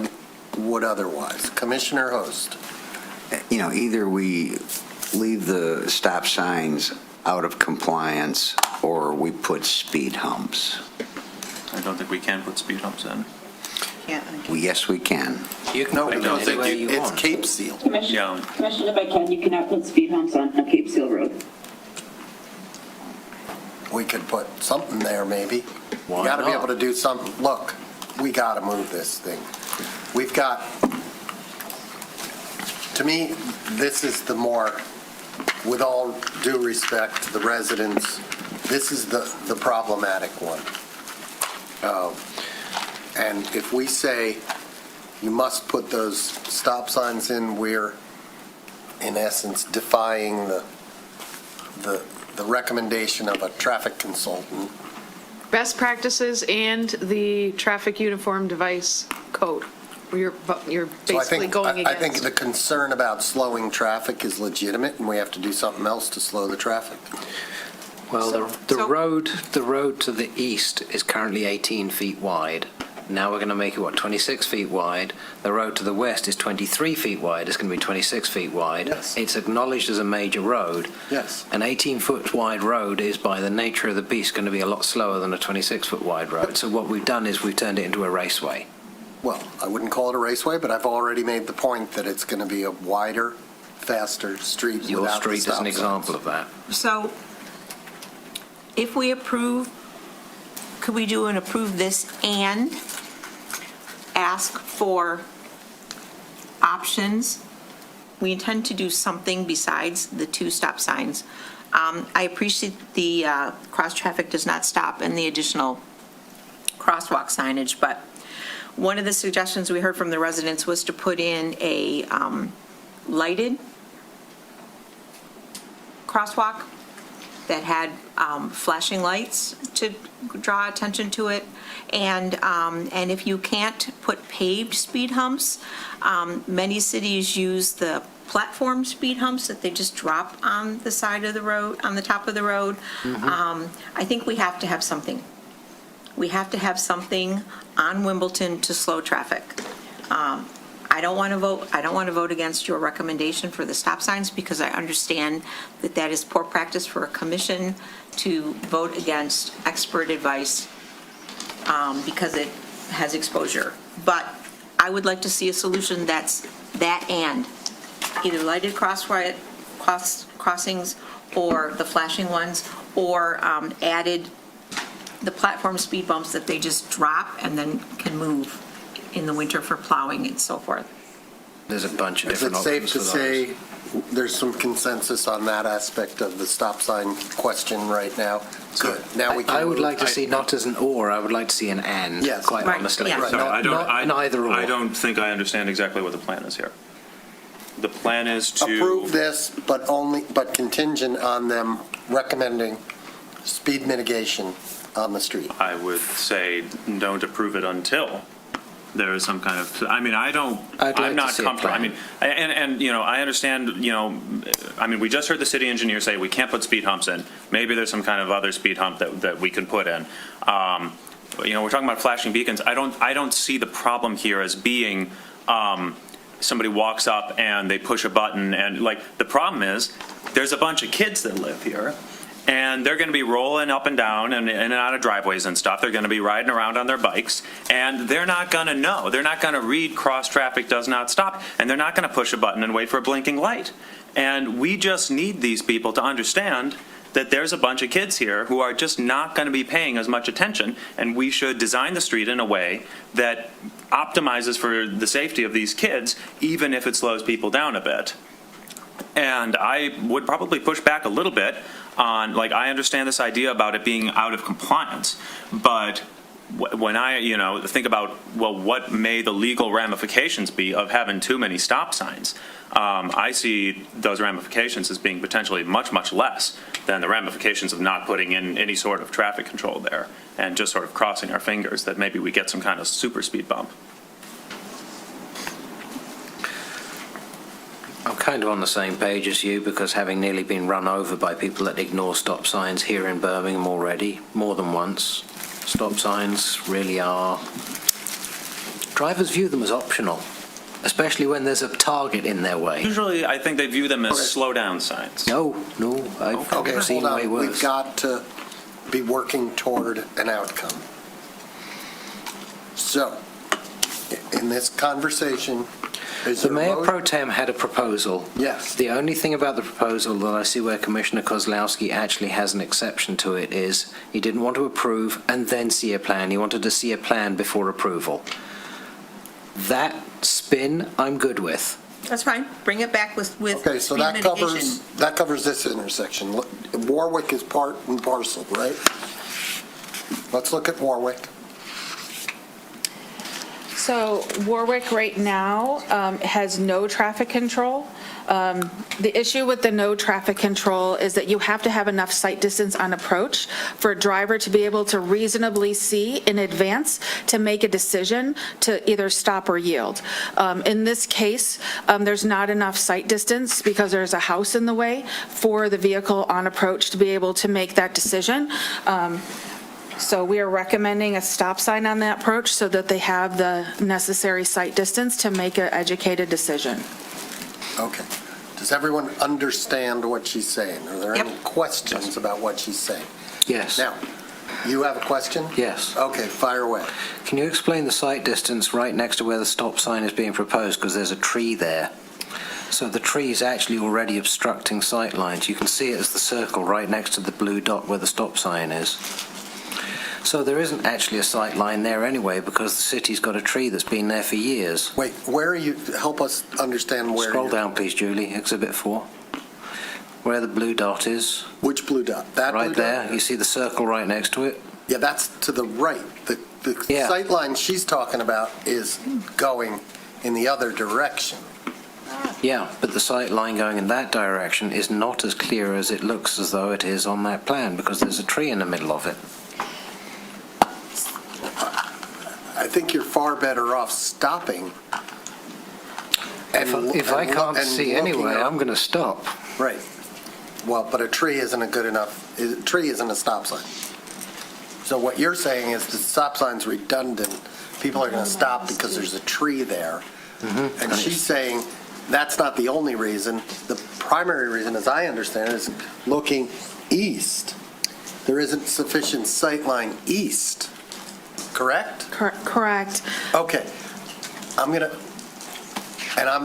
would otherwise. Commissioner Host. You know, either we leave the stop signs out of compliance or we put speed humps. I don't think we can put speed humps in. Well, yes, we can. You can No, put it because any way you it's want. Cape Seal. Yeah. Commissioner, if I can, you cannot put speed humps on Cape Seal Road. We could put something there, maybe. Why We got to be not? able to do something. Look, we got to move this thing. We've got, to me, this is the more, with all due respect to the residents, this is the problematic one. And if we say you must put those stop signs in, we're, in essence, defying the recommendation of a traffic consultant. Best practices and the traffic uniform device code. You're So basically going I think the against. concern about slowing traffic is legitimate, and we have to do something else to slow the traffic. Well, the road to the east is currently 18 feet wide. Now we're going to make it, 26 feet wide. The road to the west is 23 feet wide. It's going to be 26 feet wide. Yes. It's acknowledged as a major road. Yes. An 18-foot wide road is, by the nature of the beast, going to be a lot slower than a 26-foot wide road. So what we've done is we've turned it into a raceway. Well, I wouldn't call it a raceway, but I've already made the point that it's going to be a wider, faster street Your without the street is stop an signs. example of that. So if we approve, could we do an approve this and ask for options? We intend to do something besides the two stop signs. I appreciate the cross-traffic does not stop and the additional crosswalk signage, but one of the suggestions we heard from the residents was to put in a lighted crosswalk that had flashing lights to draw attention to it. And if you can't put paved speed humps, many cities use the platform speed humps that they just drop on the side of the road, on the top of the road. I think we have to have something. We have to have something on Wimbledon to slow traffic. I don't want to vote against your recommendation for the stop signs because I understand that that is poor practice for a commission to vote against expert advice because it has exposure. But I would like to see a solution that's that and, either lighted crossings or the flashing ones, or added the platform speed bumps that they just drop and then can move in the winter for plowing and so forth. There's a bunch of Is different it safe options to for say those. there's some consensus on that aspect of the stop sign question right now? Good. Now we can. I would move- like to see not as an or, I would like to see an and, Yes. quite Right, honestly. yeah. Right. Not, not neither or. I don't think I understand exactly what the plan is here. The plan is to. Approve this, but contingent on them recommending speed mitigation on the street. I would say don't approve it until there is some kind of, I mean, I'd like I'm to not see a comfortable. I plan. mean, and, you know, I understand, you know, I mean, we just heard the city engineer say we can't put speed humps in. Maybe there's some kind of other speed hump that we can put in. You know, we're talking about flashing beacons. I don't see the problem here as being, somebody walks up and they push a button and like, the problem is there's a bunch of kids that live here. And they're going to be rolling up and down and in and out of driveways and stuff. They're going to be riding around on their bikes, and they're not going to know. They're not going to read cross traffic does not stop, and they're not going to push a button and wait for a blinking light. And we just need these people to understand that there's a bunch of kids here who are just not going to be paying as much attention, and we should design the street in a way that optimizes for the safety of these kids, even if it slows people down a bit. And I would probably push back a little bit on, like, I understand this idea about it being out of compliance, but when I, you know, think about, well, what may the legal ramifications be of having too many stop signs? I see those ramifications as being potentially much, much less than the ramifications of not putting in any sort of traffic control there and just sort of crossing our fingers that maybe we get some kind of super speed bump. I'm kind of on the same page as you, because having nearly been run over by people that ignore stop signs here in Birmingham already, more than once, stop signs really are... Drivers view them as optional, especially when there's a target in their way. Usually, I think they view them as slow down signs. No, I've Okay, seen hold way on. worse. We've got to be working toward an outcome. So, in this conversation, is The there a Mayor mo- Pro Tem had a proposal. Yes. The only thing about the proposal that I see where Commissioner Kozlowski actually has an exception to it is he didn't want to approve and then see a plan. He wanted to see a plan before approval. That spin, I'm good with. That's fine. Bring it back with Okay, so speed that covers this intersection. Warwick is part and parcel, right? Let's look at Warwick. So Warwick right now has no traffic control. The issue with the no traffic control is that you have to have enough sight distance on approach for a driver to be able to reasonably see in advance to make a decision to either stop or yield. In this case, there's not enough sight distance because there's a house in the way for the vehicle on approach to be able to make that decision. So we are recommending a stop sign on that approach so that they have the necessary sight distance to make an educated decision. Okay. Does everyone understand what she's saying? Are there any questions about what she's saying? Yes. Now, you have a question? Yes. Okay, fire away. Can you explain the sight distance right next to where the stop sign is being proposed? Because there's a tree there. So the tree is actually already obstructing sight lines. You can see it as the circle right next to the blue dot where the stop sign is. So there isn't actually a sight line there anyway, because the city's got a tree that's been there for years. Wait, where are you? Help us understand where. Scroll down, please, Julie. Exhibit 4. Where the blue dot is. Which blue dot? That right blue there. dot? You see the circle right next to it? Yeah, that's to the right. The sight line she's talking about is going in the other direction. Yeah, but the sight line going in that direction is not as clear as it looks as though it is on that plan, because there's a tree in the middle of it. I think you're far better off stopping. If I can't see anyway, I'm going to stop. Right. Well, but a tree isn't a good enough, a tree isn't a stop sign. So what you're saying is the stop sign's redundant. People are going to stop because there's a tree there. Mm-hmm. And she's saying that's not the only reason. The primary reason, as I understand it, is looking east. There isn't sufficient sight line east. Correct? Correct. Okay. I'm going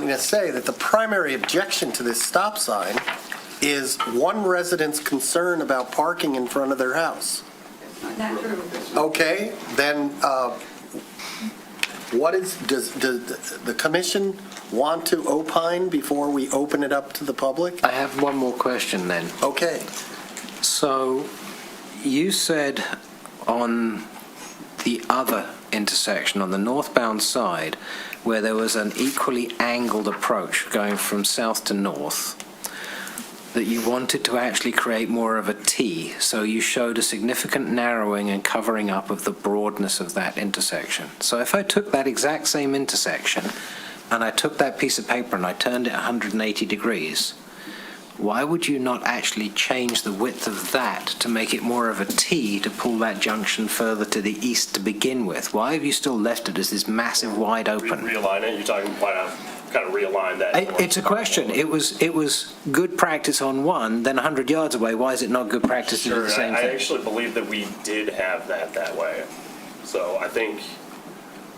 to say that the primary objection to this stop sign is one resident's concern about parking in front of their house. Okay, then does the commission want to opine before we open it up to the public? I have one more question then. Okay. So you said on the other intersection, on the northbound side, where there was an equally angled approach going from south to north, that you wanted to actually create more of a T, so you showed a significant narrowing and covering up of the broadness of that intersection. So if I took that exact same intersection and I took that piece of paper and I turned it 180 degrees, why would you not actually change the width of that to make it more of a T to pull that junction further to the east to begin with? Why have you still left it as this massive wide open? Realign it, you're talking about kind of realign that. It's a question. It was good practice on one, then 100 yards away. Why is it not good practice to do the same I thing? actually believe that we did have that way. So I think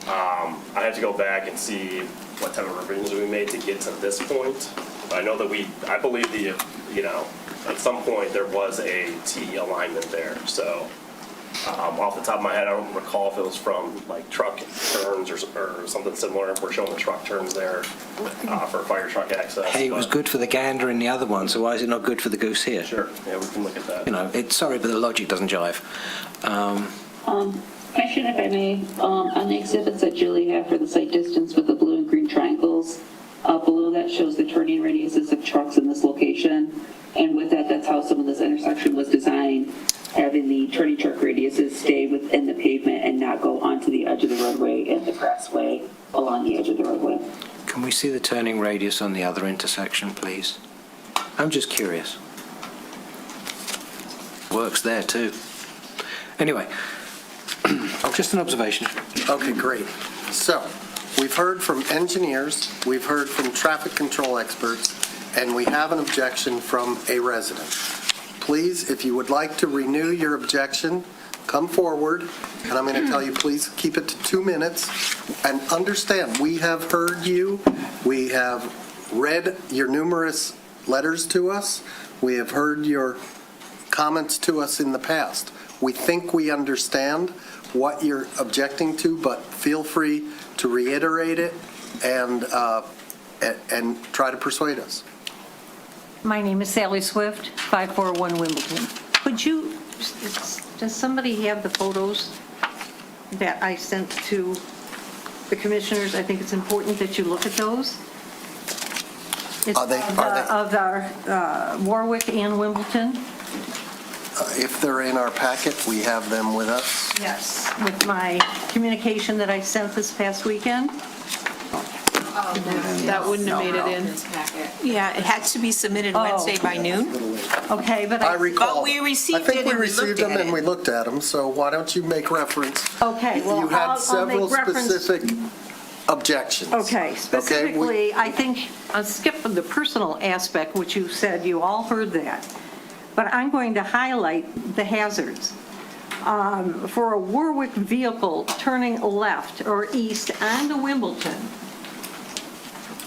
I have to go back and see what type of revisions we made to get to this point. But I know that I believe at some point there was a T alignment there. So off the top of my head, I don't recall if it was from like truck turns or something similar. We're showing the truck turns there for fire truck access. Hey, it was good for the gander in the other one, so why is it not good for the goose here? Sure, yeah, we can look at that. Sorry, but the logic doesn't jive. Question, if I may, on the exhibits that Julie had for the site distance with the blue and green triangles, below that shows the turning radiuses of trucks in this location. And with that, that's how some of this intersection was designed, having the turning truck radiuses stay within the pavement and not go onto the edge of the roadway and the grassway along the edge of the roadway. Can we see the turning radius on the other intersection, please? I'm just curious. Works there, too. Anyway, just an observation. Okay, great. So, we've heard from engineers, we've heard from traffic control experts, and we have an objection from a resident. Please, if you would like to renew your objection, come forward, and I'm going to tell you, please keep it to 2 minutes. And understand, we have heard you. We have read your numerous letters to us. We have heard your comments to us in the past. We think we understand what you're objecting to, but feel free to reiterate it and try to persuade us. My name is Sally Swift, 541 Wimbledon. Does somebody have the photos that I sent to the commissioners? I think it's important that you look at those. It's of our Warwick and Wimbledon. If they're in our packet, we have them with us. Yes. With my communication that I sent this past weekend. That wouldn't have made it in. Yeah, it had to be submitted Wednesday by noon. Okay, but I recall. But we received I think it we and we received looked them at and it. we looked at them, so why don't you make reference? Okay, well, You had I'll several make reference. specific objections. Okay, specifically, I think, I'll skip the personal aspect, which you said, you all heard that. But I'm going to highlight the hazards. For a Warwick vehicle turning left or east onto Wimbledon,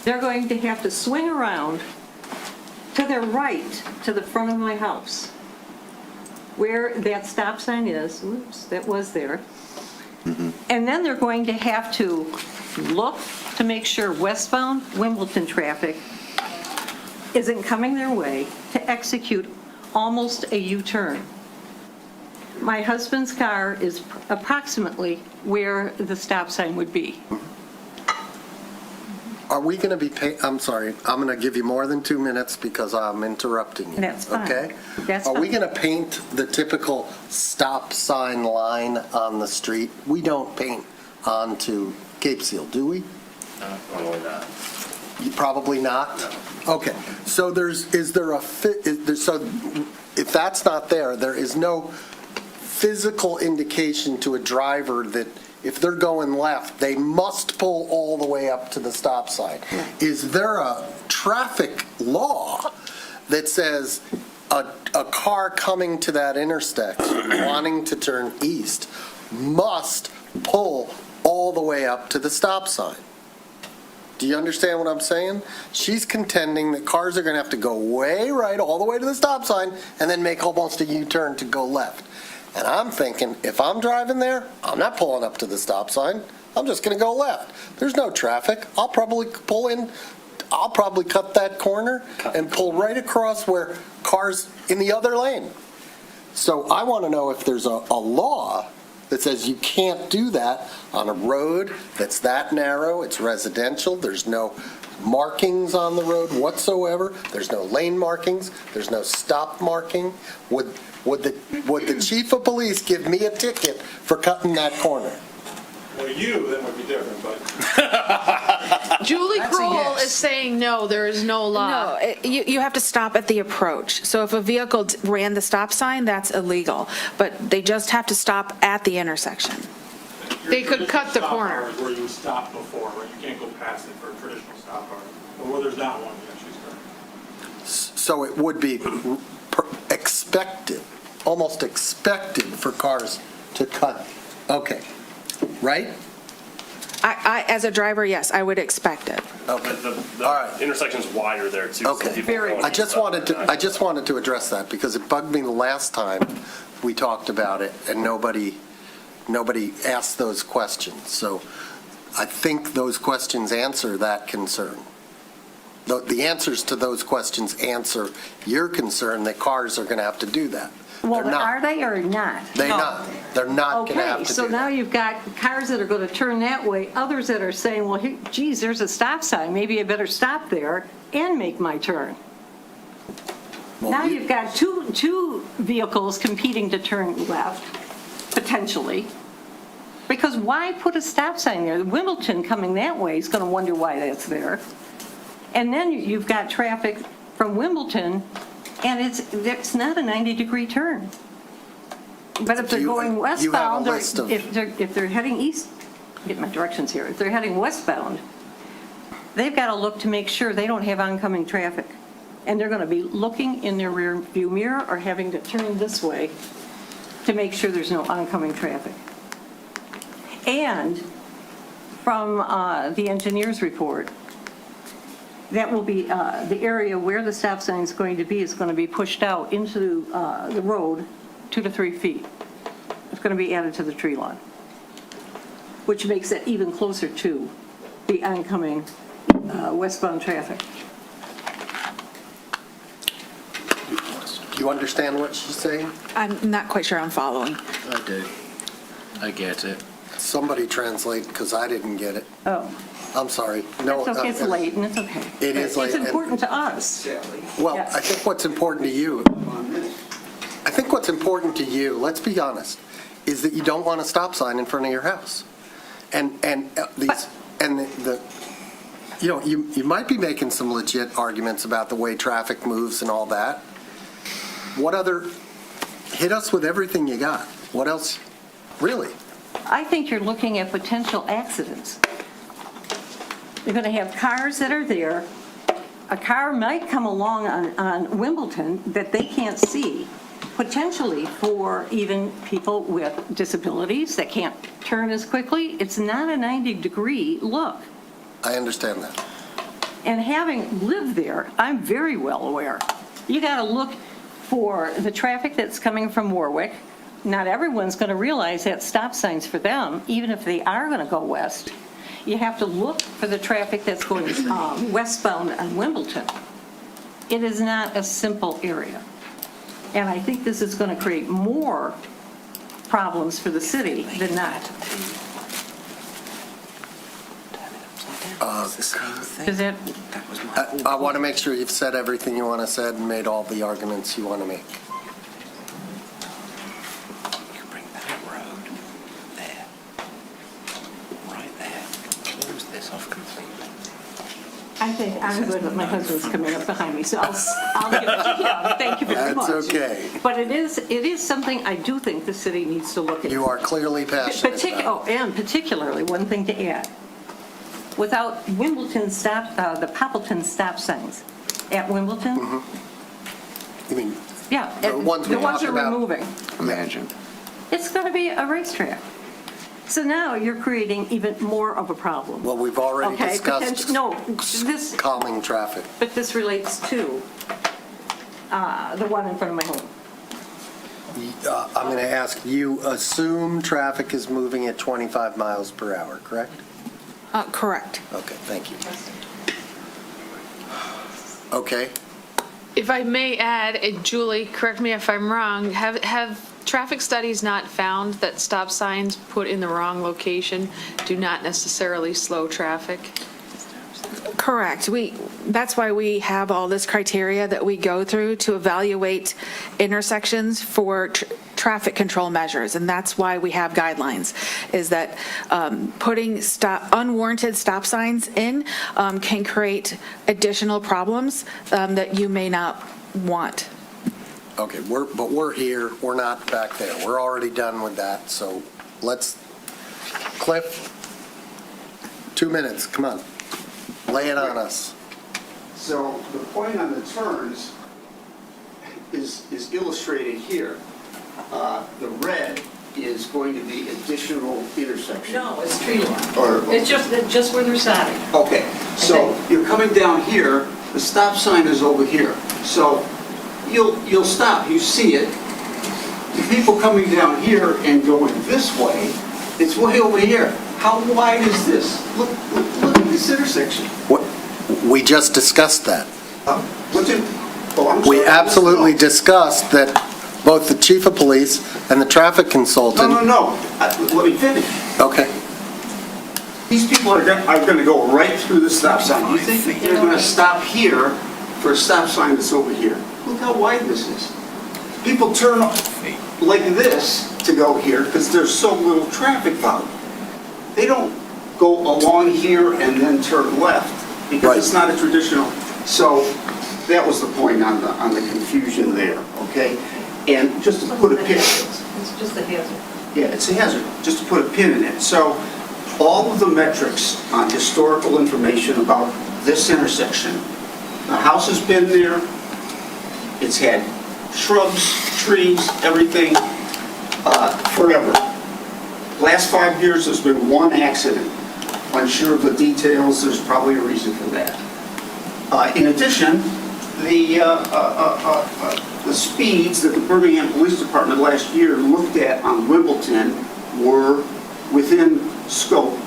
they're going to have to swing around to their right to the front of my house, where that stop sign is. Oops, that was there. And then they're going to have to look to make sure westbound Wimbledon traffic isn't coming their way to execute almost a U-turn. My husband's car is approximately where the stop sign would be. Are we going to be I'm sorry, I'm going to give you more than 2 minutes because I'm interrupting you. That's fine. Okay? That's Are we fine. going to paint the typical stop sign line on the street? We don't paint onto Cape Seal, do we? Probably not. Probably not? Okay, so so if that's not there, there is no physical indication to a driver that if they're going left, they must pull all the way up to the stop sign. Is there a traffic law that says a car coming to that intersection, wanting to turn east, must pull all the way up to the stop sign? Do you understand what I'm saying? She's contending that cars are going to have to go way right all the way to the stop sign and then make almost a U-turn to go left. And I'm thinking, if I'm driving there, I'm not pulling up to the stop sign. I'm just going to go left. There's no traffic. I'll probably pull in. I'll probably cut that corner and pull right across where cars in the other lane. So I want to know if there's a law that says you can't do that on a road that's that narrow, it's residential, there's no markings on the road whatsoever, there's no lane markings, there's no stop marking. Would the chief of police give me a ticket for cutting that corner? Well, that would be different, but. Julie Kroll is saying no, there is no law. No, you have to stop at the approach. So if a vehicle ran the stop sign, that's illegal. But they just have to stop at the intersection. They could cut the corner. Where you stop before, right? You can't go past it for a traditional stop bar. Or where there's not one, you actually start. So it would be expected, almost expected for cars to cut. Okay. Right? I, as a driver, yes, I would expect it. Okay. The intersection's wider there too. Okay. So people are going I just wanted to address that because it bugged me the last time we talked about it and nobody asked those questions. So I think those questions answer that concern. The answers to those questions answer your concern that cars are going to have to do that. Well, are they or not? They're not. They're not going to have to Okay, do so that. now you've got cars that are going to turn that way, others that are saying, well, geez, there's a stop sign, maybe I better stop there and make my turn. Now you've got two vehicles competing to turn left, potentially. Because why put a stop sign there? Wimbledon coming that way is going to wonder why that's there. And then you've got traffic from Wimbledon, and it's not a 90-degree turn. But if they're going westbound, or if they're heading east, get my directions here, if they're heading westbound, they've got to look to make sure they don't have oncoming traffic. And they're going to be looking in their rear view mirror or having to turn this way to make sure there's no oncoming traffic. And from the engineer's report, that will be, the area where the stop sign is going to be pushed out into the road 2 to 3 feet. It's going to be added to the tree line, which makes it even closer to the oncoming westbound traffic. Do you understand what she's saying? I'm not quite sure I'm following. I do. I get it. Somebody translate, because I didn't get it. Oh. I'm sorry. No, It's okay, it's late, and it's okay. It is late. It's important to us. Well, Yes. I think what's important to you, let's be honest, is that you don't want a stop sign in front of your house. You might be making some legit arguments about the way traffic moves and all that. Hit us with everything you got. What else? Really? I think you're looking at potential accidents. You're going to have cars that are there. A car might come along on Wimbledon that they can't see, potentially for even people with disabilities that can't turn as quickly. It's not a 90-degree look. I understand that. And having lived there, I'm very well aware. You got to look for the traffic that's coming from Warwick. Not everyone's going to realize that stop sign's for them, even if they are going to go west. You have to look for the traffic that's going westbound on Wimbledon. It is not a simple area. And I think this is going to create more problems for the city than not. I want to make sure you've said everything you want to say and made all the arguments you want to make. I think I'm good, but my husband's coming up behind me, so I'll give it to him. Thank you very much. That's okay. But it is something I do think the city needs to look at. You are clearly passionate about. And particularly, one thing to add, without Wimbledon the Poppleton stop signs at Wimbledon. You mean Yeah, the ones the we ones talked are about? removing. Imagine. It's going to be a racetrack. So now you're creating even more of a problem. Well, we've already Okay, discussed no, this, calming traffic. but this relates to the one in front of my home. I'm going to ask, you assume traffic is moving at 25 miles per hour, correct? Correct. Okay, thank you. Okay. If I may add, Julie, correct me if I'm wrong, have traffic studies not found that stop signs put in the wrong location do not necessarily slow traffic? Correct. That's why we have all this criteria that we go through to evaluate intersections for traffic control measures. And that's why we have guidelines, is that putting unwarranted stop signs in can create additional problems that you may not want. Okay, but we're here, we're not back there. We're already done with that, so Cliff, 2 minutes, come on. Lay it on us. So the point on the turns is illustrated here. The red is going to be additional intersection. No, it's tree line. It's just where they're stopping. Okay, so you're coming down here, the stop sign is over here. So you'll stop, you see it. The people coming down here and going this way, it's way over here. How wide is this? Look at this intersection. We just discussed that. I'm We sorry, absolutely discussed that both the chief of police and the traffic consultant. No. Let me finish. Okay. These people are going to go right through the stop sign. You think they're going to stop here for a stop sign that's over here? Look how wide this is. People turn like this to go here because there's so little traffic volume. They don't go along here and then turn left because it's not a traditional. So that was the point on the confusion there, okay? And just to put a pin. It's just a hazard. Yeah, it's a hazard, just to put a pin in it. So all of the metrics on historical information about this intersection, the house has been there, it's had shrubs, trees, everything, forever. Last 5 years, there's been one accident. Unsure of the details, there's probably a reason for that. In addition, the speeds that the Birmingham Police Department last year looked at on Wimbledon were within scope,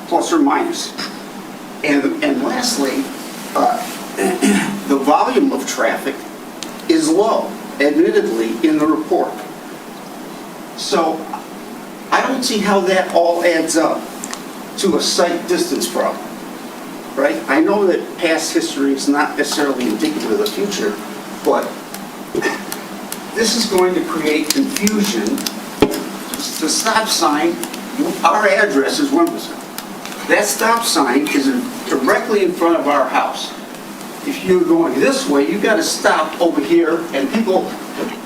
plus or minus. And lastly, the volume of traffic is low, admittedly, in the report. So I don't see how that all adds up to a sight distance problem, right? I know that past history is not necessarily indicative of the future, but this is going to create confusion. The stop sign, our address is Wimbledon. That stop sign is directly in front of our house. If you're going this way, you've got to stop over here, and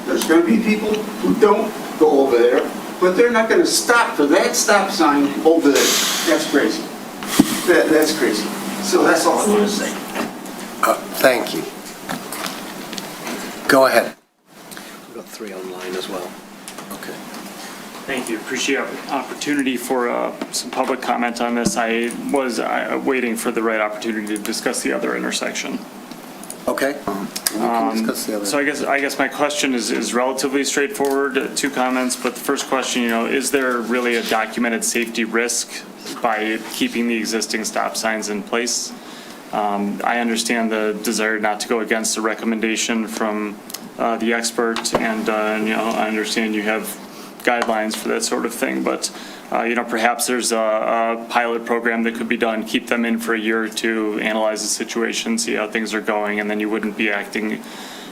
there's going to be people who don't go over there, but they're not going to stop for that stop sign over there. That's crazy. That's crazy. So that's all I want to say. Thank you. Go ahead. We've got 3 online as well. Okay. Thank you. Appreciate the opportunity for some public comment on this. I was waiting for the right opportunity to discuss the other intersection. Okay. We can discuss the other. So I guess my question is relatively straightforward. 2 comments, but the first question, is there really a documented safety risk by keeping the existing stop signs in place? I understand the desire not to go against the recommendation from the expert, and I understand you have guidelines for that sort of thing, but perhaps there's a pilot program that could be done, keep them in for a year or 2, analyze the situation, see how things are going, and then you wouldn't be acting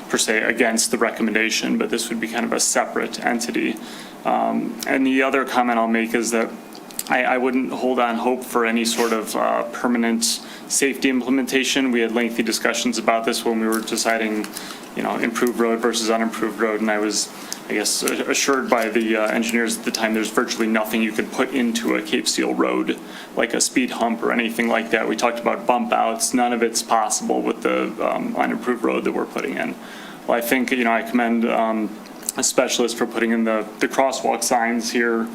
per se against the recommendation, but this would be kind of a separate entity. And the other comment I'll make is that I wouldn't hold on hope for any sort of permanent safety implementation. We had lengthy discussions about this when we were deciding, improved road versus unimproved road, and I was, assured by the engineers at the time there's virtually nothing you could put into a Cape Seal road, like a speed hump or anything like that. We talked about bump outs. None of it's possible with the unimproved road that we're putting in. Well, I think, I commend a specialist for putting in the crosswalk signs here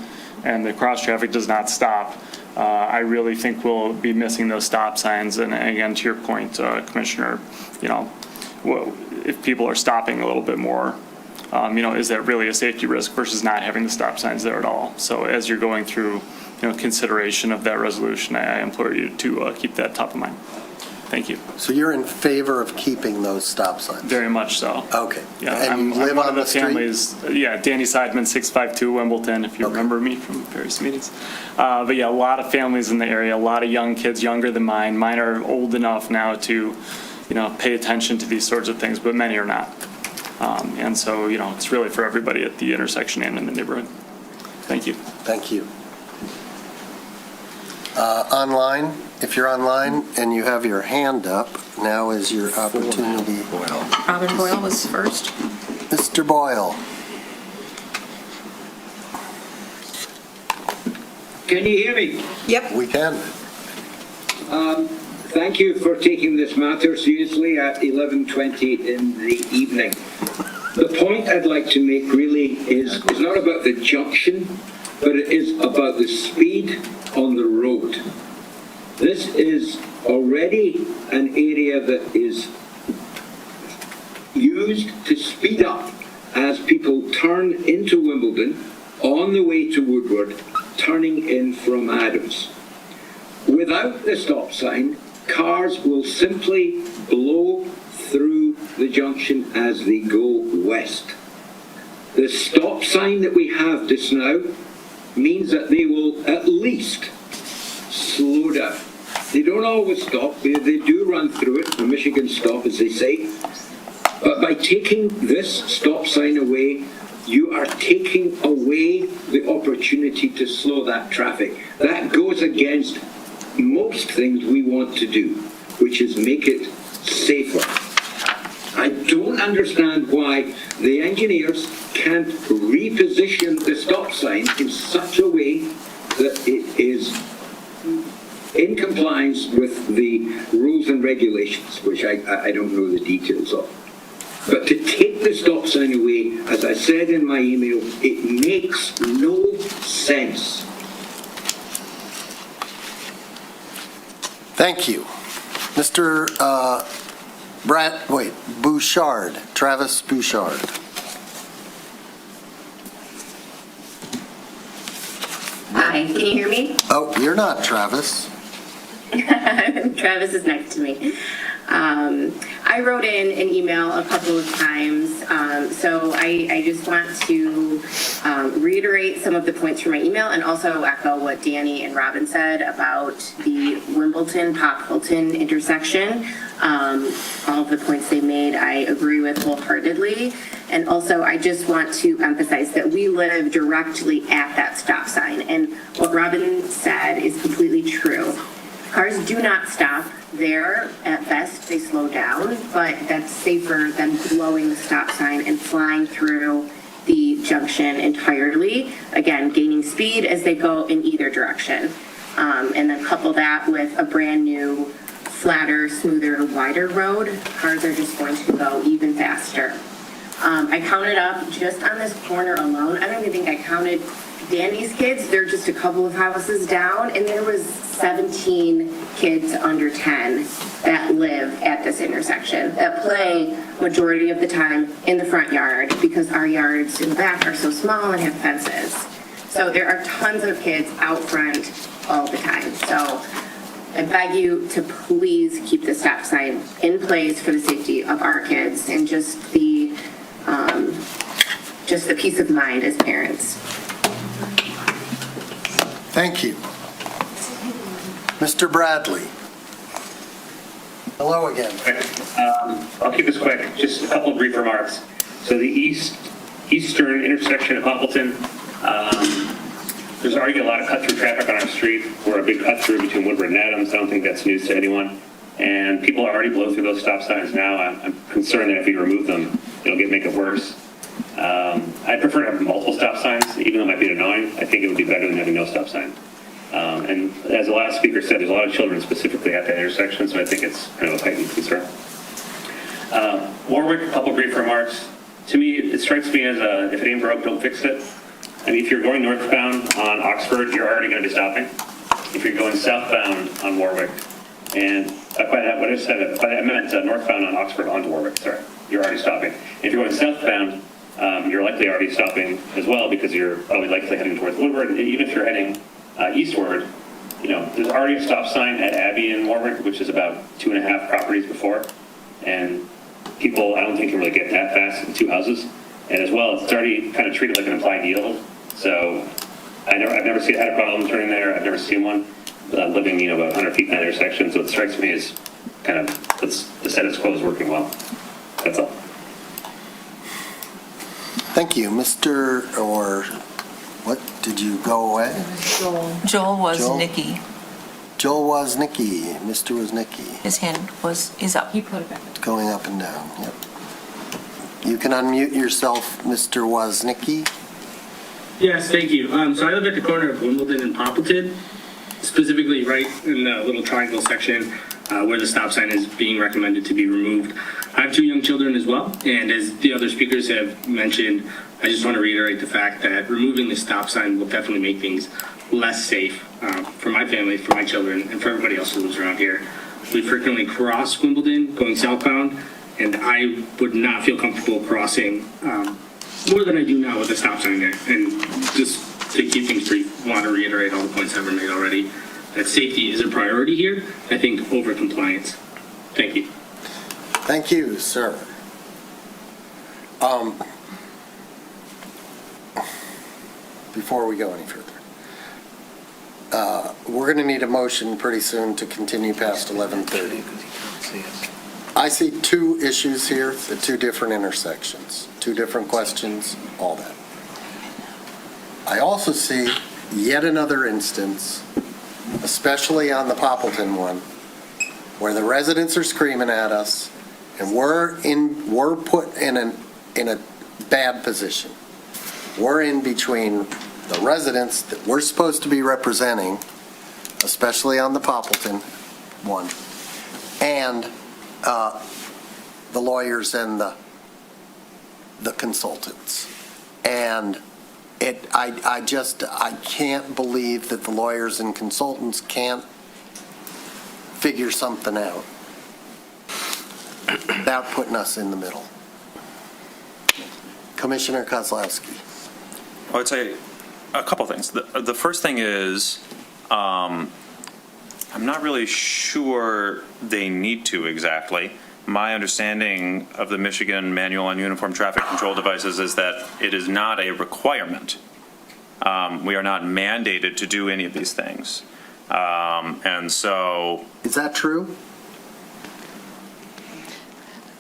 and the cross traffic does not stop, I really think we'll be missing those stop signs. And again, to your point, Commissioner, if people are stopping a little bit more, is that really a safety risk versus not having the stop signs there at all? So as you're going through, consideration of that resolution, I implore you to keep that top of mind. Thank you. So you're in favor of keeping those stop signs? Very much so. Okay. Yeah, And you live I'm one on of the the street? families. Yeah, Danny Seidman, 652 Wimbledon, if you remember me from various meetings. But yeah, a lot of families in the area, a lot of young kids, younger than mine. Mine are old enough now to, pay attention to these sorts of things, but many are not. And so, it's really for everybody at the intersection and in the neighborhood. Thank you. Thank you. Online, if you're online and you have your hand up, now is your opportunity. Robin Boyle was first. Mr. Boyle. Can you hear me? Yep. We can. Thank you for taking this matter seriously at 11:20 in the evening. The point I'd like to make really is not about the junction, but it is about the speed on the road. This is already an area that is used to speed up as people turn into Wimbledon on the way to Woodward, turning in from Adams. Without the stop sign, cars will simply blow through the junction as they go west. The stop sign that we have just now means that they will at least slow down. They don't always stop. They do run through it, the Michigan stop, as they say. But by taking this stop sign away, you are taking away the opportunity to slow that traffic. That goes against most things we want to do, which is make it safer. I don't understand why the engineers can't reposition the stop sign in such a way that it is in compliance with the rules and regulations, which I don't know the details of. But to take the stop sign away, as I said in my email, it makes no sense. Thank you. Mr. Bouchard, Travis Bouchard. Hi, can you hear me? Oh, you're not Travis. Travis is next to me. I wrote in an email a couple of times, so I just want to reiterate some of the points from my email and also echo what Danny and Robin said about the Wimbledon-Pop Hilton intersection. All of the points they made, I agree with wholeheartedly. And also, I just want to emphasize that we live directly at that stop sign. And what Robin said is completely true. Cars do not stop there. At best, they slow down, but that's safer than blowing the stop sign and flying through the junction entirely. Again, gaining speed as they go in either direction. And then couple that with a brand new, flatter, smoother, wider road, cars are just going to go even faster. I counted up just on this corner alone. I don't even think I counted Danny's kids. They're just a couple of houses down, and there was 17 kids under 10 that live at this intersection, that play majority of the time in the front yard because our yards in the back are so small and have fences. So there are tons of kids out front all the time. So I beg you to please keep the stop sign in place for the safety of our kids and just the peace of mind as parents. Thank you. Mr. Bradley. Hello again. I'll keep this quick. Just a couple of brief remarks. So the eastern intersection of Humpleton, there's already a lot of cut-through traffic on our street. We're a big cut-through between Woodward and Adams. I don't think that's news to anyone. And people already blow through those stop signs now. I'm concerned that if we remove them, it'll make it worse. I prefer to have multiple stop signs, even though it might be annoying. I think it would be better than having no stop sign. And as the last speaker said, there's a lot of children specifically at that intersection, so I think it's kind of a heightened concern. Warwick, a couple brief remarks. To me, it strikes me as if it ain't broke, don't fix it. I mean, if you're going northbound on Oxford, you're already going to be stopping. If you're going southbound on Warwick, and by that, what I said, I meant northbound on Oxford onto Warwick, sorry, you're already stopping. If you're going southbound, you're likely already stopping as well because you're probably likely heading towards Woodward. Even if you're heading eastward, you know, there's already a stop sign at Abbey in Warwick, which is about 2.5 properties before. And people, I don't think, can really get that fast in 2 houses. And as well, it's already kind of treated like an implied yield. So I've never had a problem turning there. I've never seen one living, you know, about 100 feet in that intersection. So it strikes me as kind of the status quo is working well. That's all. Thank you. Mr. or what? Did you go away? Joel Woznicki. Joel Woznicki. Mr. Woznicki. His hand is up. He put it back. Going up and down. Yep. You can unmute yourself, Mr. Woznicki. Yes, thank you. So I live at the corner of Wimbledon and Poppleton, specifically right in the little triangle section where the stop sign is being recommended to be removed. I have 2 young children as well, and as the other speakers have mentioned, I just want to reiterate the fact that removing the stop sign will definitely make things less safe for my family, for my children, and for everybody else who lives around here. We frequently cross Wimbledon going southbound, and I would not feel comfortable crossing more than I do now with a stop sign there. And just to keep things brief, I want to reiterate all the points that were made already, that safety is a priority here, I think, over compliance. Thank you. Thank you, sir. Before we go any further, we're going to need a motion pretty soon to continue past 11:30. I see 2 issues here at 2 different intersections, 2 different questions, all that. I also see yet another instance, especially on the Poppleton one, where the residents are screaming at us, and we're put in a bad position. We're in between the residents that we're supposed to be representing, especially on the Poppleton one, and the lawyers and the consultants. And I can't believe that the lawyers and consultants can't figure something out without putting us in the middle. Commissioner Kozlowski. I would say a couple things. The first thing is, I'm not really sure they need to exactly. My understanding of the Michigan Manual on Uniform Traffic Control Devices is that it is not a requirement. We are not mandated to do any of these things. And so... Is that true?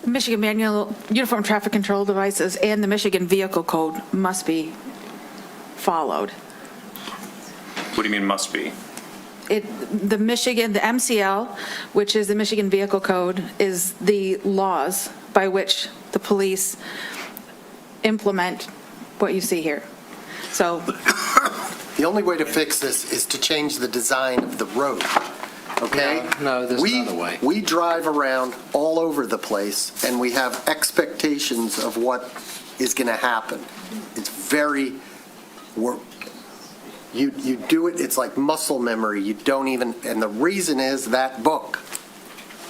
The Michigan Manual Uniform Traffic Control Devices and the Michigan Vehicle Code must be followed. What do you mean must be? The MCL, which is the Michigan Vehicle Code, is the laws by which the police implement what you see here. So the only way to fix this is to change the design of the road. Okay? No, there's another way. We drive around all over the place, and we have expectations of what is going to happen. It's very... You do it, it's like muscle memory. You don't even, and the reason is that book.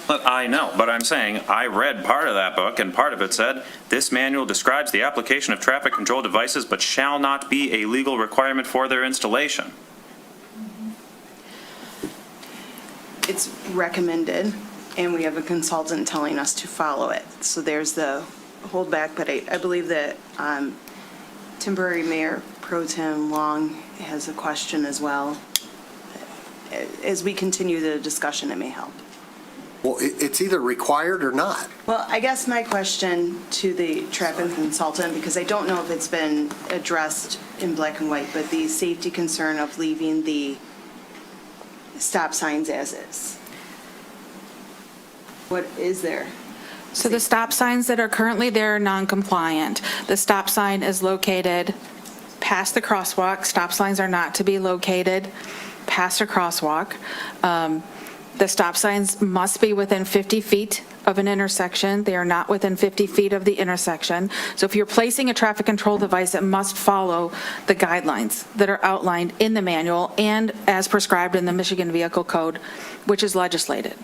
I know, but I'm saying I read part of that book, and part of it said, this manual describes the application of traffic control devices, but shall not be a legal requirement for their installation. It's recommended, and we have a consultant telling us to follow it. So there's the holdback, but I believe that temporary Mayor Pro Tem Long has a question as well. As we continue the discussion, it may help. Well, it's either required or not. Well, I guess my question to the traffic consultant, because I don't know if it's been addressed in black and white, but the safety concern of leaving the stop signs as is. What is there? So the stop signs that are currently there are non-compliant. The stop sign is located past the crosswalk. Stop signs are not to be located past a crosswalk. The stop signs must be within 50 feet of an intersection. They are not within 50 feet of the intersection. So if you're placing a traffic control device, it must follow the guidelines that are outlined in the manual and as prescribed in the Michigan Vehicle Code, which is legislated.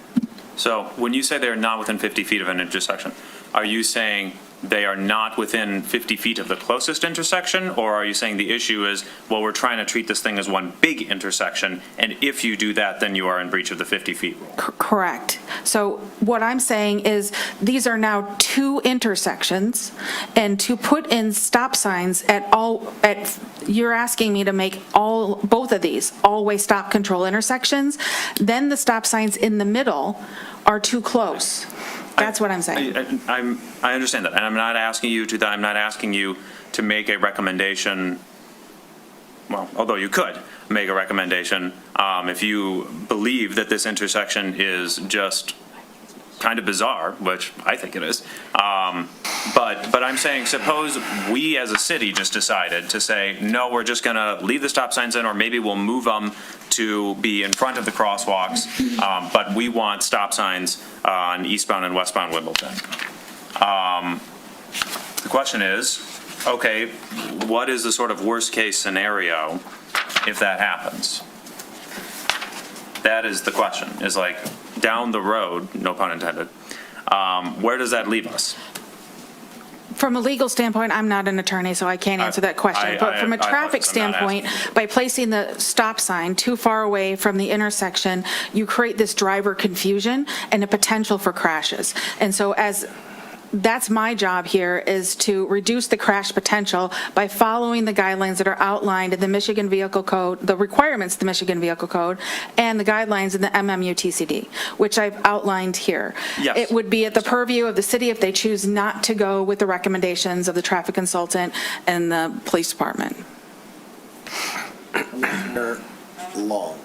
So when you say they're not within 50 feet of an intersection, are you saying they are not within 50 feet of the closest intersection? Or are you saying the issue is, well, we're trying to treat this thing as one big intersection, and if you do that, then you are in breach of the 50 feet rule? Correct. So what I'm saying is these are now two intersections, and to put in stop signs you're asking me to make both of these all-way stop control intersections, then the stop signs in the middle are too close. That's what I'm saying. I understand that, and I'm not asking you to make a recommendation. Well, although you could make a recommendation if you believe that this intersection is just kind of bizarre, which I think it is. But I'm saying, suppose we as a city just decided to say, no, we're just going to leave the stop signs in, or maybe we'll move them to be in front of the crosswalks, but we want stop signs on eastbound and westbound Wimbledon. The question is, okay, what is the sort of worst case scenario if that happens? That is the question, is like down the road, no pun intended, where does that leave us? From a legal standpoint, I'm not an attorney, so I can't answer that question. But from a traffic standpoint, by placing the stop sign too far away from the intersection, you create this driver confusion and a potential for crashes. And so that's my job here, is to reduce the crash potential by following the guidelines that are outlined in the Michigan Vehicle Code, the requirements of the Michigan Vehicle Code, and the guidelines in the MMUTCD, which I've outlined here. Yes. It would be at the purview of the city if they choose not to go with the recommendations of the traffic consultant and the police department. Commissioner Long.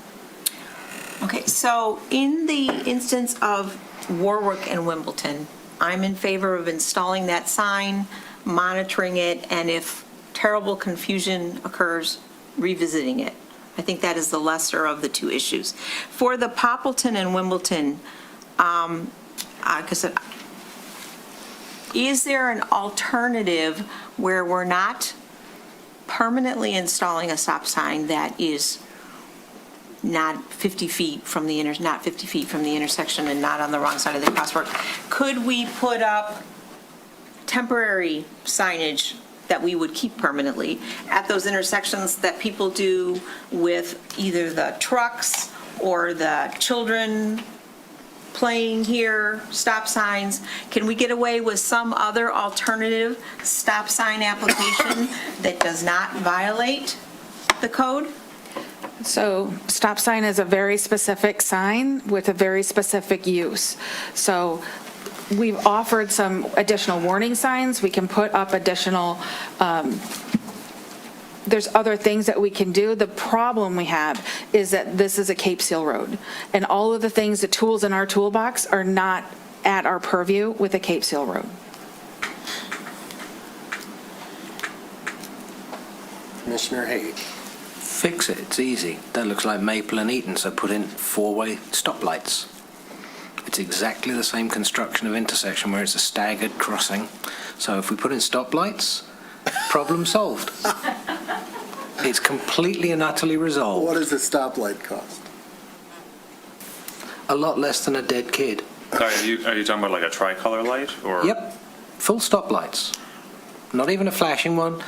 Okay, so in the instance of Warwick and Wimbledon, I'm in favor of installing that sign, monitoring it, and if terrible confusion occurs, revisiting it. I think that is the lesser of the two issues. For the Poppleton and Wimbledon, is there an alternative where we're not permanently installing a stop sign that is not 50 feet from the intersection and not on the wrong side of the crosswalk? Could we put up temporary signage that we would keep permanently at those intersections that people do with either the trucks or the children playing here, stop signs? Can we get away with some other alternative stop sign application that does not violate the code? So stop sign is a very specific sign with a very specific use. So we've offered some additional warning signs. We can put up additional, there's other things that we can do. The problem we have is that this is a Cape Seal road, and all of the things, the tools in our toolbox are not at our purview with a Cape Seal road. Commissioner Haig. Fix it, it's easy. That looks like Maple and Eaton, so put in four-way stoplights. It's exactly the same construction of intersection where it's a staggered crossing. So if we put in stoplights, problem solved. It's completely and utterly resolved. What does a stoplight cost? A lot less than a dead kid. Sorry, are you talking about like a tricolor light, or? Yep, full stoplights. Not even a flashing one.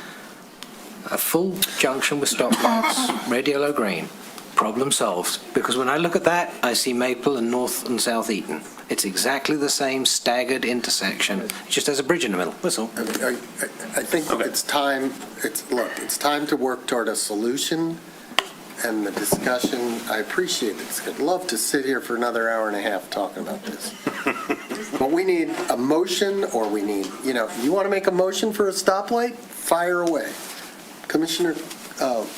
A full junction with stoplights, red, yellow, green. Problem solved. Because when I look at that, I see Maple and North and South Eaton. It's exactly the same staggered intersection. It just has a bridge in the middle. That's all. I think it's time. It's time to work toward a solution. And the discussion, I appreciate it. I'd love to sit here for another hour and a half talking about this. But we need a motion, or we need, you want to make a motion for a stoplight? Fire away. Commissioner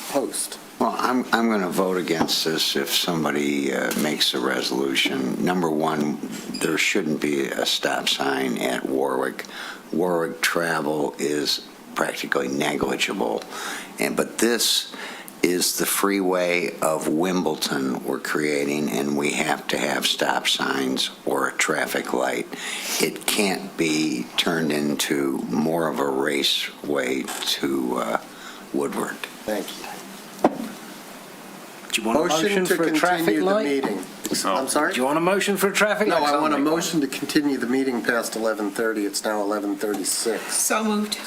Post. Well, I'm going to vote against this if somebody makes a resolution. Number one, there shouldn't be a stop sign at Warwick. Warwick travel is practically negligible. But this is the freeway of Wimbledon we're creating, and we have to have stop signs or a traffic light. It can't be turned into more of a raceway to Woodward. Thank you. Do you want a motion to for a traffic continue the light? meeting. I'm sorry? Do you want a motion for a traffic No, light? I want a motion to continue the meeting past 11:30. It's now 11:36. So moved.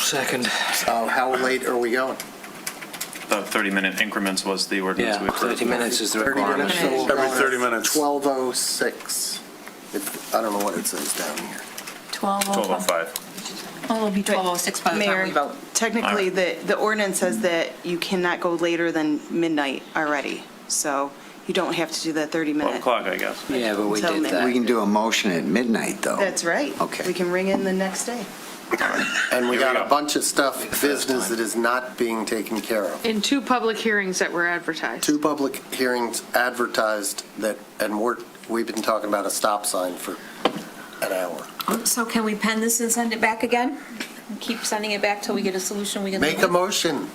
Second. How late are we going? The 30-minute increments was the ordinance we Yeah, approved. 30 minutes is the 30 requirement. minutes. So we'll Every go at 30 minutes. 12:06. I don't know what it says down here. 12:05. Oh, it'll be 12:06 by the time Mayor, we vote. technically, the ordinance says that you cannot go later than midnight already, so you don't have to do that 12 30-minute. o'clock, I guess. Yeah, but we Until did midnight. that. We can do a motion at midnight, though. That's right. Okay. We can ring in the next day. And we Here we got a go. bunch of stuff, business that is not being taken care of. In 2 public hearings that were advertised. 2 public hearings advertised and we've been talking about a stop sign for an hour. So can we pen this and send it back again? And keep sending it back till we get a solution we can live Make a with? motion.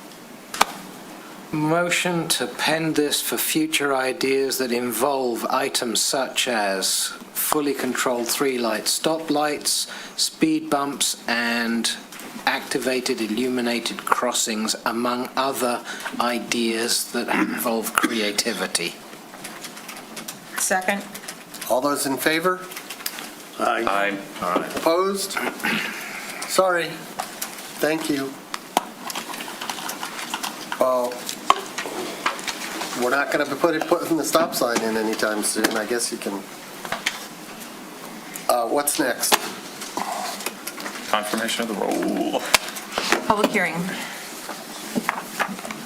Motion to pen this for future ideas that involve items such as fully controlled 3-light stoplights, speed bumps, and activated illuminated crossings, among other ideas that involve creativity. Second. All those in favor? Aye. Opposed? Sorry. Thank you. Well, we're not going to be putting the stop sign in anytime soon. I guess you can. What's next? Confirmation of the roll. Public hearing.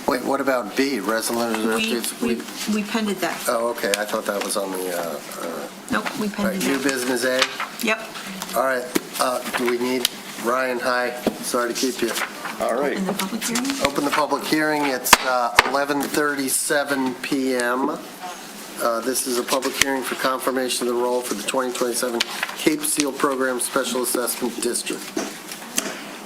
Wait, what about B, resolution? We pended that. Oh, okay, I thought that was on the, Nope, we right, pended new that. business A? Yep. All right, do we need, Ryan, hi, sorry to keep you. All right. In the public hearing? Open the public hearing, it's 11:37 PM. This is a public hearing for confirmation of the role for the 2027 Cape Seal Program Special Assessment District.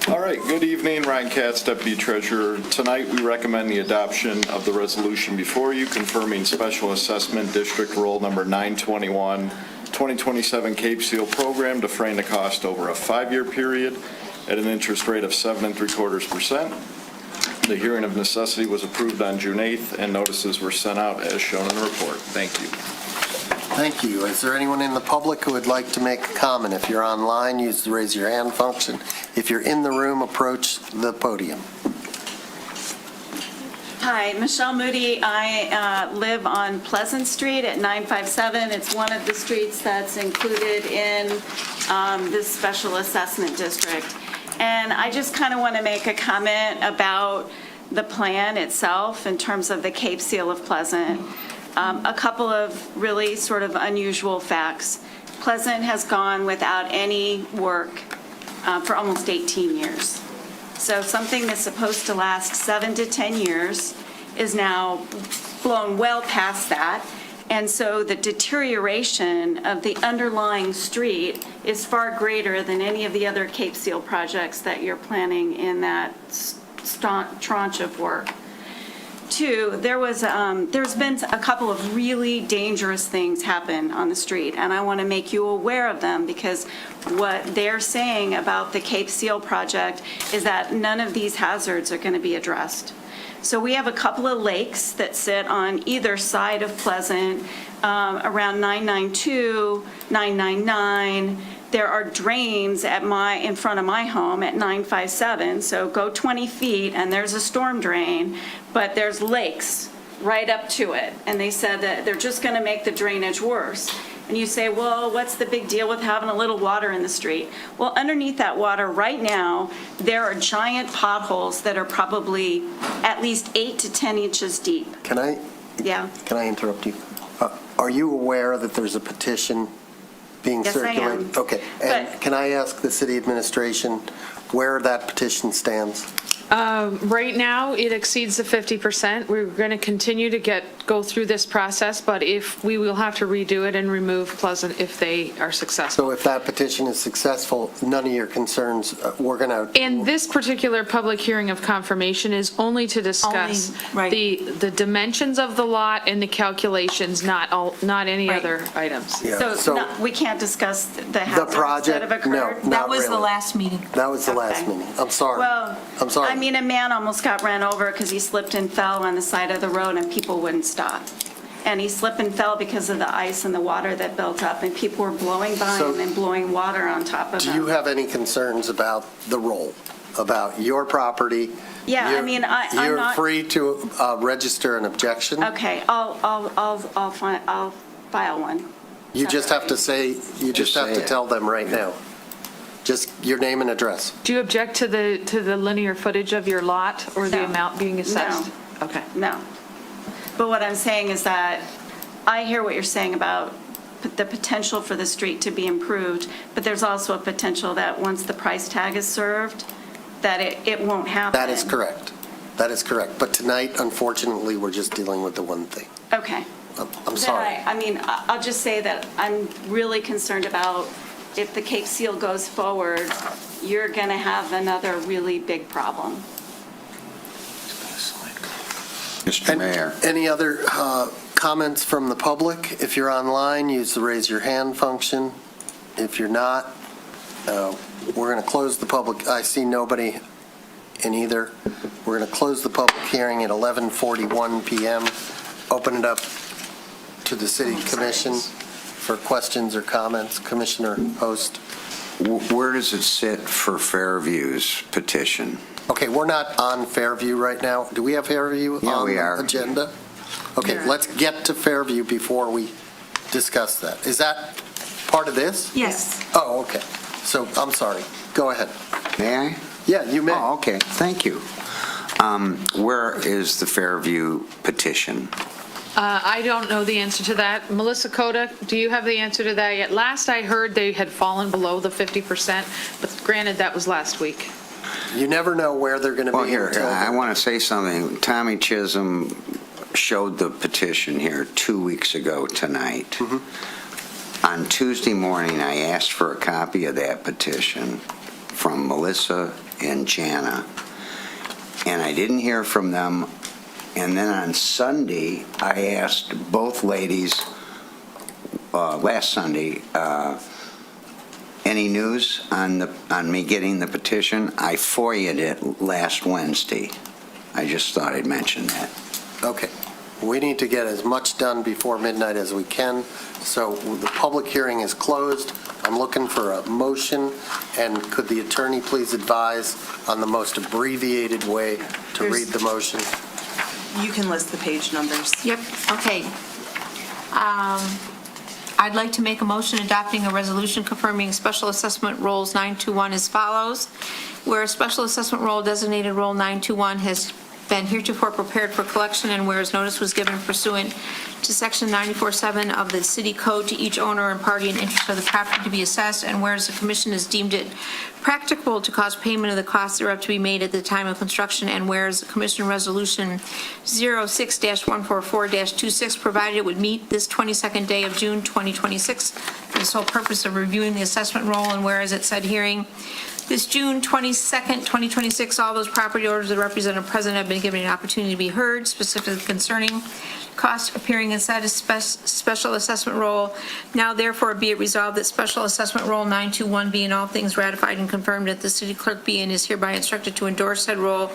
All right, good evening, Ryan Katz, Deputy Treasurer. Tonight, we recommend the adoption of the resolution before you confirming Special Assessment District Roll Number 921, 2027 Cape Seal Program, defraying the cost over a 5-year period at an interest rate of 7.75%. The hearing of necessity was approved on June 8th, and notices were sent out as shown in the report. Thank you. Thank you. Is there anyone in the public who would like to make a comment? If you're online, use the raise your hand function. If you're in the room, approach the podium. Hi, Michelle Moody. I live on Pleasant Street at 957. It's one of the streets that's included in this special assessment district. And I just kind of want to make a comment about the plan itself in terms of the Cape Seal of Pleasant. A couple of really sort of unusual facts. Pleasant has gone without any work for almost 18 years. So something that's supposed to last 7 to 10 years is now blown well past that. And so the deterioration of the underlying street is far greater than any of the other Cape Seal projects that you're planning in that tranche of work. Two, there's been a couple of really dangerous things happen on the street, and I want to make you aware of them because what they're saying about the Cape Seal project is that none of these hazards are going to be addressed. So we have a couple of lakes that sit on either side of Pleasant, around 992, 999. There are drains in front of my home at 957, so go 20 feet and there's a storm drain, but there's lakes right up to it. And they said that they're just going to make the drainage worse. And you say, well, what's the big deal with having a little water in the street? Well, underneath that water right now, there are giant potholes that are probably at least 8 to 10 inches deep. Can I interrupt you? Are you aware that there's a petition being Yes, I circulated? am. Okay, and can I ask the city administration where that petition stands? Right now, it exceeds the 50%. We're going to continue to go through this process, but if, we will have to redo it and remove Pleasant if they are successful. So if that petition is successful, none of your concerns, we're going to... And this particular public hearing of confirmation is only to discuss the dimensions of the lot and the calculations, not any other items. Yeah, So we can't discuss the hazards project, that have occurred? no, That was the really. last meeting. That was the last meeting. I'm sorry. Well, I'm sorry. I mean, a man almost got ran over because he slipped and fell on the side of the road and people wouldn't stop. And he slipped and fell because of the ice and the water that built up, and people were blowing by So- him and blowing water on top of Do him. you have any concerns about the roll, about your property? Yeah, I mean, I'm You're not- free to register an objection. Okay, I'll file one. You just have to say, you just have to tell them right now. Just your name and address. Do you object to the linear footage of your lot or the No. amount being assessed? Okay. No. But what I'm saying is that I hear what you're saying about the potential for the street to be improved, but there's also a potential that once the price tag is served, that it won't happen. That is correct. That is correct. But tonight, unfortunately, we're just dealing with the one thing. Okay. I'm sorry. I mean, I'll just say that I'm really concerned about if the Cape Seal goes forward, you're going to have another really big problem. Mr. Mayor. Any other comments from the public? If you're online, use the raise your hand function. If you're not, we're going to close the public. I see nobody in either. We're going to close the public hearing at 11:41 p.m. Open it up to the City Commission for questions or comments. Commissioner Host. Where does it sit for Fairview's petition? Okay, we're not on Fairview right now. Do we have Fairview on the agenda? Okay, let's get to Fairview before we discuss that. Is that part of this? Yes. Oh, okay. So, I'm sorry. Go ahead. May I? Yeah, you may. Oh, okay. Thank you. Where is the Fairview petition? I don't know the answer to that. Melissa Coda, do you have the answer to that yet? Last I heard, they had fallen below the 50%, but granted, that was last week. You never know where they're going to be. Well, here, until I want to say something. Tommy Chisholm showed the petition here 2 weeks ago tonight. On Tuesday morning, I asked for a copy of that petition from Melissa and Jana, and I didn't hear from them. And then on Sunday, I asked both ladies, last Sunday, any news on me getting the petition? I FOIA'd it last Wednesday. I just thought I'd mention that. Okay. We need to get as much done before midnight as we can. So the public hearing is closed. I'm looking for a motion, and could the attorney please advise on the most abbreviated way to read the motion? You can list the page numbers. Yep, okay. I'd like to make a motion adopting a resolution confirming special assessment rolls 921 as follows. Where a special assessment roll designated roll 921 has been heretofore prepared for collection, and whereas notice was given pursuant to section 94.7 of the city code to each owner and party in interest of the property to be assessed, and whereas the commission has deemed it practicable to cause payment of the costs thereof to be made at the time of construction, and whereas commission resolution 06-144-26 provided it would meet this 22nd day of June 2026 for the sole purpose of reviewing the assessment roll, and whereas at said hearing this June 22nd, 2026, all those property owners that represent a president have been given an opportunity to be heard, specifically concerning costs appearing inside a special assessment roll. Now therefore be it resolved that special assessment roll 921 be in all things ratified and confirmed that the city clerk be and is hereby instructed to endorse said roll,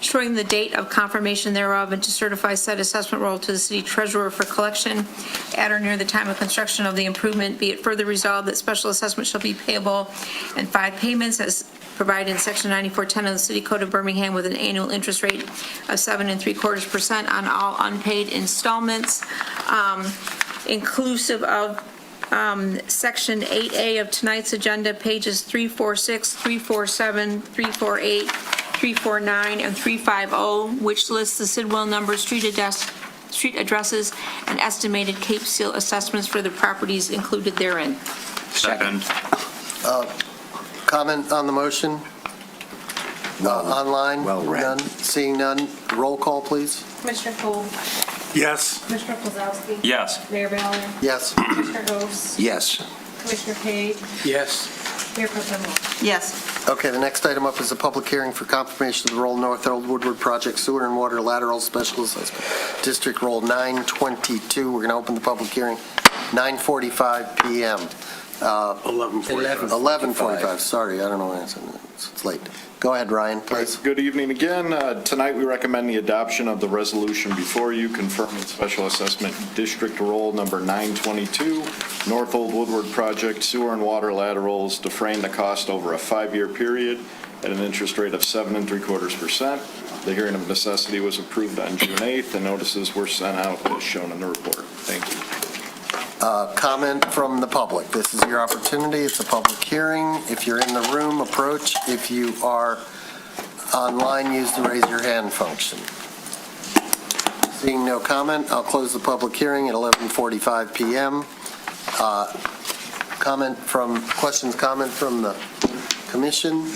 showing the date of confirmation thereof, and to certify said assessment roll to the city treasurer for collection at or near the time of construction of the improvement. Be it further resolved that special assessment shall be payable in 5 payments as provided in section 9410 of the city code of Birmingham, with an annual interest rate of 7 3/4% on all unpaid installments, inclusive of section 8A of tonight's agenda, pages 346, 347, 348, 349, and 350, which lists the Sidwell number, street addresses, and estimated Cape Seal assessments for the properties included therein. Second. Comment on the motion? Online? well read. None? Seeing none? Roll call, please. Commissioner Cole? Yes. Commissioner Kozowski? Yes. Mayor Ballard? Yes. Commissioner Host? Yes. Commissioner Page? Yes. Mayor Pro Tem Long? Yes. Okay, the next item up is a public hearing for confirmation of the Roll North Old Woodward Project Sewer and Water Lateral Special Assessment District Roll 922. We're going to open the public hearing 9:45 PM. 11:45. 11:45, sorry, I don't know why it's late. Go ahead, Ryan, please. Good evening again. Tonight, we recommend the adoption of the resolution before you confirming Special Assessment District Roll Number 922, North Old Woodward Project Sewer and Water Laterals, defraying the cost over a 5-year period at an interest rate of 7.75%. The hearing of necessity was approved on June 8th, and notices were sent out as shown in the report. Thank you. Comment from the public. This is your opportunity. It's a public hearing. If you're in the room, approach. If you are online, use the raise your hand function. Seeing no comment, I'll close the public hearing at 11:45 PM. Comment from the commission.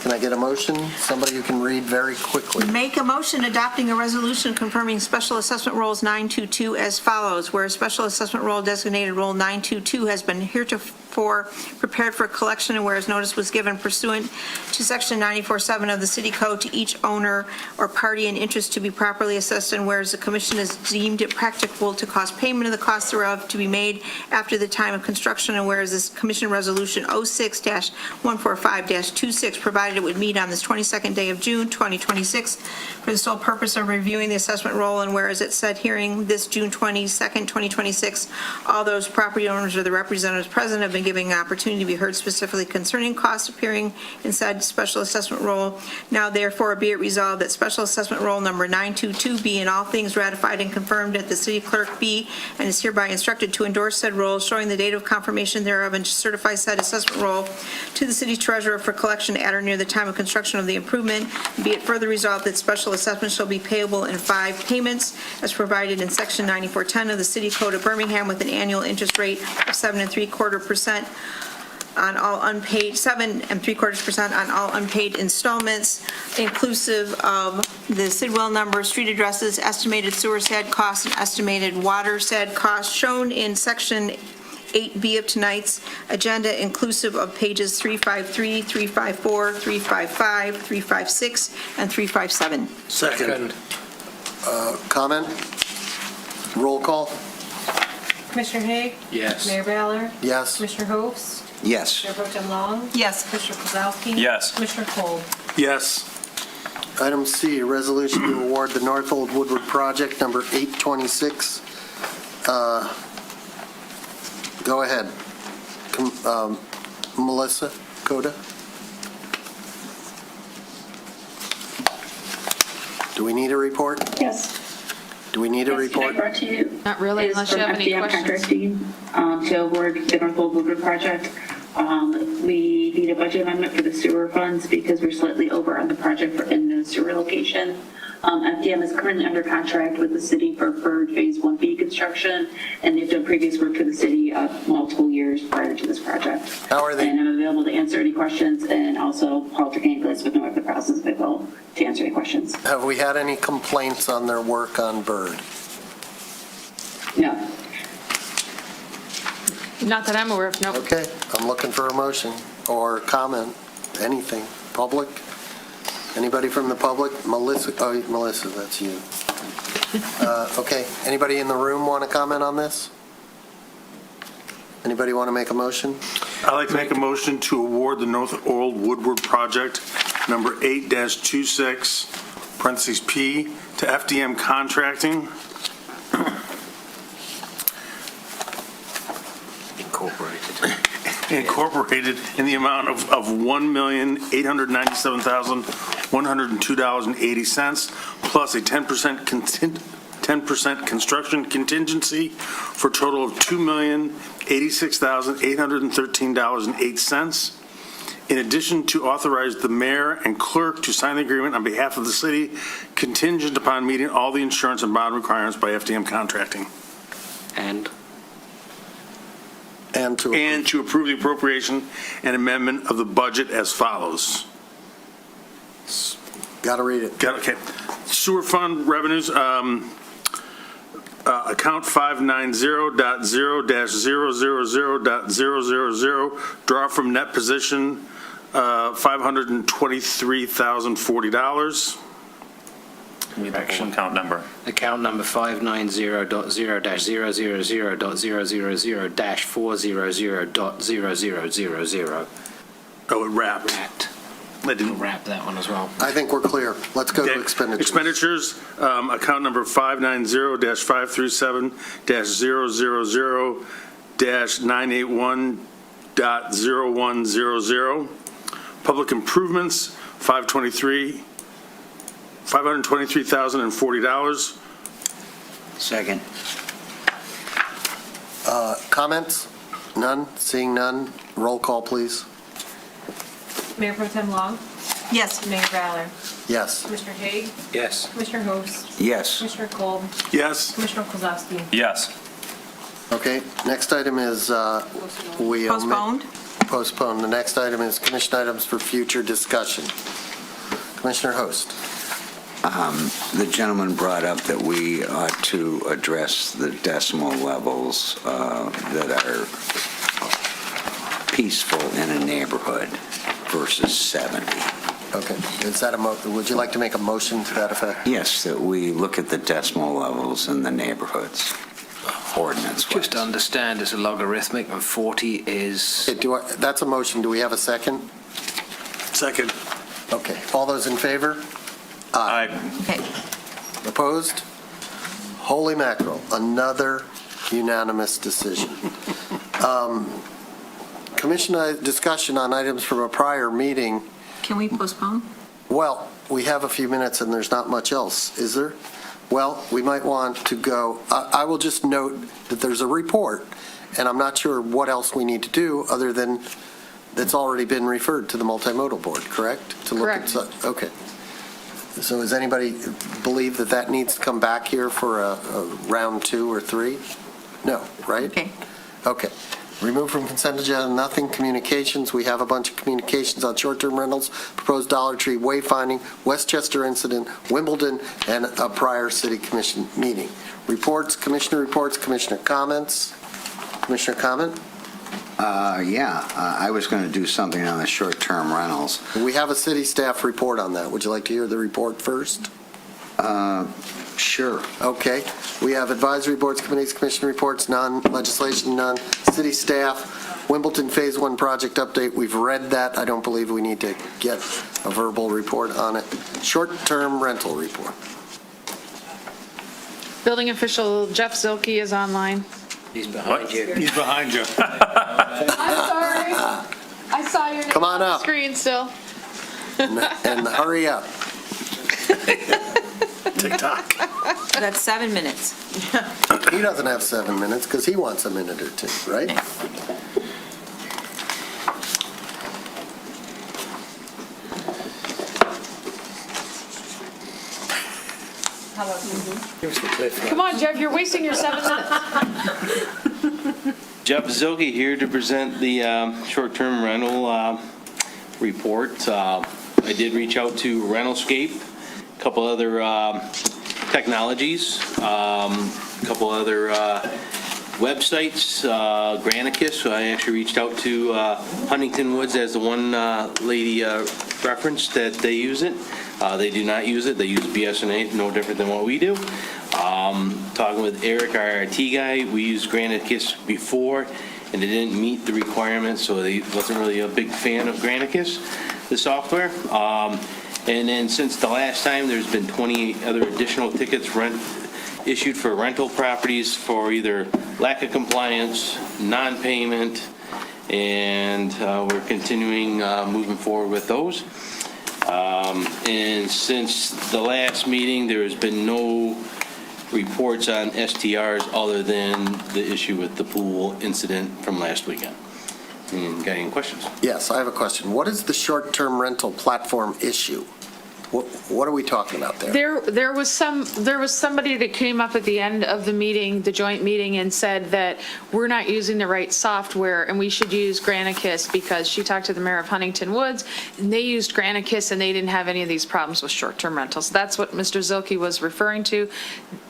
Can I get a motion? Somebody who can read very quickly. Make a motion adopting a resolution confirming special assessment rolls 922 as follows, where special assessment roll designated roll 922 has been heretofore prepared for collection, and whereas notice was given pursuant to section 94.7 of the city code to each owner or party in interest to be properly assessed, and whereas the commission has deemed it practicable to cause payment of the cost thereof to be made after the time of construction, and whereas this commission resolution 06-145-26 provided it would meet on this 22nd day of June 2026 for the sole purpose of reviewing the assessment roll, and whereas it said hearing this June 22nd, 2026, all those property owners or the representatives present have been given an opportunity to be heard specifically concerning costs appearing in said special assessment roll. Now therefore be it resolved that special assessment roll number 922 be in all things ratified and confirmed at the city clerk be and is hereby instructed to endorse said roll, showing the date of confirmation thereof, and to certify said assessment roll to the city treasurer for collection at or near the time of construction of the improvement. Be it further resolved that special assessment shall be payable in 5 payments as provided in section 9410 of the city code of Birmingham, with an annual interest rate of 7.75% on all unpaid, 7.75% on all unpaid installments, inclusive of the Sidwell number, street addresses, estimated sewer said costs, and estimated water said costs shown in section 8B of tonight's agenda, inclusive of pages 353, 354, 355, 356, and 357. Second. Comment? Roll call? Commissioner Haig? Yes. Mayor Ballard? Yes. Commissioner Host? Yes. Mayor Pro Tem Long? Yes. Commissioner Kozowski? Yes. Commissioner Cole? Yes. Item C, a resolution to award the North Old Woodward Project number 826. Go ahead. Melissa Coda? Do we need a report? Yes. Do we need a report? Brought to you. Not really, is unless you from have any FDM questions. Contracting, to award the North Old Woodward project. We need a budget amendment for the sewer funds because we're slightly over on the project for in the sewer location. FDM is currently under contract with the city for Phase 1B construction, and they've done previous work for the city multiple years prior to this project. How are they? And I'm available to answer any questions, and also Paul Trekanklis with North the Process available to answer any questions. Have we had any complaints on their work on Bird? No. Not that I'm aware of, no. Okay, I'm looking for a motion or comment, anything. Public? Anybody from the public? Melissa, that's you. Okay, anybody in the room want to comment on this? Anybody want to make a motion? I'd like to make a motion to award the North Old Woodward Project number 8-26, parentheses P, to FDM Contracting. Incorporated in the amount of $1,897,102.80 plus a 10% construction contingency for a total of $2,086,813.08. In addition, to authorize the mayor and clerk to sign the agreement on behalf of the city, contingent upon meeting all the insurance and bond requirements by FDM Contracting. And to approve the appropriation and amendment of the budget as follows. Got to read it. Okay. Sewer fund revenues, account 590.0-000.000, draw from net position, $523,040. Account number. Account number 590.0-000.000-400.000. Oh, it wrapped. I didn't wrap that one as well. I think we're clear. Let's go to expenditures. Expenditures, account number 590-537-000-981.0100. Public improvements, $523,040. Second. Comments? None? Seeing none? Roll call, please. Mayor Pro Tem Long? Yes. Mayor Ballard? Yes. Commissioner Haig? Yes. Commissioner Host? Yes. Commissioner Kolb? Yes. Commissioner Kozowski? Yes. Okay, next item is we Postponed? Postpone. The next item is commission items for future discussion. Commissioner Host. The gentleman brought up that we ought to address the decimal levels that are peaceful in a neighborhood versus 70. Okay, is that would you like to make a motion to that effect? Yes, that we look at the decimal levels in the neighborhoods, ordinance-wise. Just to understand, it's a logarithmic and 40 is... That's a motion. Do we have a second? Second. Okay, all those in favor? Aye. Okay. Opposed? Holy mackerel, another unanimous decision. Commission discussion on items from a prior meeting. Can we postpone? Well, we have a few minutes and there's not much else, is there? Well, we might want to go, I will just note that there's a report, and I'm not sure what else we need to do other than it's already been referred to the multimodal board, correct? To look at okay. So does anybody believe that that needs to come back here for a round 2 or 3? No, right? Okay. Okay. Remove from consent agenda, nothing. Communications, we have a bunch of communications on short-term rentals, proposed Dollar Tree wayfinding, Westchester incident, Wimbledon, and a prior city commission meeting. Reports, commissioner comments. Commissioner comment? I was going to do something on the short-term rentals. We have a city staff report on that. Would you like to hear the report first? Sure. Okay. We have advisory boards, committees, commission reports, none. Legislation, none. City staff, Wimbledon Phase 1 project update. We've read that. I don't believe we need to get a verbal report on it. Short-term rental report. Building official Jeff Zilke is online. He's behind you. He's behind you. I'm sorry. I saw your name Come on the up. screen still. And hurry up. TikTok. That's 7 minutes. He doesn't have 7 minutes because he wants a minute or 2, right? How about you? Come on, Jeff, you're wasting your 7 minutes. Jeff Zilke here to present the short-term rental report. I did reach out to Rentalscape, a couple other technologies, a couple other websites, Granicus. So I actually reached out to Huntington Woods as the one lady referenced that they use it. They do not use it. They use BSNA, no different than what we do. Talking with Eric, our IT guy, we used Granicus before, and it didn't meet the requirements, so he wasn't really a big fan of Granicus, the software. And then since the last time, there's been 20 other additional tickets issued for rental properties for either lack of compliance, non-payment, and we're continuing moving forward with those. And since the last meeting, there has been no reports on STRs other than the issue with the pool incident from last weekend. Got any questions? Yes, I have a question. What is the short-term rental platform issue? What are we talking about there? There was somebody that came up at the end of the meeting, the joint meeting, and said that we're not using the right software and we should use Granicus, because she talked to the mayor of Huntington Woods and they used Granicus and they didn't have any of these problems with short-term rentals. That's what Mr. Zilke was referring to.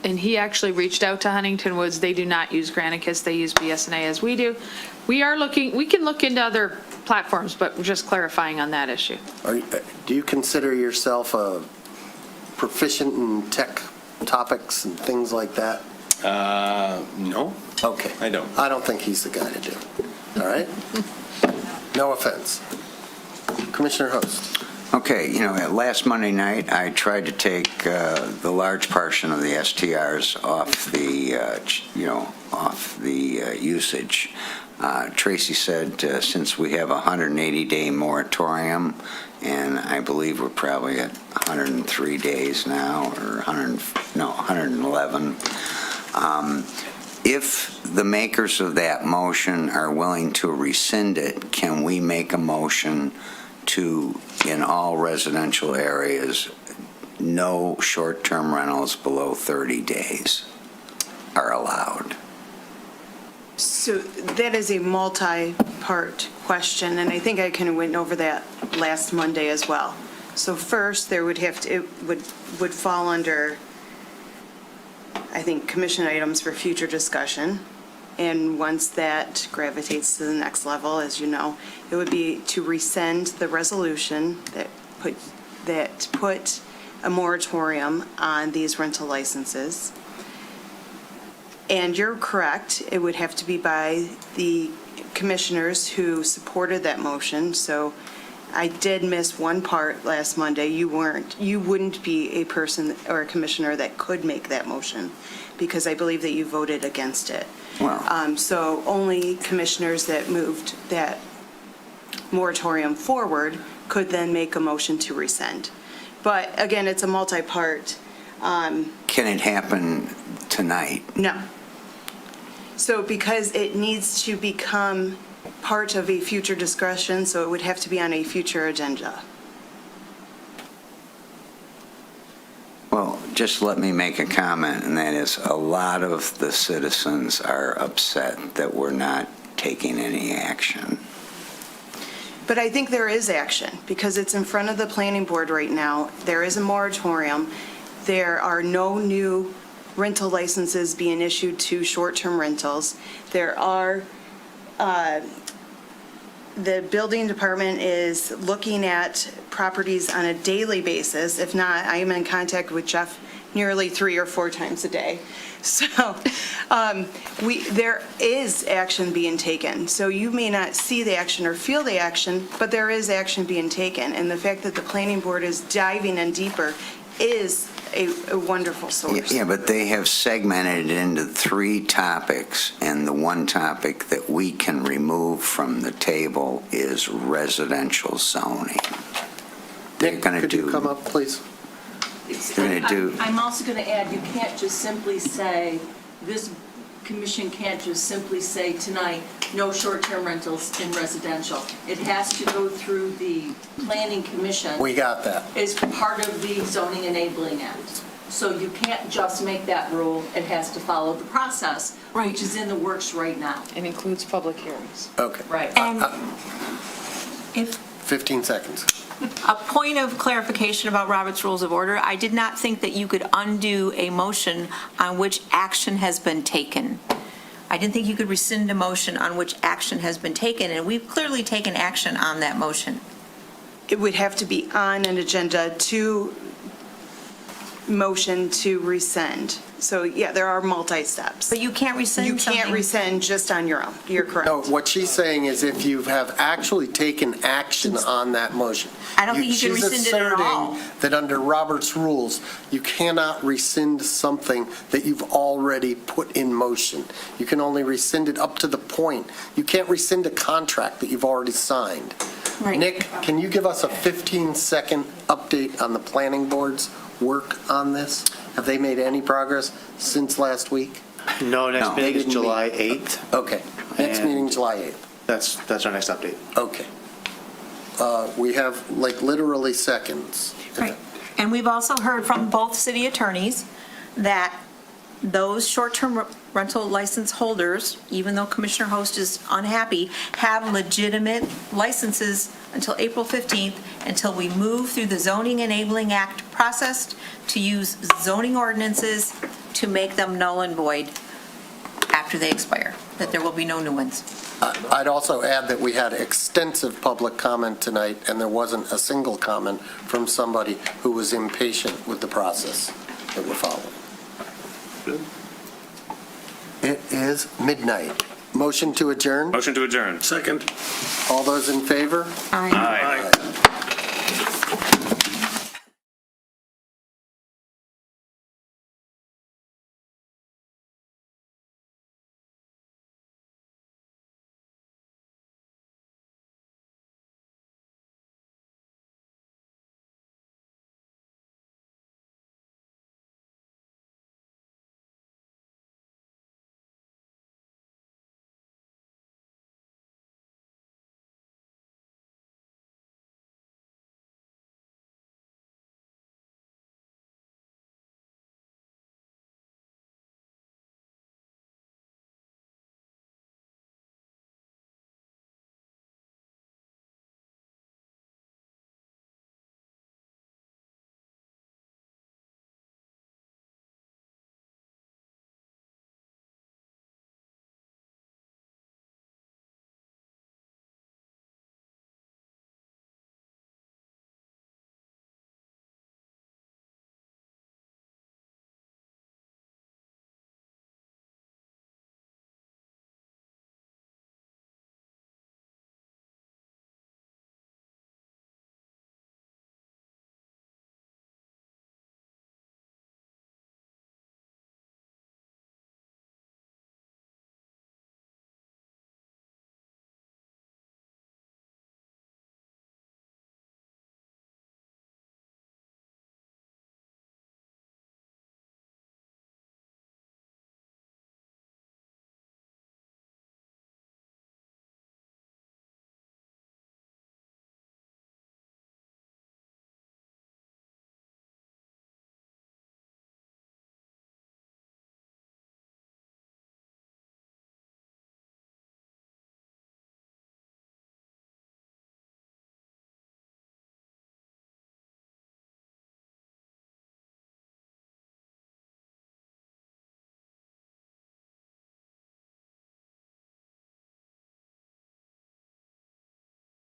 And he actually reached out to Huntington Woods. They do not use Granicus. They use BSNA as we do. We can look into other platforms, but we're just clarifying on that issue. Do you consider yourself a proficient in tech topics and things like that? No. Okay. I don't. I don't think he's the guy to do it. All right? No offense. Commissioner Host. Okay, last Monday night, I tried to take the large portion of the STRs off the usage. Tracy said since we have a 180-day moratorium, and I believe we're probably at 103 days now, or 111. If the makers of that motion are willing to rescind it, can we make a motion to, in all residential areas, no short-term rentals below 30 days are allowed? So that is a multi-part question, and I think I kind of went over that last Monday as well. So first, there it would fall under, I think, commission items for future discussion. And once that gravitates to the next level, as you know, it would be to rescind the resolution that put a moratorium on these rental licenses. And you're correct, it would have to be by the commissioners who supported that motion. So I did miss one part last Monday. You wouldn't be a person or a commissioner that could make that motion, because I believe that you voted against it. Wow. So only commissioners that moved that moratorium forward could then make a motion to rescind. But again, it's a multi-part. Can it happen tonight? No. So because it needs to become part of a future discussion, so it would have to be on a future agenda. Well, just let me make a comment, and that is a lot of the citizens are upset that we're not taking any action. But I think there is action, because it's in front of the planning board right now. There is a moratorium. There are no new rental licenses being issued to short-term rentals. There are, the building department is looking at properties on a daily basis. If not, I am in contact with Jeff nearly 3 or 4 times a day. So there is action being taken. So you may not see the action or feel the action, but there is action being taken. And the fact that the planning board is diving in deeper is a wonderful source. Yeah, but they have segmented it into 3 topics, and the one topic that we can remove from the table is residential zoning. Nick, could you come up, please? I'm also going to add, you can't just simply say, this commission can't just simply say tonight, no short-term rentals in residential. It has to go through the planning commission. We got that. As part of the zoning enabling act. So you can't just make that rule, it has to follow the process, which is in the works right now. It includes public hearings. Okay. Right. And if 15 seconds. a point of clarification about Robert's Rules of Order, I did not think that you could undo a motion on which action has been taken. I didn't think you could rescind a motion on which action has been taken, and we've clearly taken action on that motion. It would have to be on an agenda to motion to rescind. So, yeah, there are multi-steps. But you can't rescind You can't something- rescind just on your own. You're correct. No, what she's saying is if you have actually taken action on that motion. I don't think you can rescind it at all. She's asserting that under Robert's rules, you cannot rescind something that you've already put in motion. You can only rescind it up to the point. You can't rescind a contract that you've already signed. Right. Nick, can you give us a 15-second update on the planning board's work on this? Have they made any progress since last week? No, next meeting is July 8th. Okay, next And meeting, July 8th. That's our next update. Okay. We have like literally seconds. Right. And we've also heard from both city attorneys that those short-term rental license holders, even though Commissioner Host is unhappy, have legitimate licenses until April 15th, until we move through the Zoning Enabling Act process to use zoning ordinances to make them null and void after they expire, that there will be no new ones. I'd also add that we had extensive public comment tonight, and there wasn't a single comment from somebody who was impatient with the process that we're following. It is midnight. Motion to adjourn? Motion to adjourn. Second. All those in favor? Aye.